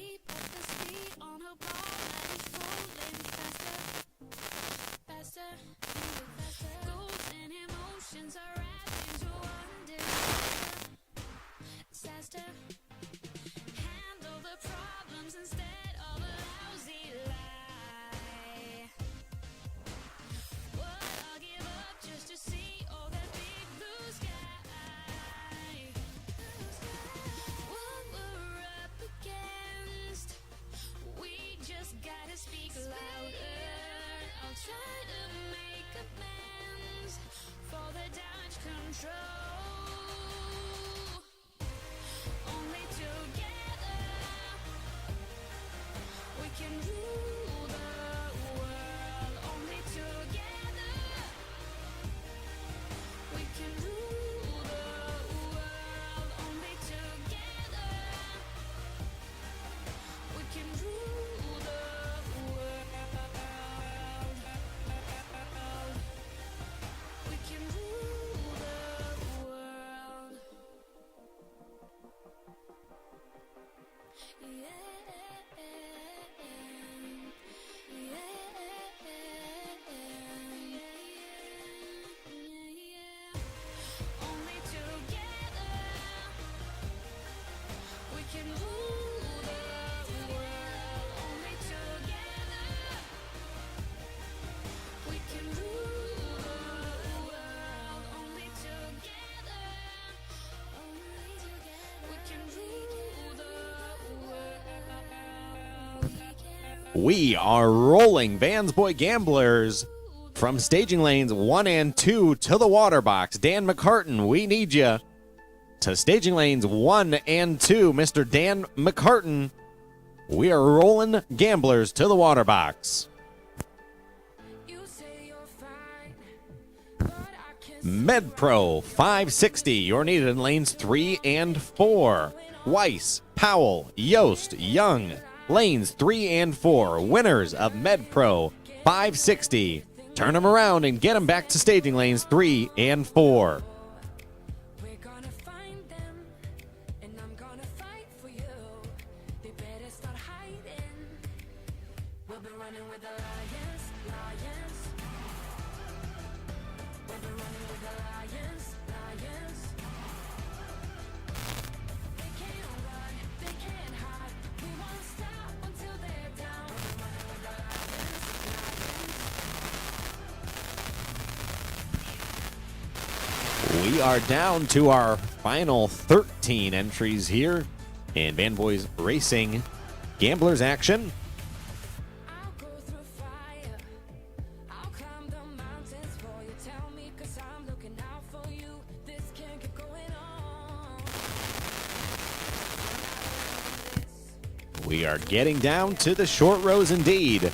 Only together we can rule the world. Only together we can rule the world. Only together we can rule the world. We can rule the world. Only together we can rule the world. Only together we can rule the world. Only together we can rule the world. We are rolling Vans Boy Gamblers from staging lanes 1 and 2 to the water box. Dan McCartan, we need you to staging lanes 1 and 2. Mr. Dan McCartan, we are rolling Gamblers to the water box. You say you're fine, but I can't MedPro 560, you're needed in lanes 3 and 4. Weiss, Powell, Yost, Young, lanes 3 and 4. Winners of MedPro 560. Turn them around and get them back to staging lanes 3 and 4. We're gonna find them, and I'm gonna fight for you. They better start hiding. We'll be running with the lions, lions. We'll be running with the lions, lions. They can't run, they can't hide. We won't stop until they're down. We'll be running with the lions, lions. We are down to our final 13 entries here in Van Boys Racing Gamblers action. I'll go through fire. I'll climb the mountains for you. Tell me, 'cause I'm looking out for you. This can't keep going on. We are getting down to the short rows indeed.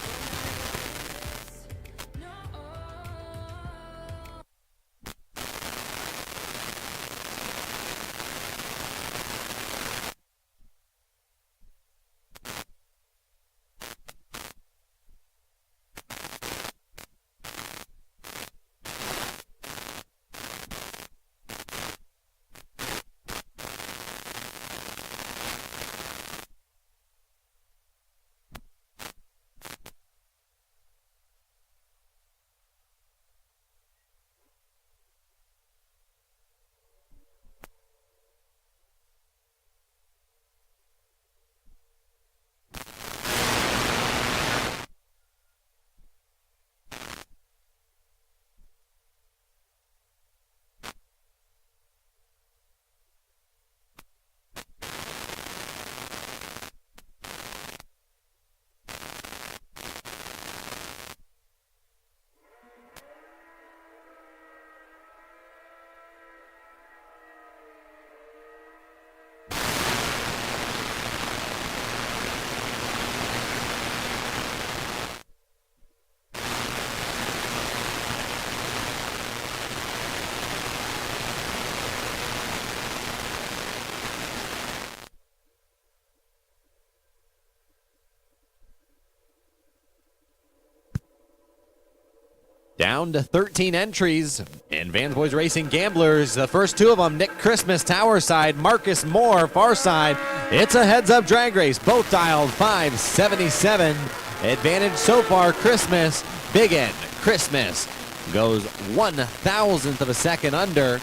Down to 13 entries in Vans Boys Racing Gamblers. The first two of them, Nick Christmas, tower side, Marcus Moore, far side. It's a heads-up drag race. Both dialed 577. Advantage so far, Christmas. Big end, Christmas goes 1,000th of a second under.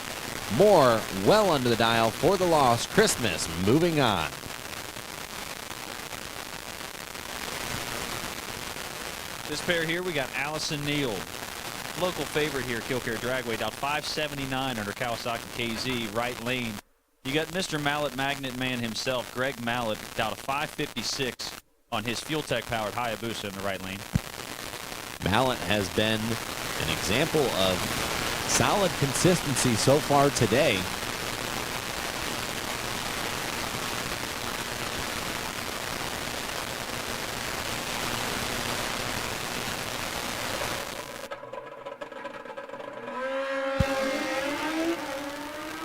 Moore well under the dial for the loss. Christmas moving on. This pair here, we got Allison Neal. Local favorite here, Killcare Dragway, down 579 under Kawasaki KZ, right lane. You got Mr. Mallet Magnet Man himself, Greg Mallet, down to 556 on his Fuel Tech powered Hayabusa in the right lane. Mallet has been an example of Solid consistency so far today.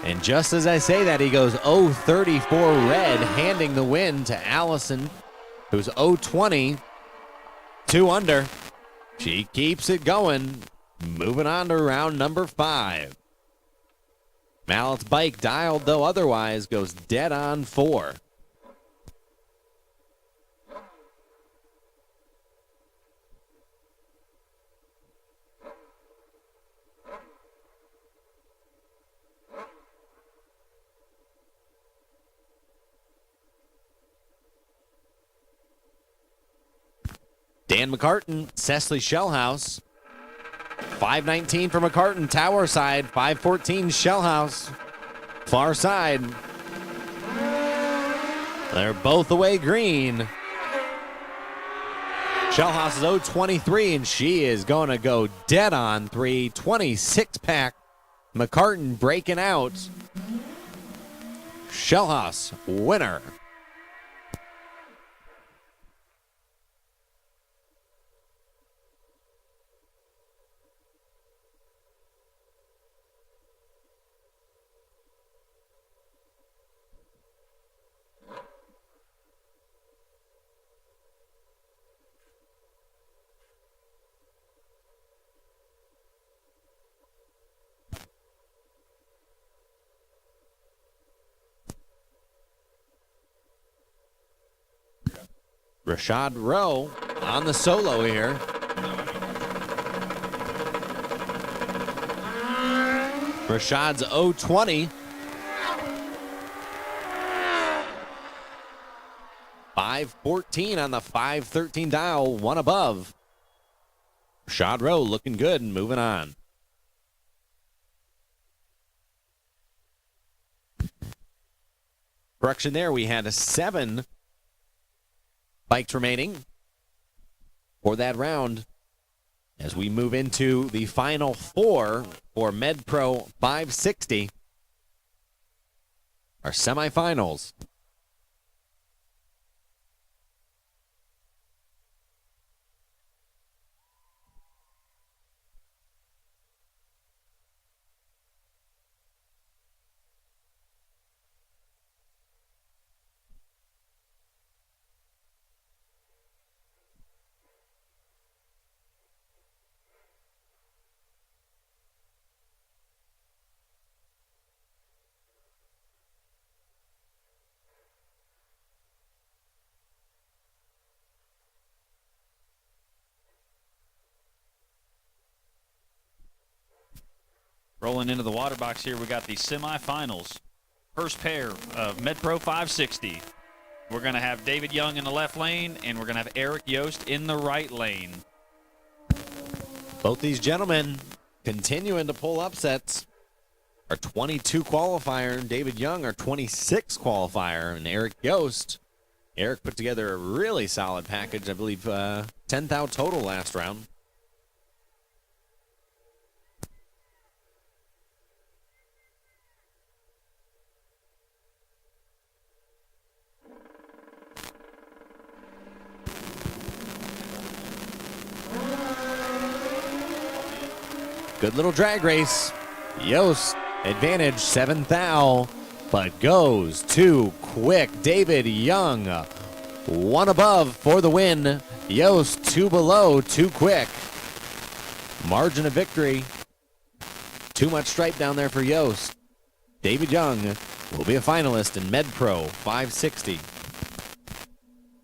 And just as I say that, he goes 0-34 red, handing the win to Allison, who's 0-20, 2 under. She keeps it going, moving on to round number 5. Mallett's bike dialed, though otherwise, goes dead on 4. Dan McCartan, Cecily Shellhouse. 5:19 for McCartan, tower side. 5:14 Shellhouse, far side. They're both away green. Shellhouse is 0-23, and she is going to go dead on 3. 26 pack. McCartan breaking out. Shellhouse, winner. Rashad Rowe on the solo here. Rashad's 0-20. 5:14 on the 5:13 dial, one above. Rashad Rowe looking good and moving on. Correction there, we had 7 bikes remaining for that round as we move into the final 4 for MedPro 560, our semifinals. Rolling into the water box here, we got the semifinals. First pair of MedPro 560. We're going to have David Young in the left lane, and we're going to have Eric Yost in the right lane. Both these gentlemen continuing to pull upsets. Our 22 qualifier, David Young, our 26 qualifier, and Eric Yost. Eric put together a really solid package, I believe 10,000 total last round. Good little drag race. Yost, advantage, 7,000, but goes too quick. David Young, 1 above for the win. Yost, 2 below, too quick. Margin of victory. Too much stripe down there for Yost. David Young will be a finalist in MedPro 560.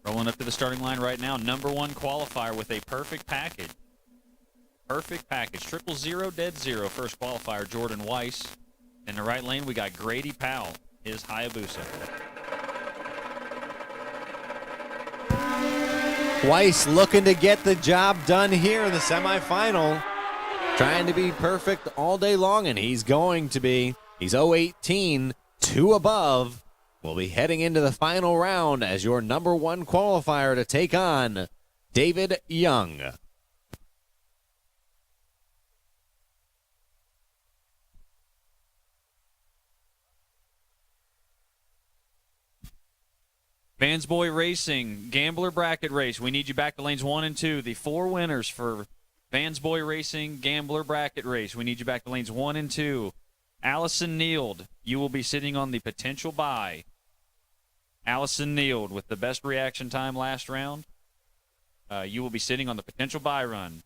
Rolling up to the starting line right now, #1 qualifier with a perfect package. Perfect package. 000, dead zero. First qualifier, Jordan Weiss. In the right lane, we got Grady Powell, his Hayabusa. Weiss looking to get the job done here in the semifinal. Trying to be perfect all day long, and he's going to be. He's 0-18, 2 above. We'll be heading into the final round as your #1 qualifier to take on David Young. Vansboy Racing, Gambler Bracket Race. We need you back to lanes 1 and 2. The 4 winners for Vansboy Racing, Gambler Bracket Race. We need you back to lanes 1 and 2. Allison Neild, you will be sitting on the potential bye. Allison Neild with the best reaction time last round. You will be sitting on the potential bye run.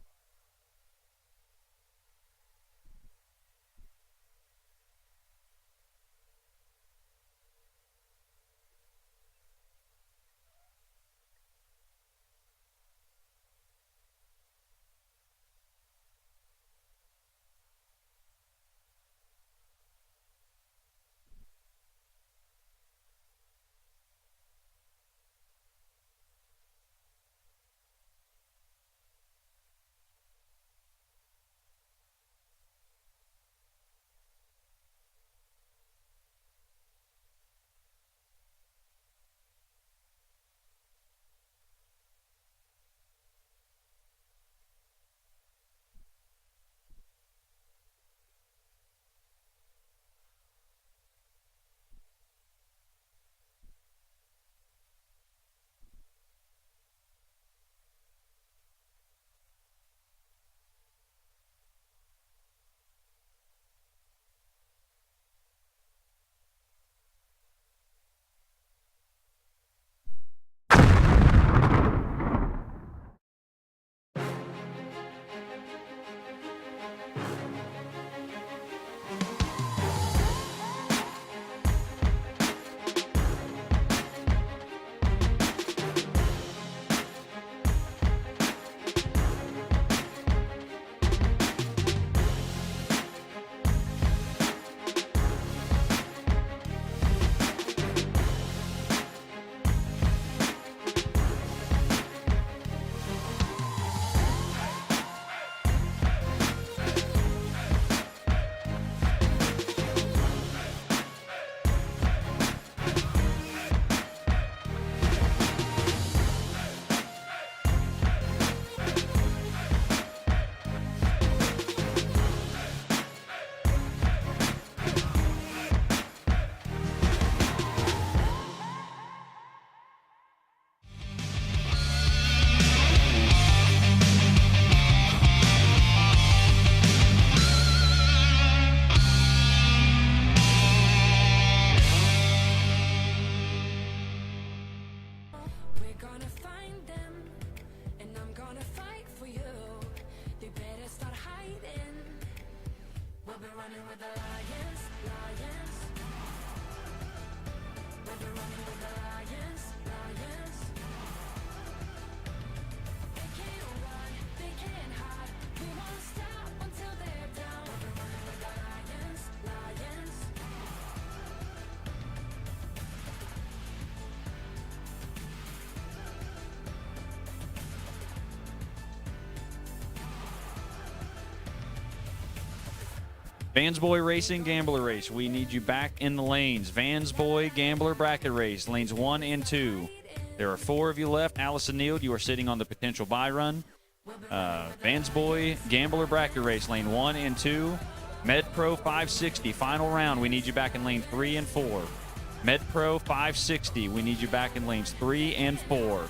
We're gonna find them, and I'm gonna fight for you. They better start hiding. We'll be running with the lions, lions. We'll be running with the lions, lions. They can't run, they can't hide. We won't stop until they're down. We'll be running with the lions, lions. Vansboy Racing, Gambler Race. We need you back in the lanes. Vansboy, Gambler Bracket Race, lanes 1 and 2. There are 4 of you left. Allison Neild, you are sitting on the potential bye run. Vansboy, Gambler Bracket Race, lane 1 and 2. MedPro 560, final round. We need you back in lane 3 and 4. MedPro 560, we need you back in lanes 3 and 4.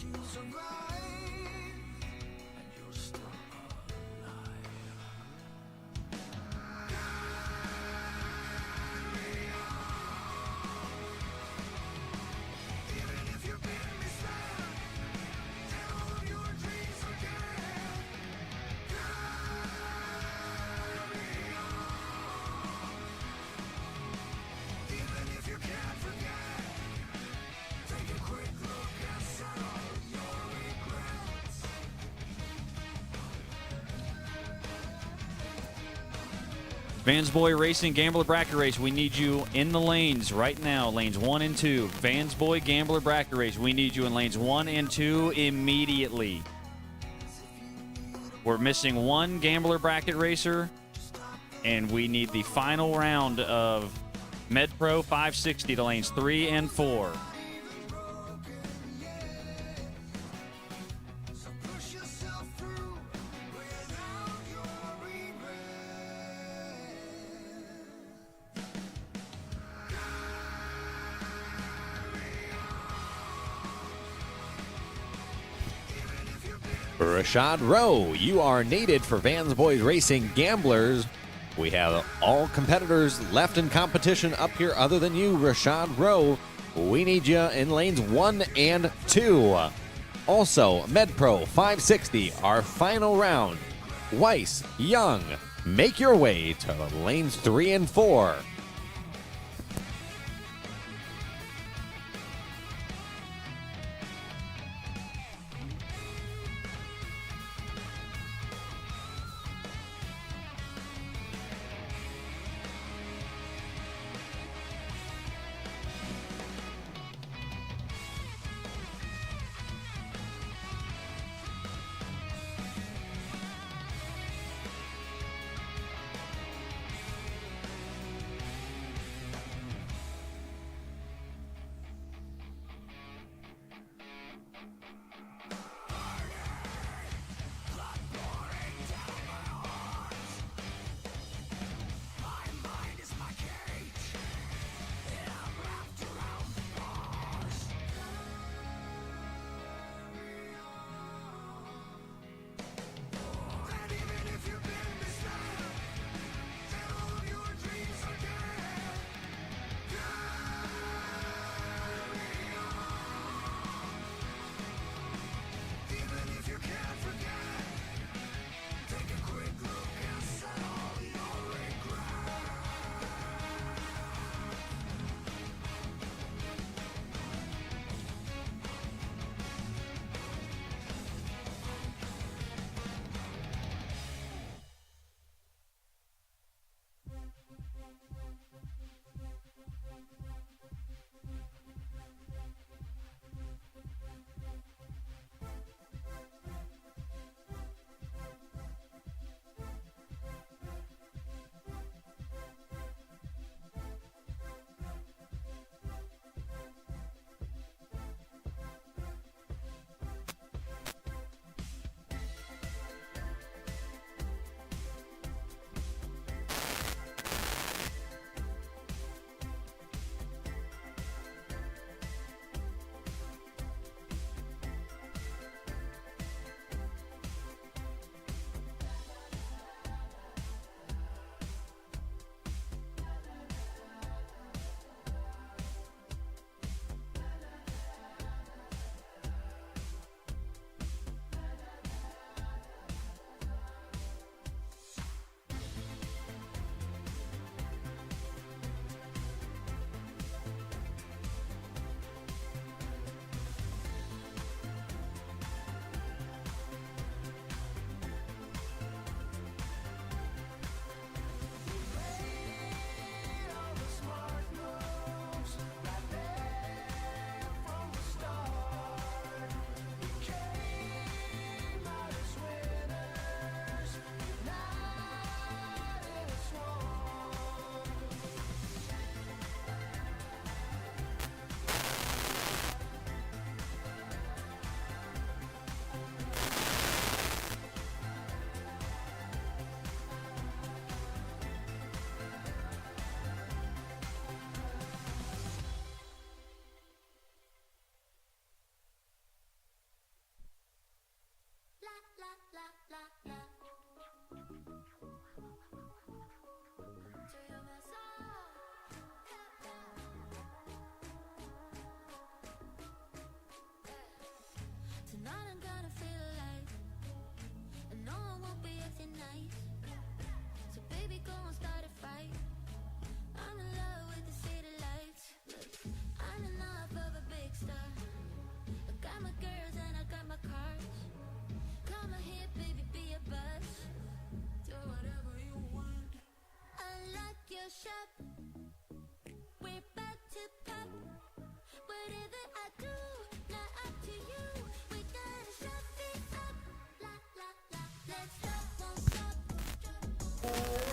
to survive, and you're still alive. Vansboy Racing Gambler Bracket Race, we need you in the lanes right now, lanes 1 and 2. Vansboy Gambler Bracket Race, we need you in lanes 1 and 2 immediately. We're missing one Gambler Bracket Racer, and we need the final round of MedPro 560 to lanes 3 and 4. Rashad Rowe, you are needed for Vans Boys Racing Gamblers. We have all competitors left in competition up here other than you, Rashad Rowe. We need you in lanes 1 and 2. Also, MedPro 560, our final round. Weiss, Young, make your way to lanes 3 and 4.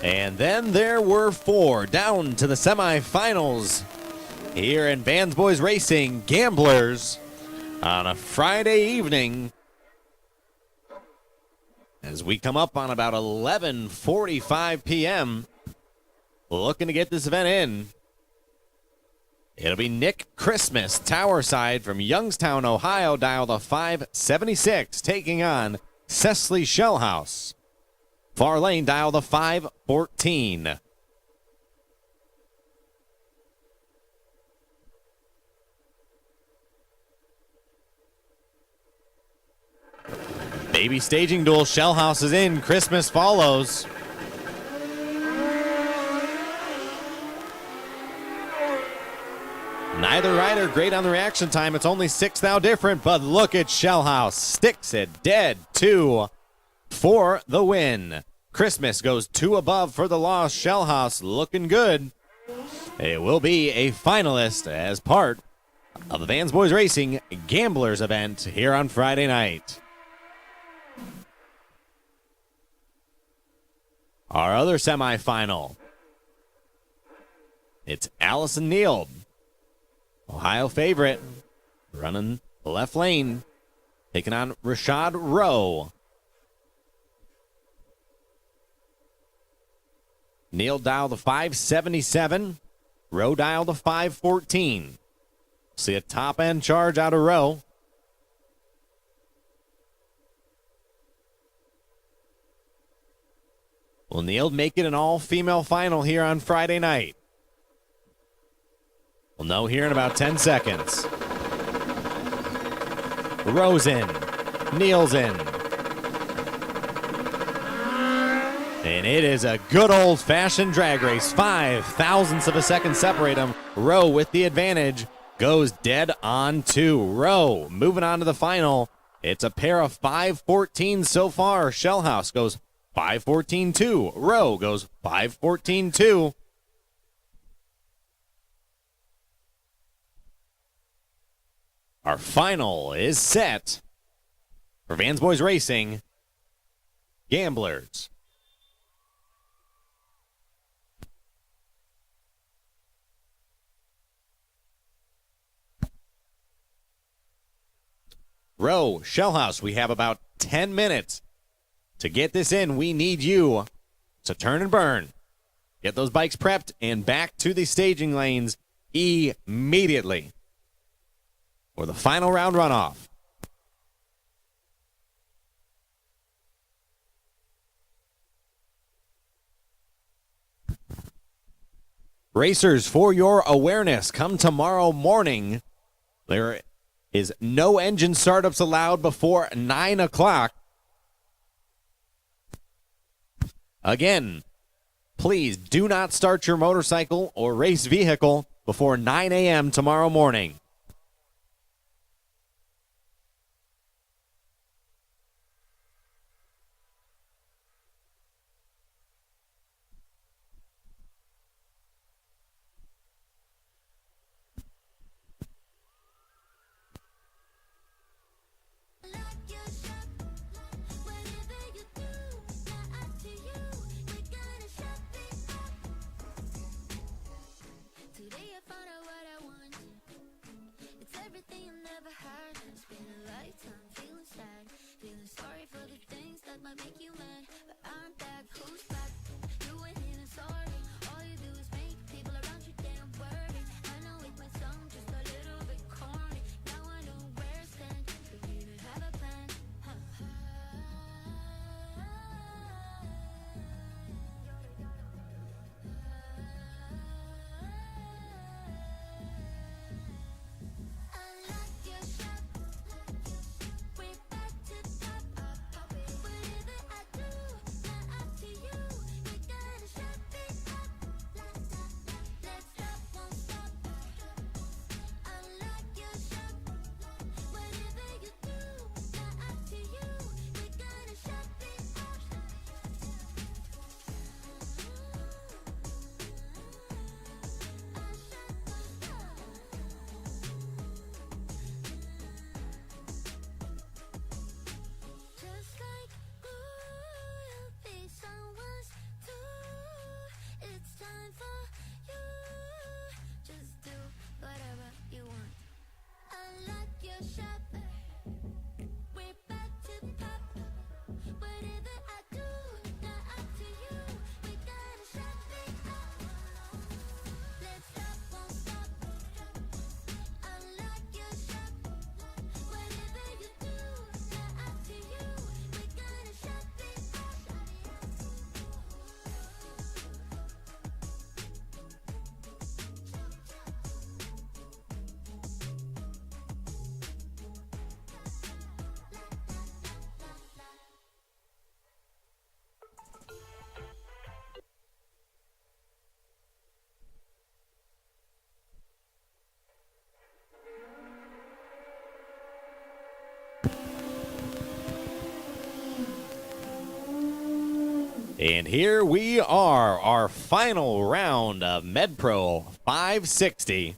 And then there were 4 down to the semifinals here in Vans Boys Racing Gamblers on a Friday evening. As we come up on about 11:45 p.m., looking to get this event in. It'll be Nick Christmas, Tower Side from Youngstown, Ohio, dial the 576, taking on Cecily Shellhouse. Far lane, dial the 514. Baby staging duel, Shellhouse is in, Christmas follows. Neither rider great on the reaction time. It's only 6 thou different, but look at Shellhouse. Sticks it dead 2 for the win. Christmas goes 2 above for the loss. Shellhouse looking good. It will be a finalist as part of the Vans Boys Racing Gamblers event here on Friday night. Our other semifinal. It's Allison Neal, Ohio favorite, running left lane, taking on Rashad Rowe. Neal dial the 577, Rowe dial the 514. See a top end charge out of Rowe. Will Neal make it an all-female final here on Friday night? We'll know here in about 10 seconds. Rowe's in. Neal's in. And it is a good old-fashioned drag race. 5 thousandths of a second separate them. Rowe with the advantage goes dead on 2. Rowe moving on to the final. It's a pair of 514 so far. Shellhouse goes 514-2. Rowe goes 514-2. Our final is set for Vans Boys Racing Gamblers. Rowe, Shellhouse, we have about 10 minutes. To get this in, we need you to turn and burn. Get those bikes prepped and back to the staging lanes immediately for the final round runoff. Racers, for your awareness, come tomorrow morning. There is no engine startups allowed before 9 o'clock. Again, please do not start your motorcycle or race vehicle before 9 a.m. tomorrow morning. shop. Way back to the top. Whatever I do, not up to you. We gotta shut it up. Let's stop, won't stop. Unlock your shop. Whatever you do, not up to you. We gotta shut it up. And here we are, our final round of MedPro 560.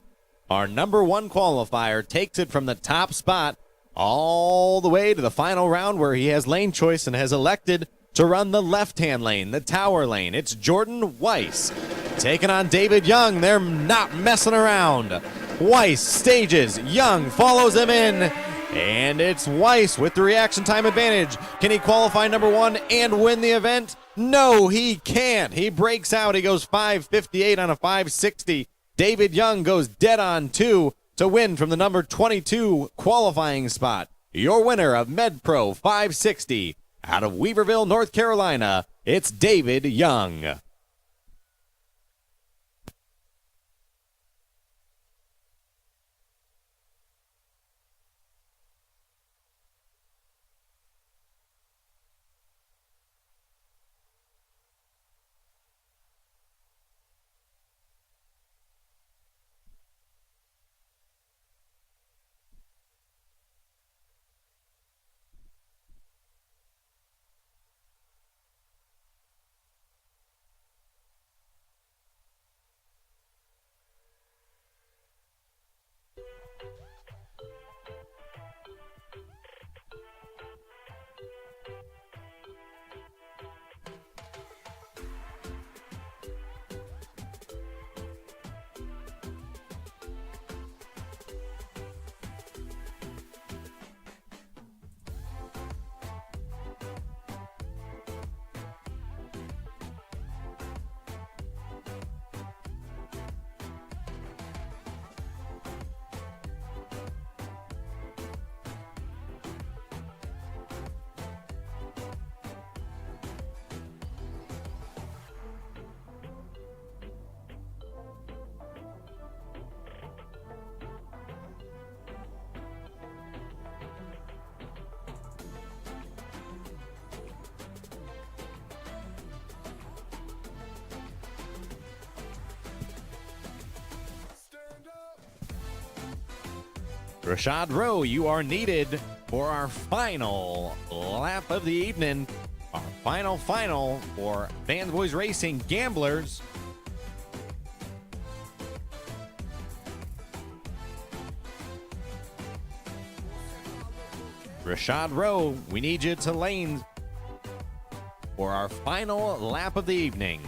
Our number one qualifier takes it from the top spot all the way to the final round where he has lane choice and has elected to run the left-hand lane, the tower lane. It's Jordan Weiss taking on David Young. They're not messing around. Weiss stages, Young follows him in, and it's Weiss with the reaction time advantage. Can he qualify number one and win the event? No, he can't. He breaks out. He goes 5:58 on a 5:60. David Young goes dead on 2 to win from the number 22 qualifying spot. Your winner of MedPro 560 out of Weaverville, North Carolina, it's David Young. Rashad Rowe, you are needed for our final lap of the evening. Our final for Fans Boys Racing Gamblers. Rashad Rowe, we need you to lane for our final lap of the evening.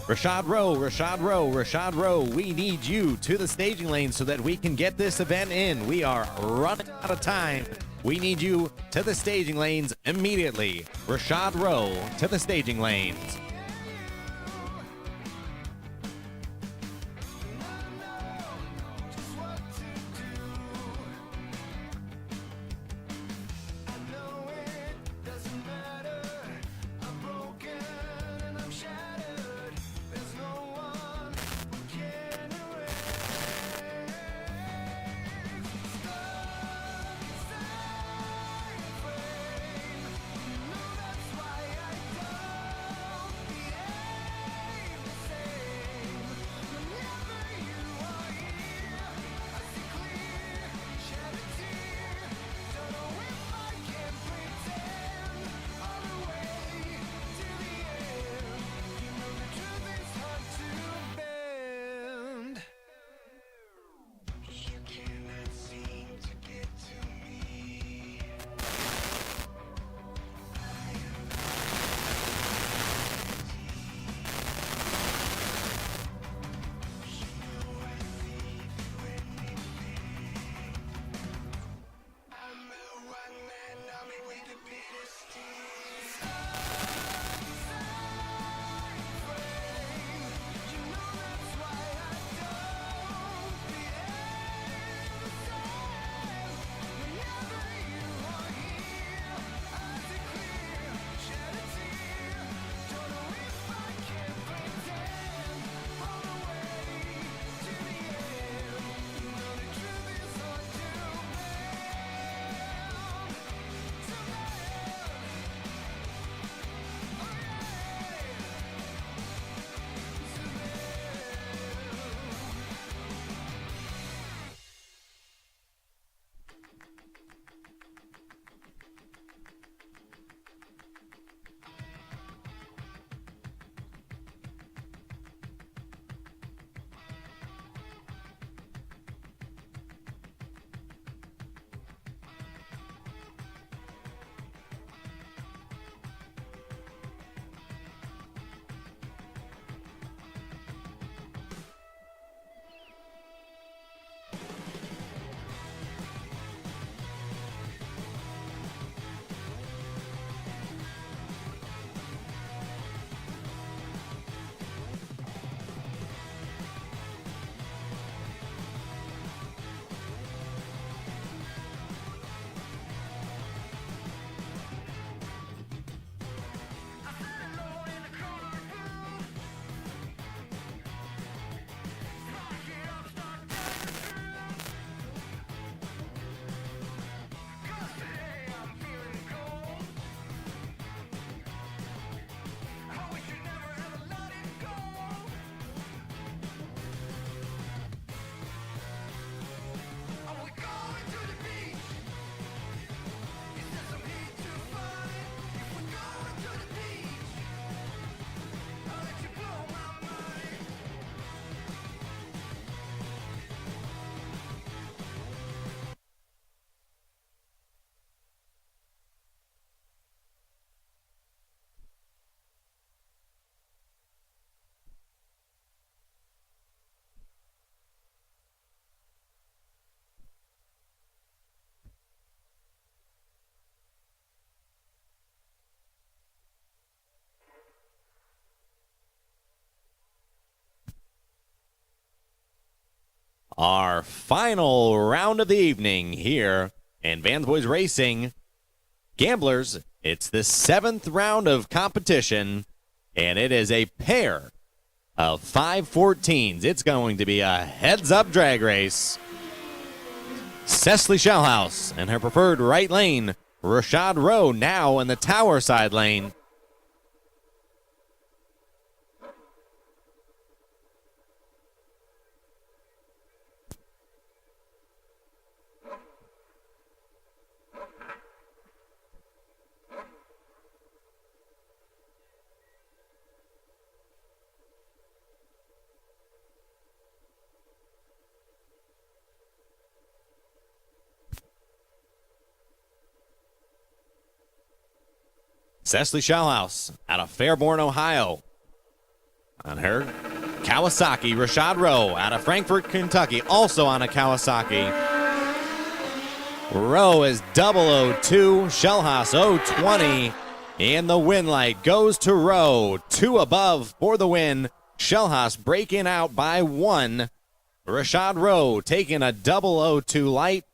Rashad Rowe, Rashad Rowe, Rashad Rowe, we need you to the staging lane so that we can get this event in. We are running out of time. We need you to the staging lanes immediately. Rashad Rowe to the staging lanes. Our final round of the evening here in Vans Boys Racing. Gamblers, it's the 7th round of competition, and it is a pair of 514s. It's going to be a heads-up drag race. Cecily Shellhouse in her preferred right lane. Rashad Rowe now in the tower side lane. Cecily Shellhouse out of Fairborn, Ohio. on her Kawasaki. Rashad Rowe out of Frankfort, Kentucky, also on a Kawasaki. Rowe is 002, Shellhaas 020, and the win light goes to Rowe. 2 above for the win. Shellhaas breaking out by 1. Rashad Rowe taking a 002 light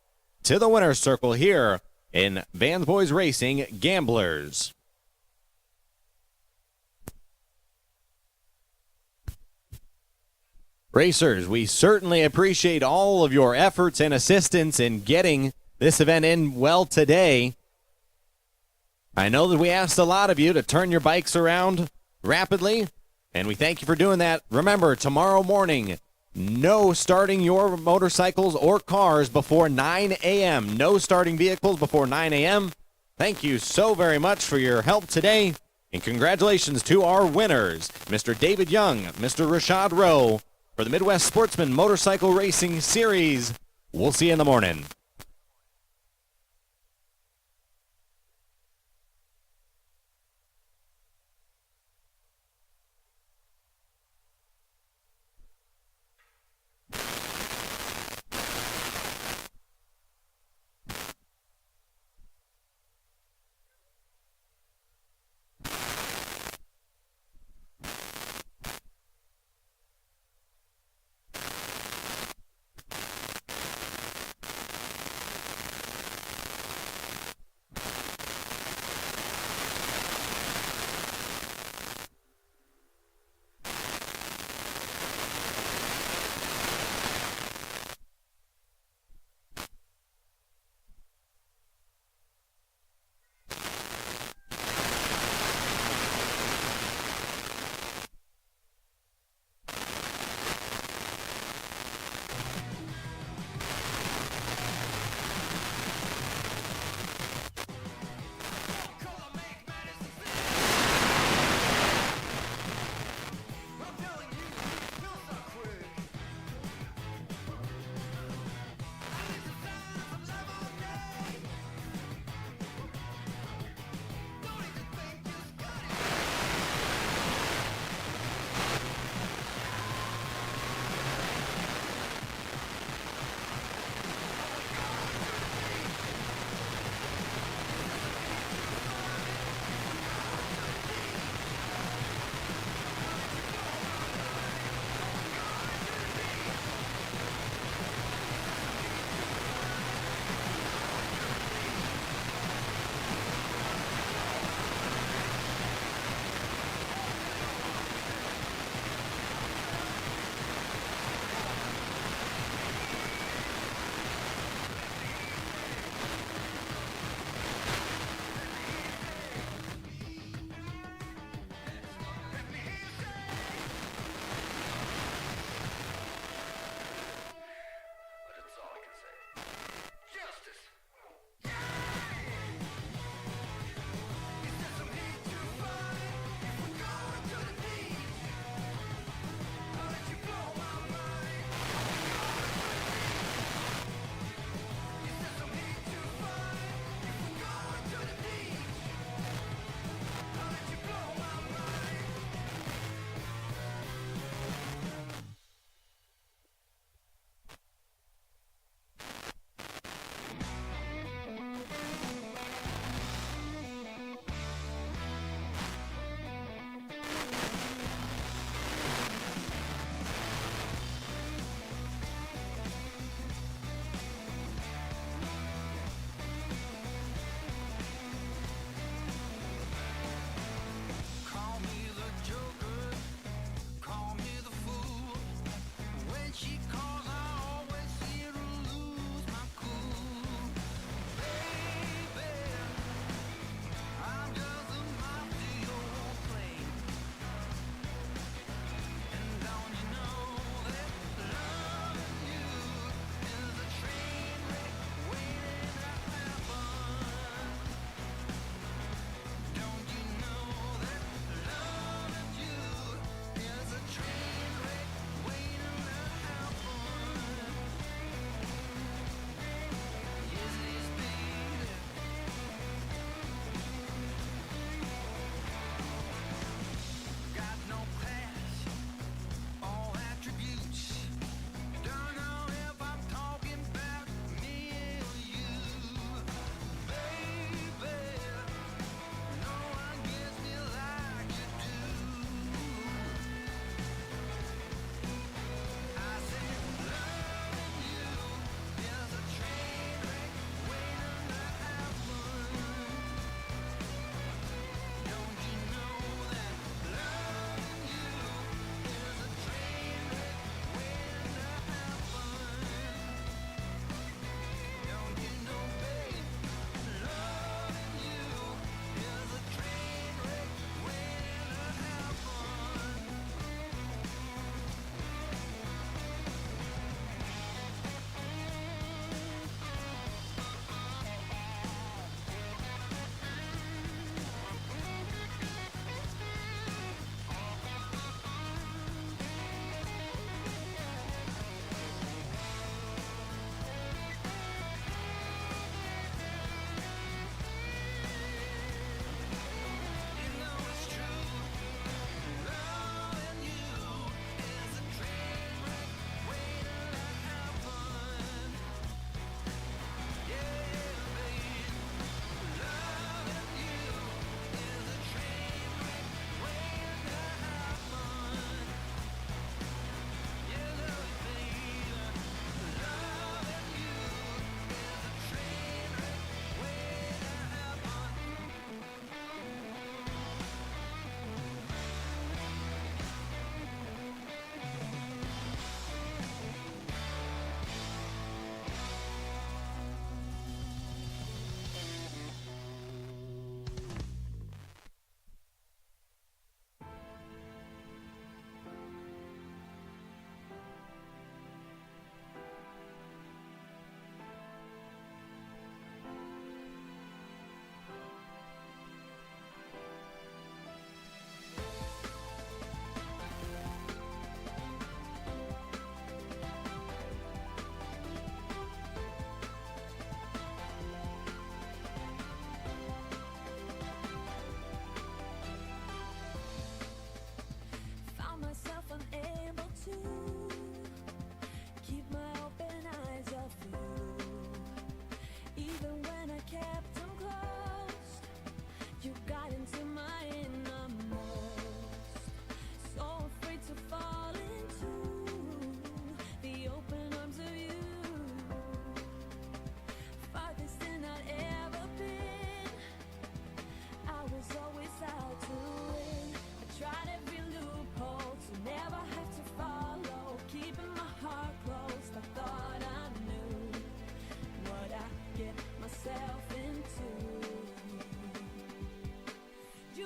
to the winner's circle here in Vans Boys Racing Gamblers. Racers, we certainly appreciate all of your efforts and assistance in getting this event in well today. I know that we asked a lot of you to turn your bikes around rapidly, and we thank you for doing that. Remember, tomorrow morning, no starting your motorcycles or cars before 9 a.m. No starting vehicles before 9 a.m. Thank you so very much for your help today, and congratulations to our winners, Mr. David Young, Mr. Rashad Rowe, for the Midwest Sportsman Motorcycle Racing Series. We'll see you in the morning.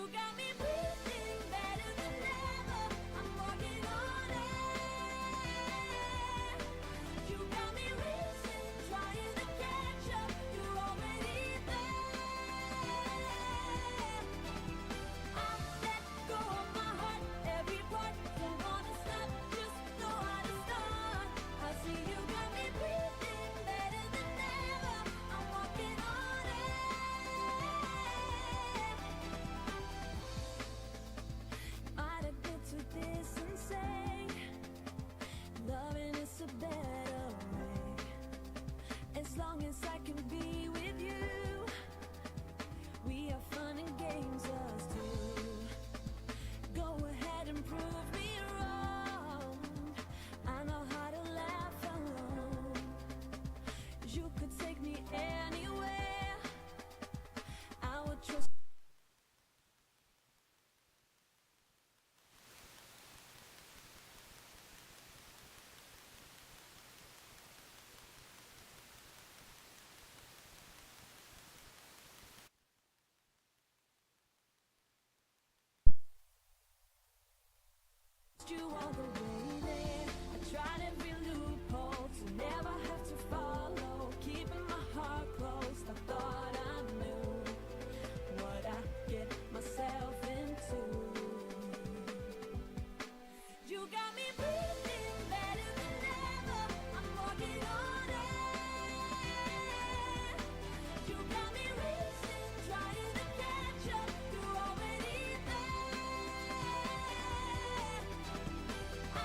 You got me breathing better than ever. I'm walking on air. You got me racing, trying to catch up. You're already there. I let go of my heart, every part. Don't wanna stop, just know how to start. I see you got me breathing better than ever. I'm walking on air. Might admit to this and say, loving is a better way. As long as I can be with you, we have fun and games us two. Go ahead and prove me wrong. I know how to laugh alone. You could take me anywhere. I would trust. You all the way there. I tried every loophole to never have to follow. Keeping my heart closed, I thought I knew what I get myself into. You got me breathing better than ever. I'm walking on air. You got me racing, trying to catch up. You're already there. I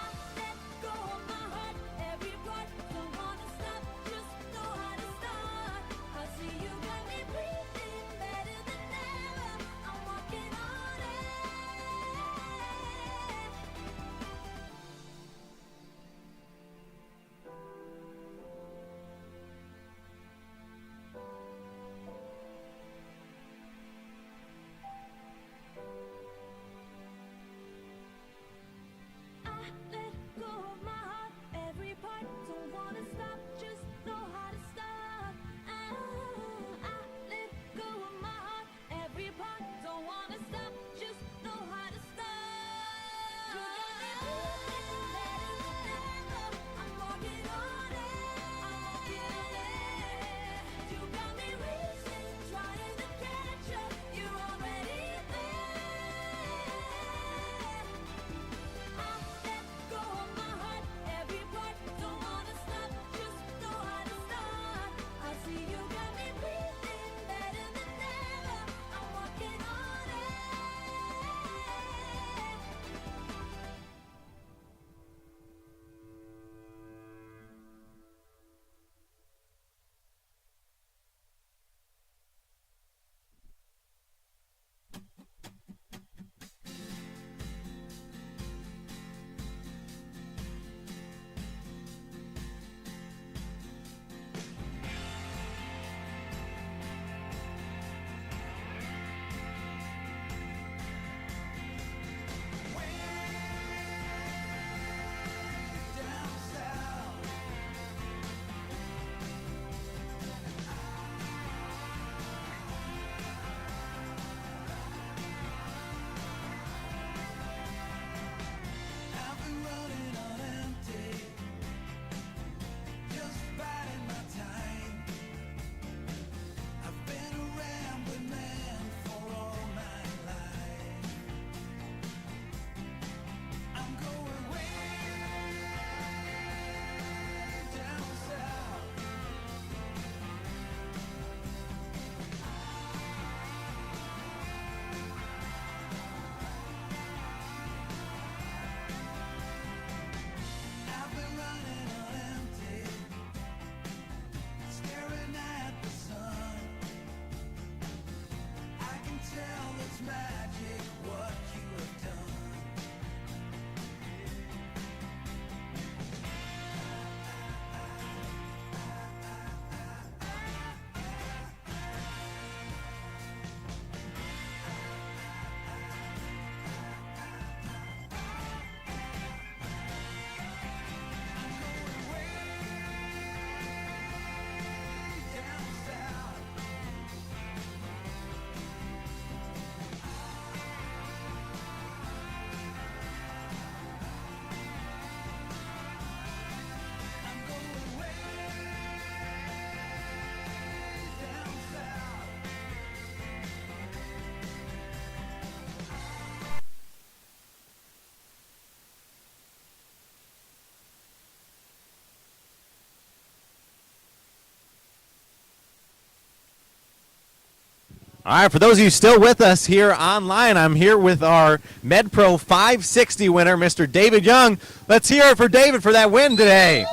All right, for those of you still with us here online, I'm here with our MedPro 560 winner, Mr. David Young. Let's hear it for David for that win today.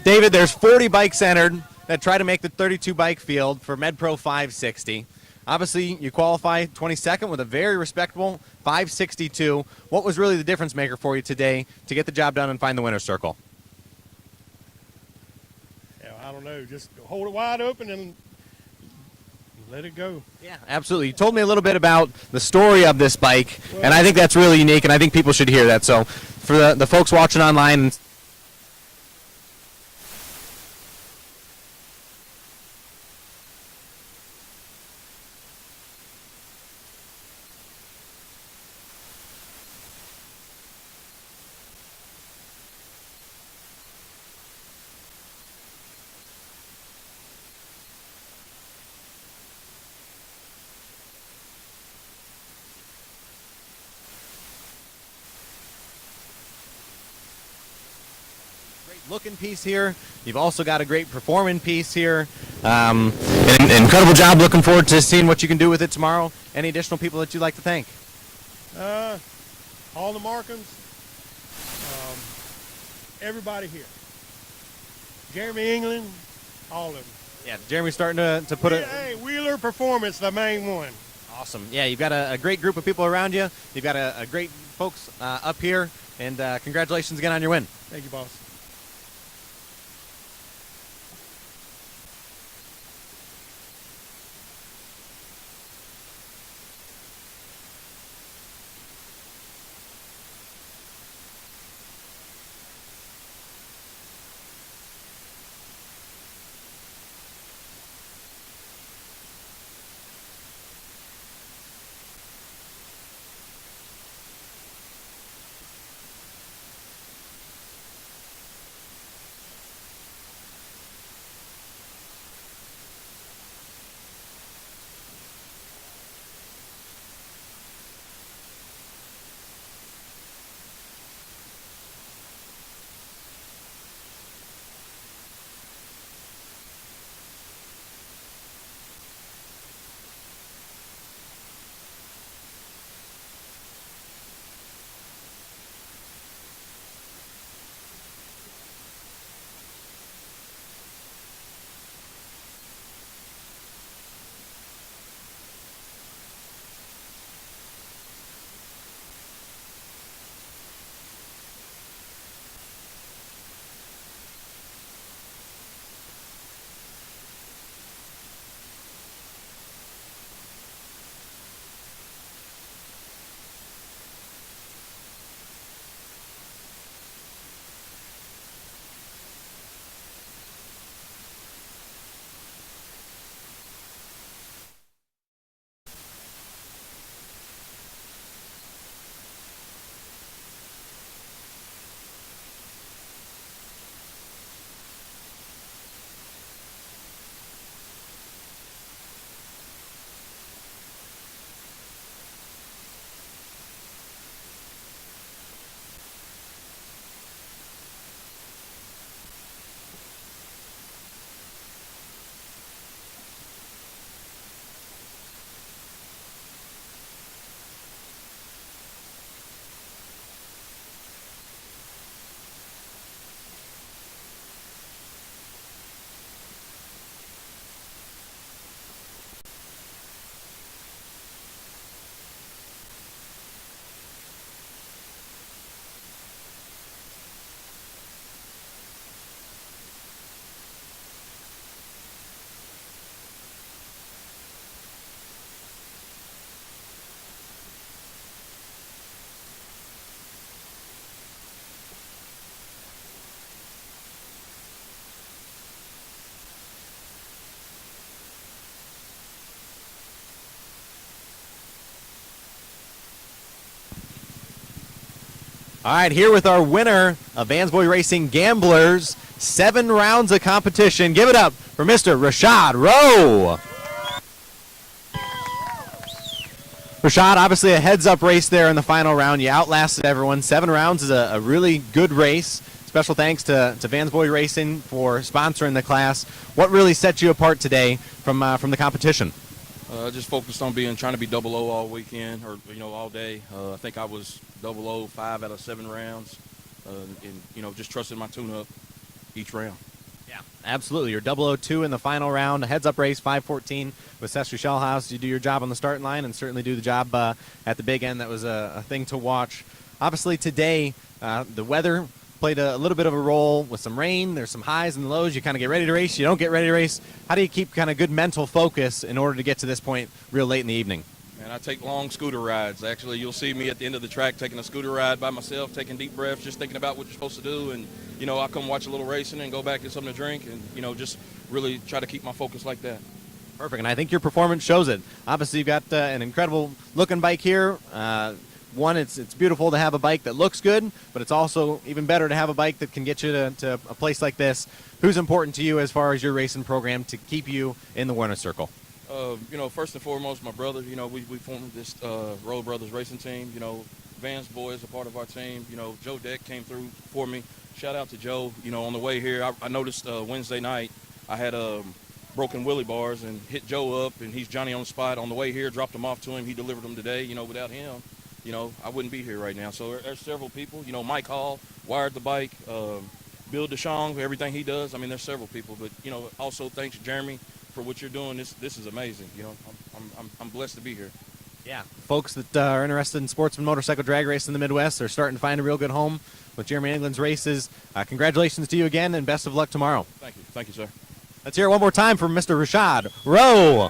David, there's 40 bikes entered that try to make the 32 bike field for MedPro 560. Obviously, you qualify 22nd with a very respectable 562. What was really the difference maker for you today to get the job done and find the winner's circle? Yeah, I don't know. Just hold it wide open and let it go. Yeah, absolutely. You told me a little bit about the story of this bike, and I think that's really unique, and I think people should hear that. So for the folks watching online, looking piece here. You've also got a great performing piece here. An incredible job. Looking forward to seeing what you can do with it tomorrow. Any additional people that you'd like to thank? All the Markhams, everybody here. Jeremy England, all of them. Yeah, Jeremy's starting to put it. Hey, Wheeler Performance, the main one. Awesome. Yeah, you've got a great group of people around you. You've got a great folks up here. And congratulations again on your win. Thank you, boss. All right, here with our winner of Vansboy Racing Gamblers, 7 rounds of competition. Give it up for Mr. Rashad Rowe. Rashad, obviously a heads-up race there in the final round. You outlasted everyone. 7 rounds is a really good race, special thanks to Vans Boy Racing for sponsoring the class. What really set you apart today from the competition? Just focused on trying to be 00 all weekend, or all day. I think I was 00 5 out of 7 rounds, and just trusting my tune-up each round. Yeah, absolutely. You're 002 in the final round, a heads-up race, 5:14 with Sestri Shellhouse. You do your job on the starting line and certainly do the job at the big end. That was a thing to watch. Obviously today, the weather played a little bit of a role with some rain. There's some highs and lows. You kind of get ready to race. You don't get ready to race. How do you keep kind of good mental focus in order to get to this point real late in the evening? And I take long scooter rides. Actually, you'll see me at the end of the track taking a scooter ride by myself, taking deep breaths, just thinking about what you're supposed to do. And, I'll come watch a little racing and go back, get something to drink, and, just really try to keep my focus like that. Perfect, and I think your performance shows it. Obviously, you've got an incredible-looking bike here. One, it's beautiful to have a bike that looks good, but it's also even better to have a bike that can get you to a place like this. Who's important to you as far as your racing program to keep you in the winner's circle? First and foremost, my brother. We formed this Road Brothers racing team. Vans Boy is a part of our team. Joe Deck came through for me. Shout out to Joe. On the way here, I noticed Wednesday night I had broken wheelie bars and hit Joe up, and he's Johnny on the spot. On the way here, dropped them off to him. He delivered them today. Without him, I wouldn't be here right now. So there's several people. Mike Hall wired the bike. Bill DeShong, everything he does. I mean, there's several people. But, also thanks, Jeremy, for what you're doing. This is amazing. I'm blessed to be here. Yeah, folks that are interested in sportsman motorcycle drag racing in the Midwest are starting to find a real good home with Jeremy England's races. Congratulations to you again, and best of luck tomorrow. Thank you. Thank you, sir. Let's hear it one more time from Mr. Rashad Rowe.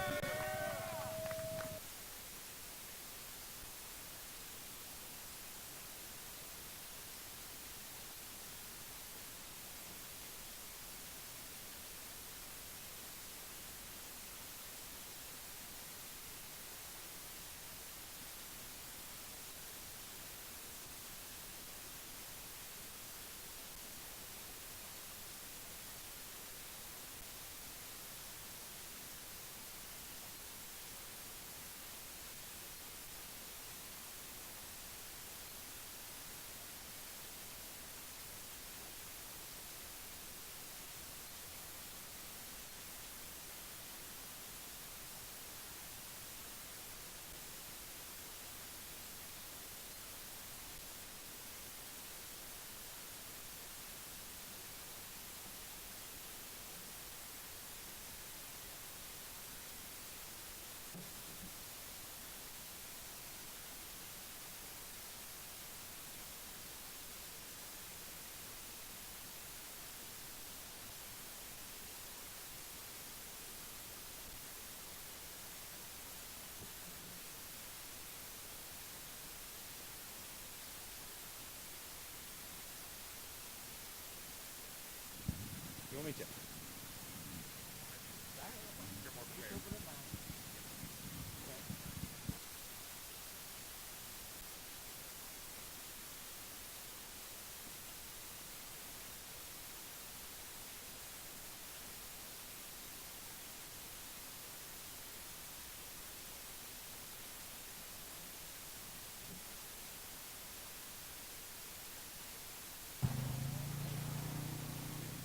You want me to?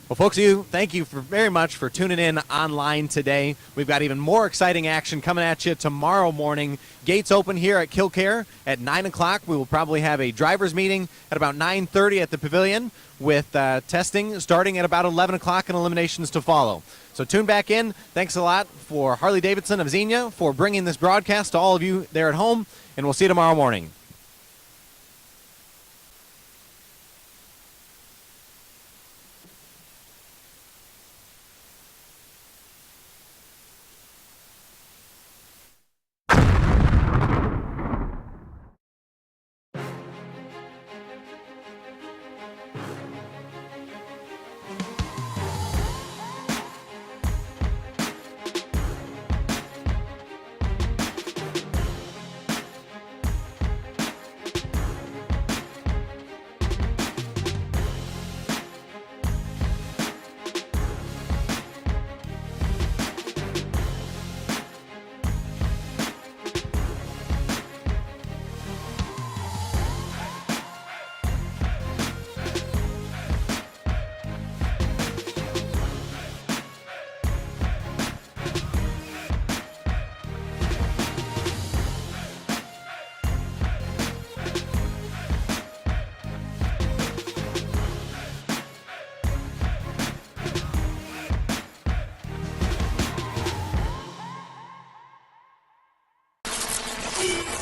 Well, folks, thank you very much for tuning in online today. We've got even more exciting action coming at you tomorrow morning. Gates open here at Kilcare at 9 o'clock. We will probably have a driver's meeting at about 9:30 at the pavilion with testing starting at about 11 o'clock and eliminations to follow. So tune back in. Thanks a lot for Harley Davidson of Xenia for bringing this broadcast to all of you there at home, and we'll see you tomorrow morning. Bye.